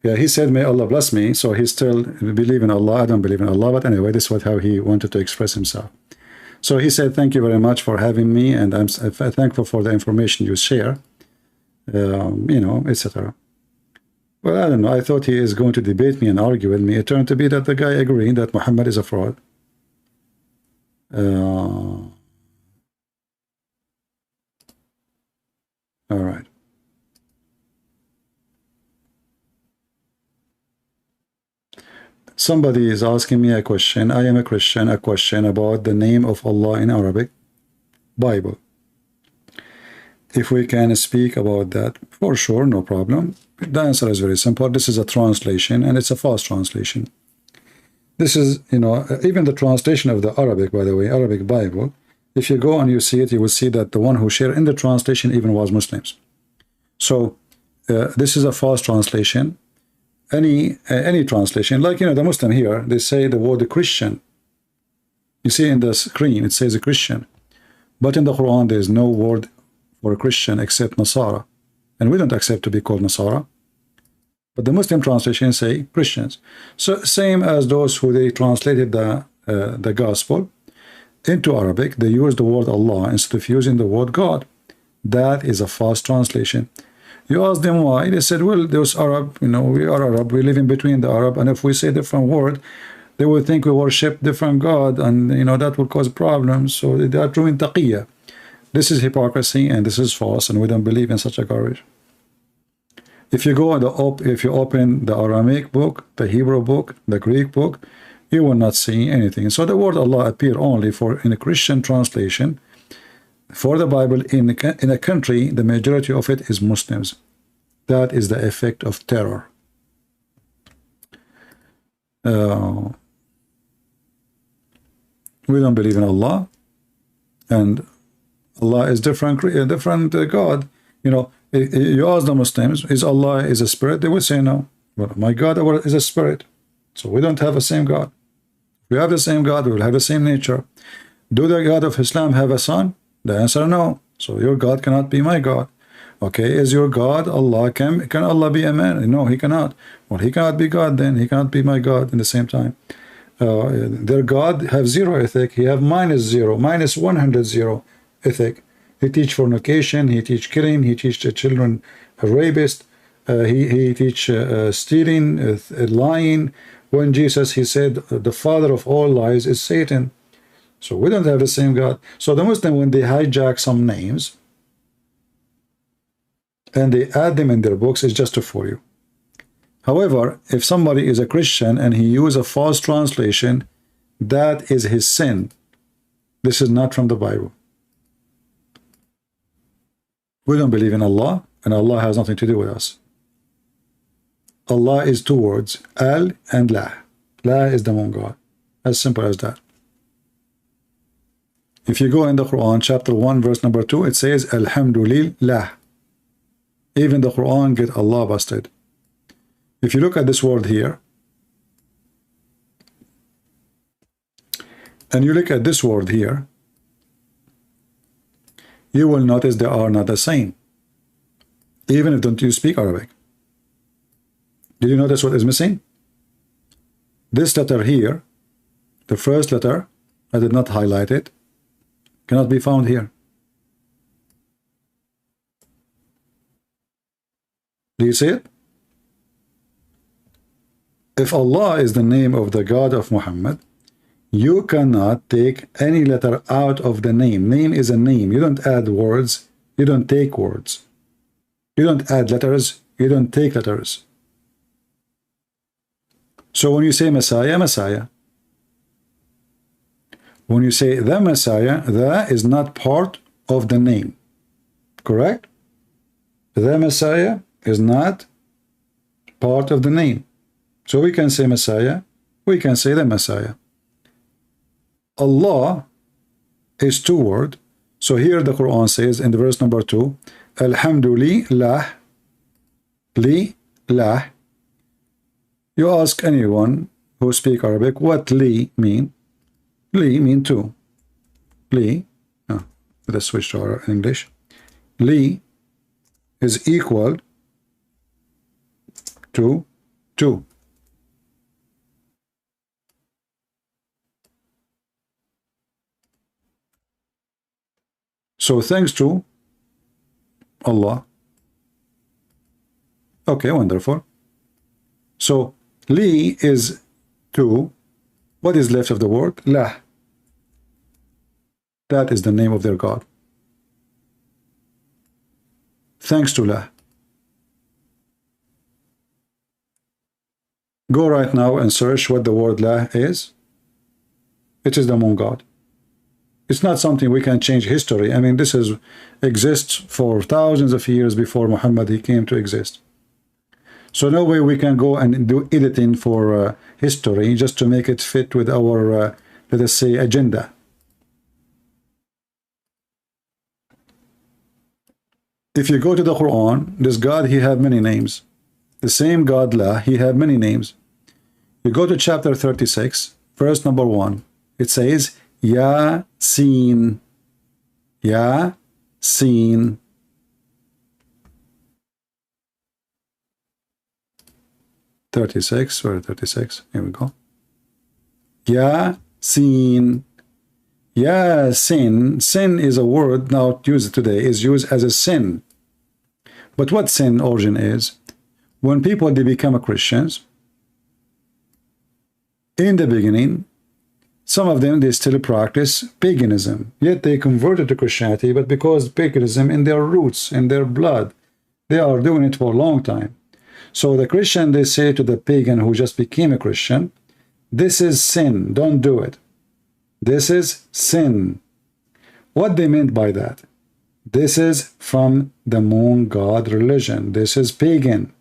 Yeah, he said, may Allah bless me. So he still believe in Allah. I don't believe in Allah. But anyway, this was how he wanted to express himself. So he said, thank you very much for having me. And I'm thankful for the information you share, you know, etc. Well, I don't know. I thought he is going to debate me and argue with me. It turned to be that the guy agreed that Muhammad is a fraud. All right. Somebody is asking me a question. I am a Christian. A question about the name of Allah in Arabic Bible. If we can speak about that, for sure, no problem. The answer is very simple. This is a translation, and it's a false translation. This is, you know, even the translation of the Arabic, by the way, Arabic Bible, if you go and you see it, you will see that the one who shared in the translation even was Muslims. So this is a false translation. Any translation, like, you know, the Muslim here, they say the word Christian. You see in the screen, it says a Christian. But in the Quran, there is no word for a Christian except Nasara. And we don't accept to be called Nasara. But the Muslim translations say Christians. So same as those who they translated the gospel into Arabic, they use the word Allah instead of using the word God. That is a false translation. You ask them why, they said, well, those Arab, you know, we are Arab, we live in between the Arab, and if we say different word, they will think we worship different God, and, you know, that will cause problems. So they are doing taqiyya. This is hypocrisy, and this is false, and we don't believe in such a garbage. If you go if you open the Aramaic book, the Hebrew book, the Greek book, you will not see anything. So the word Allah appear only in a Christian translation. For the Bible in a country, the majority of it is Muslims. That is the effect of terror. We don't believe in Allah, and Allah is different God. You know, you ask the Muslims, is Allah is a spirit? They will say no. Well, my God is a spirit. So we don't have the same God. If we have the same God, we will have the same nature. Do the God of Islam have a son? The answer no. So your God cannot be my God. Okay, is your God Allah? Can Allah be a man? No, he cannot. Well, he cannot be God then. He cannot be my God in the same time. Their God have zero ethic. He have -0, -100 ethic. He teach fornication. He teach killing. He teach the children rapist. He teach stealing, lying. When Jesus, he said, the father of all lies is Satan. So we don't have the same God. So the Muslim, when they hijack some names and they add them in their books, it's just to fool you. However, if somebody is a Christian and he uses a false translation, that is his sin. This is not from the Bible. We don't believe in Allah, and Allah has nothing to do with us. Allah is two words, Al and La. La is the one God. As simple as that. If you go in the Quran, chapter 1, verse number 2, it says, Alhamdulillah. Even the Quran get Allah busted. If you look at this word here, and you look at this word here, you will notice they are not the same. Even if don't you speak Arabic. Did you notice what is missing? This letter here, the first letter, I did not highlight it, cannot be found here. Do you see it? If Allah is the name of the God of Muhammad, you cannot take any letter out of the name. Name is a name. You don't add words. You don't take words. You don't add letters. You don't take letters. So when you say Messiah, Messiah. When you say the Messiah, the is not part of the name. Correct? The Messiah is not part of the name. So we can say Messiah, we can say the Messiah. Allah is two words. So here the Quran says in the verse number 2, Alhamdulillah, li, lah. You ask anyone who speak Arabic, what li mean? Li mean two. Li, let's switch to our English. Li is equal to 2. So thanks to Allah. Okay, wonderful. So li is 2. What is left of the word? Lah. That is the name of their God. Thanks to lah. Go right now and search what the word lah is. It is the moon god. It's not something we can change history. I mean, this exists for thousands of years before Muhammad he came to exist. So no way we can go and do editing for history just to make it fit with our, let us say, agenda. If you go to the Quran, this God, he have many names. The same God, La, he have many names. You go to chapter 36, verse number 1. It says, Yasin. Yasin. Where 36? Here we go. Yasin. Yasin. Sin is a word now used today, is used as a sin. But what sin origin is? When people they become Christians, in the beginning, some of them they still practice paganism, yet they converted to Christianity, but because paganism in their roots, in their blood, they are doing it for a long time. So the Christian, they say to the pagan who just became a Christian, this is sin, don't do it. This is sin. What they meant by that? This is from the moon god religion. This is pagan.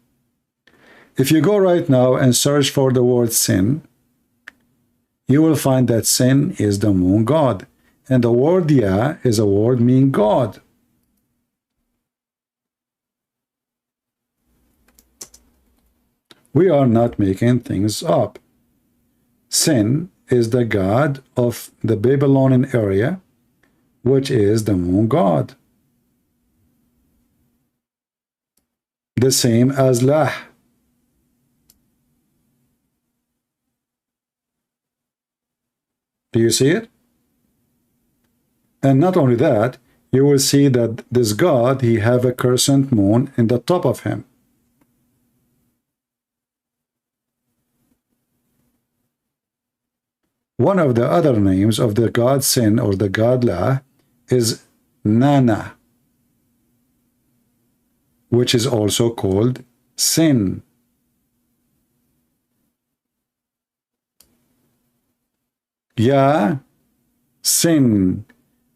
If you go right now and search for the word sin, you will find that sin is the moon god. And the word Ya is a word meaning God. We are not making things up. Sin is the god of the Babylonian area, which is the moon god. The same as Lah. Do you see it? And not only that, you will see that this God, he have a crescent moon in the top of him. One of the other names of the god Sin or the god La is Nana, which is also called sin. Ya, sin.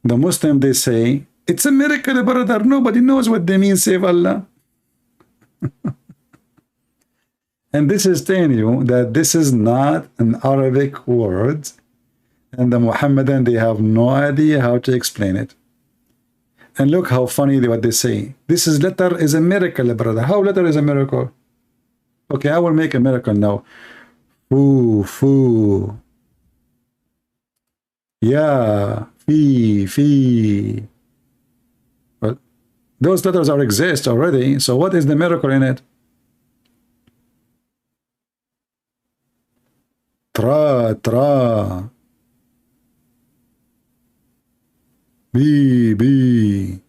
The Muslim, they say, it's a miracle, brother. Nobody knows what they mean, save Allah. And this is telling you that this is not an Arabic word, and the Muhammadan, they have no idea how to explain it. And look how funny what they say. This is letter is a miracle, brother. How letter is a miracle? Okay, I will make a miracle now. Foo. Yeah, fee. Well, those letters are exist already. So what is the miracle in it? Tra. Be.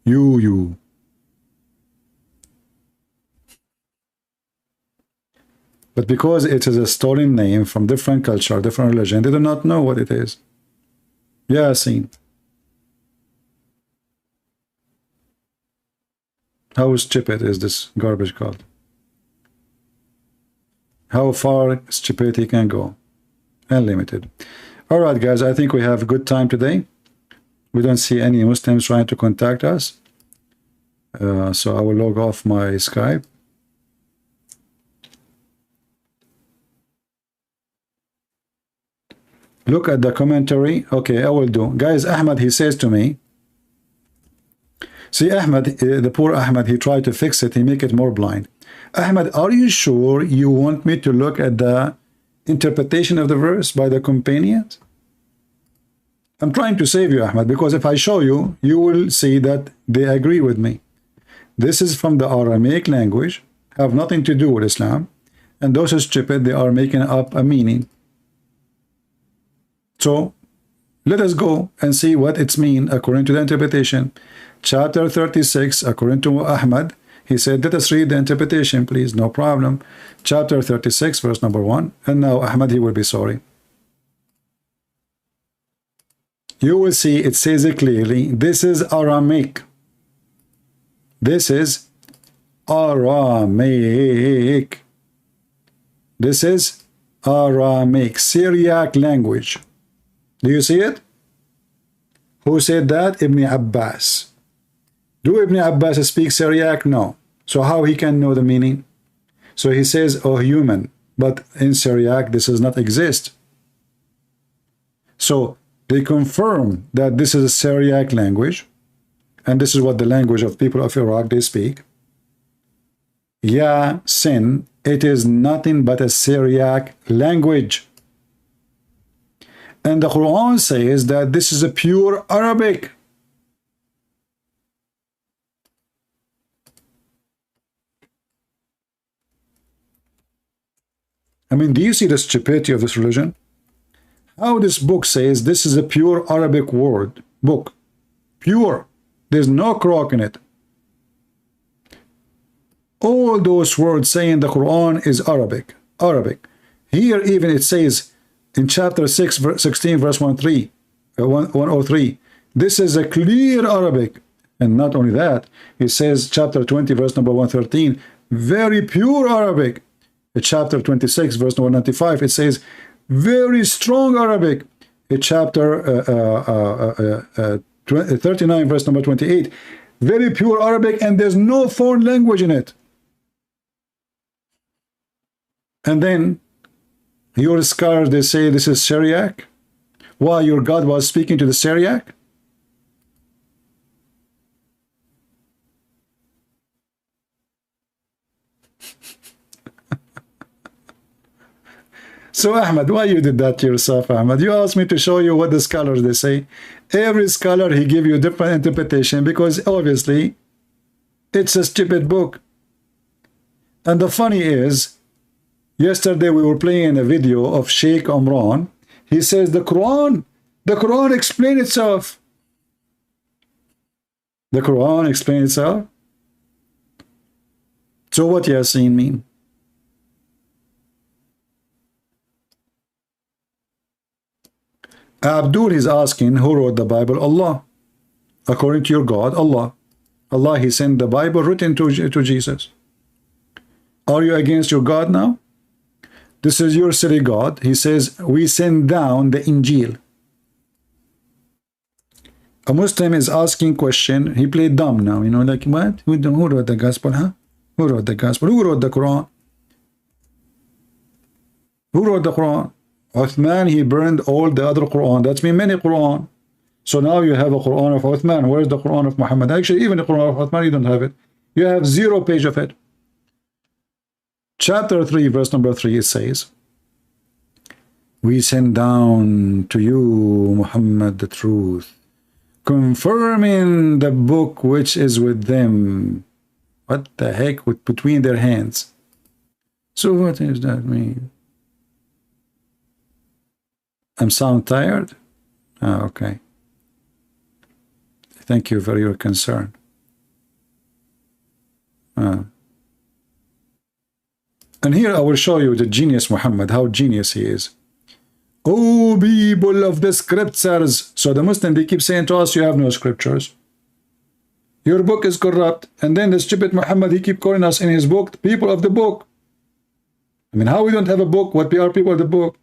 You. But because it is a stolen name from different culture, different religion, they do not know what it is. Yasin. How stupid is this garbage called? How far stupidity can go. Unlimited. All right, guys, I think we have a good time today. We don't see any Muslims trying to contact us. So I will log off my Skype. Look at the commentary. Okay, I will do. Guys, Ahmad, he says to me, see, Ahmad, the poor Ahmad, he tried to fix it. He make it more blind. Ahmad, are you sure you want me to look at the interpretation of the verse by the companions? I'm trying to save you, Ahmad, because if I show you, you will see that they agree with me. This is from the Aramaic language, have nothing to do with Islam, and those are stupid, they are making up a meaning. So let us go and see what it's mean according to the interpretation. Chapter 36, according to Ahmad, he said, let us read the interpretation, please. No problem. Chapter 36, verse number 1. And now Ahmad, he will be sorry. You will see it says it clearly. This is Aramaic. This is Aramaic. This is Aramaic, Syriac language. Do you see it? Who said that? Ibn Abbas. Do Ibn Abbas speak Syriac? No. So how he can know the meaning? So he says, oh, human. But in Syriac, this does not exist. So they confirm that this is a Syriac language. And this is what the language of people of Iraq, they speak. Ya sin, it is nothing but a Syriac language. And the Quran says that this is a pure Arabic. I mean, do you see the stupidity of this religion? How this book says this is a pure Arabic word, book. Pure. There's no crock in it. All those words saying the Quran is Arabic. Arabic. Here even it says in chapter 16, verse 103, this is a clear Arabic. And not only that, it says chapter 20, verse number 113, very pure Arabic. In chapter 26, verse number 95, it says very strong Arabic. In chapter 39, verse number 28, very pure Arabic, and there's no foreign language in it. And then your scholars, they say this is Syriac. Why? Your God was speaking to the Syriac? So Ahmad, why you did that to yourself, Ahmad? You asked me to show you what the scholars they say. Every scholar, he give you a different interpretation because obviously it's a stupid book. And the funny is, yesterday we were playing a video of Sheikh Omran. He says the Quran explains itself. The Quran explains itself. So what Yasin mean? Abdul is asking, who wrote the Bible? Allah. According to your God, Allah. Allah, he sent the Bible written to Jesus. Are you against your God now? This is your silly God. He says, we send down the Injil. A Muslim is asking question. He played dumb now. You know, like, what? Who wrote the gospel, huh? Who wrote the gospel? Who wrote the Quran? Who wrote the Quran? Uthman, he burned all the other Quran. That's mean many Quran. So now you have a Quran of Uthman. Where's the Quran of Muhammad? Actually, even the Quran of Uthman, you don't have it. You have 0 page of it. Chapter 3, verse number 3, it says, we send down to you, Muhammad, the truth, confirming the book which is with them. What the heck? With between their hands. So what does that mean? I'm sound tired? Ah, okay. Thank you for your concern. And here I will show you the genius Muhammad, how genius he is. Oh, people of the scriptures. So the Muslim, they keep saying to us, you have no scriptures. Your book is corrupt. And then the stupid Muhammad, he keep calling us in his book, the people of the book. I mean, how we don't have a book? What are people the book?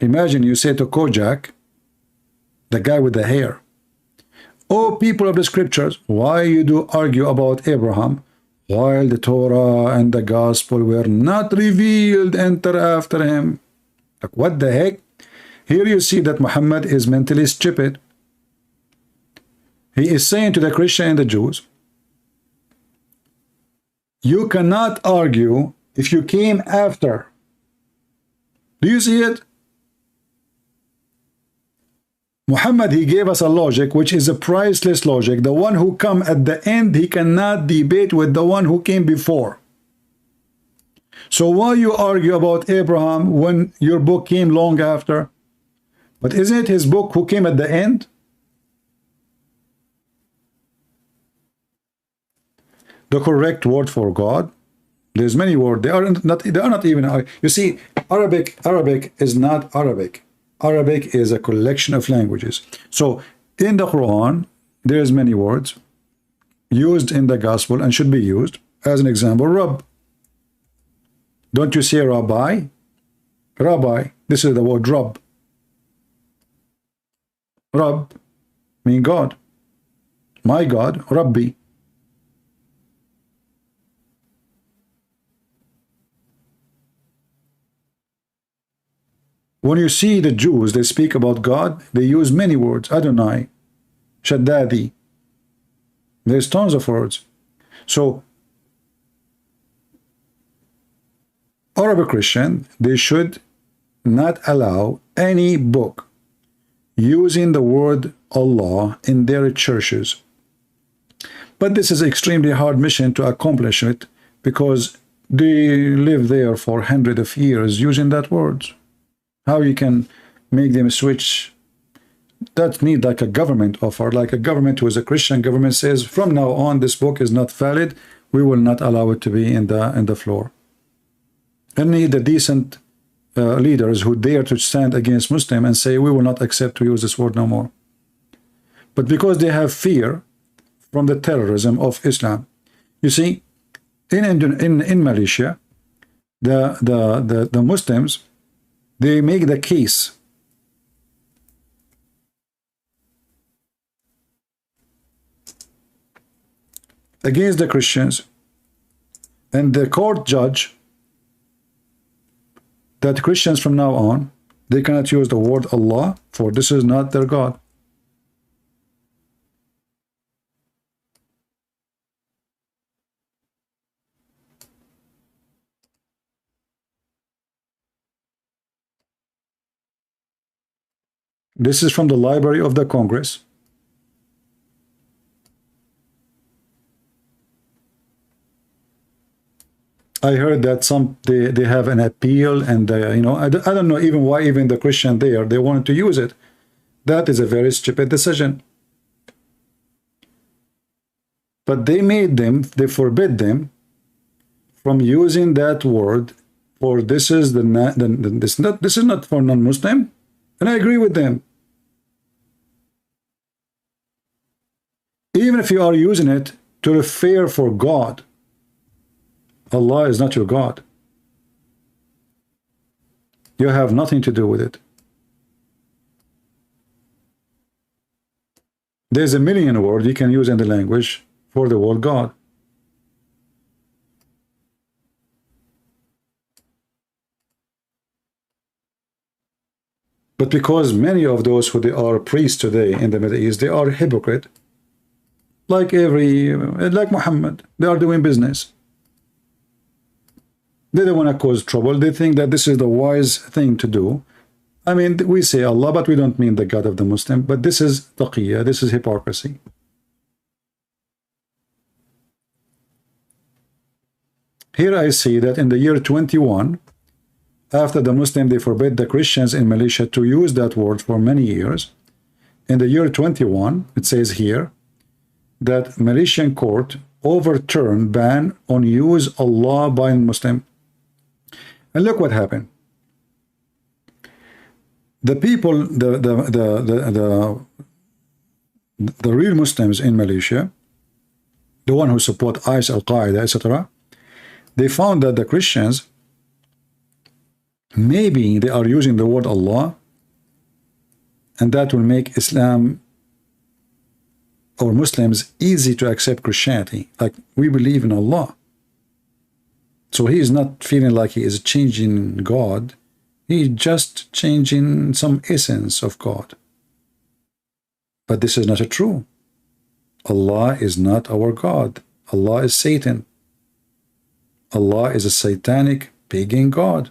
Imagine you say to Kojak, the guy with the hair, "Oh, people of the scriptures, why you do argue about Abraham while the Torah and the gospel were not revealed enter after him?" Like, what the heck? Here you see that Muhammad is mentally stupid. He is saying to the Christian and the Jews, you cannot argue if you came after. Do you see it? Muhammad, he gave us a logic which is a priceless logic. The one who come at the end, he cannot debate with the one who came before. So why you argue about Abraham when your book came long after? But isn't it his book who came at the end? The correct word for God, there's many words. They are not even. You see, Arabic is not Arabic. Arabic is a collection of languages. So in the Quran, there's many words used in the gospel and should be used. As an example, Rabb. Don't you say Rabbi? Rabbi. This is the word Rabb. Rabb means God. My God, Rabbi. When you see the Jews, they speak about God, they use many words. Adonai, Shaddadi. There's tons of words. So, Arabic Christian, they should not allow any book using the word Allah in their churches. But this is an extremely hard mission to accomplish it because they live there for hundreds of years using that word. How you can make them switch? That need like a government offer, like a government who is a Christian government says, from now on, this book is not valid. We will not allow it to be in the floor. And need the decent leaders who dare to stand against Muslim and say, we will not accept to use this word no more. But because they have fear from the terrorism of Islam, you see, in Malaysia, the Muslims, they make the case against the Christians, and the court judge that Christians from now on, they cannot use the word Allah, for this is not their God. This is from the Library of the Congress. I heard that they have an appeal, and you know, I don't know even why even the Christian there they wanted to use it. That is a very stupid decision. But they forbid them from using that word, for this is this is not for non-Muslim, and I agree with them. Even if you are using it to refer for God, Allah is not your God. You have nothing to do with it. There's a million words you can use in the language for the word God. But because many of those who they are priests today in the Middle East, they are hypocrite, like Muhammad, they are doing business. They don't want to cause trouble. They think that this is the wise thing to do. I mean, we say Allah, but we don't mean the God of the Muslim. But this is taqiyya, this is hypocrisy. Here I see that in the year 21, after the Muslim, they forbid the Christians in Malaysia to use that word for many years. In the year 21, it says here that Malaysian court overturned ban on use Allah by Muslim. And look what happened. The people, the real Muslims in Malaysia, the one who support ISIS, Al-Qaeda, etc., they found that the Christians, maybe they are using the word Allah, and that will make Islam or Muslims easy to accept Christianity. Like, we believe in Allah. So he is not feeling like he is changing God. He's just changing some essence of God. But this is not true. Allah is not our God. Allah is Satan. Allah is a satanic pagan God.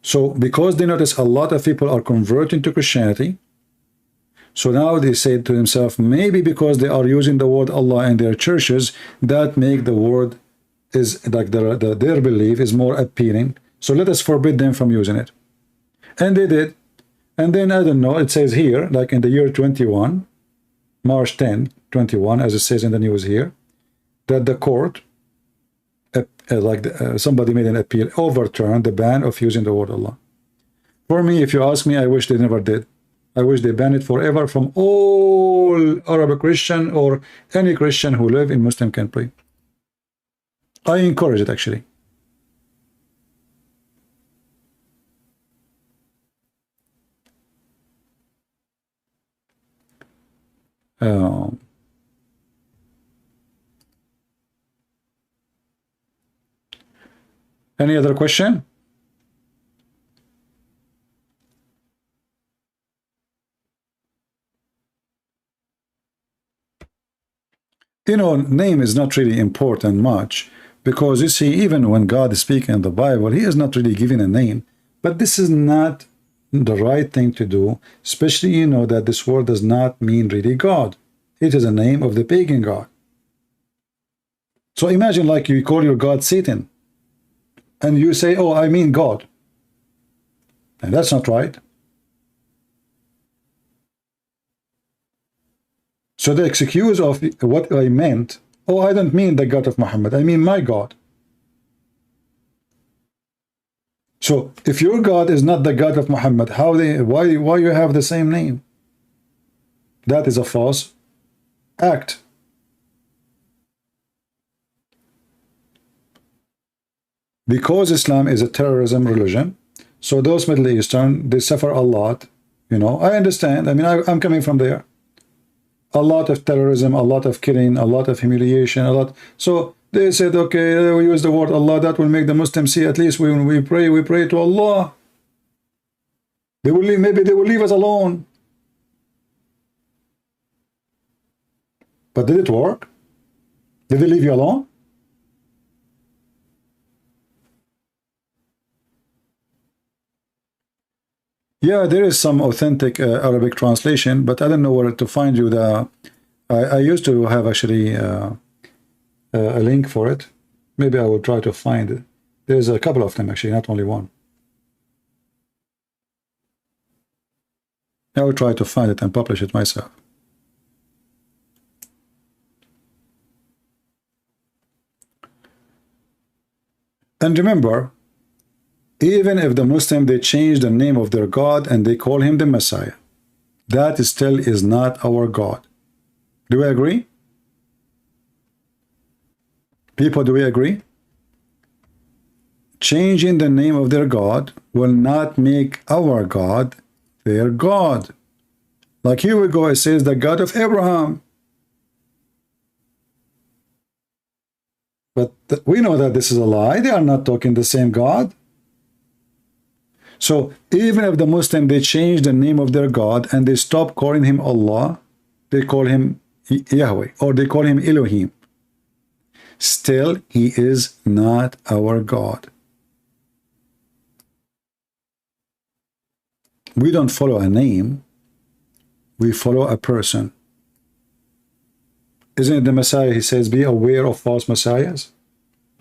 So because they notice a lot of people are converting to Christianity, so now they say to themselves, maybe because they are using the word Allah in their churches, that make the word is like their belief is more appealing. So let us forbid them from using it. And they did. And then, I don't know, it says here, like in the year 21, March 10, 21, as it says in the news here, that the court, somebody made an appeal, overturned the ban of using the word Allah. For me, if you ask me, I wish they never did. I wish they ban it forever from all Arab Christian or any Christian who live in Muslim country. I encourage it, actually. Any other question? You know, name is not really important much, because you see, even when God is speaking in the Bible, he is not really giving a name. But this is not the right thing to do, especially, you know, that this word does not mean really God. It is a name of the pagan God. So imagine like you call your God Satan, and you say, oh, I mean God. And that's not right. So the excuse of what I meant, oh, I don't mean the God of Muhammad, I mean my God. So if your God is not the God of Muhammad, why you have the same name? That is a false act. Because Islam is a terrorism religion, so those Middle Eastern, they suffer a lot. You know, I understand. I mean, I'm coming from there. A lot of terrorism, a lot of killing, a lot of humiliation, a lot. So they said, okay, we use the word Allah, that will make the Muslims see, at least when we pray to Allah. They will leave, maybe they will leave us alone. But did it work? Did they leave you alone? Yeah, there is some authentic Arabic translation, but I don't know where to find you. I used to have actually a link for it. Maybe I will try to find it. There's a couple of them actually, not only one. I will try to find it and publish it myself. And remember, even if the Muslim, they change the name of their God and they call him the Messiah, that still is not our God. Do we agree? People, do we agree? Changing the name of their God will not make our God their God. Like here we go, it says the God of Abraham. But we know that this is a lie. They are not talking the same God. So even if the Muslim, they change the name of their God and they stop calling him Allah, they call him Yahweh or they call him Elohim, still he is not our God. We don't follow a name, we follow a person. Isn't it the Messiah? He says, be aware of false messiahs.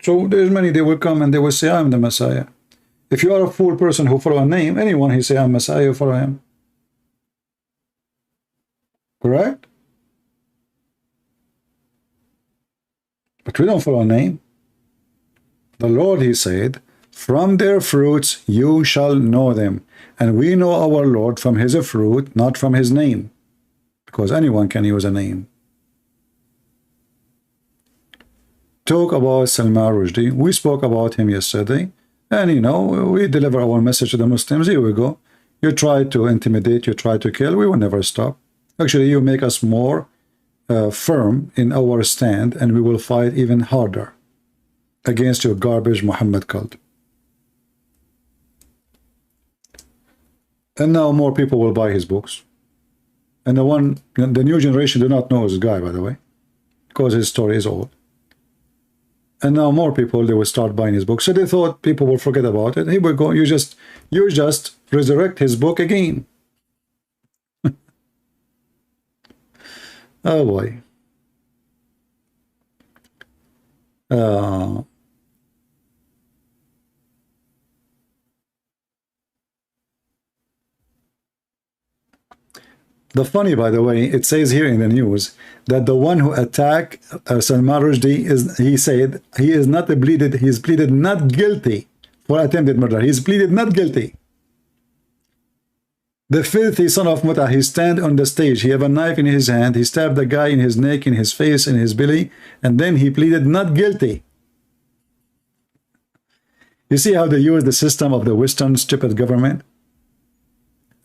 So there's many, they will come and they will say, I'm the Messiah. If you are a fool person who follow a name, anyone he say I'm Messiah, you follow him. Correct? But we don't follow a name. The Lord, he said, from their fruits you shall know them. And we know our Lord from his fruit, not from his name. Because anyone can use a name. talk about Salman Rushdie. We spoke about him yesterday. And, you know, we deliver our message to the Muslims. Here we go. You try to intimidate, you try to kill. We will never stop. Actually, you make us more firm in our stand, and we will fight even harder against your garbage Muhammad cult. And now more people will buy his books. And the new generation do not know this guy, by the way, because his story is old. And now more people, they will start buying his book. So they thought people will forget about it. Here we go. You just resurrect his book again. Oh boy. The funny, by the way, it says here in the news that the one who attacked Salman Rushdie he said he is not pleaded, he's pleaded not guilty for attempted murder. He's pleaded not guilty. The filthy son of Mutta, he stand on the stage, he have a knife in his hand, he stabbed the guy in his neck, in his face, in his belly, and then he pleaded not guilty. You see how they use the system of the Western stupid government?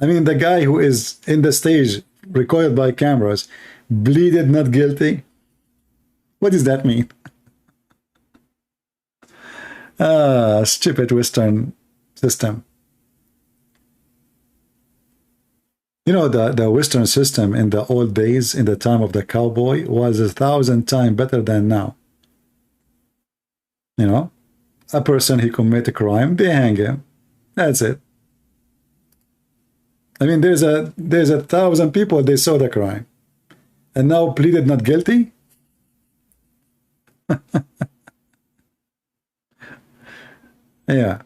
I mean, the guy who is in the stage, recorded by cameras, pleaded not guilty. What does that mean? Stupid Western system. You know, the Western system in the old days, in the time of the cowboy, was 1,000 times better than now. You know, a person, he commit a crime, they hang him. That's it. I mean, there's 1,000 people, they saw the crime. And now pleaded not guilty? Yeah.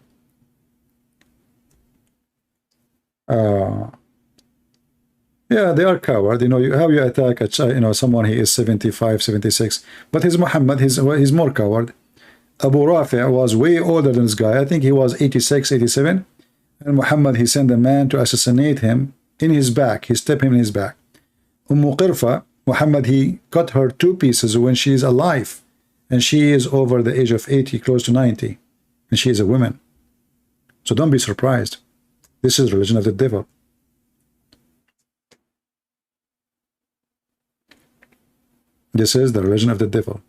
Yeah, they are coward. You know, how you attack a child, you know, someone he is 75, 76. But he's Muhammad, he's more coward. Abu Rafi was way older than this guy. I think he was 86, 87. And Muhammad, he sent a man to assassinate him in his back. He stabbed him in his back. Qirfa, Muhammad, he cut her 2 pieces when she is alive. And she is over the age of 80, close to 90. And she is a woman. So don't be surprised. This is religion of the devil. This is the religion of the devil.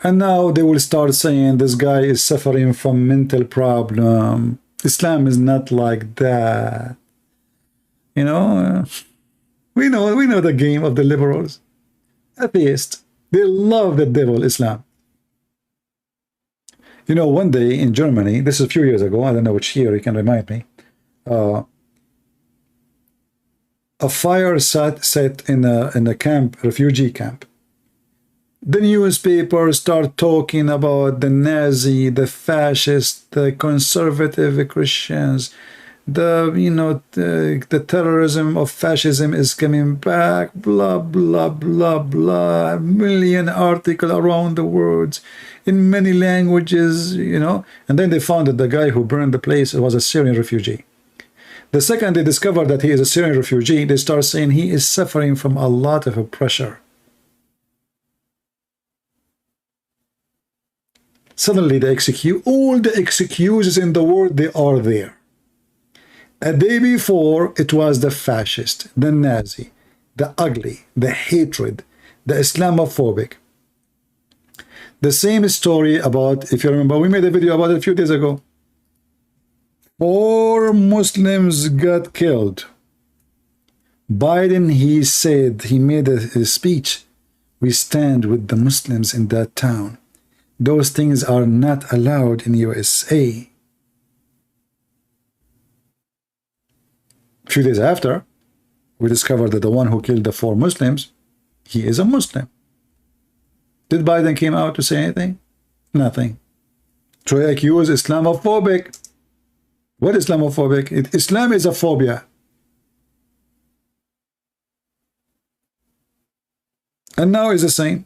And now they will start saying this guy is suffering from mental problem. Islam is not like that. You know, we know the game of the liberals. Atheists, they love the devil, Islam. You know, one day in Germany, this is a few years ago, I don't know which year, you can remind me, a fire set in a camp, refugee camp. The newspapers start talking about the Nazi, the fascist, the conservative Christians, the terrorism of fascism is coming back, blah, blah, blah, blah, a million articles around the world in many languages, you know. And then they found that the guy who burned the place was a Syrian refugee. The second they discovered that he is a Syrian refugee, they start saying he is suffering from a lot of pressure. Suddenly they execute all the excuses in the world, they are there. A day before, it was the fascist, the Nazi, the ugly, the hatred, the Islamophobic. The same story about, if you remember, we made a video about it a few days ago. 4 Muslims got killed. Biden, he said, he made a speech. We stand with the Muslims in that town. Those things are not allowed in USA. A few days after, we discovered that the one who killed the 4 Muslims, he is a Muslim. Did Biden came out to say anything? Nothing. To accuse Islamophobic. What Islamophobic? Islam is a phobia. And now it's the same.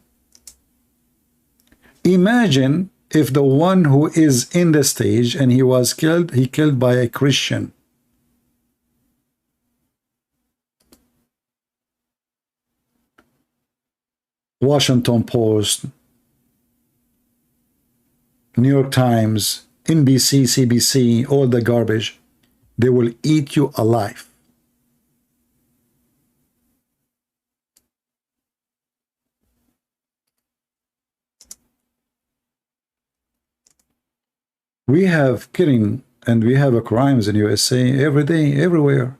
Imagine if the one who is in the stage and he was killed, he killed by a Christian? Washington Post, New York Times, NBC, CBC, all the garbage, they will eat you alive. We have killing and we have crimes in USA every day, everywhere.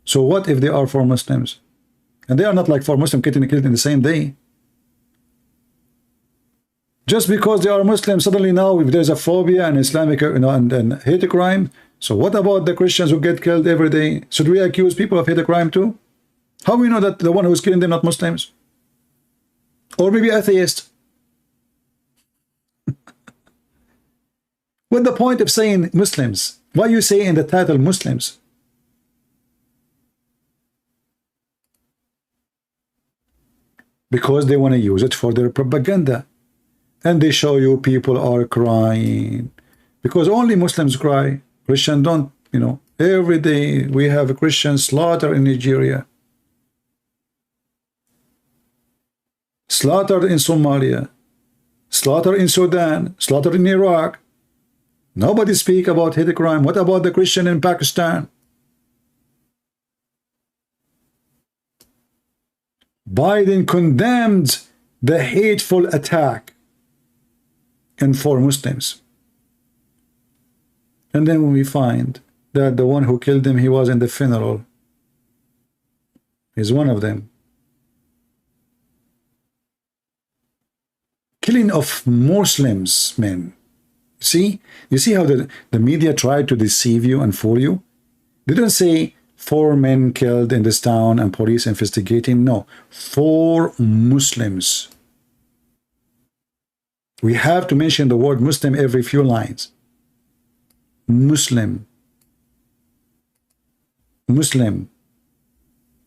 So what if they are for Muslims? And they are not like for Muslim getting killed in the same day. Just because they are Muslim, suddenly now if there's a phobia and Islamic, and hate crime, so what about the Christians who get killed every day? Should we accuse people of hate crime too? How we know that the one who's killing them not Muslims? Or maybe atheists? What's the point of saying Muslims? Why you say in the title Muslims? Because they want to use it for their propaganda. And they show you people are crying. Because only Muslims cry. Christians don't, Every day we have a Christian slaughter in Nigeria. Slaughtered in Somalia. Slaughtered in Sudan. Slaughtered in Iraq. Nobody speak about hate crime. What about the Christian in Pakistan? Biden condemned the hateful attack and for Muslims. And then when we find that the one who killed him, he was in the funeral. He's one of them. Killing of Muslims, men. See? You see how the media tried to deceive you and fool you? They don't say 4 men killed in this town and police investigating. No, 4 Muslims. We have to mention the word Muslim every few lines. Muslim. Muslim.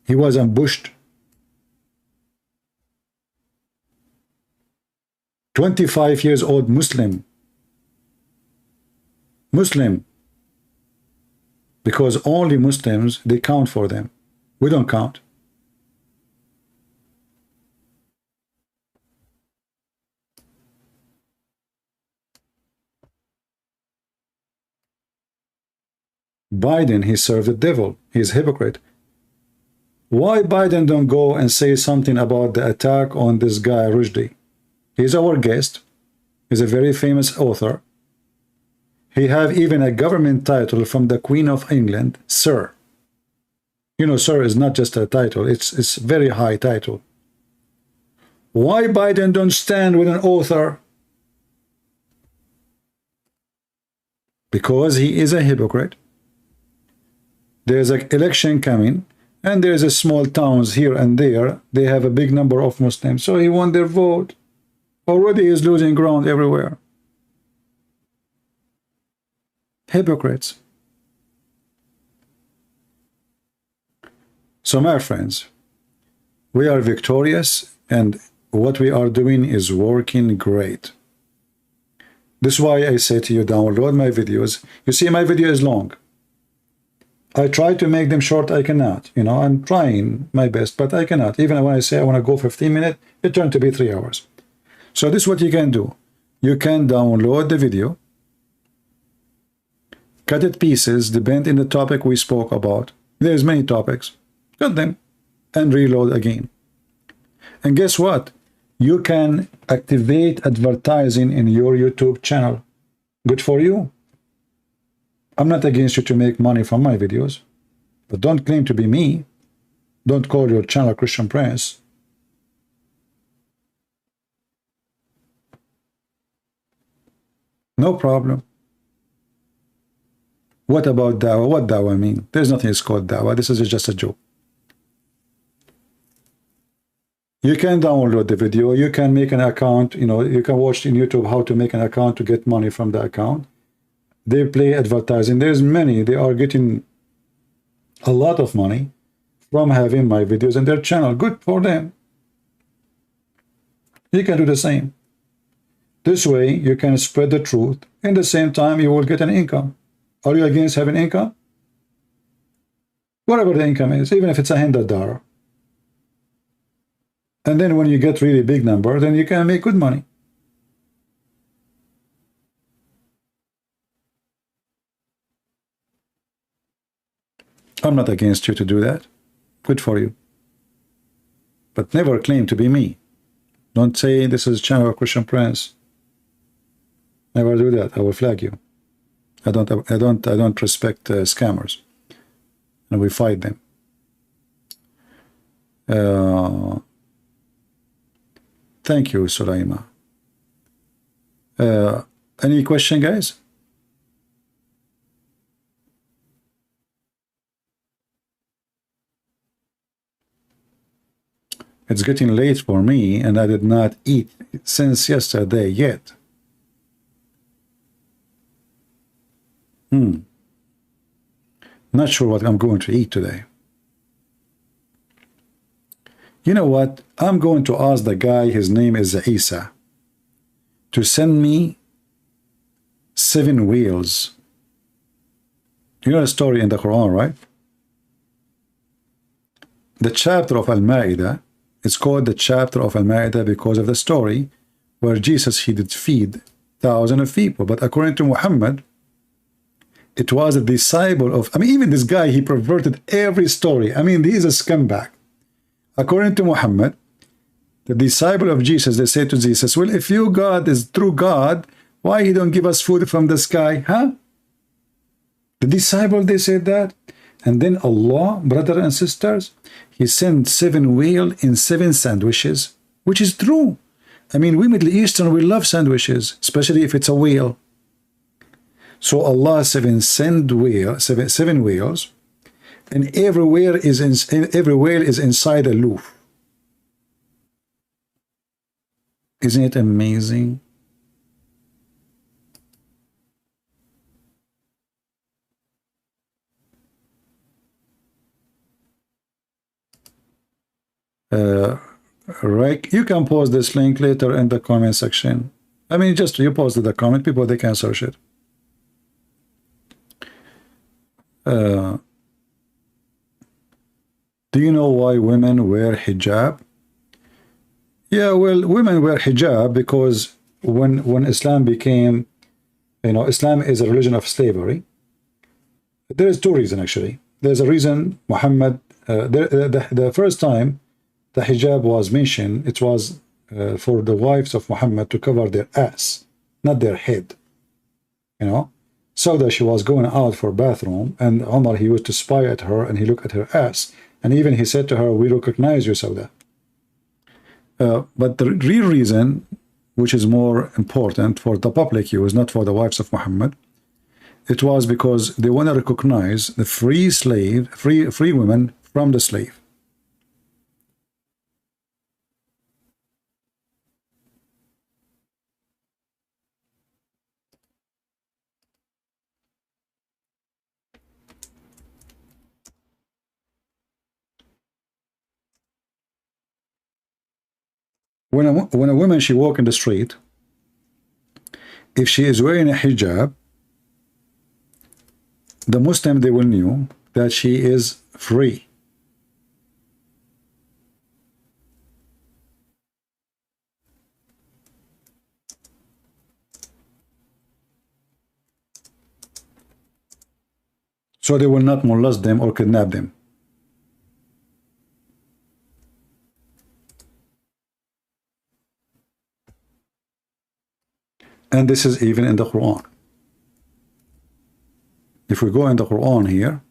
He was ambushed. 25 years old Muslim. Muslim. Because only Muslims, they count for them. We don't count. Biden, he served the devil. He's a hypocrite. Why Biden don't go and say something about the attack on this guy, Rushdie? He's our guest. He's a very famous author. He have even a government title from the Queen of England, Sir. Sir is not just a title. It's very high title. Why Biden don't stand with an author? Because he is a hypocrite. There's an election coming, and there's a small towns here and there. They have a big number of Muslims, so he won their vote. Already he's losing ground everywhere. Hypocrites. So my friends, we are victorious, and what we are doing is working great. This is why I say to you, download my videos. You see, my video is long. I try to make them short. I cannot. I'm trying my best, but I cannot. Even when I say I want to go 15 minutes, it turned to be 3 hours. So this is what you can do. You can download the video, cut it pieces, depend on the topic we spoke about. There's many topics. Cut them and reload again. And guess what? You can activate advertising in your YouTube channel. Good for you. I'm not against you to make money from my videos, but don't claim to be me. Don't call your channel Christian Prince. No problem. What about dawah? What dawah mean? There's nothing it's called dawah. This is just a joke. You can download the video. You can make an account. You can watch in YouTube how to make an account to get money from the account. They play advertising. There's many. They are getting a lot of money from having my videos in their channel. Good for them. You can do the same. This way you can spread the truth. In the same time, you will get an income. Are you against having income? Whatever the income is, even if it's $100. And then when you get really big number, then you can make good money. I'm not against you to do that. Good for you. But never claim to be me. Don't say this is channel of Christian Prince. Never do that. I will flag you. I don't respect scammers. And we fight them. Thank you, Sulaima. Any question, guys? It's getting late for me, and I did not eat since yesterday yet. Not sure what I'm going to eat today. You know what? I'm going to ask the guy, his name is Isa, to send me 7 wheels. You know the story in the Quran, right? The chapter of Al-Ma'idah, it's called the chapter of Al-Ma'idah because of the story where Jesus, he did feed thousands of people. But according to Muhammad, it was a disciple of, even this guy, he perverted every story. He is a scumbag. According to Muhammad, the disciple of Jesus, they say to Jesus, well, if you, God, is true God, why you don't give us food from the sky, huh? The disciple, they said that. And then Allah, brothers and sisters, he sent 7 wheel in 7 sandwiches, which is true. We Middle Eastern, we love sandwiches, especially if it's a wheel. So Allah seven wheels, and every wheel is inside a loaf. Isn't it amazing? Rick, you can post this link later in the comment section. Just you posted the comment, people, they can search it. Do you know why women wear hijab? Yeah, well, women wear hijab because when Islam became, Islam is a religion of slavery. There is 2 reasons actually. There's a reason Muhammad, the first time the hijab was mentioned, it was for the wives of Muhammad to cover their ass, not their head. Sauda, she was going out for bathroom, and Umar, he used to spy at her, and he looked at her ass. And even he said to her, we recognize you, Sauda. But the real reason, which is more important for the public use, not for the wives of Muhammad, it was because they want to recognize the free women from the slave. When a woman, she walk in the street, if she is wearing a hijab, the Muslim, they will know that she is free. So they will not molest them or kidnap them. And this is even in the Quran. If we go in the Quran here,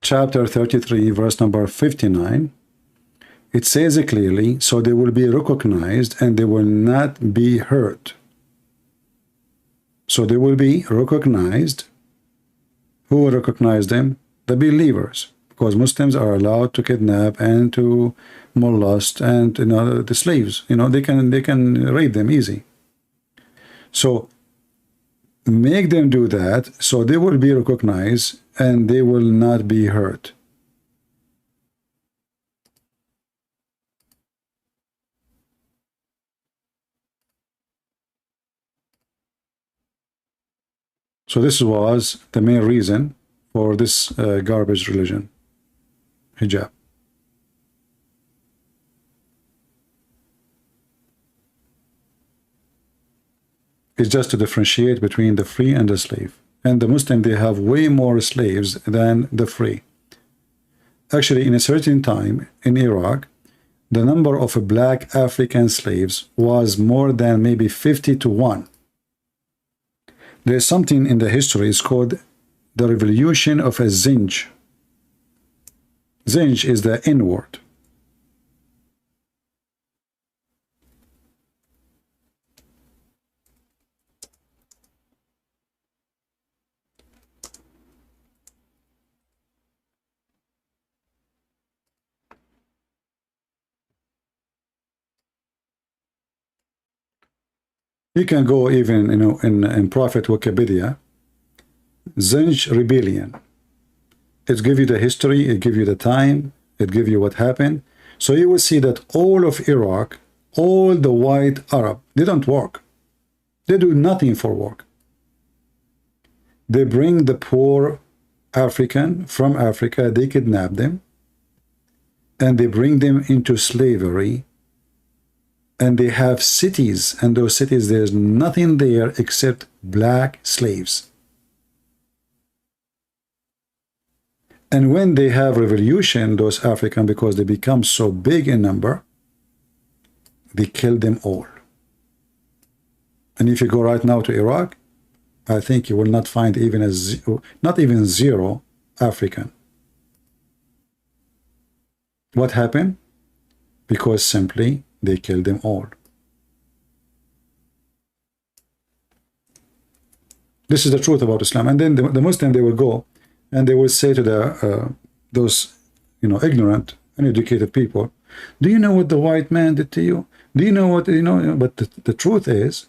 chapter 33, verse number 59, it says it clearly, so they will be recognized and they will not be hurt. So they will be recognized. Who will recognize them? The believers, because Muslims are allowed to kidnap and to molest and the slaves. They can rape them easy. So make them do that, so they will be recognized and they will not be hurt. So this was the main reason for this garbage religion, hijab. It's just to differentiate between the free and the slave. And the Muslim, they have way more slaves than the free. Actually, in a certain time in Iraq, the number of black African slaves was more than maybe 50 to 1. There's something in the history, it's called the revolution of a zinj. Zinj is the N-word. You can go even, you know, in Prophet Wikipedia, Zinj rebellion. It gives you the history, it gives you the time, it gives you what happened. So you will see that all of Iraq, all the white Arab, they don't work. They do nothing for work. They bring the poor African from Africa, they kidnap them, and they bring them into slavery. And they have cities, and those cities, there's nothing there except black slaves. And when they have revolution, those African, because they become so big in number, they kill them all. And if you go right now to Iraq, I think you will not find even not even zero African. What happened? Because simply they killed them all. This is the truth about Islam. And then the Muslim, they will go and they will say to the those, you know, ignorant, uneducated people, do you know what the white man did to you? Do you know what, you know? But the truth is,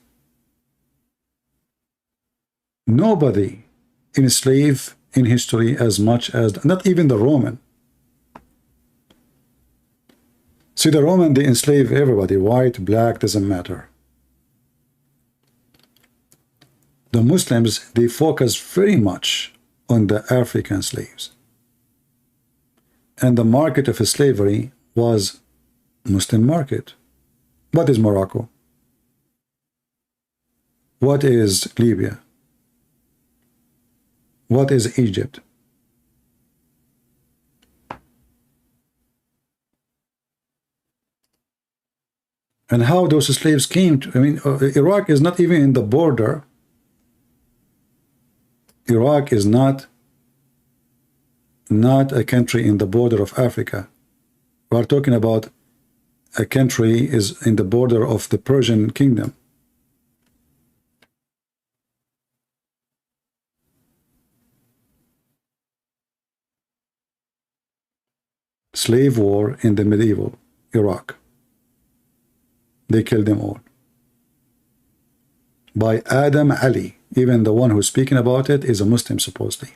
nobody enslaved in history as much as, not even the Roman. See, the Roman, they enslave everybody, white, black, doesn't matter. The Muslims, they focus very much on the African slaves. And the market of slavery was Muslim market. What is Morocco? What is Libya? What is Egypt? And how those slaves came to, I mean, Iraq is not even in the border. Iraq is not a country in the border of Africa. We are talking about a country is in the border of the Persian kingdom. Slave war in the medieval Iraq. They killed them all. By Adam Ali. Even the one who's speaking about it is a Muslim, supposedly.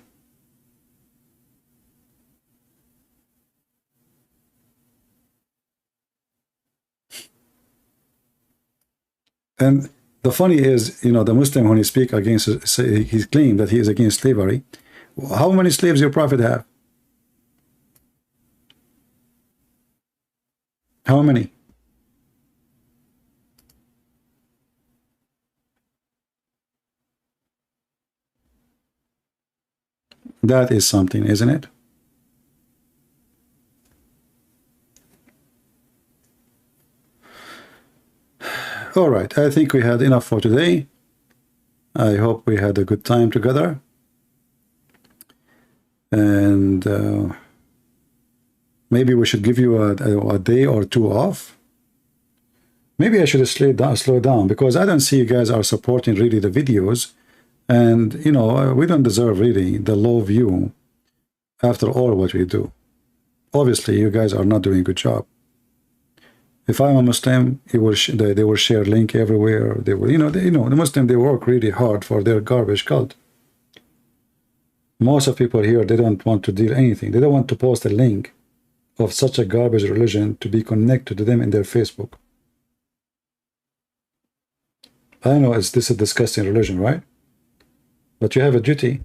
And the funny is, you know, the Muslim, when he speaks against, he claims that he is against slavery. How many slaves your prophet have? How many? That is something, isn't it? All right, I think we had enough for today. I hope we had a good time together. And maybe we should give you a day or two off. Maybe I should slow down, because I don't see you guys are supporting really the videos. And, you know, we don't deserve really the low view after all what we do. Obviously, you guys are not doing a good job. If I'm a Muslim, they will share link everywhere. They will, the Muslim, they work really hard for their garbage cult. Most of people here, they don't want to deal anything. They don't want to post a link of such a garbage religion to be connected to them in their Facebook. I know this is a disgusting religion, right? But you have a duty.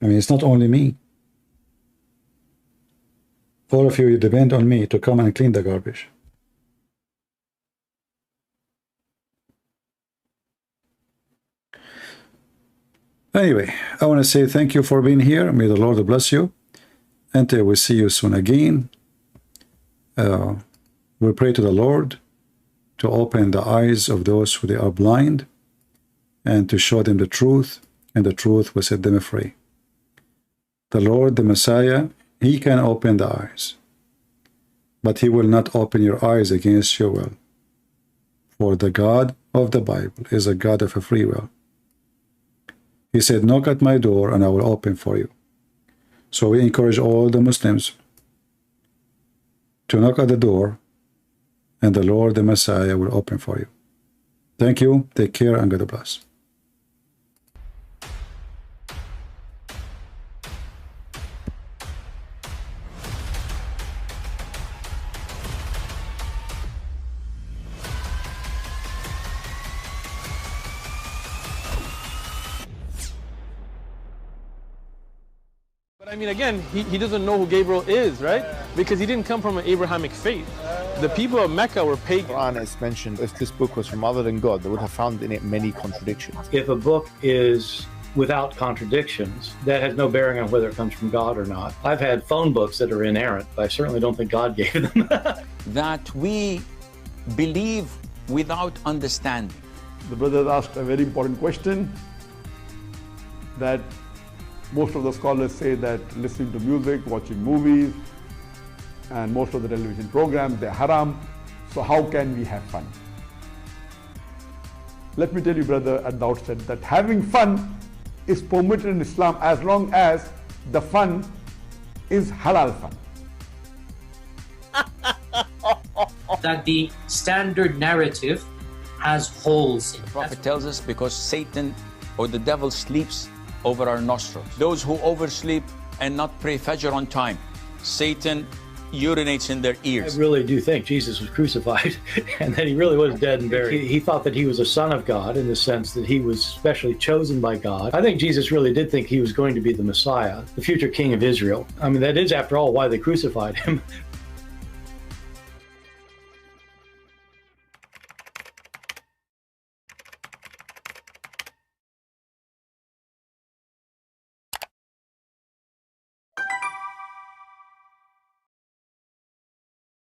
I mean, it's not only me. All of you, you depend on me to come and clean the garbage. Anyway, I want to say thank you for being here. May the Lord bless you. Until we see you soon again. We pray to the Lord to open the eyes of those who they are blind and to show them the truth, and the truth will set them free. The Lord, the Messiah, He can open the eyes, but He will not open your eyes against your will. For the God of the Bible is a God of a free will. He said, knock at my door and I will open for you. So we encourage all the Muslims to knock at the door and the Lord, the Messiah, will open for you. Thank you. Take care and God bless. I mean, again, he doesn't know who Gabriel is, right? Because he didn't come from an Abrahamic faith. The people of Mecca were pagan. Quran is mentioned. If this book was from other than God, they would have found in it many contradictions. If a book is without contradictions, that has no bearing on whether it comes from God or not. I've had phone books that are inerrant, but I certainly don't think God gave them. That we believe without understanding. The brother asked a very important question, that most of the scholars say that listening to music, watching movies, and most of the television programs, they're haram. So how can we have fun? Let me tell you, brother, at the outset, that having fun is permitted in Islam as long as the fun is halal fun. That the standard narrative has holes in it. The Prophet tells us because Satan or the devil sleeps over our nostrils. Those who oversleep and not pray Fajr on time, Satan urinates in their ears. I really do think Jesus was crucified and that He really was dead and buried. He thought that He was a son of God in the sense that He was specially chosen by God. I think Jesus really did think He was going to be the Messiah, the future king of Israel. I mean, that is, after all, why they crucified Him.